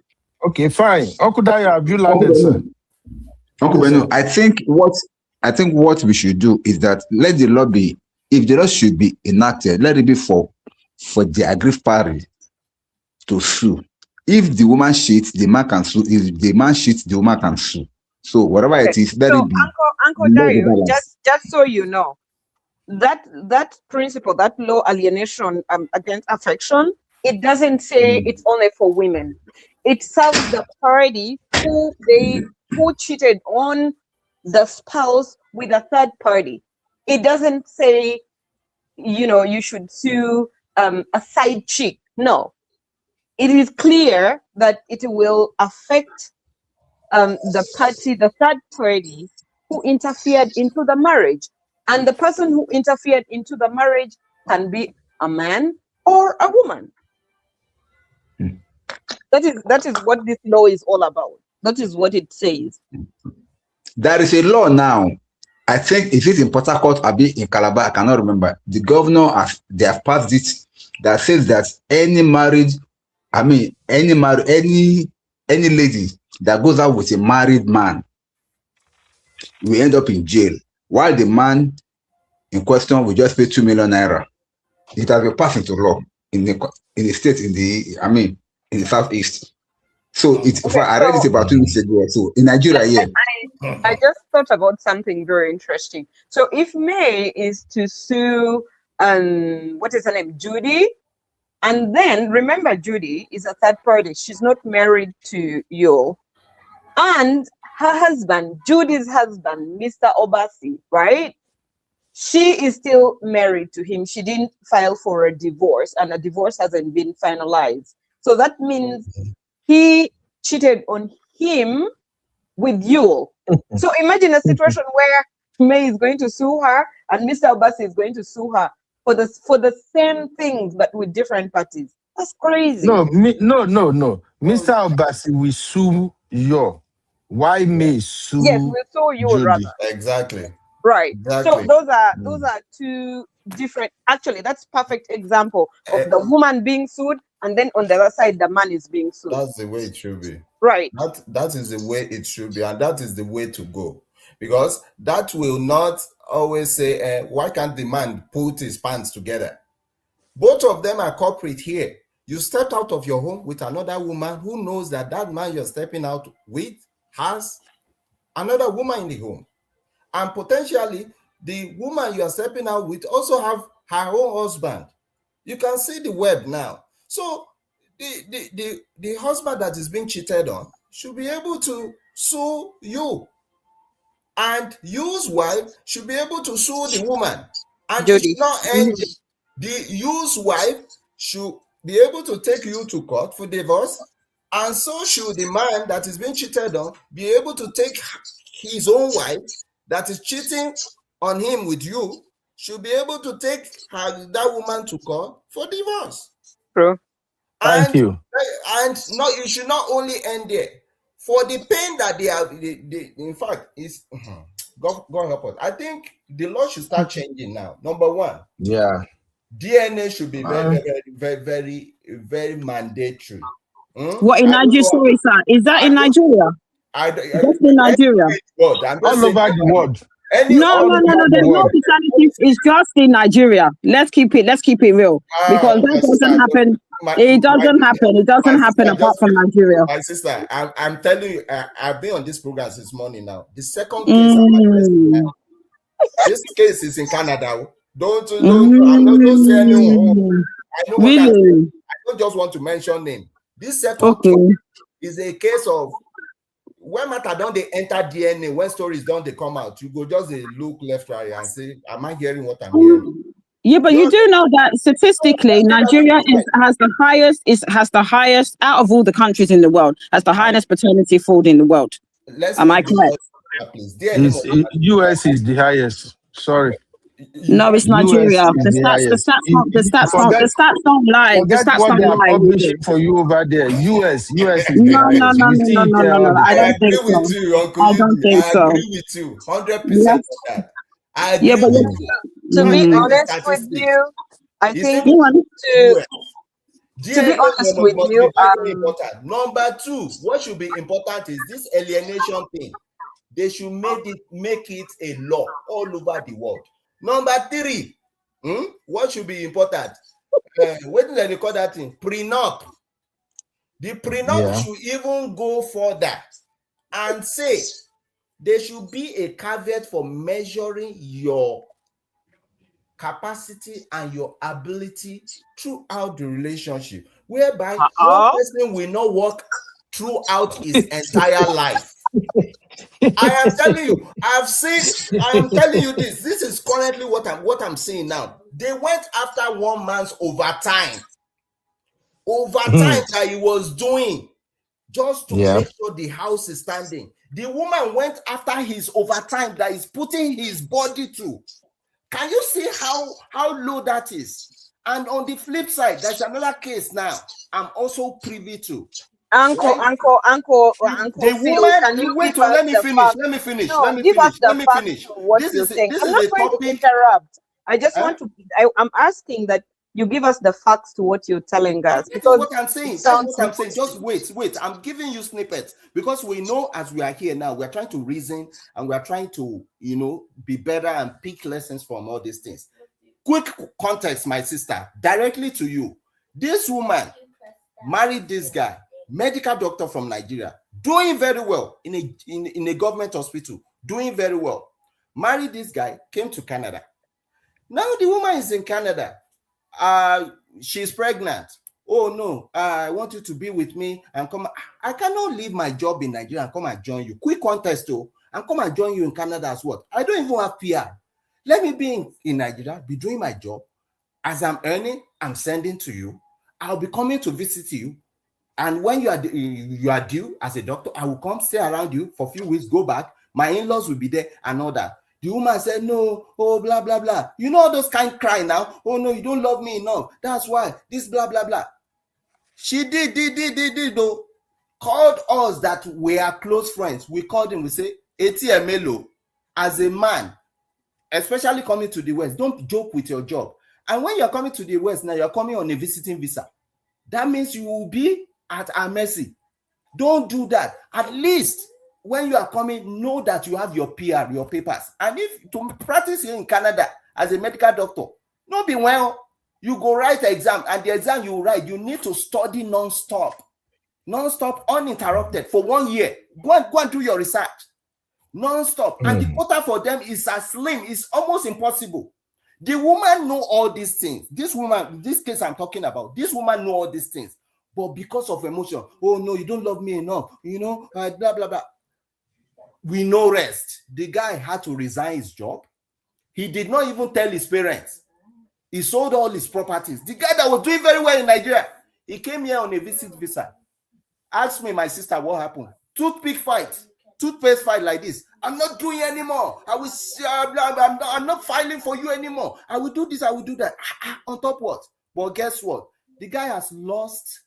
Okay, fine. Okudayo, have you landed, sir? Uncle Beno, I think what we should do is that let the law be, if the law should be enacted, let it be for the aggrieved party to sue. If the woman cheats, the man can sue. If the man cheats, the woman can sue. So whatever it is, let it be. Uncle Dario, just so you know, that principle, that law alienation against affection, it doesn't say it's only for women. It serves the party who cheated on the spouse with a third party. It doesn't say, you should sue a side chick. No, it is clear that it will affect the third party who interfered into the marriage. And the person who interfered into the marriage can be a man or a woman. That is what this law is all about. That is what it says. There is a law now. I think is it in Port Harcourt or in Calabar? I cannot remember. The governor they have passed it that says that any lady that goes out with a married man will end up in jail, while the man in question will just pay 2 million naira. It has been passed into law in the state in the southeast. So I read it about 2 weeks ago. So in Nigeria, I just thought about something very interesting. So if May is to sue, what is her name, Judy, and then remember Judy is a third party. She's not married to Yul, and her husband, Judy's husband, Mr. Obasi, right? She is still married to him. She didn't file for a divorce, and a divorce hasn't been finalized. So that means he cheated on him with Yul. So imagine a situation where May is going to sue her, and Mr. Obasi is going to sue her for the same things, but with different parties. That's crazy. No, no. Mr. Obasi will sue you. Why may sue Yes, we saw you Jody? rather. Exactly. Right. Exactly. So those are two different. Actually, that's perfect example of the woman being sued, and then on the other side, the man is being sued. That's the way it should be. Right. That is the way it should be, and that is the way to go. Because that will not always say, why can't the man put his pants together? Both of them are culprit here. You stepped out of your home with another woman who knows that that man you're stepping out with has another woman in the home. And potentially, the woman you are stepping out with also have her own husband. You can see the web now. So the husband that is being cheated on should be able to sue you. And you's wife should be able to sue the woman. And it should not end. The you's wife should be able to take you to court for divorce. And so should the man that is being cheated on be able to take his own wife that is cheating on him with you, should be able to take that woman to court for divorce. True. Thank you. And no, it should not only end there. For the pain that they have, in fact, is God help us. I think the law should start changing now. Number one, Yeah. DNA should be very mandatory. What in Nigeria? Sorry, sir. Is that in Nigeria? That's in Nigeria. All over the world. No. There's no paternity. It's just in Nigeria. Let's keep it real, because that doesn't happen. It doesn't happen. It doesn't happen apart from Nigeria. My sister, I'm telling you, I've been on this program since morning now. The second case, this case is in Canada. Don't say anyone. I know what I don't just want to mention name. This second case is a case of when matter don't they enter DNA, when stories don't they come out, you go just look left, right, and say, am I hearing what I'm hearing? Yeah, but you do know that statistically, Nigeria has the highest out of all the countries in the world, has the highest paternity fraud in the world. Am I correct? US is the highest. Sorry. No, it's Nigeria. The stats don't lie. The stats what don't they are lie. publishing for you over there. US is No. the I don't think so. with you, Uncle. I don't think I so. agree with you 100% on that. I agree Yeah, but with you. To be Mm. honest with you, I You think see, to be honest with must you, be very important. Number two, what should be important is this alienation thing. They should make it a law all over the world. Number three, what should be important? What do they call that thing? Prenup. The prenup should even go further and say there should be a caveat for measuring your capacity and your ability throughout the relationship, whereby one person will not work throughout his entire life. I am telling you this. This is currently what I'm seeing now. They went after one man's overtime that he was doing just to make sure the house is standing. The woman went after his overtime that he's putting his body to. Can you see how low that is? And on the flip side, there's another case now I'm also privy to. Uncle. The woman, can you wait, give us let me the finish. facts? Let me finish. No, let me give finish. us the Let me facts finish. to what This you're is saying. this I'm is not a going to topic. interrupt. I just want to. I'm asking that you give us the facts to what you're telling us. That's Because what I'm saying. it That's sounds what I'm saying. Just wait. I'm giving you snippets because we know as we are here now, we're trying to reason and we're trying to, be better and pick lessons from all these things. Quick context, my sister, directly to you. This woman married this guy, medical doctor from Nigeria, doing very well in a government hospital, doing very well. Married this guy, came to Canada. Now the woman is in Canada. She's pregnant. Oh no, I want you to be with me and come. I cannot leave my job in Nigeria and come and join you. Quick contest though, and come and join you in Canada as what? I don't even have PR. Let me be in Nigeria, be doing my job. As I'm earning, I'm sending to you. I'll be coming to visit you. And when you are due as a doctor, I will come stay around you for a few weeks, go back. My in-laws will be there and all that. The woman said, no, oh, blah, blah, blah. You know all those kind cry now? Oh, no, you don't love me enough. That's why. This, blah, blah, blah. She did, though. Called us that we are close friends. We called him, we say, ATMLO, as a man, especially coming to the West, don't joke with your job. And when you're coming to the West now, you're coming on a visiting visa. That means you will be at our mercy. Don't do that. At least when you are coming, know that you have your PR, your papers. And if to practice here in Canada as a medical doctor, not be well, you go write an exam, and the exam you write, you need to study non-stop, uninterrupted for 1 year. Go and do your research non-stop. And the quota for them is as slim, it's almost impossible. The woman know all these things. This woman, this case I'm talking about, this woman know all these things. But because of emotion, oh no, you don't love me enough, you know, blah, blah, blah. We know rest. The guy had to resign his job. He did not even tell his parents. He sold all his properties. The guy that was doing very well in Nigeria, he came here on a visit visa. Asked me, my sister, what happened? Toothpaste fight like this. I'm not doing anymore. I'm not filing for you anymore. I will do this, I will do that. On top what? But guess what? The guy has lost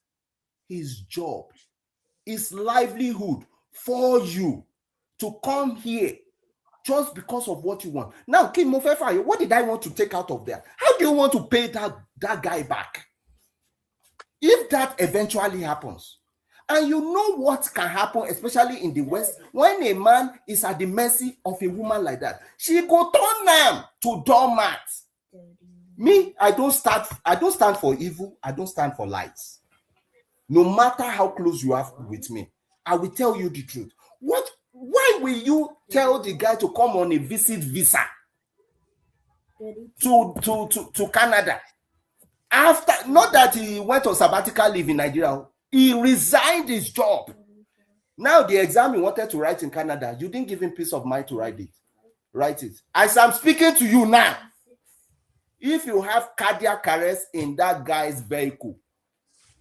his job, his livelihood for you to come here just because of what you want. Now, Kim Mofefa, what did I want to take out of that? How do you want to pay that guy back? If that eventually happens, and you know what can happen, especially in the West, when a man is at the mercy of a woman like that, she go turn them to doormat. Me, I don't stand for evil. I don't stand for lies. No matter how close you are with me, I will tell you the truth. Why will you tell the guy to come on a visit visa to Canada? After, not that he went on sabbatical leave in Nigeria, he resigned his job. Now the exam he wanted to write in Canada, you didn't give him peace of mind to write it. As I'm speaking to you now, if you have cardiac arrest in that guy's vehicle,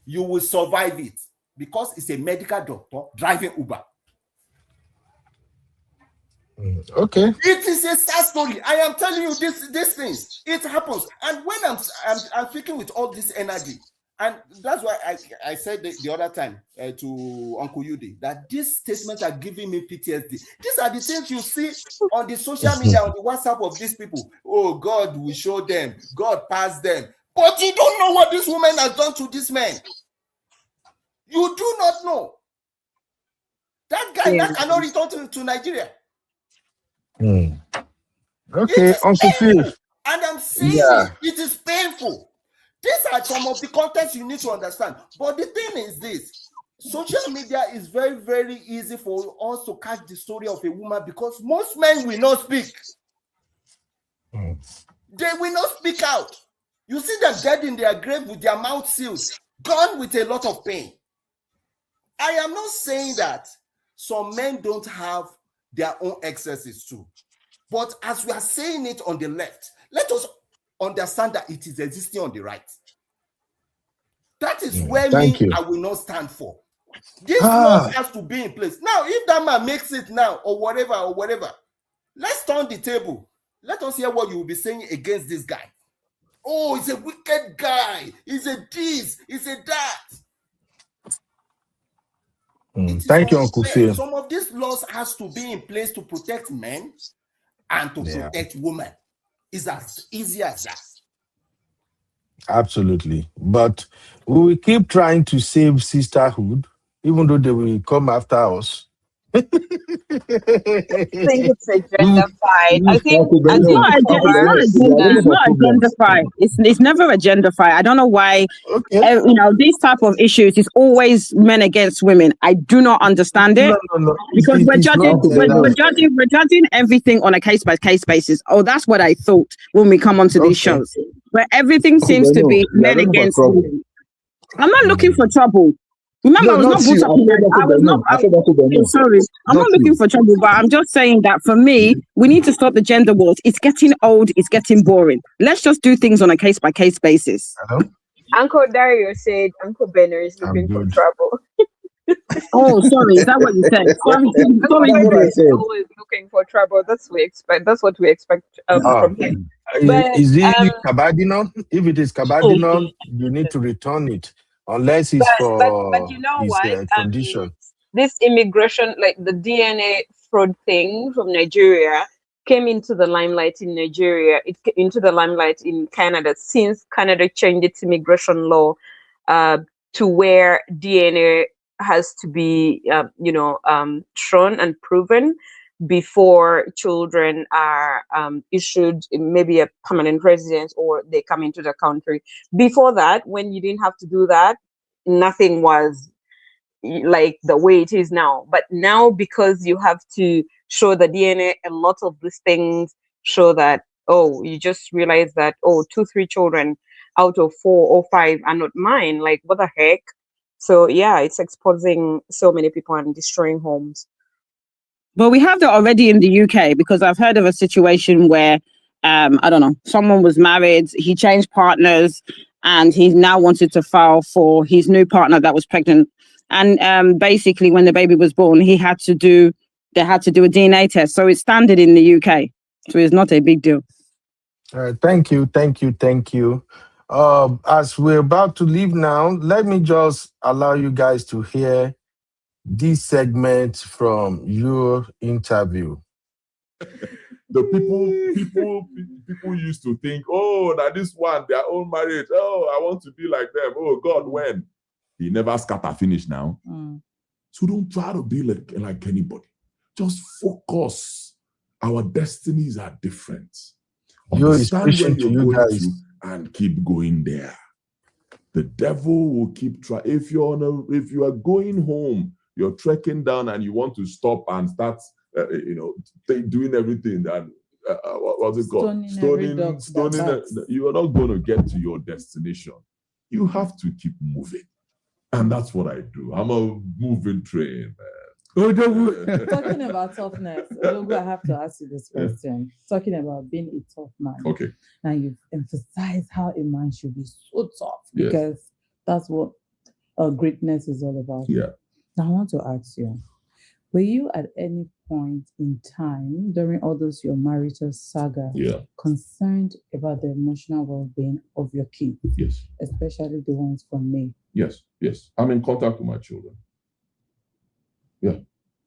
you will survive it because it's a medical doctor driving Uber. Okay. It is a sad story. I am telling you these things. It happens. And when I'm speaking with all this energy, and that's why I said the other time to Uncle Yudi that these statements are giving me PTSD. These are the things you see on the social media, on the WhatsApp of these people. Oh, God will show them. God pass them. But you don't know what this woman has done to this man. You do not know. That guy that cannot return to Nigeria. Okay, Uncle Phil. And I'm saying it is painful. These are some of the contexts you need to understand. But the thing is this. Social media is very, very easy for us to catch the story of a woman because most men will not speak. They will not speak out. You see them dead in their grave with their mouth sealed, gone with a lot of pain. I am not saying that some men don't have their own excesses too. But as we are saying it on the left, let us understand that it is existing on the right. That is where I will not stand for. This law has to be in place. Now, if that man makes it now or whatever, let's turn the table. Let us hear what you will be saying against this guy. Oh, he's a wicked guy. He's a this, he's a that. Thank you, Uncle Phil. Some of these laws has to be in place to protect men and to protect women. It's as easy as that. Absolutely. But we will keep trying to save sisterhood, even though they will come after us. I think it's agendified. I think it's not agendified. It's never agendified. I don't know why. These type of issues is always men against women. I do not understand it. No. Because we're judging everything on a case by case basis. Oh, that's what I thought when we come onto these shows. Where everything seems to be men against women. I'm not looking for trouble. Remember, I was not brought up. Sorry, I'm not looking for trouble, but I'm just saying that for me, we need to stop the gender wars. It's getting old. It's getting boring. Let's just do things on a case by case basis. Uncle Dario said Uncle Benner is looking for trouble. Oh, sorry. Is that what you said? Sorry, sorry, That's what I Idris. said. Always looking for trouble. That's what we expect Ah, from him. is, But is it Kabadino? If it is Kabadino, you need to return it, unless it's but for you know his what? condition. This immigration, like the DNA fraud thing from Nigeria, came into the limelight in Nigeria. Into the limelight in Canada since Canada changed its immigration law to where DNA has to be, shown and proven before children are issued maybe a permanent residence or they come into the country. Before that, when you didn't have to do that, nothing was like the way it is now. But now, because you have to show the DNA, a lot of these things show that, oh, you just realize that, oh, 2-3 children out of 4 or 5 are not mine. Like, what the heck? So yeah, it's exposing so many people and destroying homes. But we have that already in the UK, because I've heard of a situation where, I don't know, someone was married, he changed partners, and he now wanted to file for his new partner that was pregnant. And basically, when the baby was born, they had to do a DNA test. So it's standard in the UK. So it's not a big deal. Thank you. As we're about to leave now, let me just allow you guys to hear this segment from your interview. The people used to think, oh, that this one, their own marriage, oh, I want to be like them. Oh God, when? He never scatter finish now. So don't try to be like anybody. Just focus. Our destinies are different. Yo is Understand preaching where to you're you going guys. to and keep going there. The devil will keep trying. If you are going home, you're trekking down and you want to stop and start, doing everything that what's it called? Stoning. You are not going to get to your destination. You have to keep moving, and that's what I do. I'm a moving train, man. Talking about toughness, Odogu, I have to ask you this question. Talking about being a tough man. Okay. And you've emphasized how a man should be so tough, Yes. because that's what greatness is all about. Yeah. Now I want to ask you, were you at any point in time during all those your marital saga concerned about the emotional well-being of your kids? Yes. Especially the ones from me. Yes. I'm in contact with my children. Yeah,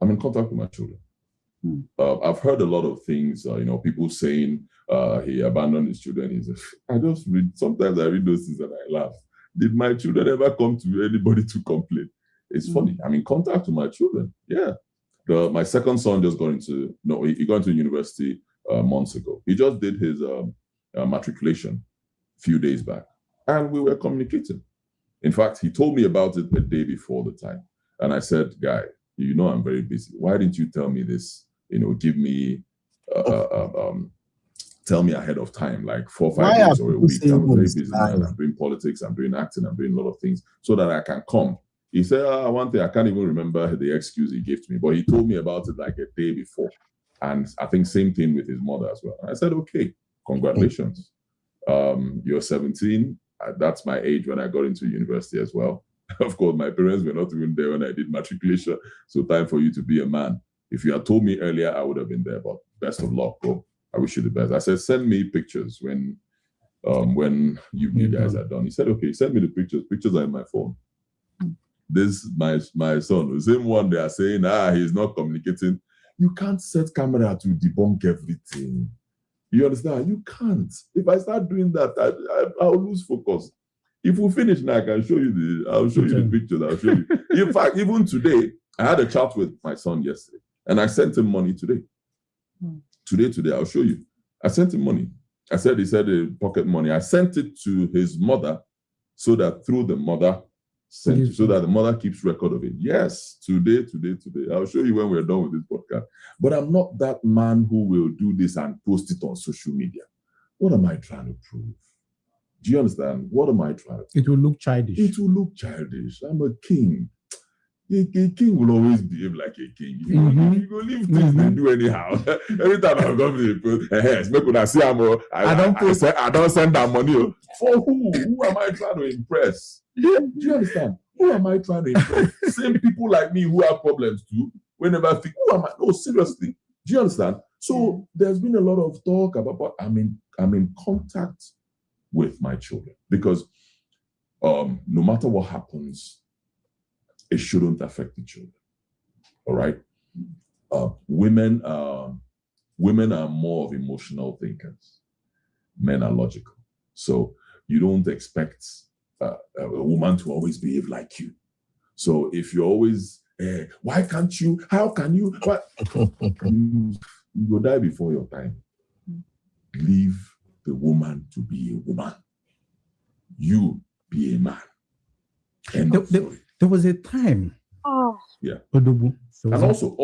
I'm in contact with my children. I've heard a lot of things, people saying he abandoned his children. Sometimes I read those things and I laugh. Did my children ever come to anybody to complain? It's funny. I'm in contact with my children. Yeah. My second son just got into university months ago. He just did his matriculation a few days back, and we were communicating. In fact, he told me about it the day before the time, and I said, "Guy, I'm very busy. Why didn't you tell me this? Give me, tell me ahead of time, like 4 or 5 days or a week. I'm very busy, man. I'm doing politics, I'm doing acting, I'm doing a lot of things so that I can come." He said, one thing, I can't even remember the excuse he gave to me, but he told me about it like a day before. And I think same thing with his mother as well. And I said, okay, congratulations. You're 17. That's my age when I got into university as well. Of course, my parents were not even there when I did matriculation. So time for you to be a man. If you had told me earlier, I would have been there, but best of luck, bro. I wish you the best. I said, send me pictures when you guys are done. He said, okay, send me the pictures. Pictures are in my phone. This my son, the same one they are saying, he's not communicating. You can't set camera to debunk everything. You understand? You can't. If I start doing that, I'll lose focus. If we finish now, I'll show you the pictures. I'll show you. In fact, even today, I had a chat with my son yesterday, and I sent him money today. Today, I'll show you. I sent him money. He said pocket money. I sent it to his mother so that through the mother, so that the mother keeps record of it. Yes, today. I'll show you when we're done with this podcast. But I'm not that man who will do this and post it on social media. What am I trying to prove? Do you understand? What am I trying to prove? It will look childish. It will look childish. I'm a king. A king will always behave like a king. You go leave things they do anyhow. Every time I go to the I don't send that money. For who? Who am I trying to impress? Do you understand? Who am I trying to impress? Same people like me who have problems too. Whenever I think, who am I? No, seriously. Do you understand? So there's been a lot of talk about, but I'm in contact with my children because no matter what happens, it shouldn't affect the children. All right. Women are more of emotional thinkers. Men are logical. So you don't expect a woman to always behave like you. So if you're always, why can't you? How can you? What? You will die before your time. Leave the woman to be a woman. You be a man. There was a time. Oh. Yeah. And also,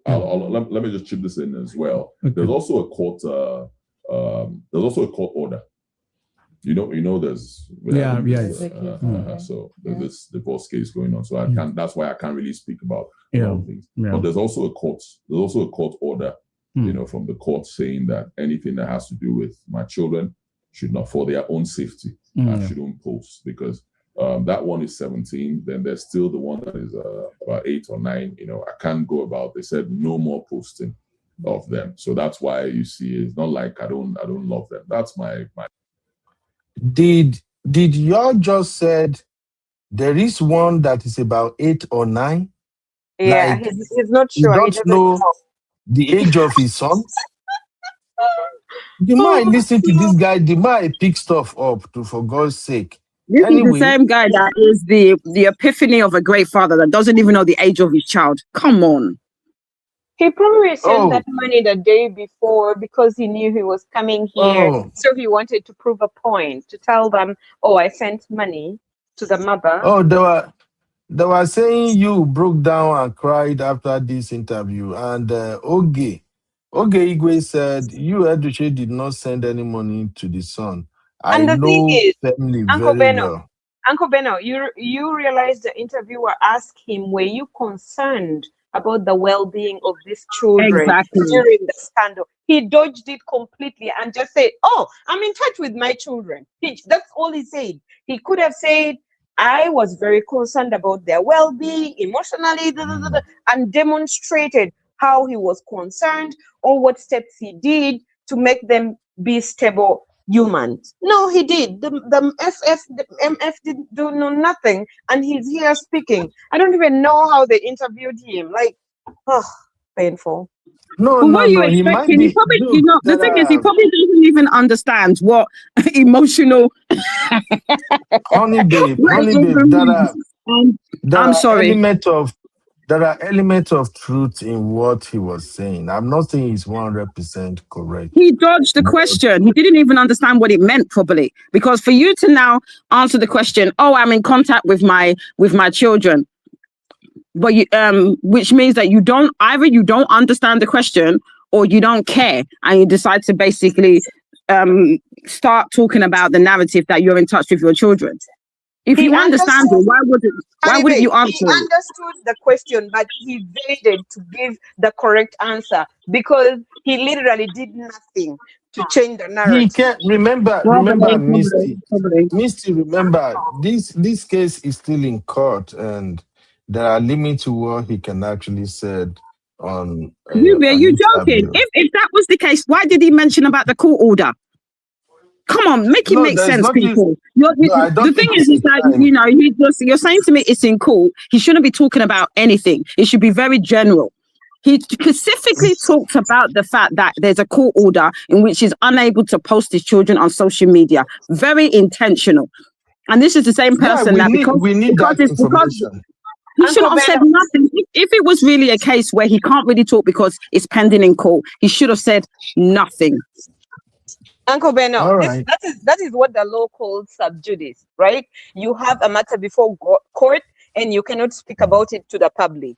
let me just chip this in as well. Okay. There's also a court order. You know, there's so there's this divorce case going on. So I can't. That's why I can't really speak about things. Yeah. But there's also a court order. From the court saying that anything that has to do with my children should not, for their own safety, I shouldn't post because that one is 17. Then there's still the one that is about 8 or 9. I can't go about. They said no more posting of them. So that's why you see it's not like I don't love them. That's my. Did y'all just said there is one that is about 8 or 9? Yeah, like, he's not sure. You don't know the age of his son. The more I listen to this guy, the more I pick stuff up. For God's sake. This is the same guy that is the epiphany of a great father that doesn't even know the age of his child. Come on. He probably sent that money the day before because he knew he was coming here. So he wanted to prove a point, to tell them, oh, I sent money to the mother. Oh, they were saying you broke down and cried after this interview. And Oge Igwe said, Yul Edochie did not send any money to the son. And the thing is, family Uncle very Beno, well. Uncle Beno, you realize the interviewer asked him, were you concerned about the well-being of these children during the scandal? He dodged it completely and just said, oh, I'm in touch with my children. That's all he said. He could have said, I was very concerned about their well-being emotionally, and demonstrated how he was concerned or what steps he did to make them be stable humans. No, he did. The MF did do nothing, and he's here speaking. I don't even know how they interviewed him. Like, painful. What are you expecting? He probably, the thing is, he probably doesn't even understand what emotional. Honey babe, I'm sorry. There are elements of truth in what he was saying. I'm not saying he's 100% correct. He dodged the question. He didn't even understand what it meant, probably, because for you to now answer the question, oh, I'm in contact with my children, but you, which means that you don't understand the question or you don't care, and you decide to basically start talking about the narrative that you're in touch with your children. If you understand it, why wouldn't you answer? He understood the question, but he evaded to give the correct answer because he literally did nothing to change the narrative. He can't remember, Misty, remember, this case is still in court, and there are limits to what he can actually said on. Are you joking? If that was the case, why did he mention about the court order? Come on, make it make sense, people. The thing is that you're saying to me it's in court. He shouldn't be talking about anything. It should be very general. He specifically talked about the fact that there's a court order in which he's unable to post his children on social media. Very intentional. And this is the same person we need that information. He should have said nothing. If it was really a case where he can't really talk because it's pending in court, he should have said nothing. Uncle Beno, right. that is what the law calls sub judice, right? You have a matter before court and you cannot speak about it to the public.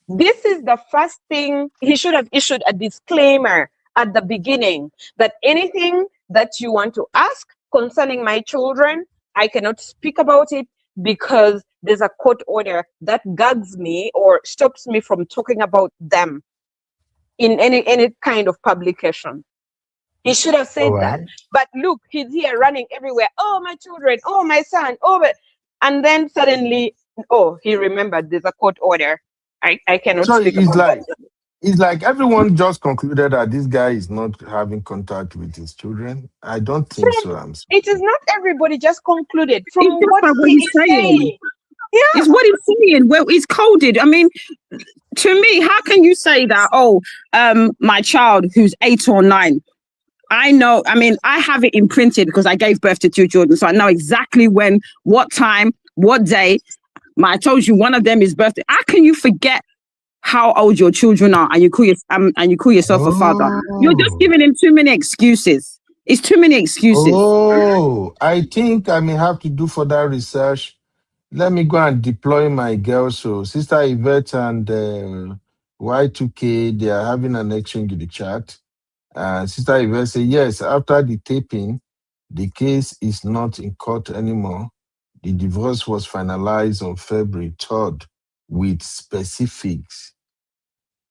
This is the first thing. He should have issued a disclaimer at the beginning that anything that you want to ask concerning my children, I cannot speak about it because there's a court order that gags me or stops me from talking about them in any kind of publication. He should have said that. But look, he's here running everywhere. Oh, my children. Oh, my son. Oh, and then suddenly Oh, he remembered there's a court order. I cannot So speak about that. it's like everyone just concluded that this guy is not having contact with his children. I don't think From so. it is not everybody just concluded from It's just what like what he he's is saying. saying. Yeah. It's what he's saying. Well, it's coded. I mean, to me, how can you say that? Oh, my child who's 8 or 9. I know. I mean, I have it imprinted because I gave birth to 2 children, so I know exactly when, what time, what day. I told you one of them is birthday. How can you forget how old your children are and you call yourself a father? You're just Oh, giving him too many excuses. It's too many excuses. oh, I think I may have to do further research. Let me go and deploy my girls. So, Sister Yvette and Y2K, they are having an exchange in the chat. Sister Yvette say, yes, after the taping, the case is not in court anymore. The divorce was finalized on February 3rd with specifics.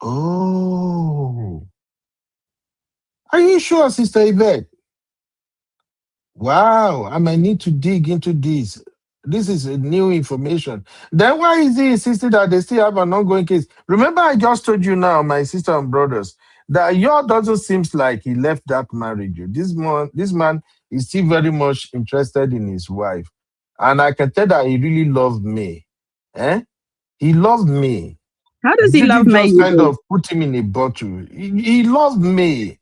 Oh, are you sure, Sister Yvette? Wow, I might need to dig into this. This is new information. Then why is he insisting that they still have an ongoing case? Remember, I just told you now, my sister and brothers, that your doesn't seem like he left that marriage. This man is still very much interested in his wife. And I can tell that he really loved me. Eh? He loved me. How does he Judy love just me? kind of put him in a bottle. He loved me.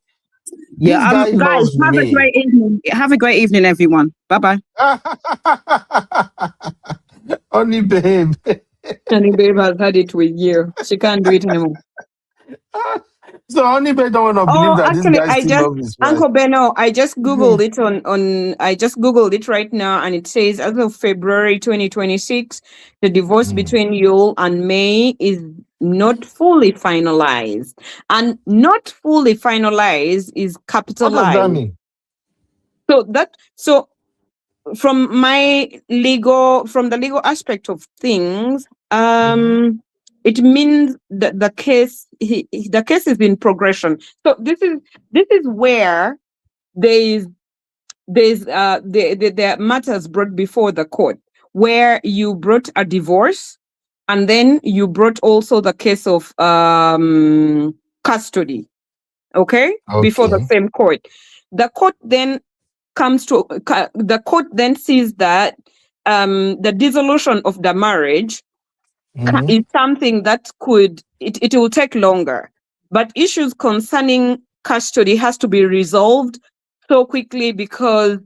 Yeah, This guy guys, loves have a me. great evening. Have a great evening, everyone. Bye bye. Honey, babe. Honey babe has had it with you. She can't do it anymore. So Honey babe don't want to believe Oh, that this actually, guy I still just loves his wife. Uncle Benno, I just googled it I just googled it right now, and it says as of February 2026, the divorce between Yul and May is not fully finalized, and not fully finalized is What does that capitalized. mean? So from the legal aspect of things, it means that the case is in progression. So this is where there's the matters brought before the court, where you brought a divorce and then you brought also the case of custody, okay, before the Okay. same court. The court then sees that the dissolution of the marriage is something that it will take longer, but issues concerning custody has to be resolved so quickly because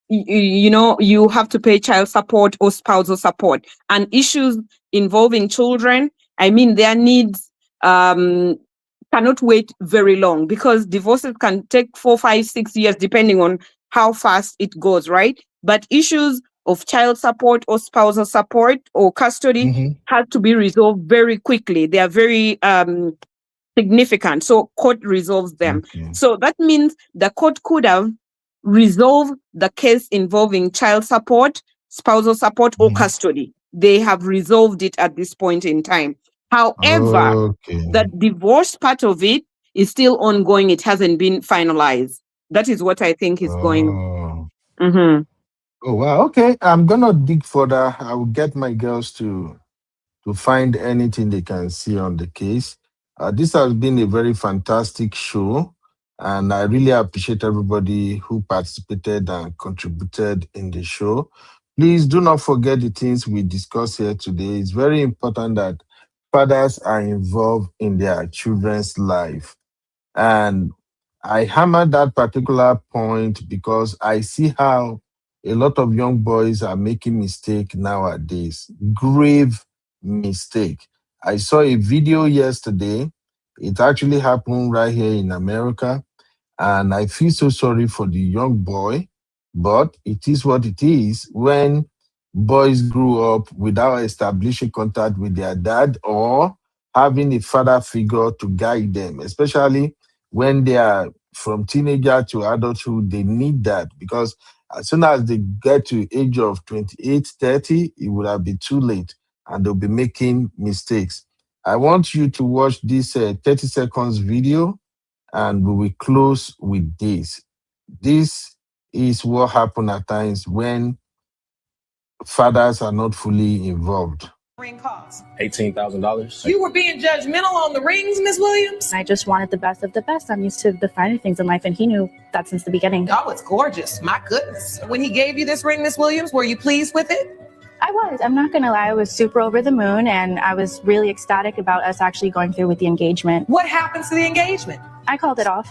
you have to pay child support or spousal support, and issues involving children, I mean, their needs cannot wait very long because divorces can take 4, 5, 6 years depending on how fast it goes, right? But issues of child support or spousal support or custody have to be resolved very quickly. They are very significant, so court resolves them. So that means the court could have resolved the case involving child support, spousal support, or custody. They have resolved it at this point in time. However, the divorce part of it is still ongoing. It hasn't been finalized. That is what I think is going on. Oh wow, okay. I'm gonna dig further. I will get my girls to find anything they can see on the case. This has been a very fantastic show, and I really appreciate everybody who participated and contributed in the show. Please do not forget the things we discussed here today. It's very important that fathers are involved in their children's life. And I hammer that particular point because I see how a lot of young boys are making mistake nowadays. Grave mistake. I saw a video yesterday. It actually happened right here in America. And I feel so sorry for the young boy, but it is what it is when boys grew up without establishing contact with their dad or having a father figure to guide them, especially when they are from teenager to adulthood. They need that because as soon as they get to age of 28, 30, it would have been too late and they'll be making mistakes. I want you to watch this 30 seconds video and we will close with this. This is what happens at times when fathers are not fully involved. Ring cost $18,000. You were being judgmental on the rings, Miss Williams. I just wanted the best of the best. I'm used to the finer things in life, and he knew that since the beginning. Oh, it's gorgeous. My goodness. When he gave you this ring, Miss Williams, were you pleased with it? I was. I'm not going to lie. I was super over the moon, and I was really ecstatic about us actually going through with the engagement. What happens to the engagement? I called it off.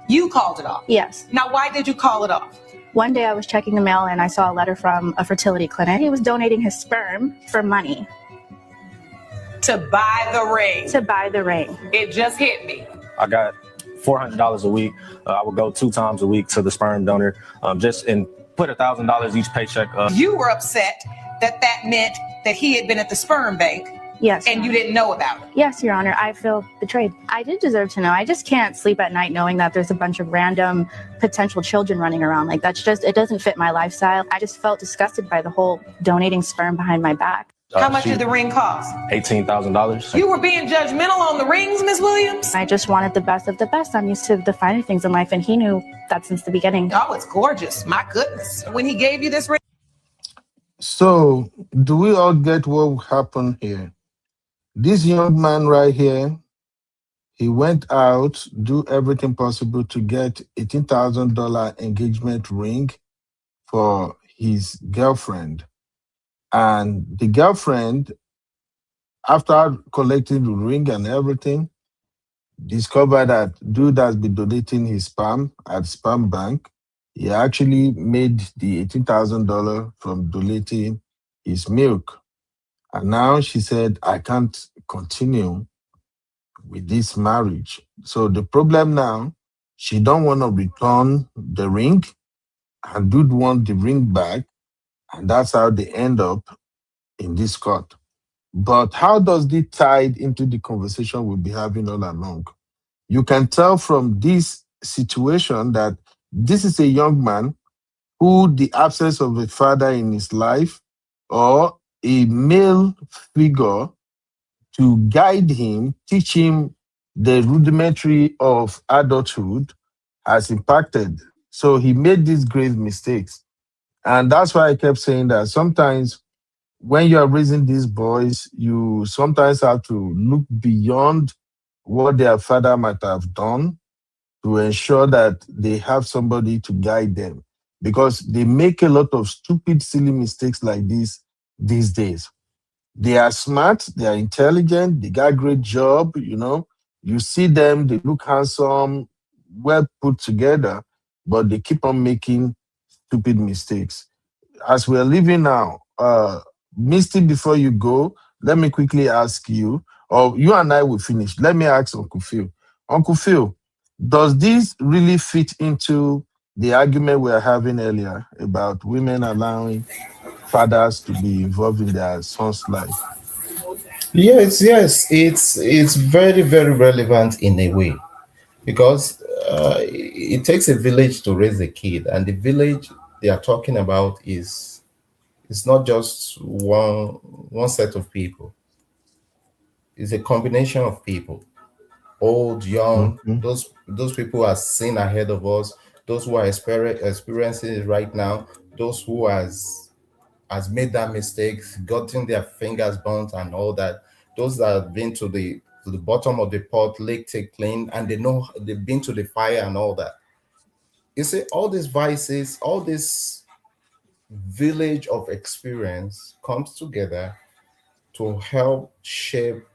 You called it off? Yes. Now, why did you call it off? One day I was checking the mail, and I saw a letter from a fertility clinic. He was donating his sperm for money. To buy the ring. To buy the ring. It just hit me. I got $400 a week. I would go 2 times a week to the sperm donor, just and put $1,000 each paycheck. You were upset that meant that he had been at the sperm bank. Yes. And you didn't know about it. Yes, Your Honor. I feel betrayed. I did deserve to know. I just can't sleep at night knowing that there's a bunch of random potential children running around. Like, it doesn't fit my lifestyle. I just felt disgusted by the whole donating sperm behind my back. How much did the ring cost? $18,000. You were being judgmental on the rings, Miss Williams. I just wanted the best of the best. I'm used to the finer things in life, and he knew that since the beginning. Oh, it's gorgeous. My goodness. When he gave you this ring. So, do we all get what happened here? This young man right here, he went out, do everything possible to get $18,000 engagement ring for his girlfriend. And the girlfriend, after collecting the ring and everything, discovered that dude has been donating his sperm at sperm bank. He actually made the $18,000 from donating his milk. And now she said, I can't continue with this marriage. So the problem now, she don't want to return the ring, and dude want the ring back. And that's how they end up in this court. But how does this tie into the conversation we'll be having all along? You can tell from this situation that this is a young man who the absence of a father in his life or a male figure to guide him, teach him the rudimentary of adulthood has impacted. So he made these grave mistakes. And that's why I kept saying that sometimes when you are raising these boys, you sometimes have to look beyond what their father might have done to ensure that they have somebody to guide them. Because they make a lot of stupid, silly mistakes like this these days. They are smart, they are intelligent, they got a great job, You see them, they look handsome, well put together, but they keep on making stupid mistakes. As we're living now, Misty, before you go, let me quickly ask you, or you and I will finish. Let me ask Uncle Phil. Uncle Phil, does this really fit into the argument we were having earlier about women allowing fathers to be involved in their son's life? Yes, it's very, very relevant in a way because it takes a village to raise a kid, and the village they are talking about is it's not just one set of people. It's a combination of people, old, young, those people who are seen ahead of us, those who are experiencing it right now, those who has made that mistake, gotten their fingers burnt and all that. Those that have been to the bottom of the pot, lake take clean, and they know they've been to the fire and all that. You see, all these vices, all this village of experience comes together to help shape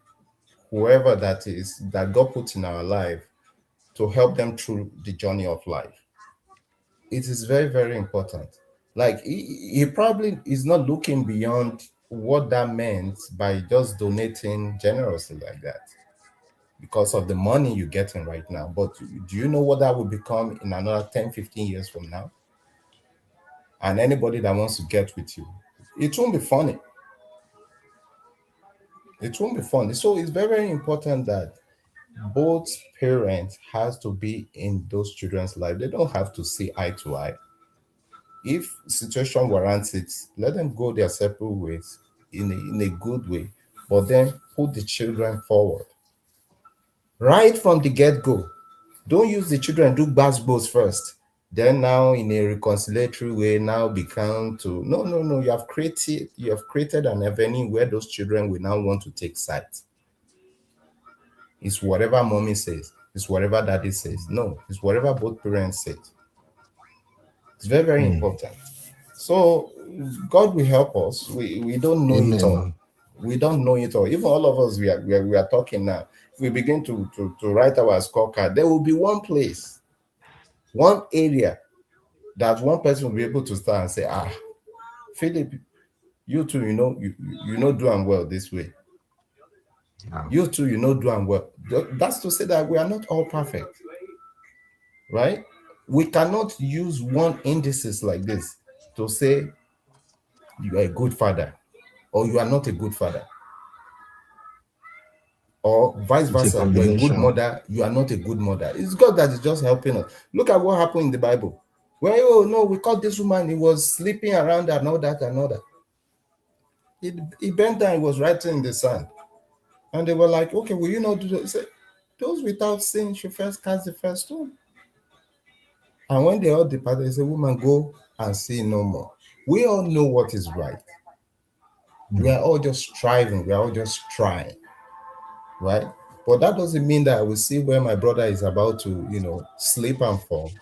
whoever that is that God put in our life to help them through the journey of life. It is very, very important. Like he probably is not looking beyond what that meant by just donating generously like that because of the money you're getting right now. But do you know what that will become in another 10, 15 years from now? And anybody that wants to get with you, it won't be funny. It won't be funny. So it's very, very important that both parents has to be in those children's life. They don't have to see eye to eye. If situation warrants it, let them go their separate ways in a good way, but then put the children forward. Right from the get-go. Don't use the children do basketballs first. then now in a reconciliatory way now become to no, you have created an avenue where those children will now want to take sides. It's whatever mommy says, it's whatever daddy says. No, it's whatever both parents say. It's very, very important. So God will help us. We don't know it all. We don't know it all. Even all of us, we are talking now. If we begin to write our scorecard, there will be one place, one area that one person will be able to start and say, Philip, you too, you know doing well this way. You too, doing well. That's to say that we are not all perfect, right? We cannot use one indices like this to say you are a good father or you are not a good father, or vice versa. You're a good mother, you are not a good mother. It's God that is just helping us. Look at what happened in the Bible. Well, we caught this woman, he was sleeping around and all that and all that. He bent down, he was writing in the sand. And they were like, okay, will you not do that? He said, those without sin should first cast the first stone. And when they all departed, he said, woman, go and sin no more. We all know what is right. We are all just striving. We are all just trying. Right? But that doesn't mean that I will see where my brother is about to, slip and fall.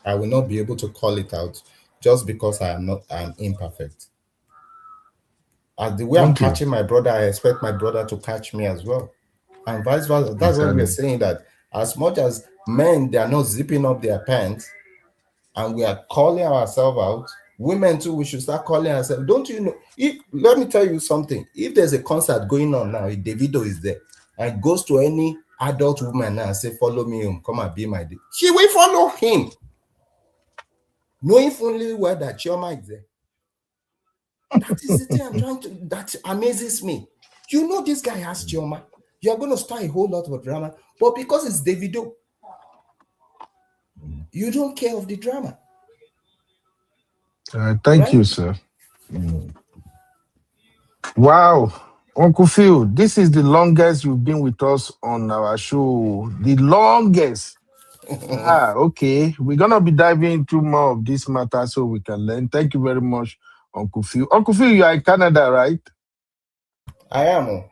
I will not be able to call it out just because I'm imperfect. As the way I'm catching my brother, I expect my brother to catch me as well. And vice versa. That's what we're saying, that as much as men, they are not zipping up their pants and we are calling ourselves out, women too, we should start calling ourselves. Don't you know? Let me tell you something. If there's a concert going on now, if Davido is there and goes to any adult woman now and say, follow me home, come and be my day, she will follow him. Knowing fully well that Chioma is there. That is the thing I'm trying to, that amazes me. You know this guy has Chioma. You're going to start a whole lot of drama, but because it's Davido, you don't care of the drama. Thank you, sir. Wow. Uncle Phil, this is the longest you've been with us on our show. The longest. Okay. We're going to be diving into more of this matter so we can learn. Thank you very much, Uncle Phil. Uncle Phil, you are in Canada, right? I am.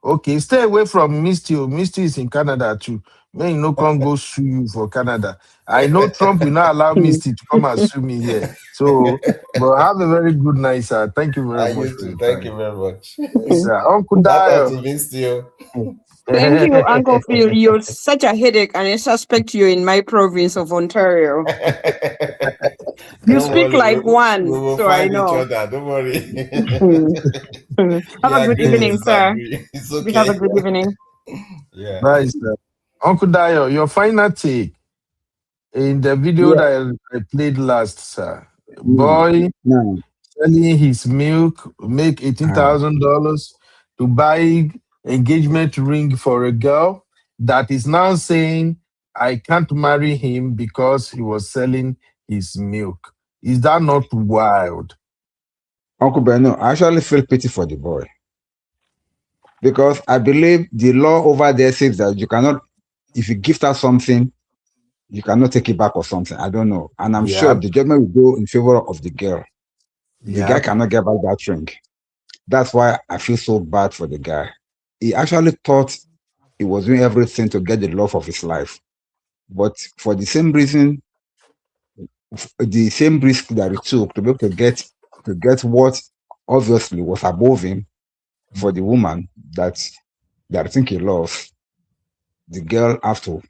Okay, stay away from Misty. Misty is in Canada too. May no can go sue you for Canada. I know Trump will not allow Misty to come and sue me here. So, but have a very good night, sir. Thank you very much. Thank you very much. Yes, sir. Uncle Dio. Thank you, Uncle Phil. You're such a headache, and I suspect you're in my province of Ontario. You speak like one, we will so I find know. each other. Don't worry. Have a good evening, sir. It's okay. Have a good evening. Yeah. Nice, sir. Uncle Dio, your final take in the video that I played last, sir. Boy selling his milk, make $18,000 to buy engagement ring for a girl that is now saying, I can't marry him because he was selling his milk. Is that not wild? Uncle Beno, I actually feel pity for the boy. Because I believe the law over there says that you cannot, if you gift out something, you cannot take it back or something. I don't know. And I'm sure the judgment will go in favor of the girl. The guy cannot get back that ring. That's why I feel so bad for the guy. He actually thought he was doing everything to get the love of his life. But for the same reason, the same risk that he took to be able to get what obviously was above him for the woman that I think he loves, the girl have to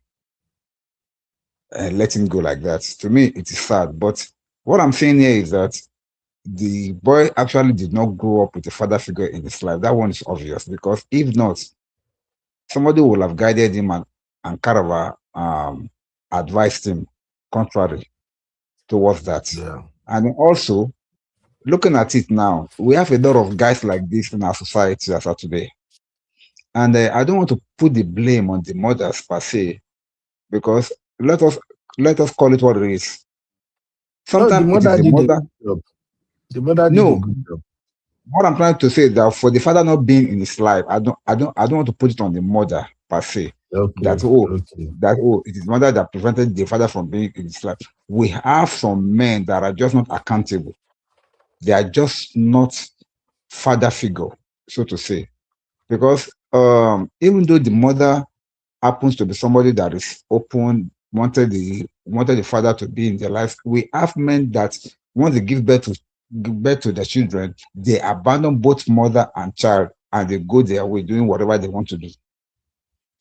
let him go like that. To me, it is sad. But what I'm saying here is that the boy actually did not grow up with a father figure in his life. That one is obvious, because if not, somebody would have guided him and kind of advised him contrary towards that. And also, looking at it now, we have a lot of guys like this in our society as of today. And I don't want to put the blame on the mothers per se, because let us call it what it is. Sometimes it is the mother. The mother did a good job. What I'm trying to say is that for the father not being in his life, I don't want to put it on the mother per se. Okay. It is mother that prevented the father from being in his life. We have some men that are just not accountable. They are just not father figure, so to say. Because even though the mother happens to be somebody that is open, wanted the father to be in their life, we have men that once they give birth to their children, they abandon both mother and child and they go their way doing whatever they want to do.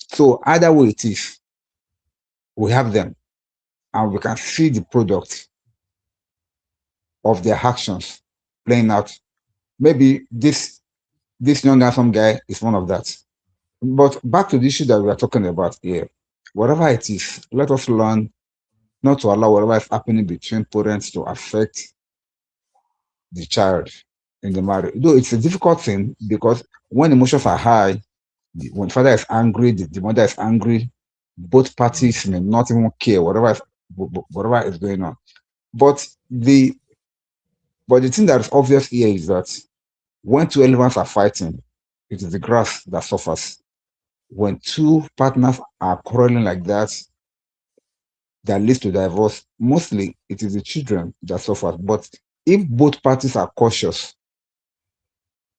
So either way it is, we have them and we can see the product of their actions playing out. Maybe this young handsome guy is one of that. But back to the issue that we are talking about here, whatever it is, let us learn not to allow whatever is happening between parents to affect the child in the marriage. Though it's a difficult thing because when emotions are high, when father is angry, the mother is angry, both parties may not even care whatever is going on. But the thing that is obvious here is that when two elephants are fighting, it is the grass that suffers. When two partners are quarreling like that leads to divorce, mostly it is the children that suffer. But if both parties are cautious,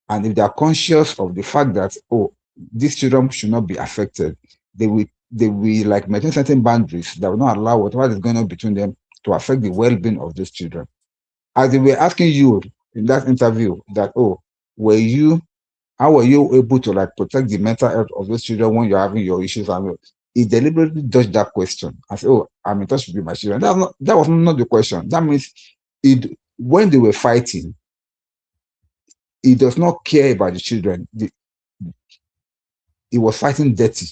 and if they are conscious of the fact that, these children should not be affected, they will like maintain certain boundaries that will not allow whatever is going on between them to affect the well-being of these children. As they were asking you in that interview that, how were you able to like protect the mental health of those children when you're having your issues? And he deliberately dodged that question and said, I'm in touch with my children. That was not the question. That means when they were fighting, he does not care about the children. He was fighting dirty.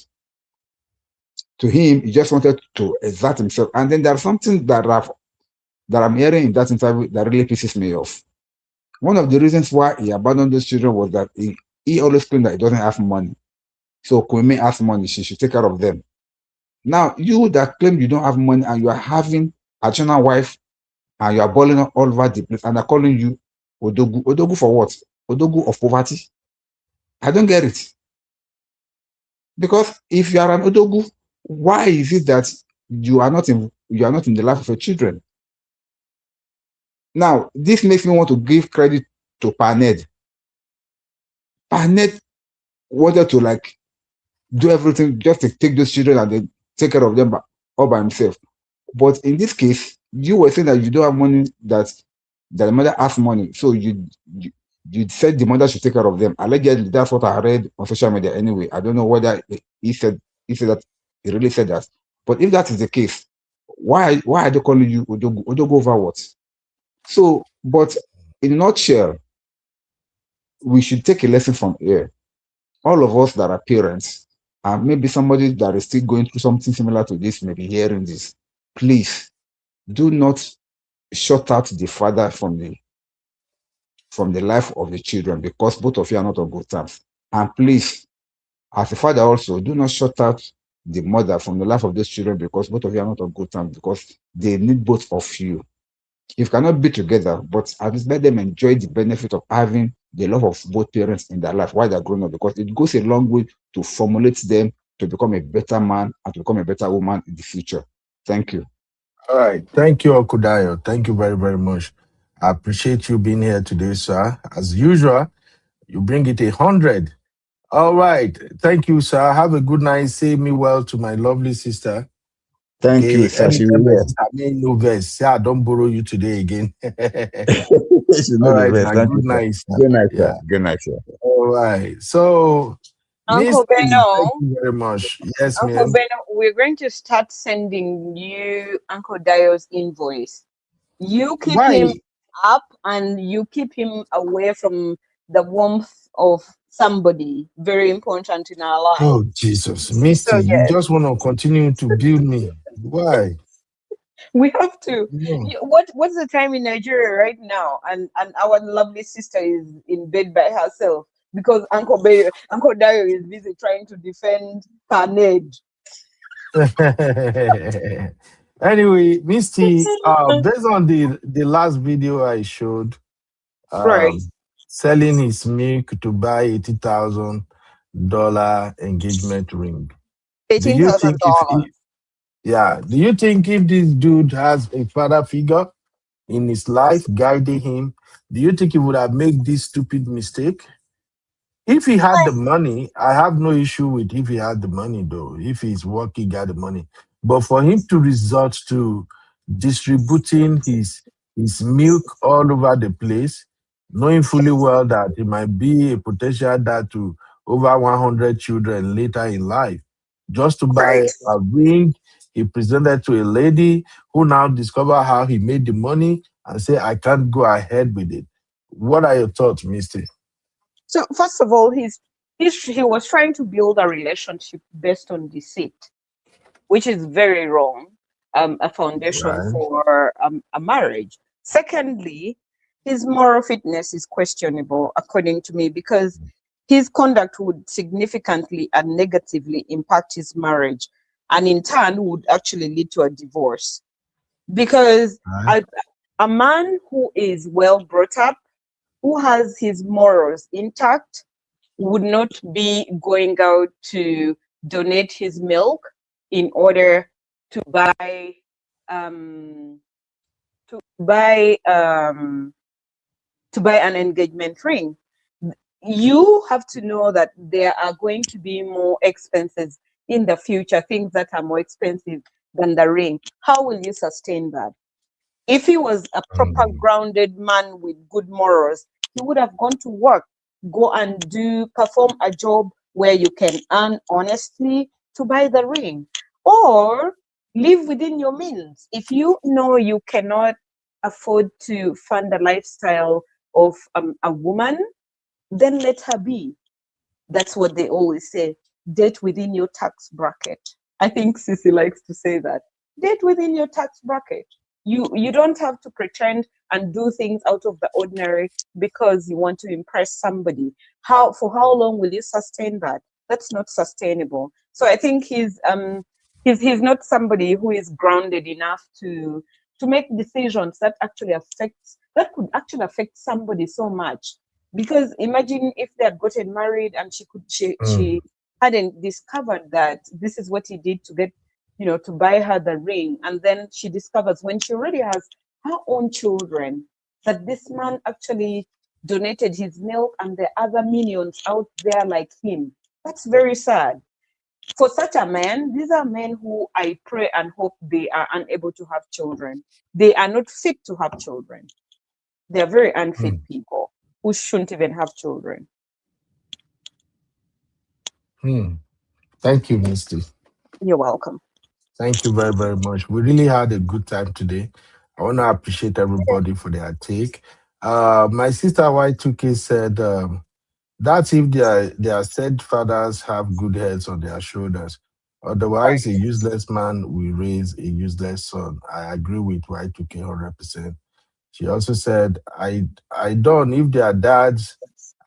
To him, he just wanted to exert himself. And then there's something that I'm hearing in that interview that really pisses me off. One of the reasons why he abandoned those children was that he always claimed that he doesn't have money. So Kwame has money, she should take care of them. Now, you that claim you don't have money and you are having a additional wife and you are balling all over the place and they're calling you Odogu. Odogu for what? Odogu of poverty? I don't get it. Because if you are an Odogu, why is it that you are not in the life of your children? Now, this makes me want to give credit to Paned. Paned wanted to like do everything just to take those children and then take care of them all by himself. But in this case, you were saying that you don't have money, that the mother has money. So you said the mother should take care of them. Allegedly, that's what I read on social media anyway. I don't know whether he said that, he really said that. But if that is the case, why are they calling you Odogu? Odogu over what? So, but in a nutshell, we should take a lesson from here. All of us that are parents, and maybe somebody that is still going through something similar to this, maybe hearing this, please do not shut out the father from the life of the children, because both of you are not on good terms. And please, as a father also, do not shut out the mother from the life of those children, because both of you are not on good terms, because they need both of you. You cannot be together, but at least let them enjoy the benefit of having the love of both parents in their life while they're growing up, because it goes a long way to formulate them to become a better man and to become a better woman in the future. Thank you. All right. Thank you, Okudayo. Thank you very, very much. I appreciate you being here today, sir. As usual, you bring it 100. All right. Thank you, sir. Have a good night. Say me well to my lovely sister. Thank you, sir. Anytime my sister may no verse, say I don't borrow you today again. All right. Good night, sir. Good night, sir. Good night, sir. All right. So, Uncle Miss T, Beno, thank you very much. Yes, Uncle ma'am. Beno, we're going to start sending you Uncle Dio's invoice. You keep him up and you keep him away from the warmth of somebody very important in our lives. Oh, Jesus. Misty, So, you yes, just want to continue to build me. Why? we have to. No. What's the time in Nigeria right now? And our lovely sister is in bed by herself because Uncle Dio is busy trying to defend Paned. Anyway, Misty, based on the last video I showed, Right. selling his milk to buy $80,000 engagement ring. Do you $18,000. think do you think if this dude has a father figure in his life guiding him, do you think he would have made this stupid mistake? If he had the money, I have no issue with if he had the money though. If he's working, got the money. But for him to resort to distributing his milk all over the place, knowing fully well that he might be a potential dad to over 100 children later in life, just to buy a ring he presented to a lady who now discover how he made the money and say, I can't go ahead with it. What are your thoughts, Misty? So first of all, he was trying to build a relationship based on deceit, which is very wrong. A foundation Right. for a marriage. Secondly, his moral fitness is questionable, according to me, because his conduct would significantly and negatively impact his marriage, and in turn would actually lead to a divorce. Because a man who is well brought up, who has his morals intact, would not be going out to donate his milk in order to buy an engagement ring. You have to know that there are going to be more expenses in the future, things that are more expensive than the ring. How will you sustain that? If he was a proper grounded man with good morals, he would have gone to work, go and perform a job where you can earn honestly to buy the ring, or live within your means. If you know you cannot afford to fund the lifestyle of a woman, then let her be. That's what they always say. Date within your tax bracket. I think Sissy likes to say that. Date within your tax bracket. You don't have to pretend and do things out of the ordinary because you want to impress somebody. For how long will you sustain that? That's not sustainable. So I think he's not somebody who is grounded enough to make decisions that could actually affect somebody so much. Because imagine if they had gotten married and she hadn't discovered that this is what he did to get, to buy her the ring. And then she discovers when she already has her own children that this man actually donated his milk and the other minions out there like him. That's very sad. For such a man, these are men who I pray and hope they are unable to have children. They are not fit to have children. They are very unfit people who shouldn't even have children. Thank you, Misty. You're welcome. Thank you very, very much. We really had a good time today. I want to appreciate everybody for their take. My sister Y2K said, that's if their said fathers have good heads on their shoulders. Otherwise, a useless man will raise a useless son. I agree with Y2K 100%. She also said, I don't, if their dads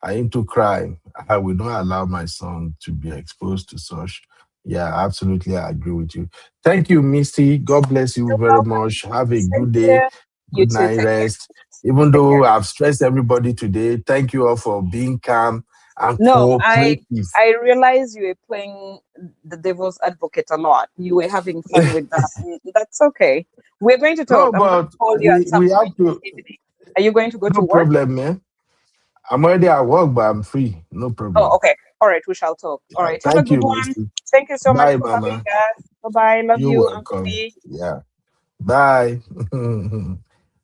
are into crime, I will not allow my son to be exposed to such. Yeah, absolutely. I agree with you. Thank you, Misty. God bless you very much. Have a good day. Good night rest. Even though I've stressed everybody today, thank you all for being calm and cooperative. I realize you were playing the devil's advocate a lot. You were having fun with that. That's okay. We're going to talk. No, I'm going to call you at some we have point to. this evening. Are you going to go to No work? problem, man. I'm already at work, but I'm free. No problem. Oh, okay. All right, we shall talk. All right. Have a Thank good you, one. Misty. Thank you so Bye, much for having Mama. us. Bye-bye. Love You're you, Uncle welcome. B. Yeah. Bye.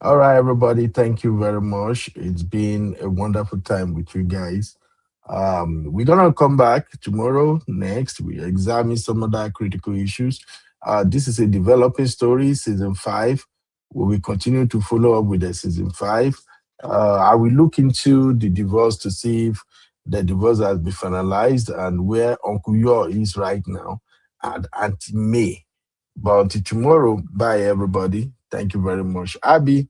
All right, everybody. Thank you very much. It's been a wonderful time with you guys. We're gonna come back tomorrow. Next, we examine some other critical issues. This is a developing story, season 5. We will continue to follow up with the season 5. I will look into the divorce to see if the divorce has been finalized and where Uncle Yo is right now and Auntie May. But until tomorrow, bye everybody. Thank you very much. Abby,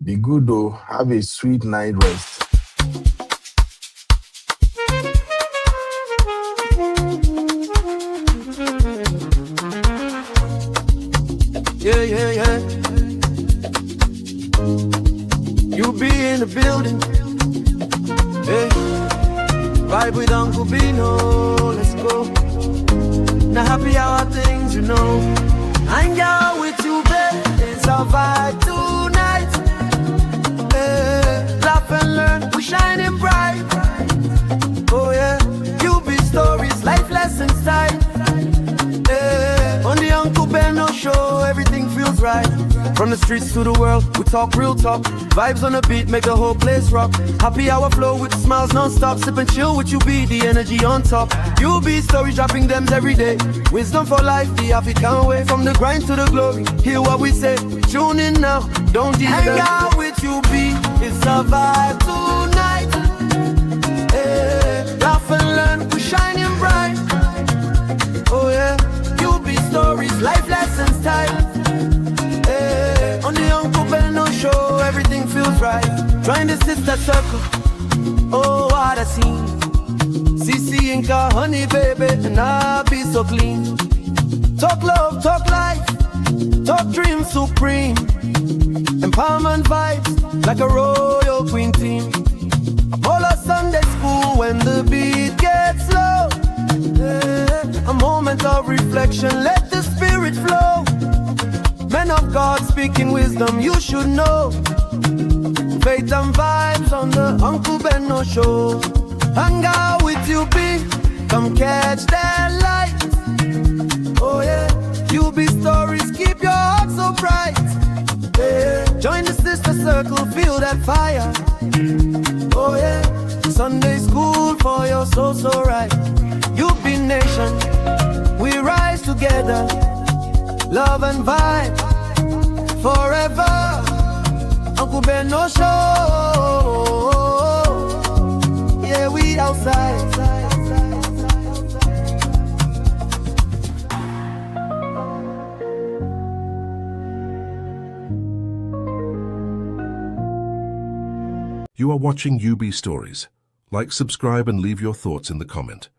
be good though. Have a sweet night rest. Yeah, yeah, yeah. You be in the building. Hey, vibe with Uncle Bino. Let's go. Now happy hour things, you know. Hang out with you, babe. It's a vibe tonight. Laugh and learn, we shining bright. Oh yeah, you be stories, life lessons time. On the Uncle Benno show, everything feels right. From the streets to the world, we talk real talk. Vibes on the beat make the whole place rock. Happy hour flow with smiles non-stop. Sip and chill with you, be the energy on top. You be stories dropping them every day. Wisdom for life, the African way. From the grind to the glory, hear what we say. Tune in now, don't hang out with you, be. It's a vibe tonight. Laugh and learn, we shining bright. Oh yeah, you be stories, life lessons time. On the Uncle Benno show, everything feels right. Join the sister circle. Oh, what a scene. CC Inca, honey baby, and I be so clean. Talk love, talk life, talk dream supreme. Empowerment vibes like a royal queen team. All of Sunday school when the beat gets low. A moment of reflection, let the spirit flow. Men of God speaking wisdom, you should know. Faith and vibes on the Uncle Benno show. Hang out with you, be. Come catch that light. Oh yeah, you be stories, keep your heart so bright. Yeah. Join the sister circle, feel that fire. Oh yeah, Sunday school for your soul so right. You be nation, we rise together. Love and vibe forever. Uncle Benno show. Yeah, we outside. You are watching UB Stories. Like, subscribe, and leave your thoughts in the comment.